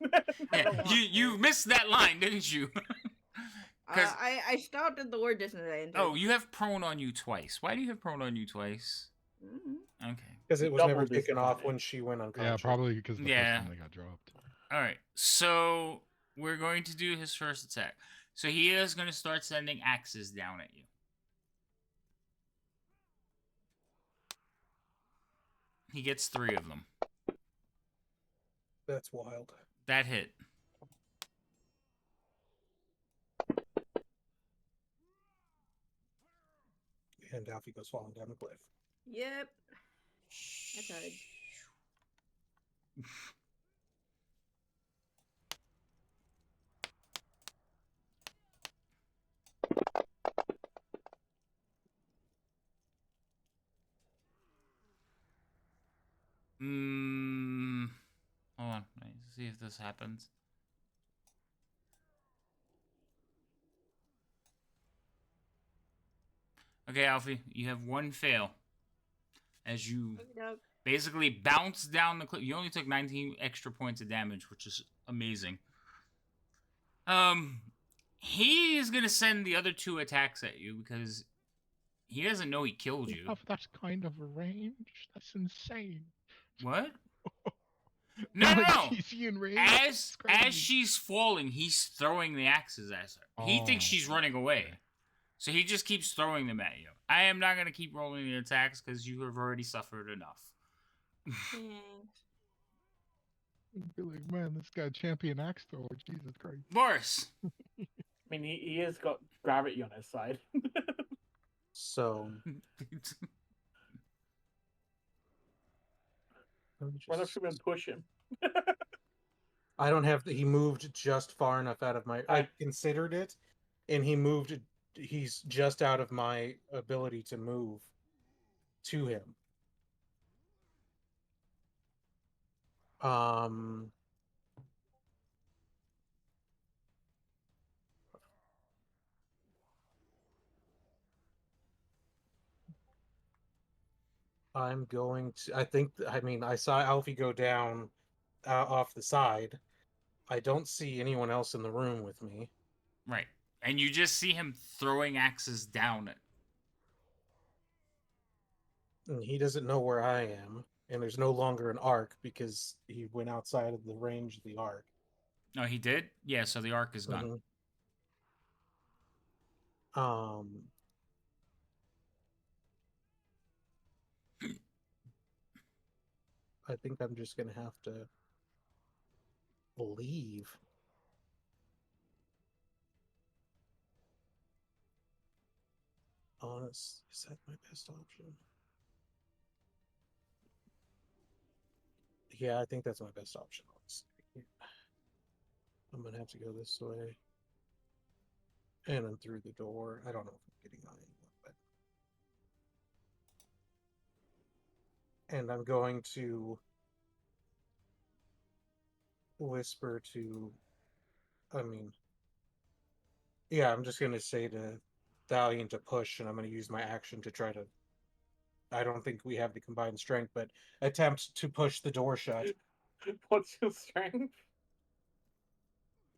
Speaker 2: Yeah, you missed that line, didn't you?
Speaker 7: I started the word disadvantage.
Speaker 2: Oh, you have prone on you twice. Why do you have prone on you twice?
Speaker 7: Mm-hmm.
Speaker 2: Okay.
Speaker 4: Because it was never taken off when she went unconscious.
Speaker 3: Yeah, probably because the first time they got dropped.
Speaker 2: All right, so we're going to do his first attack. So he is going to start sending axes down at you. He gets 3 of them.
Speaker 4: That's wild.
Speaker 2: That hit.
Speaker 4: And Alfie goes falling down the cliff.
Speaker 7: Yep. That's hard.
Speaker 2: Hold on. Let's see if this happens. Okay, Alfie, you have 1 fail. As you basically bounced down the cliff. You only took 19 extra points of damage, which is amazing. He is gonna send the other 2 attacks at you because he doesn't know he killed you.
Speaker 3: Have that kind of a range? That's insane.
Speaker 2: What? No.
Speaker 3: He's in range.
Speaker 2: As she's falling, he's throwing the axes at her. He thinks she's running away.
Speaker 3: Okay.
Speaker 2: So he just keeps throwing them at you. I am not going to keep rolling the attacks because you have already suffered enough.
Speaker 5: Thanks.
Speaker 3: I'd be like, man, this guy champion axe thrower. Jesus Christ.
Speaker 2: Boris.
Speaker 1: I mean, he has got gravity on his side.
Speaker 4: So
Speaker 1: Run up to him and push him.
Speaker 4: I don't have. He moved just far enough out of my. I considered it, and he moved. He's just out of my ability to move to him. I'm going to. I think. I mean, I saw Alfie go down off the side. I don't see anyone else in the room with me.
Speaker 2: Right. And you just see him throwing axes down it.
Speaker 4: And he doesn't know where I am. And there's no longer an arc because he went outside of the range of the arc.
Speaker 2: Oh, he did? Yeah, so the arc is gone.
Speaker 4: I think I'm just going to have to leave. Honest, is that my best option? Yeah, I think that's my best option. I'm gonna have to go this way, and I'm through the door. I don't know if I'm getting on anyone, but and I'm going to whisper to. I mean, yeah, I'm just gonna say to Thalion to push, and I'm gonna use my action to try to. I don't think we have the combined strength, but attempt to push the door shut.
Speaker 1: What's your strength?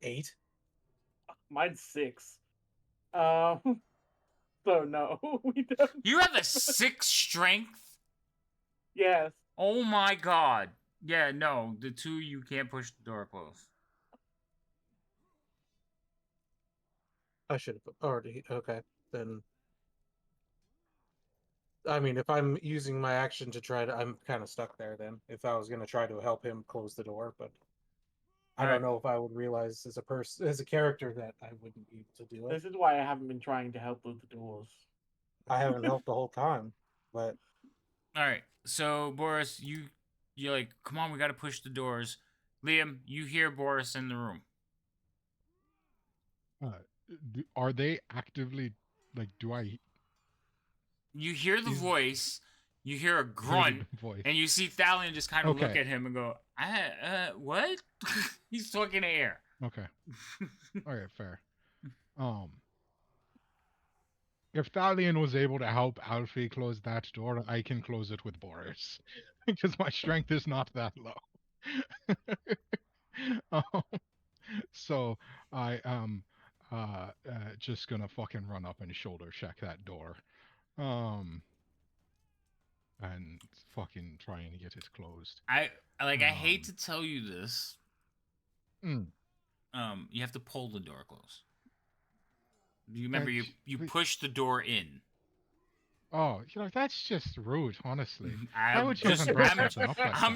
Speaker 4: 8.
Speaker 1: Mine's 6. So no, we don't.
Speaker 2: You have a 6 strength?
Speaker 1: Yes.
Speaker 2: Oh my god. Yeah, no, the 2 you can't push the door closed.
Speaker 4: I should have already. Okay, then. I mean, if I'm using my action to try to, I'm kind of stuck there then. If I was going to try to help him close the door, but I don't know if I would realize as a character, that I wouldn't be able to do it.
Speaker 1: This is why I haven't been trying to help with the doors.
Speaker 4: I haven't helped the whole time, but.
Speaker 2: All right, so Boris, you're like, come on, we got to push the doors. Liam, you hear Boris in the room.
Speaker 3: Are they actively, like, do I...
Speaker 2: You hear the voice, you hear a grunt, and you see Thalion just kind of look at him and go, what? He's talking to air.
Speaker 3: Okay. Okay, fair. If Thalion was able to help Alfie close that door, I can close it with Boris. Because my strength is not that low. So I am just gonna fucking run up and shoulder check that door. And fucking trying to get it closed.
Speaker 2: I hate to tell you this.
Speaker 3: You
Speaker 2: have to pull the door closed. You remember you push the door in.
Speaker 3: Oh, that's just rude, honestly.
Speaker 2: I'm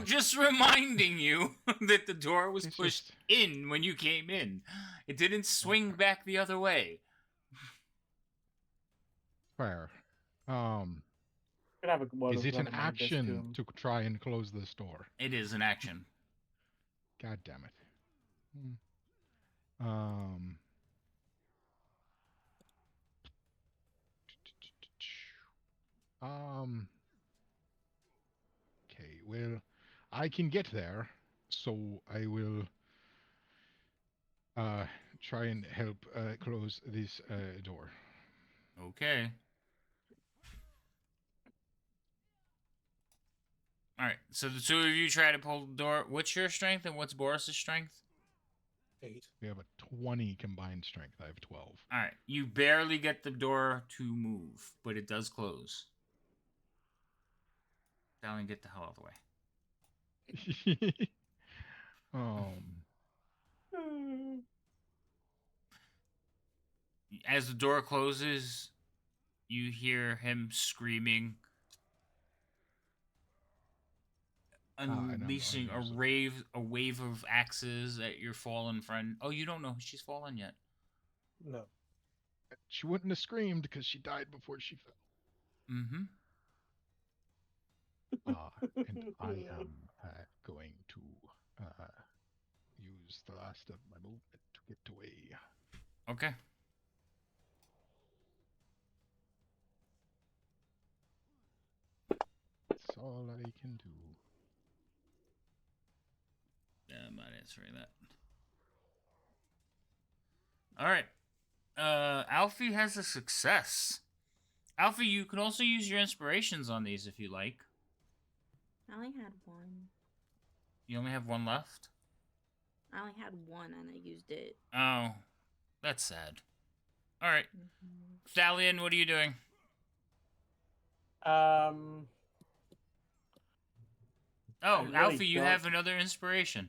Speaker 2: just reminding you that the door was pushed in when you came in. It didn't swing back the other way.
Speaker 3: Fair.
Speaker 1: Is
Speaker 3: it an action to try and close this door?
Speaker 2: It is an action.
Speaker 3: God damn it. Okay, well, I can get there, so I will try and help close this door.
Speaker 2: Okay. All right. So the two of you try to pull the door. What's your strength and what's Boris's strength?
Speaker 4: 8.
Speaker 3: We have a 20 combined strength. I have 12.
Speaker 2: All right. You barely get the door to move, but it does close. Darling, get the hell out of the way. As the door closes, you hear him screaming, unleashing a wave of axes at your fallen friend. Oh, you don't know she's fallen yet.
Speaker 4: No.
Speaker 3: She wouldn't have screamed because she died before she fell.
Speaker 2: Mm-hmm.
Speaker 3: And I am going to use the last of my movement to get away.
Speaker 2: Okay.
Speaker 3: That's all I can do.
Speaker 2: Yeah, I'm not answering that. All right. Alfie has a success. Alfie, you can also use your inspirations on these if you like.
Speaker 5: I only had one.
Speaker 2: You only have one left?
Speaker 5: I only had one and I used it.
Speaker 2: Oh, that's sad. All right.
Speaker 5: Mm-hmm.
Speaker 2: Stallion, what are you doing? Oh,
Speaker 1: really
Speaker 2: Alfie, you
Speaker 1: don't-
Speaker 2: have another inspiration.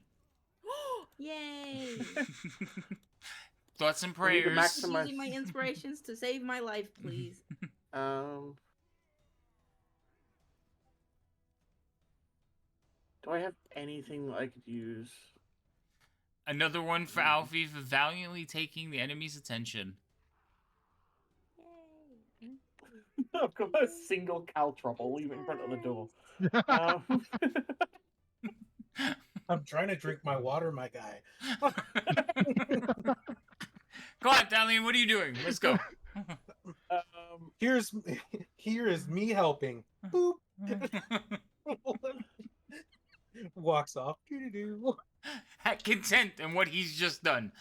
Speaker 5: Yay!
Speaker 2: Thoughts and
Speaker 1: We need to
Speaker 2: prayers.
Speaker 5: Using my inspirations to save my life, please.
Speaker 1: Do I have anything that I could use?
Speaker 2: Another one for Alfie for valiantly taking the enemy's attention.
Speaker 5: Yay!
Speaker 1: I've got a single caltrop. I'll leave it in front of the door.
Speaker 4: I'm trying to drink my water, my guy.
Speaker 2: Go on, Stallion, what are you doing? Let's go.
Speaker 4: Here is me helping. Boop. Walks off. Doo-doo-doo.
Speaker 2: At content in what he's just done.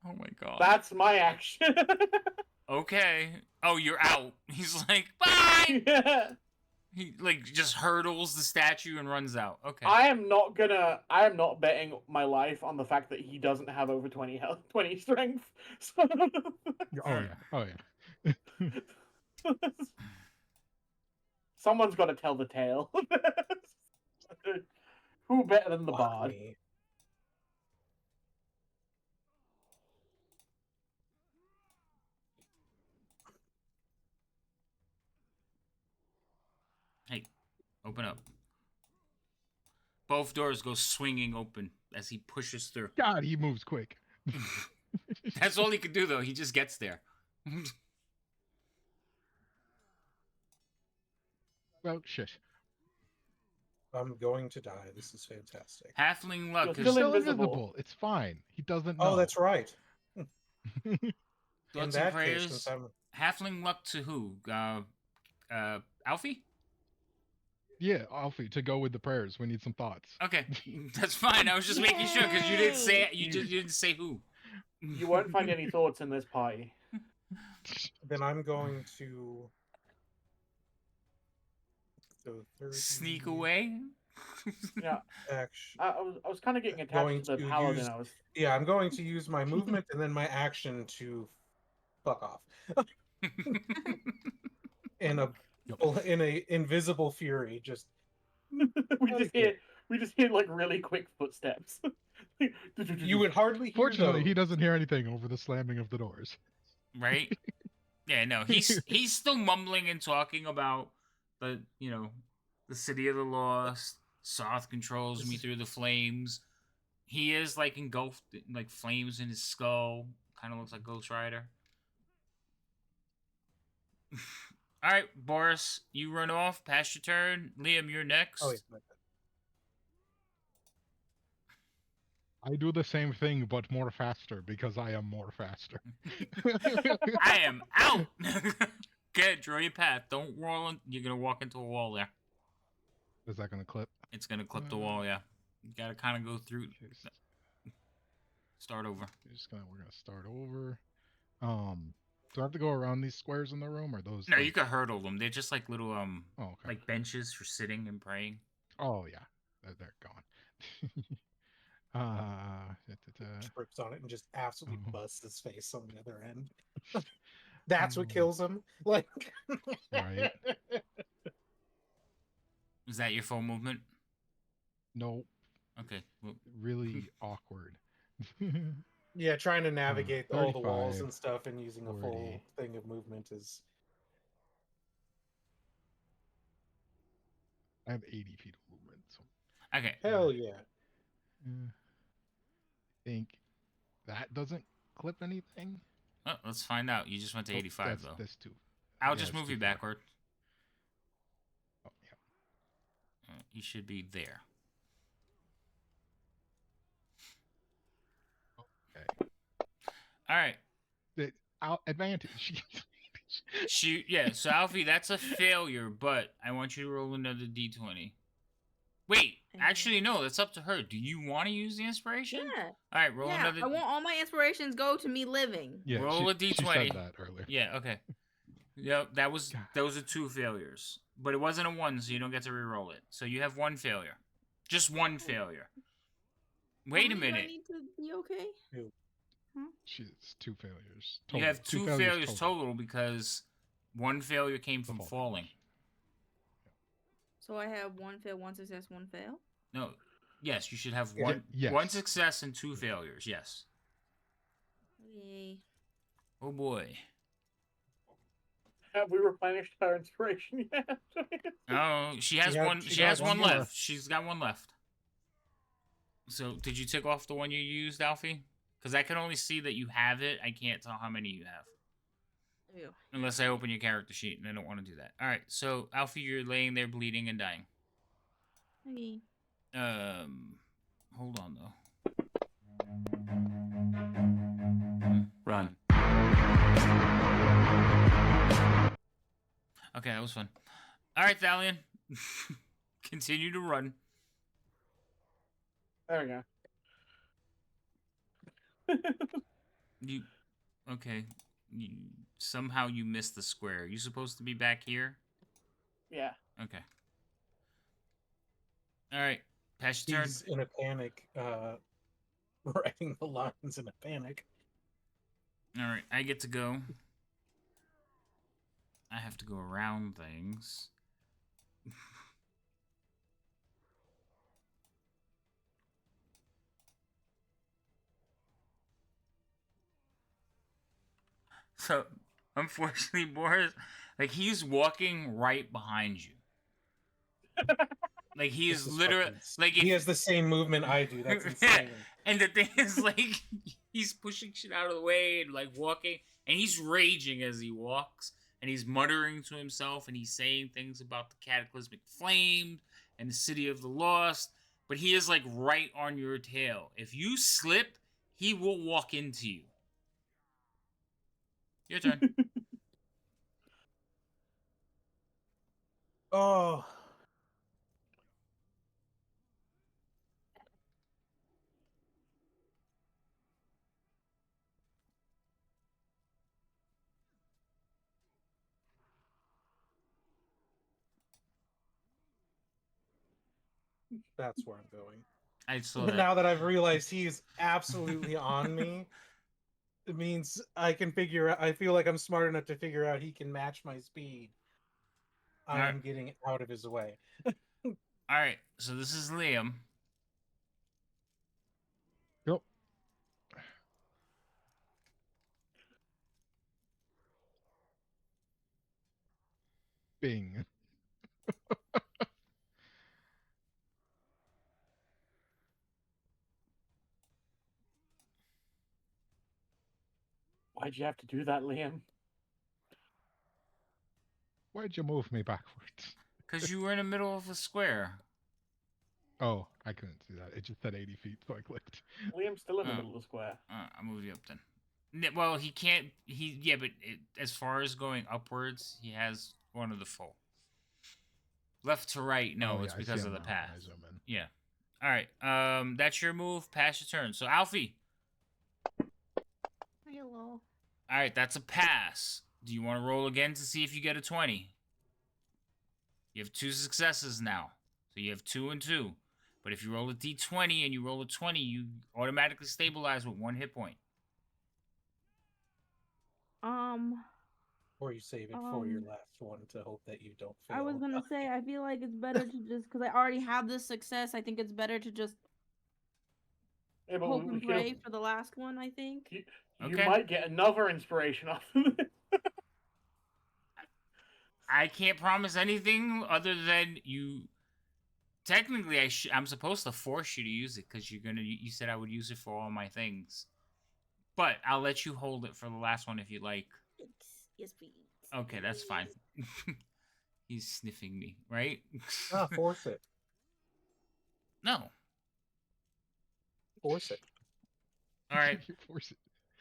Speaker 2: Oh my god.
Speaker 1: That's my action.
Speaker 2: Okay. Oh, you're out. He's like, bye!
Speaker 1: Yeah.
Speaker 2: He like just hurdles the statue and runs out. Okay.
Speaker 1: I am not betting my life on the fact that he doesn't have over 20 health, 20 strength. So...
Speaker 3: Oh yeah.
Speaker 1: Someone's got to tell the tale. Who better than the
Speaker 4: Fuck
Speaker 1: bard?
Speaker 4: me.
Speaker 2: Hey, open up. Both doors go swinging open as he pushes through.
Speaker 3: God, he moves quick.
Speaker 2: That's all he could do, though. He just gets there.
Speaker 3: Well, shit.
Speaker 4: I'm going to die. This is fantastic.
Speaker 2: Halfling luck.
Speaker 1: You're
Speaker 3: He's
Speaker 1: still
Speaker 3: still
Speaker 1: invisible.
Speaker 3: invisible. It's fine. He doesn't know.
Speaker 4: Oh, that's right. In
Speaker 2: Thoughts and
Speaker 4: that case,
Speaker 2: prayers.
Speaker 4: since I'm
Speaker 2: Halfling luck to who? Alfie?
Speaker 3: Yeah, Alfie, to go with the prayers. We need some thoughts.
Speaker 2: Okay, that's fine. I was just making sure because you didn't say you didn't say who.
Speaker 1: You won't find any thoughts in this party.
Speaker 4: then I'm going to go 30
Speaker 2: Sneak away.
Speaker 1: Yeah,
Speaker 4: action.
Speaker 1: I was kind of getting
Speaker 4: Going
Speaker 1: attached to the
Speaker 4: to
Speaker 1: paladin.
Speaker 4: use-
Speaker 1: I was.
Speaker 4: Yeah, I'm going to use my movement and then my action to fuck off. In a invisible fury, just
Speaker 1: we just hear like really quick footsteps.
Speaker 4: you would hardly hear
Speaker 3: Fortunately, he
Speaker 4: those.
Speaker 3: doesn't hear anything over the slamming of the doors.
Speaker 2: Right? Yeah, no, he's still mumbling and talking about the the city of the lost. Soth controls me through the flames. He is like engulfed in like flames in his skull. Kind of looks like Ghost Rider. All right, Boris, you run off. Pass your turn. Liam, you're next.
Speaker 4: Oh, yeah, my bad.
Speaker 3: I do the same thing, but more faster because I am more faster.
Speaker 2: I am out. Okay, draw your path. Don't roll. You're gonna walk into a wall there.
Speaker 3: Is that gonna clip?
Speaker 2: It's gonna clip the wall. Yeah, you gotta kind of go through. Start over.
Speaker 3: We're gonna start over. Do I have to go around these squares in the room, or those?
Speaker 2: No,
Speaker 3: like...
Speaker 2: you could hurdle them. They're just like little
Speaker 3: Oh, okay.
Speaker 2: like benches for sitting and praying.
Speaker 3: Oh yeah, they're gone.
Speaker 4: Trips on it and just absolutely
Speaker 3: Oh.
Speaker 4: busts his face on the other end. That's what kills him. Like,
Speaker 3: right?
Speaker 2: Is that your full movement?
Speaker 3: No.
Speaker 2: Okay. Well,
Speaker 3: really awkward.
Speaker 4: Yeah, trying to navigate all the walls
Speaker 3: 35,
Speaker 4: and stuff and using a
Speaker 3: 40.
Speaker 4: full thing of movement is.
Speaker 3: I have 80 feet of movement. So.
Speaker 2: okay.
Speaker 4: Hell yeah.
Speaker 3: I think that doesn't clip anything.
Speaker 2: Oh, let's find out. You just went to 85 though.
Speaker 3: That's too.
Speaker 2: I'll just move you backward.
Speaker 3: Oh, yeah.
Speaker 2: You should be there.
Speaker 3: Okay.
Speaker 2: All right.
Speaker 3: Advantage.
Speaker 2: So Alfie, that's a failure, but I want you to roll another d20. Wait, actually, no, that's up to her. Do you want to use the inspiration?
Speaker 7: Yeah.
Speaker 2: All right, roll another.
Speaker 7: I want all my inspirations go to me living.
Speaker 3: Yeah,
Speaker 2: roll a d20.
Speaker 3: She said that earlier.
Speaker 2: Yeah, okay. Yep, those are 2 failures. But it wasn't a 1, so you don't get to re-roll it. So you have 1 failure. Just 1 failure. Wait a minute.
Speaker 7: I need to be okay?
Speaker 3: She's 2 failures.
Speaker 2: Total. You have 2 failures total because 1 failure came from falling.
Speaker 7: So I have 1 fail, 1 success, 1 fail?
Speaker 2: No. Yes, you should have 1 success and 2 failures. Yes.
Speaker 7: Yay.
Speaker 2: Oh boy.
Speaker 1: Have we replenished her inspiration yet?
Speaker 2: Oh, she has one. She has one left. She's got 1 left. So, did you tick off the one you used, Alfie? Because I can only see that you have it. I can't tell how many you have.
Speaker 7: Ew.
Speaker 2: Unless I open your character sheet, and I don't want to do that. All right, so Alfie, you're laying there bleeding and dying.
Speaker 7: Okay.
Speaker 2: Hold on though.
Speaker 8: Run.
Speaker 2: Okay, that was fun. All right, Thalion. Continue to run.
Speaker 1: There we go.
Speaker 2: Okay. Somehow you missed the square. You supposed to be back here?
Speaker 1: Yeah.
Speaker 2: Okay. All right. Pass your turn.
Speaker 4: He's in a panic, writing the lines in a panic.
Speaker 2: All right, I get to go. I have to go around things. So, unfortunately, Boris, like, he's walking right behind you. Like, he is literally, like,
Speaker 4: he has the same movement I do. That's insane.
Speaker 2: And the thing is, like, he's pushing shit out of the way and, like, walking, and he's raging as he walks, and he's muttering to himself, and he's saying things about the cataclysmic flame and the city of the lost, but he is, like, right on your tail. If you slip, he will walk into you. Your turn.
Speaker 4: Oh. That's where I'm going.
Speaker 2: I saw that.
Speaker 4: Now that I've realized he's absolutely on me, it means I can figure out. I feel like I'm smart enough to figure out he can match my speed. I'm getting out of his way.
Speaker 2: All right, so this is Liam.
Speaker 3: Yep. Bing.
Speaker 1: Why'd you have to do that, Liam?
Speaker 3: Why'd you move me backwards?
Speaker 2: Because you were in the middle of a square.
Speaker 3: Oh, I couldn't see that. It just said 80 feet, so I clicked.
Speaker 1: Liam's still in the middle of the square.
Speaker 2: I'll move you up then. Well, he can't. But as far as going upwards, he has one of the full. Left to right, no, it's because of the path. Yeah. All right. That's your move. Pass your turn. So Alfie.
Speaker 7: Hello.
Speaker 2: All right, that's a pass. Do you want to roll again to see if you get a 20? You have 2 successes now. So you have 2 and 2. But if you roll a d20 and you roll a 20, you automatically stabilize with 1 hit point.
Speaker 4: Or you save it for your last one to hope that you don't fail.
Speaker 7: I was gonna say, I feel like it's better to just, because I already have this success, I think it's better to just hope and pray for the last one, I think.
Speaker 1: You might get another inspiration off of it.
Speaker 2: I can't promise anything other than you. Technically, I'm supposed to force you to use it because you said I would use it for all my things. But I'll let you hold it for the last one if you like.
Speaker 7: Yes, please.
Speaker 2: Okay, that's fine. He's sniffing me, right?
Speaker 4: Force it.
Speaker 2: No.
Speaker 4: Force it.
Speaker 2: All right.
Speaker 3: Force it.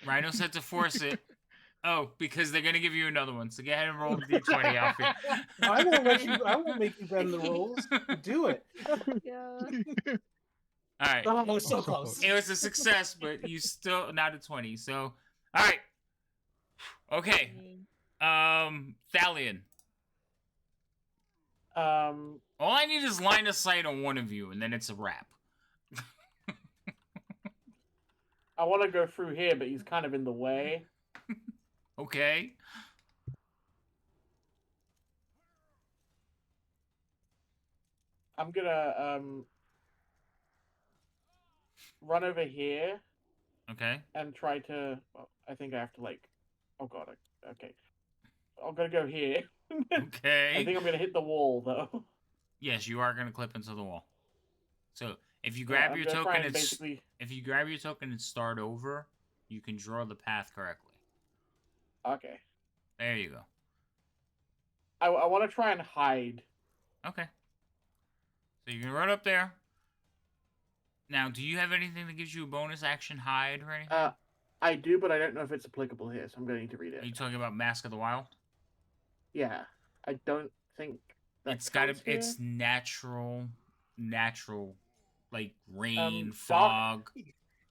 Speaker 2: Rhino said to force it. Oh, because they're gonna give you another one. So go ahead and roll the d20, Alfie.
Speaker 4: I won't make you bend the rules. Do it.
Speaker 7: Yeah.
Speaker 2: All right.
Speaker 4: Oh, so close.
Speaker 2: It was a success, but you still not a 20. So, all right. Okay. Thalion. All I need is line of sight on one of you, and then it's a wrap.
Speaker 1: I want to go through here, but he's kind of in the way.
Speaker 2: Okay.
Speaker 1: I'm gonna run over here.
Speaker 2: Okay.
Speaker 1: And try to. Well, I think I have to like. Oh god. Okay. I'm gonna go here.
Speaker 2: Okay.
Speaker 1: I think I'm gonna hit the wall though.
Speaker 2: Yes, you are gonna clip into the wall. So if you grab your token and if you grab your token and start over, you can draw the path correctly.
Speaker 1: Okay.
Speaker 2: There you go.
Speaker 1: I want to try and hide.
Speaker 2: Okay. So you can run up there. Now, do you have anything that gives you a bonus action hide or anything?
Speaker 1: I do, but I don't know if it's applicable here, so I'm going to need to read it.
Speaker 2: Are you talking about Mask of the Wild?
Speaker 1: Yeah. I don't think
Speaker 2: it's natural, like rain, fog.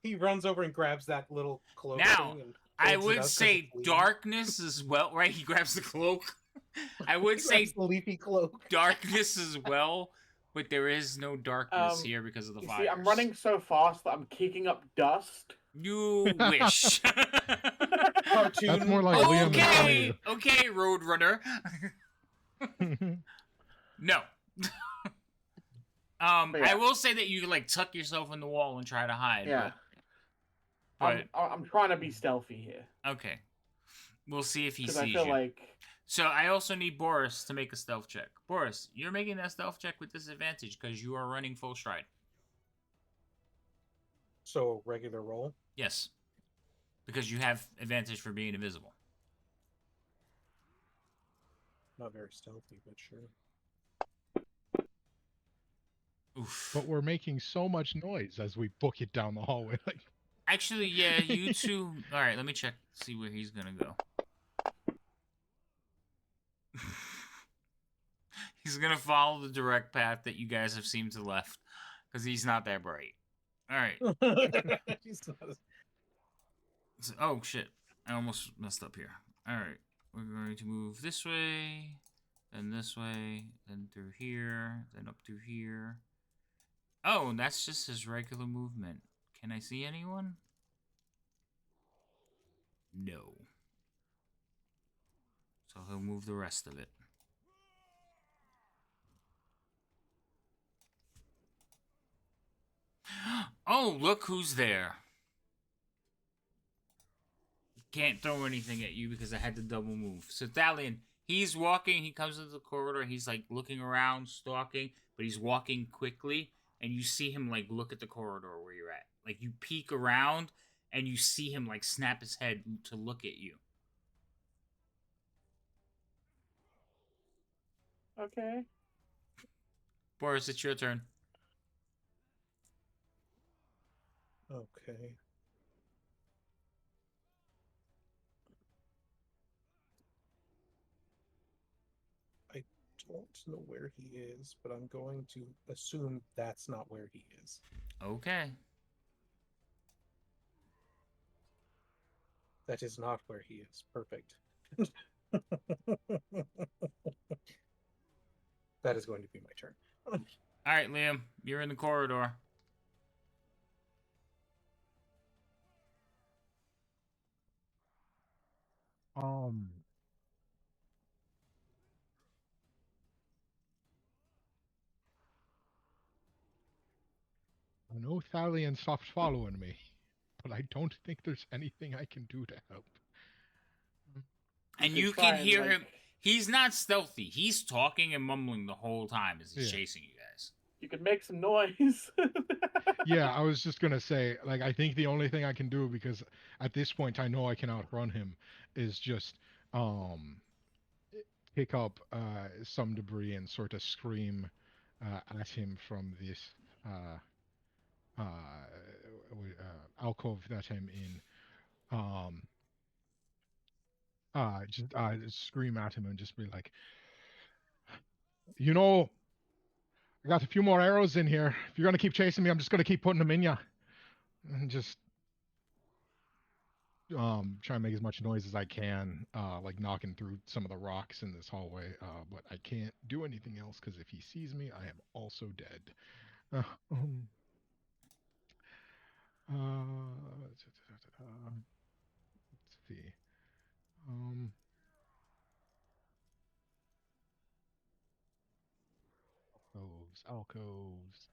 Speaker 4: He runs over and grabs that little cloak.
Speaker 2: Now,
Speaker 4: thing and
Speaker 2: I would say darkness as well, right? He grabs the cloak. I would say
Speaker 4: the leafy cloak.
Speaker 2: Darkness as well, but there is no darkness here because of the fire.
Speaker 1: See, I'm running so fast that I'm kicking up dust.
Speaker 2: You wish.
Speaker 4: Cartoon.
Speaker 3: That's more like Liam and
Speaker 2: Okay, Roadrunner. No. I will say that you like tuck yourself in the wall and try to hide.
Speaker 1: Yeah.
Speaker 2: But
Speaker 1: I'm trying to be stealthy here.
Speaker 2: Okay. We'll see if he sees
Speaker 1: I feel
Speaker 2: you.
Speaker 1: like.
Speaker 2: So I also need Boris to make a stealth check. Boris, you're making that stealth check with disadvantage because you are running full stride.
Speaker 4: So regular roll?
Speaker 2: Yes. Because you have advantage for being invisible.
Speaker 4: Not very stealthy, but sure.
Speaker 2: Oof.
Speaker 3: But we're making so much noise as we book it down the hallway. Like,
Speaker 2: actually, yeah, you two. All right, let me check. See where he's gonna go. He's gonna follow the direct path that you guys have seen to the left, because he's not that bright. All right. Oh shit! I almost messed up here. All right, we're going to move this way, then this way, then through here, then up through here. Oh, and that's just his regular movement. Can I see anyone? No. So he'll move the rest of it. Oh, look who's there. Can't throw anything at you because I had to double move. So Thalion, he's walking, he comes into the corridor, he's like looking around, stalking, but he's walking quickly, and you see him like look at the corridor where you're at. Like you peek around, and you see him like snap his head to look at you.
Speaker 1: Okay.
Speaker 2: Boris, it's your turn.
Speaker 4: Okay. I don't know where he is, but I'm going to assume that's not where he is.
Speaker 2: Okay.
Speaker 4: That is not where he is. Perfect. That is going to be my turn.
Speaker 2: All right, Liam, you're in the corridor.
Speaker 3: I know Thalion stopped following me, but I don't think there's anything I can do to help.
Speaker 2: And
Speaker 1: could
Speaker 2: you
Speaker 1: try
Speaker 2: can
Speaker 1: and,
Speaker 2: hear
Speaker 1: like-
Speaker 2: him. He's not stealthy. He's talking and mumbling the whole time as he's
Speaker 3: Yeah.
Speaker 2: chasing you guys.
Speaker 1: You could make some noise.
Speaker 3: Yeah, I was just gonna say, like, I think the only thing I can do, because at this point I know I can outrun him, is just pick up some debris and sort of scream at him from this alcove that I'm in. Just scream at him and just be like, you know, I got a few more arrows in here. If you're gonna keep chasing me, I'm just gonna keep putting them in ya. And just try and make as much noise as I can, like knocking through some of the rocks in this hallway. But I can't do anything else because if he sees me, I am also dead. Let's see. Alcoves.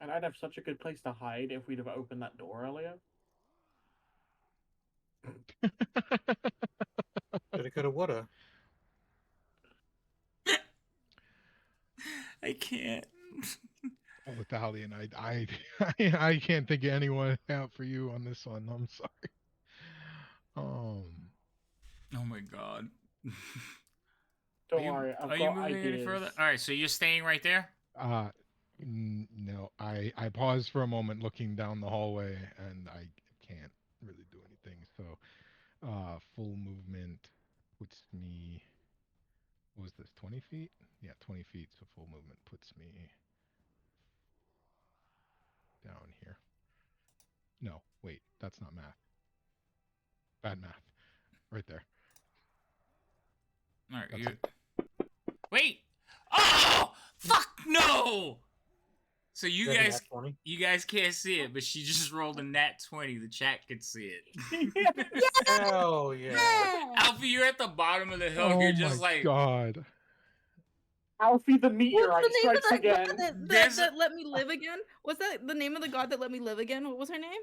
Speaker 1: And I'd have such a good place to hide if we'd have opened that door earlier.
Speaker 4: Coulda, coulda, woulda.
Speaker 2: I can't.
Speaker 3: Oh, Thalion, I can't think of anyone out for you on this one. I'm sorry.
Speaker 2: Oh my god.
Speaker 1: Don't worry, I've
Speaker 2: Are you
Speaker 1: got
Speaker 2: moving
Speaker 1: ideas.
Speaker 2: any further? All right, so you're staying right there.
Speaker 3: No, I paused for a moment looking down the hallway and I can't really do anything. So, full movement puts me. What was this, 20 feet? Yeah, 20 feet. So full movement puts me down here. No, wait, that's not math. Bad math. Right there.
Speaker 2: All right,
Speaker 3: That's
Speaker 2: you.
Speaker 3: it.
Speaker 2: Wait. Oh, fuck no. So you
Speaker 4: Is that a
Speaker 2: guys,
Speaker 4: nat 20?
Speaker 2: you guys can't see it, but she just rolled a nat 20. The chat can see it.
Speaker 4: Hell yeah.
Speaker 2: Alfie, you're at the bottom of the hill.
Speaker 3: Oh
Speaker 2: You're
Speaker 3: my
Speaker 2: just like,
Speaker 3: god.
Speaker 1: Alfie the
Speaker 7: What's
Speaker 1: meteorite
Speaker 7: the name of
Speaker 1: strikes
Speaker 7: that
Speaker 1: again.
Speaker 7: god that,
Speaker 2: There's
Speaker 7: that let me live again? What's that? The name of the god that let me live again? What was her name?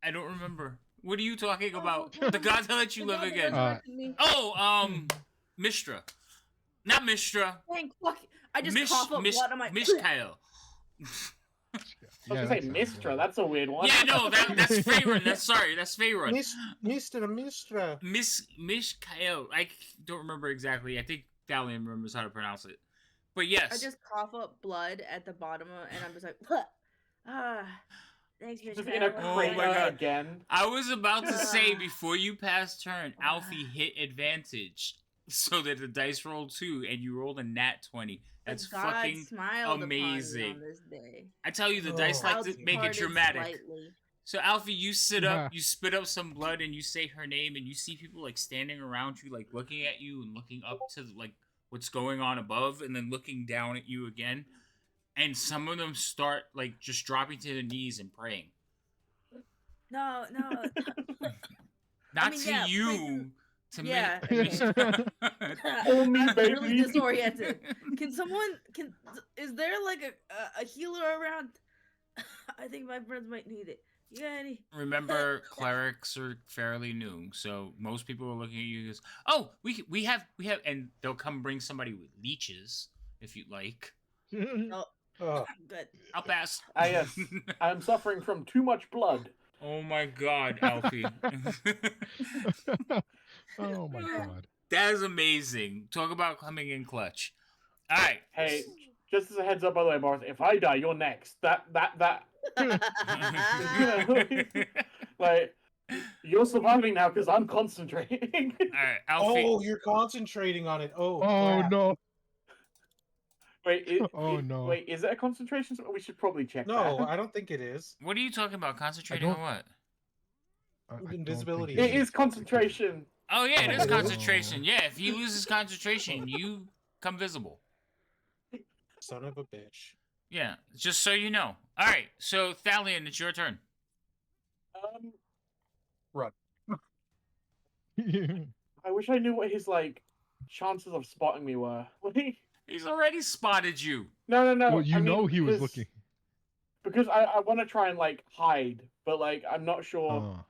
Speaker 2: I don't remember. What are you talking about?
Speaker 7: Oh,
Speaker 2: The god that let you
Speaker 7: the
Speaker 2: live
Speaker 7: god that
Speaker 2: again.
Speaker 7: resurrected me.
Speaker 2: Oh, Mistra. Not Mistra.
Speaker 7: Dang, fuck. I just
Speaker 2: Mish,
Speaker 7: cough up
Speaker 2: Mish,
Speaker 7: blood on my...
Speaker 2: Mishkael.
Speaker 1: I was gonna say Mistra. That's a weird one.
Speaker 2: Yeah, no, that's Faerun. That's Faerun.
Speaker 4: Mr. Mistra.
Speaker 2: Mishkael. I don't remember exactly. I think Thalion remembers how to pronounce it. But yes.
Speaker 7: I just cough up blood at the bottom of, and I'm just like, thanks, Miss
Speaker 1: Just in a
Speaker 2: Oh
Speaker 1: crater
Speaker 2: my God.
Speaker 1: again.
Speaker 2: I was about to say before you passed turn, Alfie hit advantage so that the dice rolled 2 and you rolled a nat 20. That's
Speaker 7: God
Speaker 2: fucking
Speaker 7: smiled upon me
Speaker 2: amazing.
Speaker 7: on this day.
Speaker 2: I tell you, the dice like to
Speaker 7: Clouds
Speaker 2: make it
Speaker 7: parted
Speaker 2: dramatic.
Speaker 7: slightly.
Speaker 2: So Alfie, you sit
Speaker 3: Yeah.
Speaker 2: up, you spit up some blood, and you say her name, and you see people like standing around you, like looking at you and looking up to like what's going on above, and then looking down at you again. And some of them start like just dropping to their knees and praying.
Speaker 7: No.
Speaker 2: Not
Speaker 7: mean,
Speaker 2: to
Speaker 7: yeah,
Speaker 2: you.
Speaker 7: praying-
Speaker 2: To
Speaker 7: yeah,
Speaker 2: me.
Speaker 1: Oh, me,
Speaker 7: I'm really
Speaker 1: baby.
Speaker 7: disoriented. Is there like a healer around? I think my friends might need it. You got any?
Speaker 2: Remember, clerics are fairly new, so most people are looking at you as, oh, we have, and they'll come bring somebody with leeches if you like.
Speaker 4: Oh,
Speaker 7: Good.
Speaker 2: I'll pass.
Speaker 1: Ah, yes. I'm suffering from too much blood.
Speaker 2: Oh my God, Alfie.
Speaker 3: Oh my god.
Speaker 2: That is amazing. Talk about coming in clutch. All right.
Speaker 1: Hey, just as a heads up, by the way, Boris, if I die, you're next. That. Like, you're surviving now because I'm concentrating.
Speaker 2: All right, Alfie.
Speaker 4: oh, you're concentrating on it. Oh,
Speaker 3: Oh
Speaker 4: crap.
Speaker 3: no. Oh no.
Speaker 1: Wait, is it a concentration spell? We should probably check
Speaker 4: No,
Speaker 1: that.
Speaker 4: I don't think it is.
Speaker 2: What are you talking about? Concentrating on
Speaker 3: don't-
Speaker 2: what?
Speaker 3: I don't
Speaker 4: Invisibility
Speaker 3: think
Speaker 1: It is concentration.
Speaker 2: Oh yeah, it is
Speaker 3: Oh.
Speaker 2: concentration. Yeah, if he loses concentration, you come visible.
Speaker 4: Son of a bitch.
Speaker 2: Yeah, just so you know. All right, so Thalion, it's your turn.
Speaker 4: Run.
Speaker 1: I wish I knew what his like chances of spotting me were.
Speaker 2: He's already spotted you.
Speaker 1: No.
Speaker 3: Well, you
Speaker 1: I
Speaker 3: know
Speaker 1: mean,
Speaker 3: he was
Speaker 1: because-
Speaker 3: looking.
Speaker 1: because I want to try and like hide, but like I'm not sure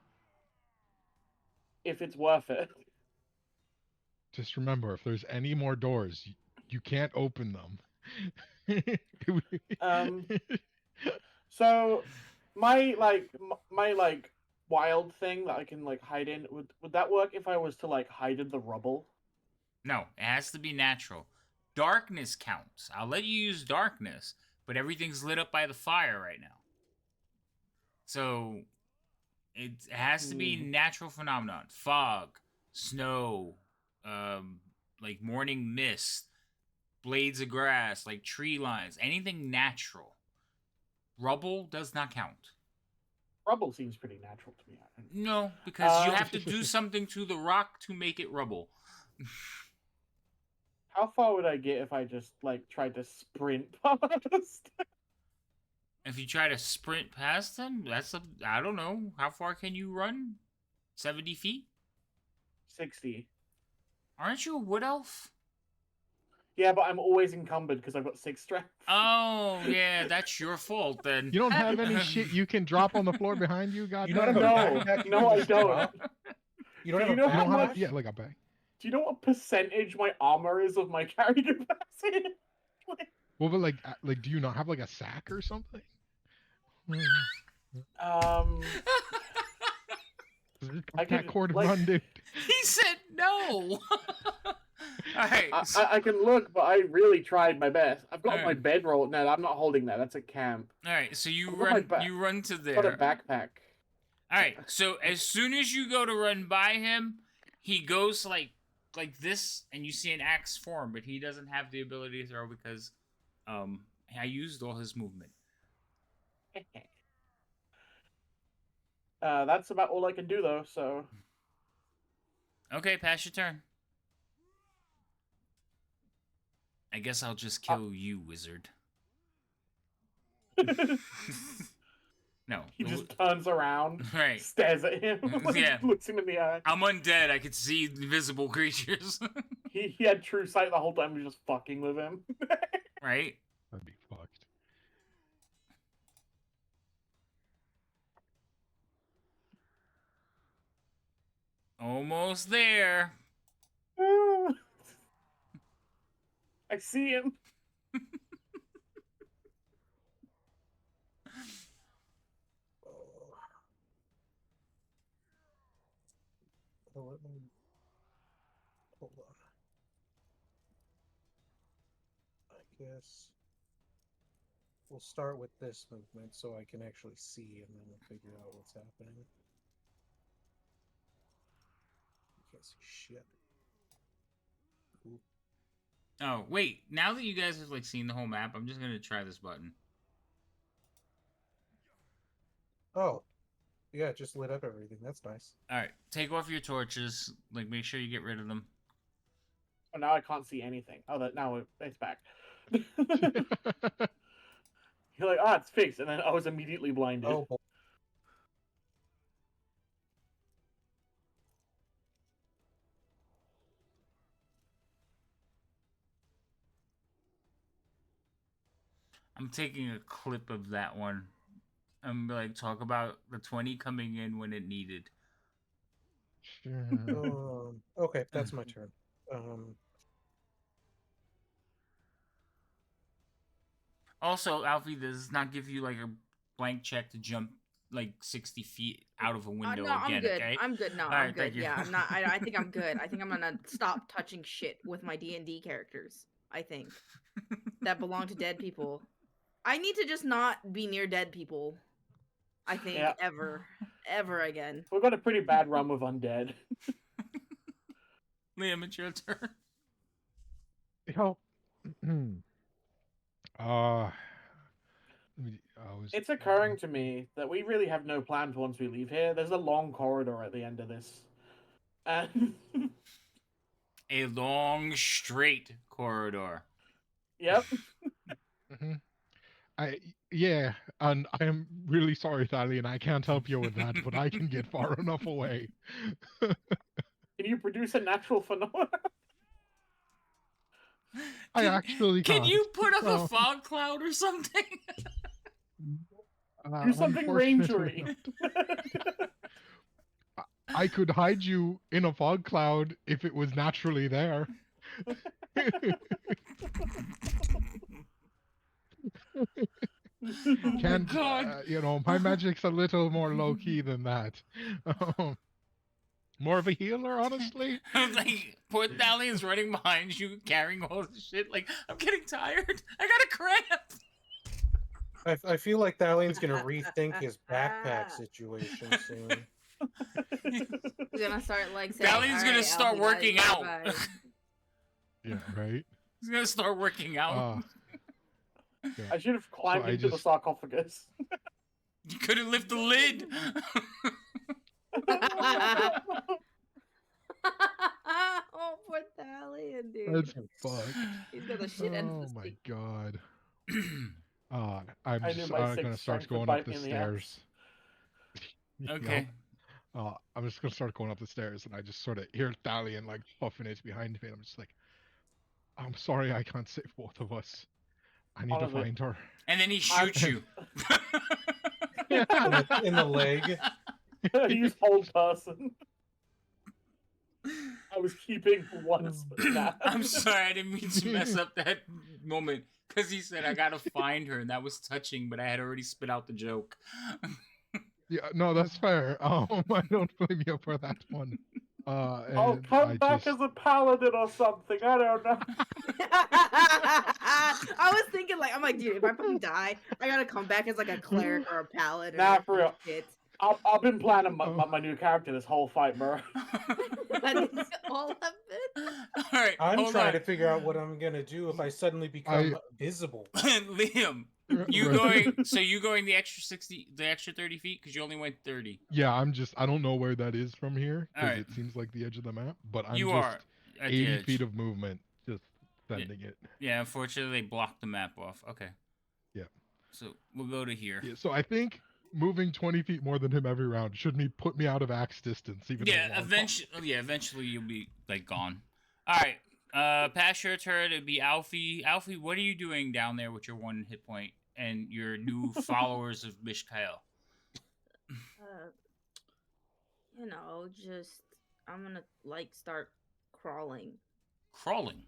Speaker 1: if it's worth it.
Speaker 3: Just remember, if there's any more doors, you can't open them.
Speaker 1: So my wild thing that I can like hide in would that work if I was to like hide in the rubble?
Speaker 2: No, it has to be natural. Darkness counts. I'll let you use darkness, but everything's lit up by the fire right now. So it has to be natural phenomenon. Fog, snow, like morning mist, blades of grass, like tree lines, anything natural. Rubble does not count.
Speaker 1: Rubble seems pretty natural to me.
Speaker 2: No, because you have to do something to the rock to make it rubble.
Speaker 1: How far would I get if I just like tried to sprint past?
Speaker 2: If you try to sprint past them, I don't know. How far can you run? 70 feet?
Speaker 1: 60.
Speaker 2: Aren't you a wood elf?
Speaker 1: Yeah, but I'm always encumbered because I've got 6 strength.
Speaker 2: Oh, yeah, that's your fault then.
Speaker 3: You don't have any shit you can drop on the floor behind you,
Speaker 4: You don't have a
Speaker 3: goddamn?
Speaker 4: backpack you
Speaker 1: No,
Speaker 4: can
Speaker 1: I
Speaker 4: just
Speaker 1: don't.
Speaker 4: drop? You don't
Speaker 1: Do
Speaker 4: have
Speaker 1: you
Speaker 4: a
Speaker 1: know how
Speaker 3: You don't
Speaker 1: much?
Speaker 3: have, yeah, like a bag.
Speaker 1: Do you know what percentage my armor is of my carry capacity?
Speaker 3: Well, but like, do you not have like a sack or something?
Speaker 1: I
Speaker 3: That
Speaker 1: could,
Speaker 3: cord
Speaker 1: like-
Speaker 3: run, dude.
Speaker 2: He said no. All right.
Speaker 1: I can look, but I really tried my best. I've got my
Speaker 2: Alright.
Speaker 1: bedroll. No, I'm not holding that. That's a camp.
Speaker 2: All right. So you
Speaker 1: I've got my
Speaker 2: run.
Speaker 1: back-
Speaker 2: You run to
Speaker 1: I've got a
Speaker 2: there.
Speaker 1: backpack.
Speaker 2: All right. So as soon as you go to run by him, he goes like this, and you see an axe form, but he doesn't have the ability to throw because I used all his movement.
Speaker 1: That's about all I can do, though, so...
Speaker 2: Okay, pass your turn. I guess I'll just kill you, wizard. No.
Speaker 1: He just turns around,
Speaker 2: Right.
Speaker 1: stares at him, like,
Speaker 2: Yeah.
Speaker 1: looks him in the eye.
Speaker 2: I'm undead. I could see invisible creatures.
Speaker 1: He had true sight the whole time. He was just fucking with him.
Speaker 2: Right?
Speaker 3: That'd be fucked.
Speaker 2: Almost there.
Speaker 1: I see him.
Speaker 4: Oh, let me... Hold on. I guess we'll start with this movement so I can actually see, and then we'll figure out what's happening. Can't see shit. Cool.
Speaker 2: Oh, wait. Now that you guys have like seen the whole map, I'm just gonna try this button.
Speaker 4: Oh, yeah, it just lit up everything. That's nice.
Speaker 2: Alright, take off your torches. Like, make sure you get rid of them.
Speaker 1: Oh, now I can't see anything. Oh, now it's back. You're like, it's fixed, and then I was immediately blinded.
Speaker 4: Oh, boy.
Speaker 2: I'm taking a clip of that one. I'm gonna like talk about the 20 coming in when it needed.
Speaker 3: Sure.
Speaker 4: Okay, that's my turn.
Speaker 2: Also, Alfie, does not give you like a blank check to jump like 60 feet out of a window
Speaker 7: no,
Speaker 2: again,
Speaker 7: I'm good.
Speaker 2: okay?
Speaker 7: I'm good. No,
Speaker 2: All
Speaker 7: I'm
Speaker 2: right,
Speaker 7: good.
Speaker 2: thank you.
Speaker 7: Yeah, I'm not. I think I'm good. I think I'm gonna stop touching shit with my D&D characters. I think that belong to dead people. I need to just not be near dead people. I think
Speaker 1: Yeah.
Speaker 7: ever again.
Speaker 1: We've got a pretty bad run with undead.
Speaker 2: Liam, it's your turn.
Speaker 3: Yo,
Speaker 1: It's occurring to me that we really have no plans once we leave here. There's a long corridor at the end of this. And
Speaker 2: A long, straight corridor.
Speaker 1: Yep.
Speaker 3: Yeah, and I am really sorry, Thalian. I can't help you with that, but I can get far enough away.
Speaker 1: Can you produce a natural phenomenon?
Speaker 3: I actually
Speaker 2: Can
Speaker 3: can't.
Speaker 2: you put up a fog cloud or something?
Speaker 1: Do something
Speaker 3: unfortunately
Speaker 1: rangery.
Speaker 3: I could hide you in a fog cloud if it was naturally there. Can't,
Speaker 2: God.
Speaker 3: my magic's a little more low key than that. More of a healer, honestly.
Speaker 2: Like, poor Thalian's running behind you, carrying all this shit. Like, I'm getting tired. I got a cramp.
Speaker 4: I feel like Thalian's gonna rethink his backpack situation soon.
Speaker 5: He's gonna start like saying,
Speaker 2: Thalian's gonna start working out.
Speaker 3: Yeah, right.
Speaker 2: He's gonna start working out.
Speaker 3: Yeah.
Speaker 1: I should have climbed into the sarcophagus.
Speaker 2: You couldn't lift the lid.
Speaker 5: Oh, poor Thalian, dude.
Speaker 3: That's fucked.
Speaker 5: He's got the shit end of
Speaker 3: Oh
Speaker 5: the
Speaker 3: my
Speaker 5: stick.
Speaker 3: god. I'm
Speaker 1: I
Speaker 3: just
Speaker 1: knew my
Speaker 3: gonna
Speaker 1: sixth
Speaker 3: start
Speaker 1: strength would
Speaker 3: going
Speaker 1: bite
Speaker 3: up the
Speaker 1: me in the
Speaker 3: stairs.
Speaker 2: Okay.
Speaker 3: I'm just gonna start going up the stairs, and I just sort of hear Thalian like puffing it behind me, and I'm just like, I'm sorry, I can't save both of us. I need to find her.
Speaker 2: And then he shoots you.
Speaker 4: In the leg.
Speaker 1: Use hold person. I was keeping one snap.
Speaker 2: I'm sorry, I didn't mean to mess up that moment. Because he said, I gotta find her, and that was touching, but I had already spit out the joke.
Speaker 3: Yeah, no, that's fair. I don't blame you for that one.
Speaker 1: I'll come back as a paladin or something. I don't know.
Speaker 5: I was thinking, like, I'm like, dude, if I fucking die, I gotta come back as like a cleric or a paladin.
Speaker 1: Nah, for real.
Speaker 5: Shit.
Speaker 1: I've been planning my new character this whole fight, bro.
Speaker 5: That is all of it.
Speaker 2: All right,
Speaker 4: I'm trying to figure out what I'm gonna do if I suddenly become visible.
Speaker 2: Liam, you going the extra 60, the extra 30 feet because you only went 30.
Speaker 3: Yeah, I don't know where that is from here because
Speaker 2: Alright.
Speaker 3: it seems like the edge of the map, but I'm
Speaker 2: You
Speaker 3: just
Speaker 2: are at the
Speaker 3: 80
Speaker 2: edge.
Speaker 3: feet of movement, just sending it.
Speaker 2: Yeah, unfortunately they blocked the map off. Okay.
Speaker 3: Yeah.
Speaker 2: So we'll go to here.
Speaker 3: Yeah, so I think moving 20 feet more than him every round should put me out of axe distance. Even
Speaker 2: Eventually you'll be like gone. All right. Past your turn, it'd be Alfie. Alfie, what are you doing down there with your 1 hit point and your new followers of Mishkael?
Speaker 5: Just I'm gonna like start crawling.
Speaker 2: Crawling.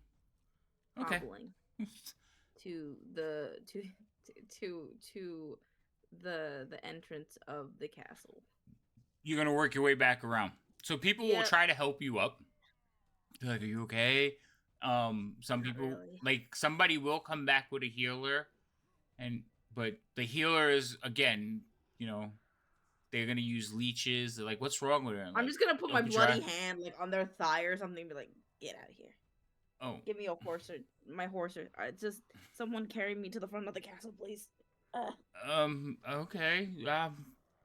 Speaker 2: Okay.
Speaker 5: Hobbling to the entrance of the castle.
Speaker 2: You're gonna work your way back around. So people will try to help you up. They're like, are you okay? Some people like somebody will come back with a healer, but the healer is again, they're gonna use leeches. They're like, what's wrong with her?
Speaker 5: I'm just gonna put my bloody hand like on their thigh or something and be like, get out of here.
Speaker 2: Oh.
Speaker 5: Give me my horse. Just someone carry me to the front of the castle, please.
Speaker 2: Okay.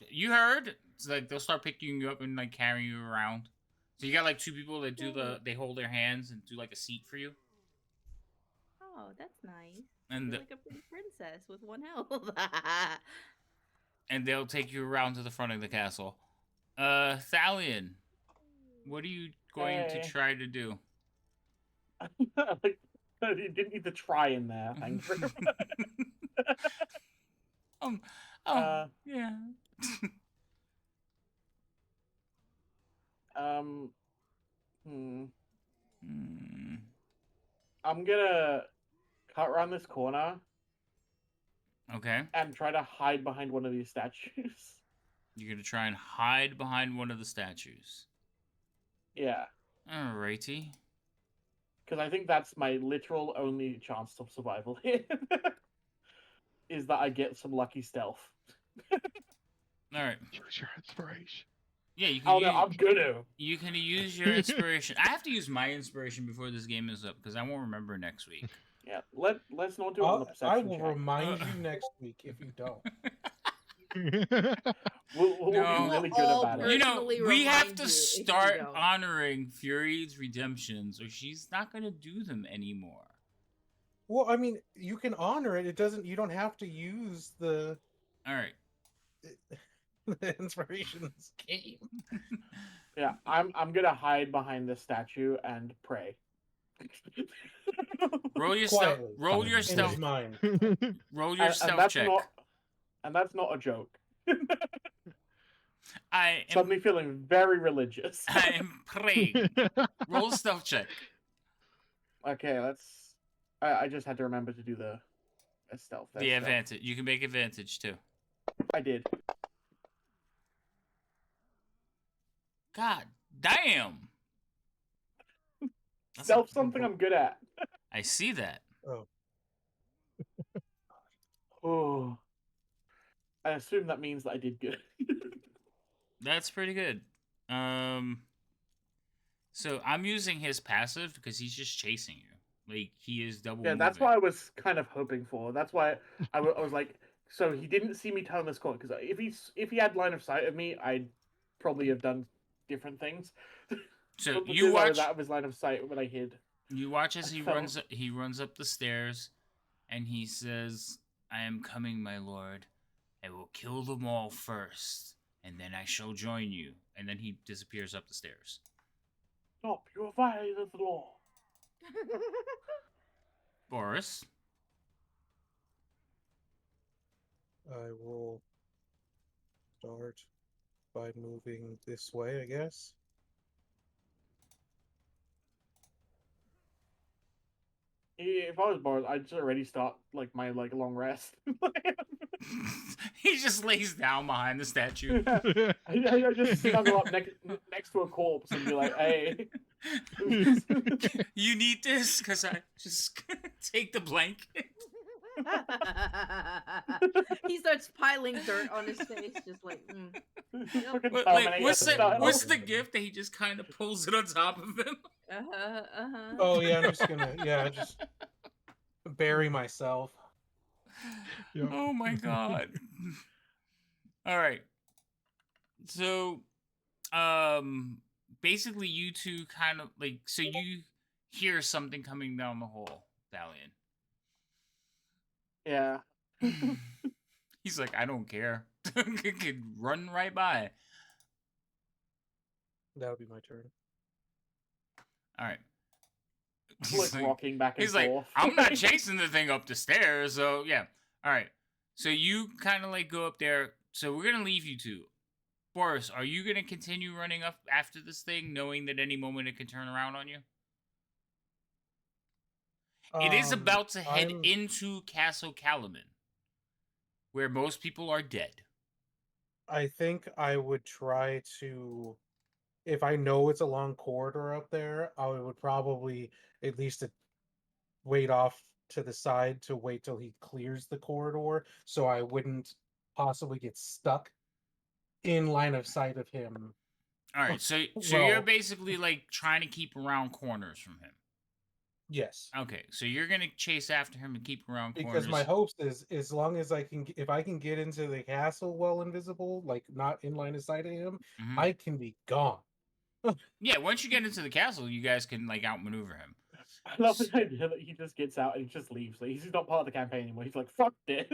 Speaker 2: You heard? It's like they'll start picking you up and like carrying you around. So you got like 2 people that they hold their hands and do like a seat for you.
Speaker 5: Oh, that's nice.
Speaker 2: And
Speaker 5: like a pretty princess with 1 health.
Speaker 2: And they'll take you around to the front of the castle. Thalian, what are you going to try to do?
Speaker 1: Like, you didn't need to try in there. Thank you.
Speaker 2: Yeah.
Speaker 1: I'm gonna cut around this corner.
Speaker 2: Okay.
Speaker 1: And try to hide behind one of these statues.
Speaker 2: You're gonna try and hide behind one of the statues.
Speaker 1: Yeah.
Speaker 2: Alrighty.
Speaker 1: Because I think that's my literal only chance of survival here. Is that I get some lucky stealth.
Speaker 2: Alright.
Speaker 3: Use your inspiration.
Speaker 2: Yeah, you can.
Speaker 1: I'm gonna.
Speaker 2: You can use your inspiration. I have to use my inspiration before this game is up because I won't remember next week.
Speaker 1: Yeah, let's not do it on the perception
Speaker 4: I will
Speaker 1: check.
Speaker 4: remind you next week if you don't.
Speaker 1: We'll be
Speaker 2: No.
Speaker 1: really
Speaker 5: We'll
Speaker 1: good
Speaker 5: all
Speaker 1: about it.
Speaker 2: You know,
Speaker 5: personally
Speaker 2: we have
Speaker 5: remind
Speaker 2: to
Speaker 5: you if you
Speaker 2: start
Speaker 5: don't.
Speaker 2: honoring Fury's redemptions, or she's not gonna do them anymore.
Speaker 4: Well, I mean, you can honor it. It doesn't. You don't have to use the
Speaker 2: All right.
Speaker 4: the inspirations game.
Speaker 1: Yeah, I'm gonna hide behind the statue and pray.
Speaker 2: Roll your stealth.
Speaker 4: Quietly.
Speaker 2: Roll your
Speaker 4: In his
Speaker 2: stealth.
Speaker 4: mind.
Speaker 2: Roll your
Speaker 1: and
Speaker 2: stealth
Speaker 1: that's
Speaker 2: check.
Speaker 1: that's not a joke.
Speaker 2: I am.
Speaker 1: Suddenly feeling very religious.
Speaker 2: I am praying. Roll a stealth check.
Speaker 1: Okay, let's. I just had to remember to do the stealth.
Speaker 2: The advantage. You can make advantage too.
Speaker 1: I did.
Speaker 2: God damn. That's
Speaker 1: Stealth
Speaker 2: a-
Speaker 1: something I'm good at.
Speaker 2: I see that.
Speaker 4: Oh,
Speaker 1: Oh. I assume that means that I did good.
Speaker 2: That's pretty good. So I'm using his passive because he's just chasing you. Like he is double.
Speaker 1: Yeah, that's
Speaker 2: moving.
Speaker 1: what I was kind of hoping for. That's why I was like, so he didn't see me turn this corner because if he had line of sight of me, I'd probably have done different things.
Speaker 2: So
Speaker 1: But
Speaker 2: you
Speaker 1: because I
Speaker 2: watch.
Speaker 1: was out of his line of sight when I hid.
Speaker 2: You watch as
Speaker 1: I
Speaker 2: he
Speaker 1: fell.
Speaker 2: runs. He runs up the stairs, and he says, "I am coming, my lord. I will kill them all first, and then I shall join you." And then he disappears up the stairs.
Speaker 1: Stop! You have violated the law.
Speaker 2: Boris.
Speaker 4: I will start by moving this way, I guess.
Speaker 1: If I was bored, I'd just already start like my long rest.
Speaker 2: He just lays down behind the statue.
Speaker 1: I just snuggle up next to a corpse and be like, "Hey."
Speaker 2: You need this because I just take the blanket.
Speaker 5: He starts piling dirt on his face, just like.
Speaker 1: Fucking
Speaker 2: Like,
Speaker 1: Terminator
Speaker 2: what's
Speaker 1: style.
Speaker 2: the gift that he just kind of pulls it on top of him?
Speaker 4: Oh yeah, I'm just gonna just bury myself.
Speaker 3: Yep.
Speaker 2: Oh my god. All right. So, basically, you two kind of like so you hear something coming down the hall, Valiant.
Speaker 1: Yeah.
Speaker 2: He's like, I don't care. Could run right by.
Speaker 4: That would be my turn.
Speaker 2: All right.
Speaker 1: Like rocking back and
Speaker 2: He's like,
Speaker 1: forth.
Speaker 2: I'm not chasing the thing up the stairs, so yeah. All right. So you kind of like go up there. So we're gonna leave you two. Boris, are you gonna continue running up after this thing, knowing that any moment it can turn around on you? It is about to head into Castle Calaman, where most people are dead.
Speaker 4: I think I would try to, if I know it's a long corridor up there, I would probably at least wait off to the side to wait till he clears the corridor, so I wouldn't possibly get stuck in line of sight of him.
Speaker 2: All right, so
Speaker 4: Well-
Speaker 2: you're basically like trying to keep around corners from him.
Speaker 4: Yes.
Speaker 2: Okay, so you're gonna chase after him and keep around corners.
Speaker 4: Because my hopes is as long as I can, if I can get into the castle while invisible, like not in line of sight of him,
Speaker 2: Mhm.
Speaker 4: I can be gone.
Speaker 2: Yeah, once you get into the castle, you guys can like outmaneuver him.
Speaker 1: I love the idea that he just gets out and he just leaves. Like, he's not part of the campaign anymore. He's like, "Fuck this."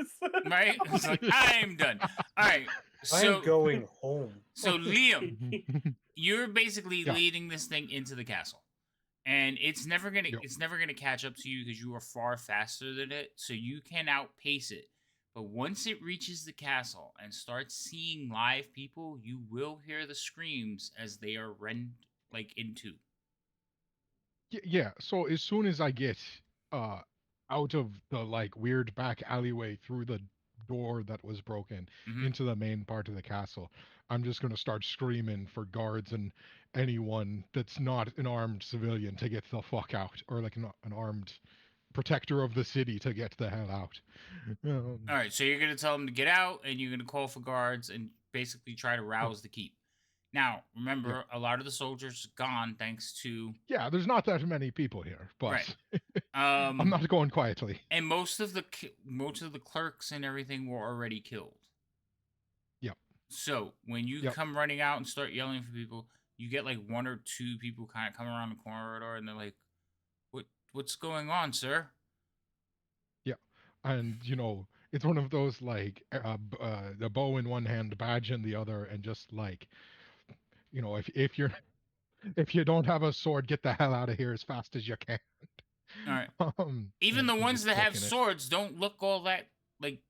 Speaker 2: Right? It's like I'm done. All right. So
Speaker 4: I'm going home.
Speaker 2: So Liam, you're basically
Speaker 3: Yeah.
Speaker 2: leading this thing into the castle, and it's never gonna
Speaker 3: Yep.
Speaker 2: catch up to you because you are far faster than it. So you can outpace it. But once it reaches the castle and starts seeing live people, you will hear the screams as they are rent like in two.
Speaker 3: Yeah, so as soon as I get out of the like weird back alleyway through the door that was broken
Speaker 2: Mhm.
Speaker 3: into the main part of the castle, I'm just going to start screaming for guards and anyone that's not an armed civilian to get the fuck out, or like an armed protector of the city to get the hell out.
Speaker 2: All right, so you're gonna tell them to get out, and you're gonna call for guards and basically try to rouse the keep. Now, remember, a lot of the soldiers gone thanks to
Speaker 3: Yeah, there's not that many people here, but
Speaker 2: Right.
Speaker 3: I'm not going quietly.
Speaker 2: And most of the clerks and everything were already killed. So when you
Speaker 3: Yep.
Speaker 2: come running out and start yelling for people, you get like one or two people kind of come around the corridor, and they're like, what's going on, sir?"
Speaker 3: Yeah. And it's one of those like the bow in one hand, the badge in the other, and just like if you're if you don't have a sword, get the hell out of here as fast as you can.
Speaker 2: All right.
Speaker 3: And
Speaker 2: Even the ones
Speaker 3: just
Speaker 2: that have
Speaker 3: booking it.
Speaker 2: swords don't look all that like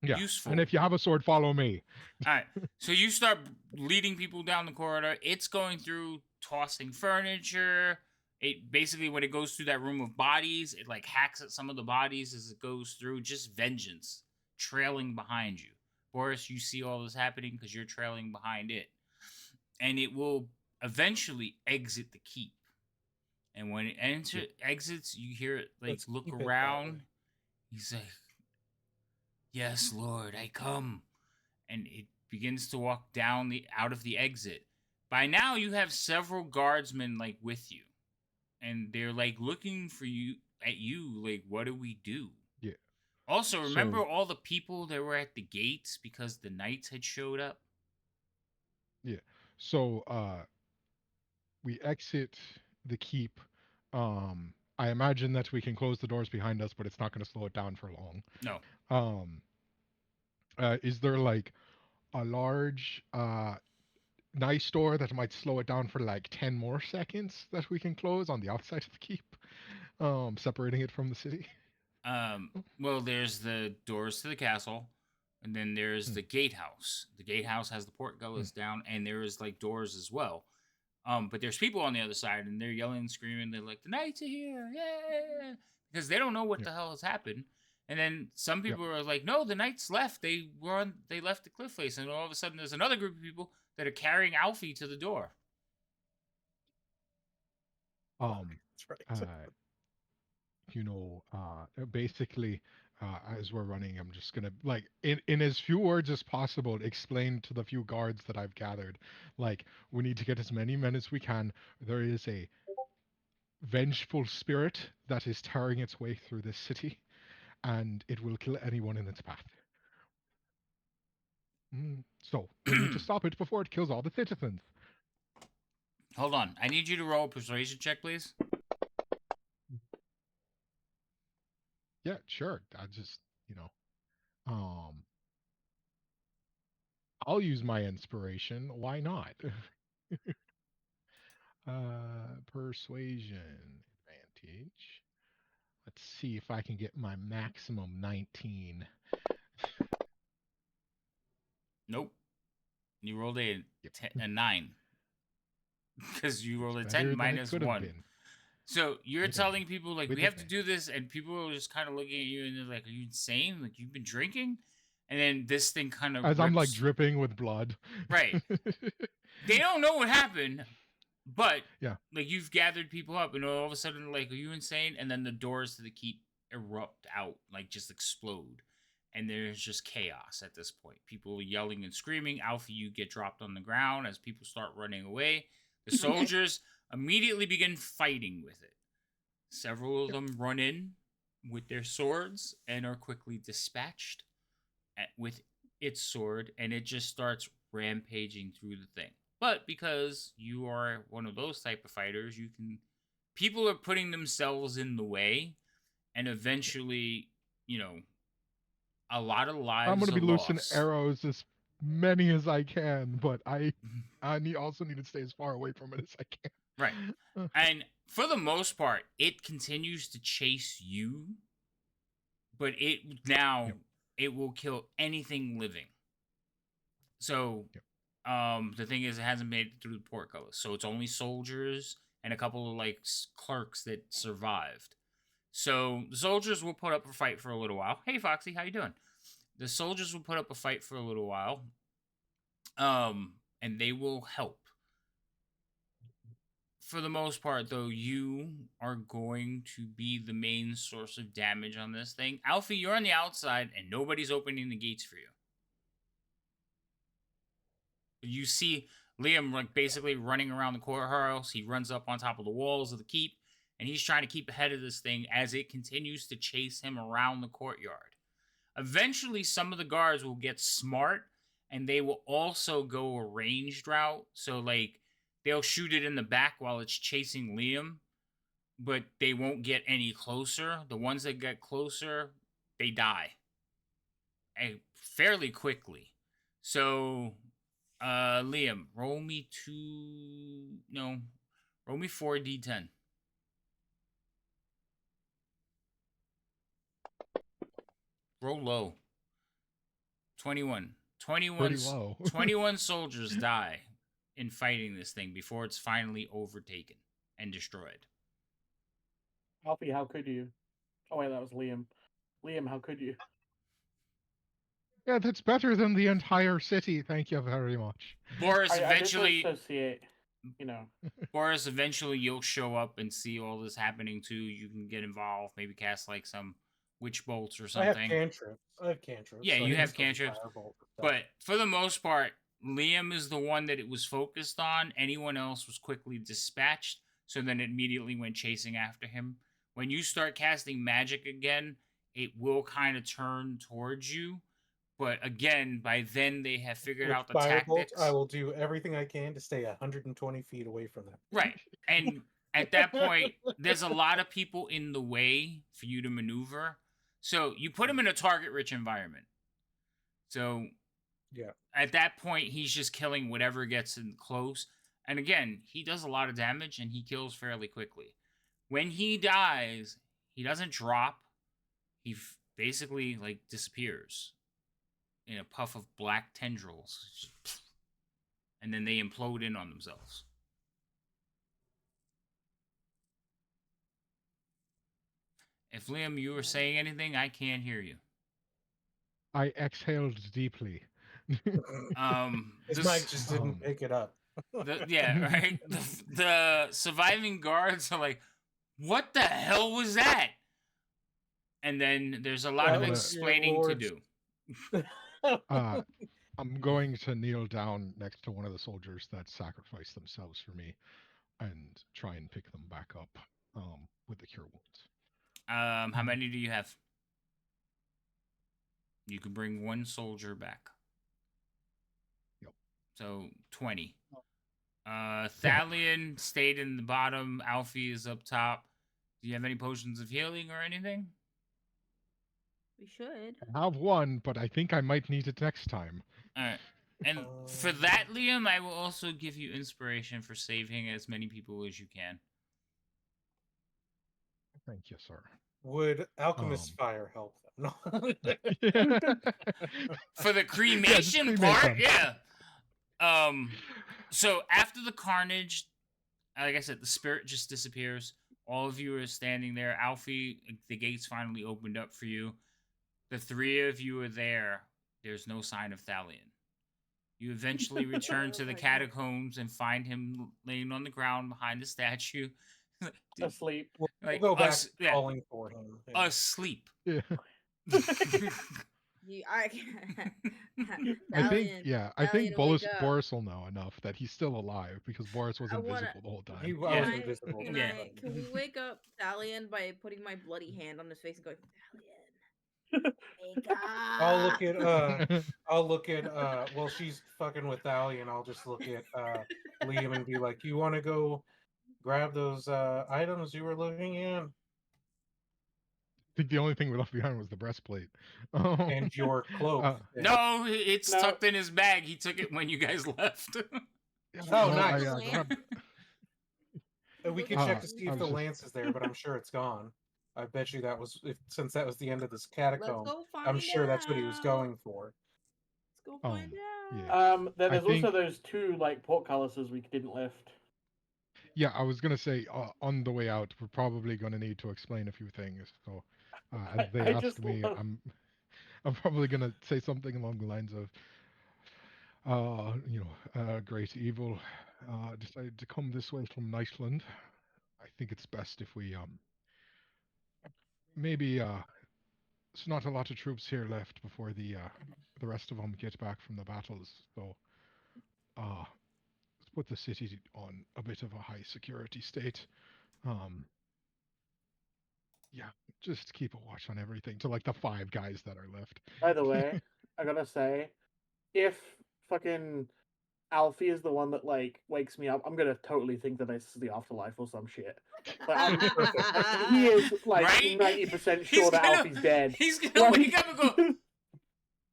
Speaker 3: Yeah.
Speaker 2: useful.
Speaker 3: And if you have a sword, follow me.
Speaker 2: All right. So you start leading people down the corridor. It's going through tossing furniture. It basically, when it goes through that room of bodies, it like hacks at some of the bodies as it goes through. Just vengeance trailing behind you. Boris, you see all this happening because you're trailing behind it. And it will eventually exit the keep. And when it exits, you hear it like
Speaker 4: Let's
Speaker 2: look
Speaker 4: keep it that
Speaker 2: around.
Speaker 4: way.
Speaker 2: He's like, "Yes, Lord, I come." And it begins to walk down out of the exit. By now you have several guardsmen like with you. And they're like looking for you like, what do we do?
Speaker 3: Yeah.
Speaker 2: Also, remember
Speaker 3: So
Speaker 2: all the people that were at the gates because the knights had showed up?
Speaker 3: yeah. So we exit the keep. I imagine that we can close the doors behind us, but it's not going to slow it down for long.
Speaker 2: No.
Speaker 3: Is there like a large nice door that might slow it down for like 10 more seconds that we can close on the outside of the keep, separating it from the city?
Speaker 2: Well, there's the doors to the castle, and then there's the gatehouse. The gatehouse has the portcullis down, and there is like doors as well. But there's people on the other side, and they're yelling and screaming. They're like, "The knights are here, yeah!" Because they don't know what the hell has happened. And then some people are like, "No, the knights left. They left the cliff face." And all of a sudden, there's another group of people that are carrying Alfie to the door.
Speaker 4: That's right.
Speaker 3: Basically, as we're running, I'm just gonna like in as few words as possible explain to the few guards that I've gathered, like we need to get as many men as we can. There is a vengeful spirit that is tearing its way through this city, and it will kill anyone in its path. So we need to stop it before it kills all the citizens.
Speaker 2: Hold on. I need you to roll a persuasion check, please.
Speaker 3: Yeah, sure. I just, I'll use my inspiration. Why not? Persuasion advantage. Let's see if I can get my maximum 19.
Speaker 2: Nope. You rolled a 9. Because you rolled a 10
Speaker 3: Better than it
Speaker 2: minus
Speaker 3: could have
Speaker 2: 1.
Speaker 3: been.
Speaker 2: So you're
Speaker 3: With
Speaker 2: telling people, like,
Speaker 3: with
Speaker 2: we have to
Speaker 3: advantage.
Speaker 2: do this, and people are just kind of looking at you, and they're like, "Are you insane? Like, you've been drinking?" And then this thing kind of
Speaker 3: As I'm like
Speaker 2: rips.
Speaker 3: dripping with blood.
Speaker 2: Right. They don't know what happened, but
Speaker 3: Yeah.
Speaker 2: like you've gathered people up, and all of a sudden, like, "Are you insane?" And then the doors to the keep erupt out, like just explode, and there's just chaos at this point. People yelling and screaming. Alfie, you get dropped on the ground as people start running away. The soldiers immediately begin fighting with it. Several of them run in with their swords and are quickly dispatched with its sword, and it just starts rampaging through the thing. But because you are one of those type of fighters, you can. People are putting themselves in the way, and eventually, a lot of lives
Speaker 3: I'm gonna be
Speaker 2: are
Speaker 3: loosing
Speaker 2: lost.
Speaker 3: arrows as many as I can, but I also need to stay as far away from it as I can.
Speaker 2: Right. And for the most part, it continues to chase you, but it will kill anything living. So, the thing is, it hasn't made it through the portcullis, so it's only soldiers and a couple of like clerks that survived. So the soldiers will put up a fight for a little while. Hey, Foxy, how you doing? The soldiers will put up a fight for a little while, and they will help. For the most part, though, you are going to be the main source of damage on this thing. Alfie, you're on the outside, and nobody's opening the gates for you. You see Liam like basically running around the courthouse. He runs up on top of the walls of the keep, and he's trying to keep ahead of this thing as it continues to chase him around the courtyard. Eventually, some of the guards will get smart and they will also go a ranged route. So, like, they'll shoot it in the back while it's chasing Liam, but they won't get any closer. The ones that get closer, they die fairly quickly. So, Liam, roll me 4d10. Roll low. 21. 21,
Speaker 3: Pretty low.
Speaker 2: 21 soldiers die in fighting this thing before it's finally overtaken and destroyed.
Speaker 1: Alfie, how could you? Oh wait, that was Liam. Liam, how could you?
Speaker 3: Yeah, that's better than the entire city. Thank you very much.
Speaker 2: Boris,
Speaker 1: I
Speaker 2: eventually,
Speaker 1: disassociate,
Speaker 2: Boris, eventually you'll show up and see all this happening too. You can get involved, maybe cast like some witch bolts or
Speaker 4: I have
Speaker 2: something.
Speaker 4: cantrips.
Speaker 2: Yeah,
Speaker 4: so I
Speaker 2: you
Speaker 4: can
Speaker 2: have
Speaker 4: still
Speaker 2: cantrips.
Speaker 4: firebolt and stuff.
Speaker 2: But for the most part, Liam is the one that it was focused on. Anyone else was quickly dispatched, so then it immediately went chasing after him. When you start casting magic again, it will kind of turn towards you. But again, by then they have figured
Speaker 4: With
Speaker 2: out the
Speaker 4: firebolt,
Speaker 2: tactics.
Speaker 4: I will do everything I can to stay 120 feet away from them.
Speaker 2: Right. And at that point, there's a lot of people in the way for you to maneuver. So you put him in a target-rich environment. So
Speaker 4: Yeah.
Speaker 2: at that point, he's just killing whatever gets in close. And again, he does a lot of damage and he kills fairly quickly. When he dies, he doesn't drop. He basically like disappears in a puff of black tendrils. And then they implode in on themselves. If Liam, you were saying anything, I can't hear you.
Speaker 3: I exhaled deeply.
Speaker 4: His mic just didn't pick it up.
Speaker 2: Yeah, right. The surviving guards are like, "What the hell was that?" And then there's a lot of explaining to do.
Speaker 3: I'm going to kneel down next to one of the soldiers that sacrificed themselves for me and try and pick them back up with the cure wounds.
Speaker 2: How many do you have? You can bring one soldier back.
Speaker 3: Yep.
Speaker 2: So 20. Thalion stayed in the bottom. Alfie is up top. Do you have any potions of healing or anything?
Speaker 7: We should.
Speaker 3: I have one, but I think I might need it next time.
Speaker 2: All right. And for that, Liam, I will also give you inspiration for saving as many people as you can.
Speaker 3: Thank you, sir.
Speaker 4: Would alchemist fire help them?
Speaker 2: No. For the cremation part, yeah. So after the carnage, like I said, the spirit just disappears. All of you are standing there. Alfie, the gates finally opened up for you. The three of you are there. There's no sign of Thalion. You eventually return to the catacombs and find him laying on the ground behind the statue.
Speaker 1: Asleep.
Speaker 4: We'll go back calling for him.
Speaker 2: Yeah. Asleep.
Speaker 3: Yeah. I think Boris will know enough that he's still alive because Boris was invisible the whole time.
Speaker 4: He was invisible.
Speaker 7: Can we wake up Thalion by putting my bloody hand on his face and going, Thalion, wake up?
Speaker 4: I'll look at while she's fucking with Thalion, I'll just look at Liam and be like, "You want to go grab those items you were looking at?"
Speaker 3: I think the only thing we left behind was the breastplate.
Speaker 4: And your cloak.
Speaker 2: No, it's tucked in his bag. He took it when you guys left.
Speaker 4: Oh, nice. We can check to see if the lance is there, but I'm sure it's gone. I bet you that was, since that was the end of this catacomb, I'm sure that's what he was going for.
Speaker 7: Let's go find out.
Speaker 3: Yeah.
Speaker 1: There's also those two like portcullises we didn't lift.
Speaker 3: Yeah, I was gonna say on the way out, we're probably gonna need to explain a few things. So, as they ask me, I'm probably gonna say something along the lines of, great evil decided to come this way from Nightland. I think it's best if we maybe there's not a lot of troops here left before the rest of them get back from the battles. So, let's put the city on a bit of a high security state. Yeah, just keep a watch on everything to like the 5 guys that are left.
Speaker 1: By the way, I gotta say, if fucking Alfie is the one that like wakes me up, I'm gonna totally think that this is the afterlife or some shit. Like, he is like
Speaker 2: Right?
Speaker 1: 90% sure that Alfie's dead.
Speaker 2: He's gonna wake up and go,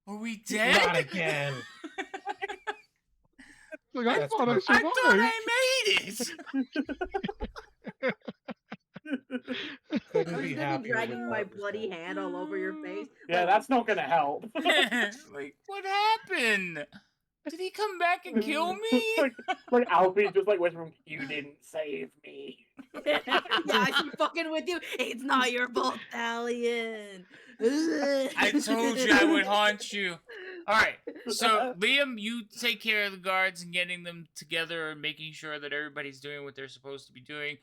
Speaker 2: "Are we dead?"
Speaker 4: Not again.
Speaker 3: Like, I
Speaker 4: That's
Speaker 3: thought I
Speaker 4: perfect.
Speaker 2: I
Speaker 3: survived.
Speaker 2: thought I made it.
Speaker 4: Couldn't
Speaker 5: I'm
Speaker 4: be
Speaker 5: just gonna be
Speaker 4: happier
Speaker 5: dragging
Speaker 4: with
Speaker 5: my
Speaker 4: that
Speaker 5: bloody
Speaker 4: result.
Speaker 5: hand all over your face.
Speaker 1: Yeah,
Speaker 5: Like,
Speaker 1: that's not gonna help.
Speaker 2: Like, what happened? Did he come back and kill me?
Speaker 1: like Alfie just like whispering, "You didn't save me."
Speaker 5: yeah, I keep fucking with you. It's not your fault, Thalion.
Speaker 2: I told you I would haunt you. All right, so Liam, you take care of the guards and getting them together and making sure that everybody's doing what they're supposed to be doing.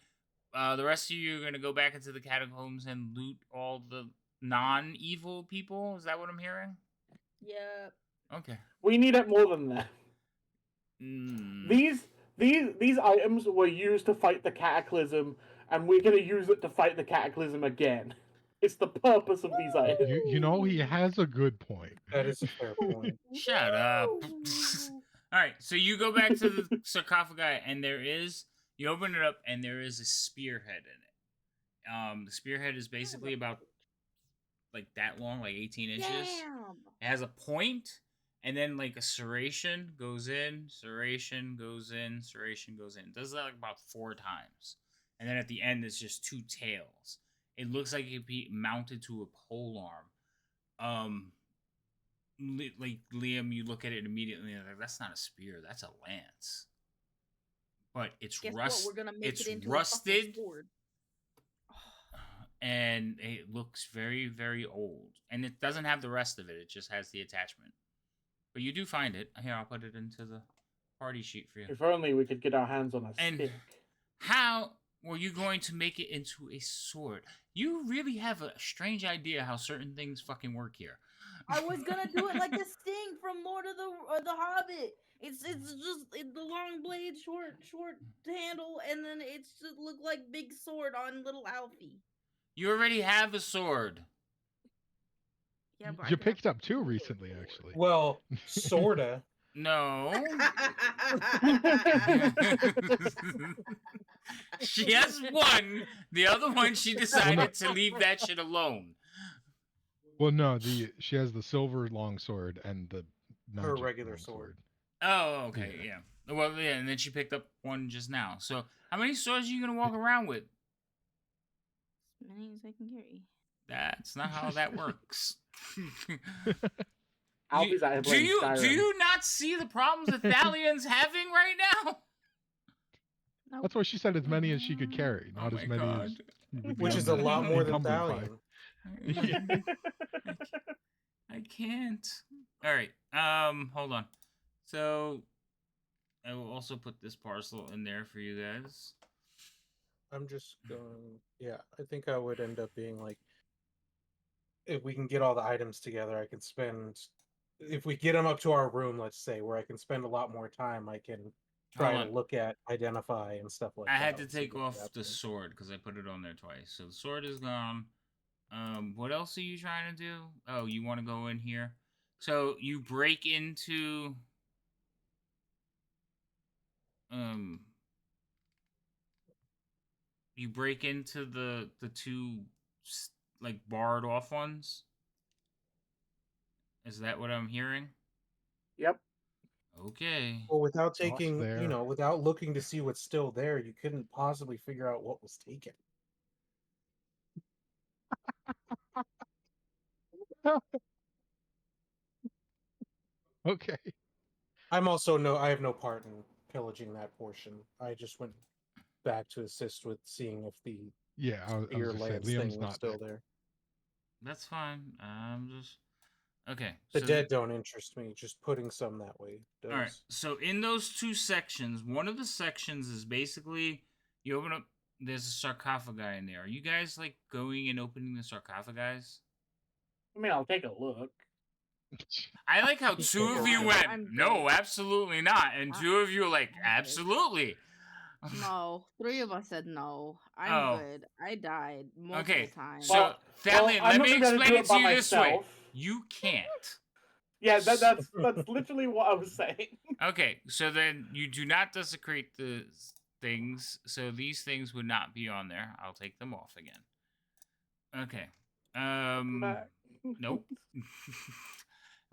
Speaker 2: The rest of you are going to go back into the catacombs and loot all the non-evil people. Is that what I'm hearing?
Speaker 5: Yep.
Speaker 2: Okay.
Speaker 1: We need it more than that.
Speaker 2: Mm.
Speaker 1: These items were used to fight the cataclysm, and we're gonna use it to fight the cataclysm again. It's the purpose of these items.
Speaker 3: You know, he has a good point.
Speaker 4: That is a fair point.
Speaker 2: Shut up. All right, so you go back to the sarcophagi, and you open it up, and there is a spearhead in it. The spearhead is basically about like that long, like 18 inches.
Speaker 5: Damn.
Speaker 2: It has a point, and then like a serration goes in, serration goes in, serration goes in. It does that like about 4 times. And then at the end, it's just 2 tails. It looks like it could be mounted to a pole arm. Like Liam, you look at it immediately and like, that's not a spear, that's a lance. But it's
Speaker 5: Guess what? We're gonna make
Speaker 2: it's
Speaker 5: it into
Speaker 2: rusted,
Speaker 5: a fucking sword.
Speaker 2: and it looks very, very old. And it doesn't have the rest of it; it just has the attachment. But you do find it. Here, I'll put it into the party sheet for you.
Speaker 1: If only we could get our hands on a
Speaker 2: And
Speaker 1: stick.
Speaker 2: how were you going to make it into a sword? You really have a strange idea how certain things fucking work here.
Speaker 5: I was gonna do it like the Sting from Lord of the Hobbit. It's the long blade, short handle, and then it's just look like big sword on little Alfie.
Speaker 2: You already have a sword.
Speaker 5: Yeah, but
Speaker 3: You picked up 2 recently, actually.
Speaker 4: Well, sorta.
Speaker 2: No. She has one. The other one, she decided to leave that shit alone.
Speaker 3: Well, no, she has the silver longsword and the
Speaker 4: Her
Speaker 3: magic
Speaker 4: regular
Speaker 3: longsword.
Speaker 4: sword.
Speaker 2: Oh, okay, yeah. Well, yeah, and then she picked up one just now. So, how many swords are you gonna walk around with?
Speaker 5: As many as I can carry.
Speaker 2: That's not how that works.
Speaker 1: Alfie's out here playing
Speaker 2: do
Speaker 1: Skyrim.
Speaker 2: you not see the problems that Thalion's having right now?
Speaker 5: Nope.
Speaker 3: That's why she said as many as she could carry, not
Speaker 2: Oh
Speaker 3: as
Speaker 2: my
Speaker 3: many
Speaker 2: God.
Speaker 3: as you would
Speaker 4: Which
Speaker 3: be
Speaker 4: is a lot more than
Speaker 3: encumbered by.
Speaker 4: Thalion.
Speaker 2: I can't. All right. Hold on. So, I will also put this parcel in there for you guys.
Speaker 4: I'm just going. Yeah, I think I would end up being like, if we can get all the items together, I can spend. If we get them up to our room, let's say, where I can spend a lot more time, I can try
Speaker 2: Hold
Speaker 4: to
Speaker 2: on.
Speaker 4: look at, identify, and stuff like
Speaker 2: I
Speaker 4: that.
Speaker 2: had to
Speaker 4: once we
Speaker 2: take
Speaker 4: get to
Speaker 2: off
Speaker 4: that
Speaker 2: the
Speaker 4: point.
Speaker 2: sword because I put it on there twice. So the sword is gone. What else are you trying to do? Oh, you want to go in here? So you break into you break into the 2 like barred off ones. Is that what I'm hearing?
Speaker 1: Yep.
Speaker 2: Okay.
Speaker 4: Well, without
Speaker 3: Sauce
Speaker 4: taking,
Speaker 3: there.
Speaker 4: without looking to see what's still there, you couldn't possibly figure out what was taken.
Speaker 3: Okay.
Speaker 4: I have no part in pillaging that portion. I just went back to assist with seeing if the
Speaker 3: Yeah, I was
Speaker 4: spear
Speaker 3: gonna say
Speaker 4: lance
Speaker 3: Liam's
Speaker 4: thing was
Speaker 3: not
Speaker 4: still
Speaker 3: there.
Speaker 4: there.
Speaker 2: That's fine. I'm just okay.
Speaker 4: The
Speaker 2: so
Speaker 4: dead don't interest me. Just putting some that way does.
Speaker 2: All right. So in those 2 sections, one of the sections is basically you open up. There's a sarcophagi in there. Are you guys like going and opening the sarcophagi?
Speaker 1: I mean, I'll take a look.
Speaker 2: I like how 2 of you went,
Speaker 5: I'm
Speaker 2: no,
Speaker 5: good.
Speaker 2: absolutely not, and 2 of you are like,
Speaker 5: I'm good.
Speaker 2: absolutely.
Speaker 7: No, 3 of us said no. I'm
Speaker 2: Oh.
Speaker 7: good. I died multiple
Speaker 2: Okay,
Speaker 7: times.
Speaker 2: so
Speaker 1: Well,
Speaker 2: Thalion,
Speaker 1: I'm
Speaker 2: let
Speaker 1: not
Speaker 2: me
Speaker 1: gonna be able to
Speaker 2: explain
Speaker 1: do
Speaker 2: it
Speaker 1: it
Speaker 2: to
Speaker 1: by
Speaker 2: you this way.
Speaker 1: myself.
Speaker 2: You can't.
Speaker 1: Yeah, that's literally what I was saying.
Speaker 2: Okay, so then you do not desecrate the things, so these things would not be on there. I'll take them off again. Okay.
Speaker 1: Back.
Speaker 2: Nope.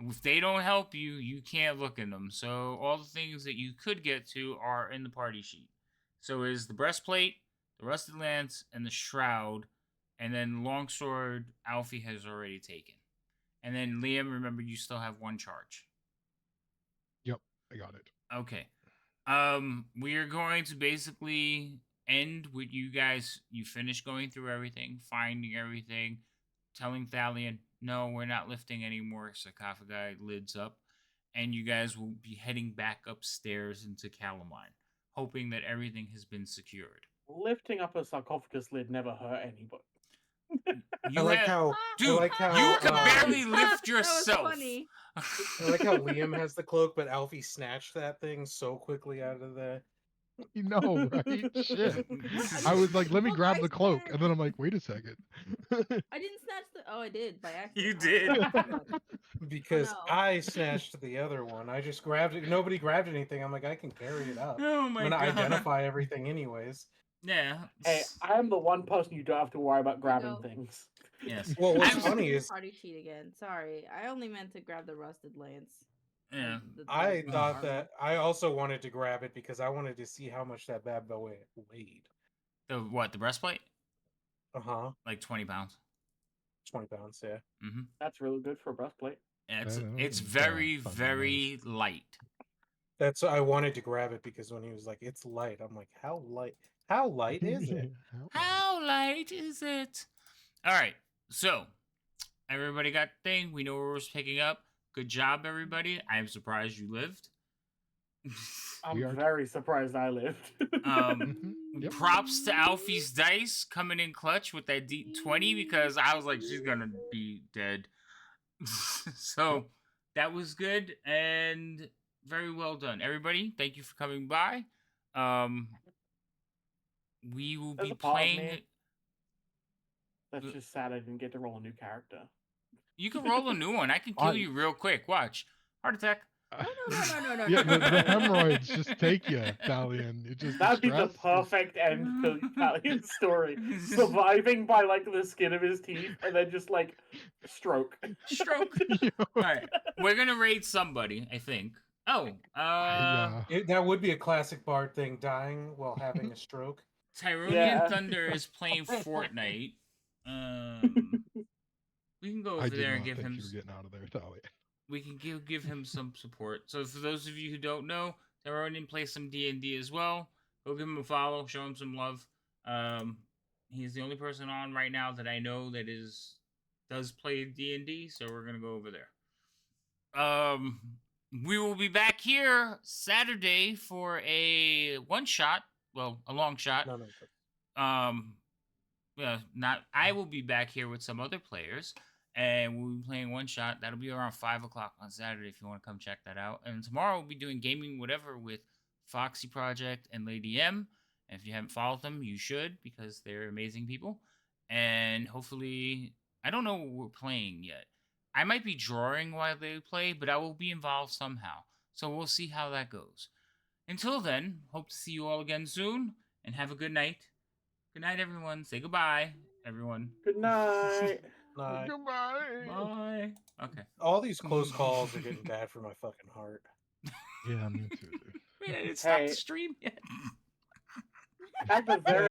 Speaker 2: If they don't help you, you can't look in them. So all the things that you could get to are in the party sheet. So is the breastplate, the rusted lance, and the shroud, and then longsword Alfie has already taken. And then Liam, remember you still have 1 charge.
Speaker 3: Yep, I got it.
Speaker 2: Okay. We are going to basically end with you guys. You finish going through everything, finding everything, telling Thalion, no, we're not lifting any more sarcophagi lids up. And you guys will be heading back upstairs into Calamine, hoping that everything has been secured.
Speaker 1: Lifting up a sarcophagus lid never hurt anybody.
Speaker 2: You
Speaker 4: I like
Speaker 2: have,
Speaker 4: how
Speaker 2: dude,
Speaker 4: I like how
Speaker 2: you can barely lift
Speaker 7: That was
Speaker 2: yourself.
Speaker 7: funny.
Speaker 4: I like how Liam has the cloak, but Alfie snatched that thing so quickly out of the.
Speaker 3: You know, right? Shit. I was like, let me
Speaker 7: Look,
Speaker 3: grab
Speaker 7: I
Speaker 3: the cloak,
Speaker 7: said-
Speaker 3: and then I'm like, wait a second.
Speaker 7: I didn't snatch the. Oh, I did by accident.
Speaker 2: You
Speaker 7: Oh,
Speaker 2: did.
Speaker 7: fuck.
Speaker 4: Because
Speaker 7: no.
Speaker 4: I snatched the other one. I just grabbed it. Nobody grabbed anything. I'm like, I can carry it up.
Speaker 2: Oh
Speaker 4: I'm
Speaker 2: my
Speaker 4: gonna
Speaker 2: god.
Speaker 4: identify everything anyways.
Speaker 2: Yeah.
Speaker 1: Hey, I am the one person you don't have to worry about grabbing
Speaker 7: go.
Speaker 1: things.
Speaker 2: Yes.
Speaker 4: Well, what's
Speaker 2: I'm-
Speaker 4: funny
Speaker 7: The
Speaker 4: is
Speaker 7: party sheet again. Sorry, I only meant to grab the rusted lance.
Speaker 2: Yeah.
Speaker 4: I thought
Speaker 7: armor.
Speaker 4: that I also wanted to grab it because I wanted to see how much that bad boy weighed.
Speaker 2: The what? The breastplate?
Speaker 4: Uh-huh.
Speaker 2: Like 20 pounds.
Speaker 4: 20 pounds, yeah.
Speaker 2: Mm-hmm.
Speaker 1: That's really good for a breastplate.
Speaker 2: Yeah,
Speaker 3: I know,
Speaker 2: it's
Speaker 3: it's,
Speaker 2: very,
Speaker 3: fun
Speaker 2: very light.
Speaker 4: That's I wanted to grab it because when he was like, "It's light," I'm like, "How light? How light is it?"
Speaker 2: How light is it? All right. So, everybody got the thing. We know where we're picking up. Good job, everybody. I'm surprised you lived.
Speaker 1: I'm
Speaker 3: We are-
Speaker 1: very surprised I lived.
Speaker 3: Yep.
Speaker 2: Props to Alfie's dice coming in clutch with that D20 because I was like, she's gonna be dead. So that was good and very well done, everybody. Thank you for coming by. We will
Speaker 1: There's
Speaker 2: be
Speaker 1: a part of
Speaker 2: playing.
Speaker 1: me That's just sad I didn't get to roll a new character.
Speaker 2: You can roll a new one. I can kill you real quick. Watch. Heart attack.
Speaker 7: No.
Speaker 3: Yeah, the hemorrhoids just take you, Thalion. You just
Speaker 1: That'd be the
Speaker 3: stress, just-
Speaker 1: perfect end to Italian's story. Surviving by like the skin of his teeth and then just like stroke.
Speaker 2: Stroke. All right. We're gonna raid somebody, I think. Oh,
Speaker 4: That would be a classic Bard thing, dying while having a stroke.
Speaker 2: Tyronian
Speaker 1: Yeah.
Speaker 2: Thunder is playing Fortnite. We can go
Speaker 3: I
Speaker 2: over
Speaker 3: did
Speaker 2: there and
Speaker 3: not
Speaker 2: give
Speaker 3: think
Speaker 2: him.
Speaker 3: you were getting out of there, Thalion.
Speaker 2: We can give him some support. So for those of you who don't know, Tyronian plays some D&D as well. Go give him a follow, show him some love. He's the only person on right now that I know that does play D&D, so we're gonna go over there. We will be back here Saturday for a one shot. Well, a long shot.
Speaker 4: No.
Speaker 2: Yeah, not. I will be back here with some other players, and we'll be playing one shot. That'll be around 5:00 on Saturday if you want to come check that out. And tomorrow we'll be doing gaming whatever with Foxy Project and Lady M. And if you haven't followed them, you should because they're amazing people. And hopefully, I don't know what we're playing yet. I might be drawing while they play, but I will be involved somehow. So we'll see how that goes. Until then, hope to see you all again soon, and have a good night. Good night, everyone. Say goodbye, everyone.
Speaker 1: Good night.
Speaker 3: Goodbye.
Speaker 2: Bye. Okay.
Speaker 4: All these close calls are getting bad for my fucking heart.
Speaker 3: Yeah, me too, dude.
Speaker 2: We didn't stop
Speaker 1: Hey.
Speaker 2: the stream yet.
Speaker 1: At the very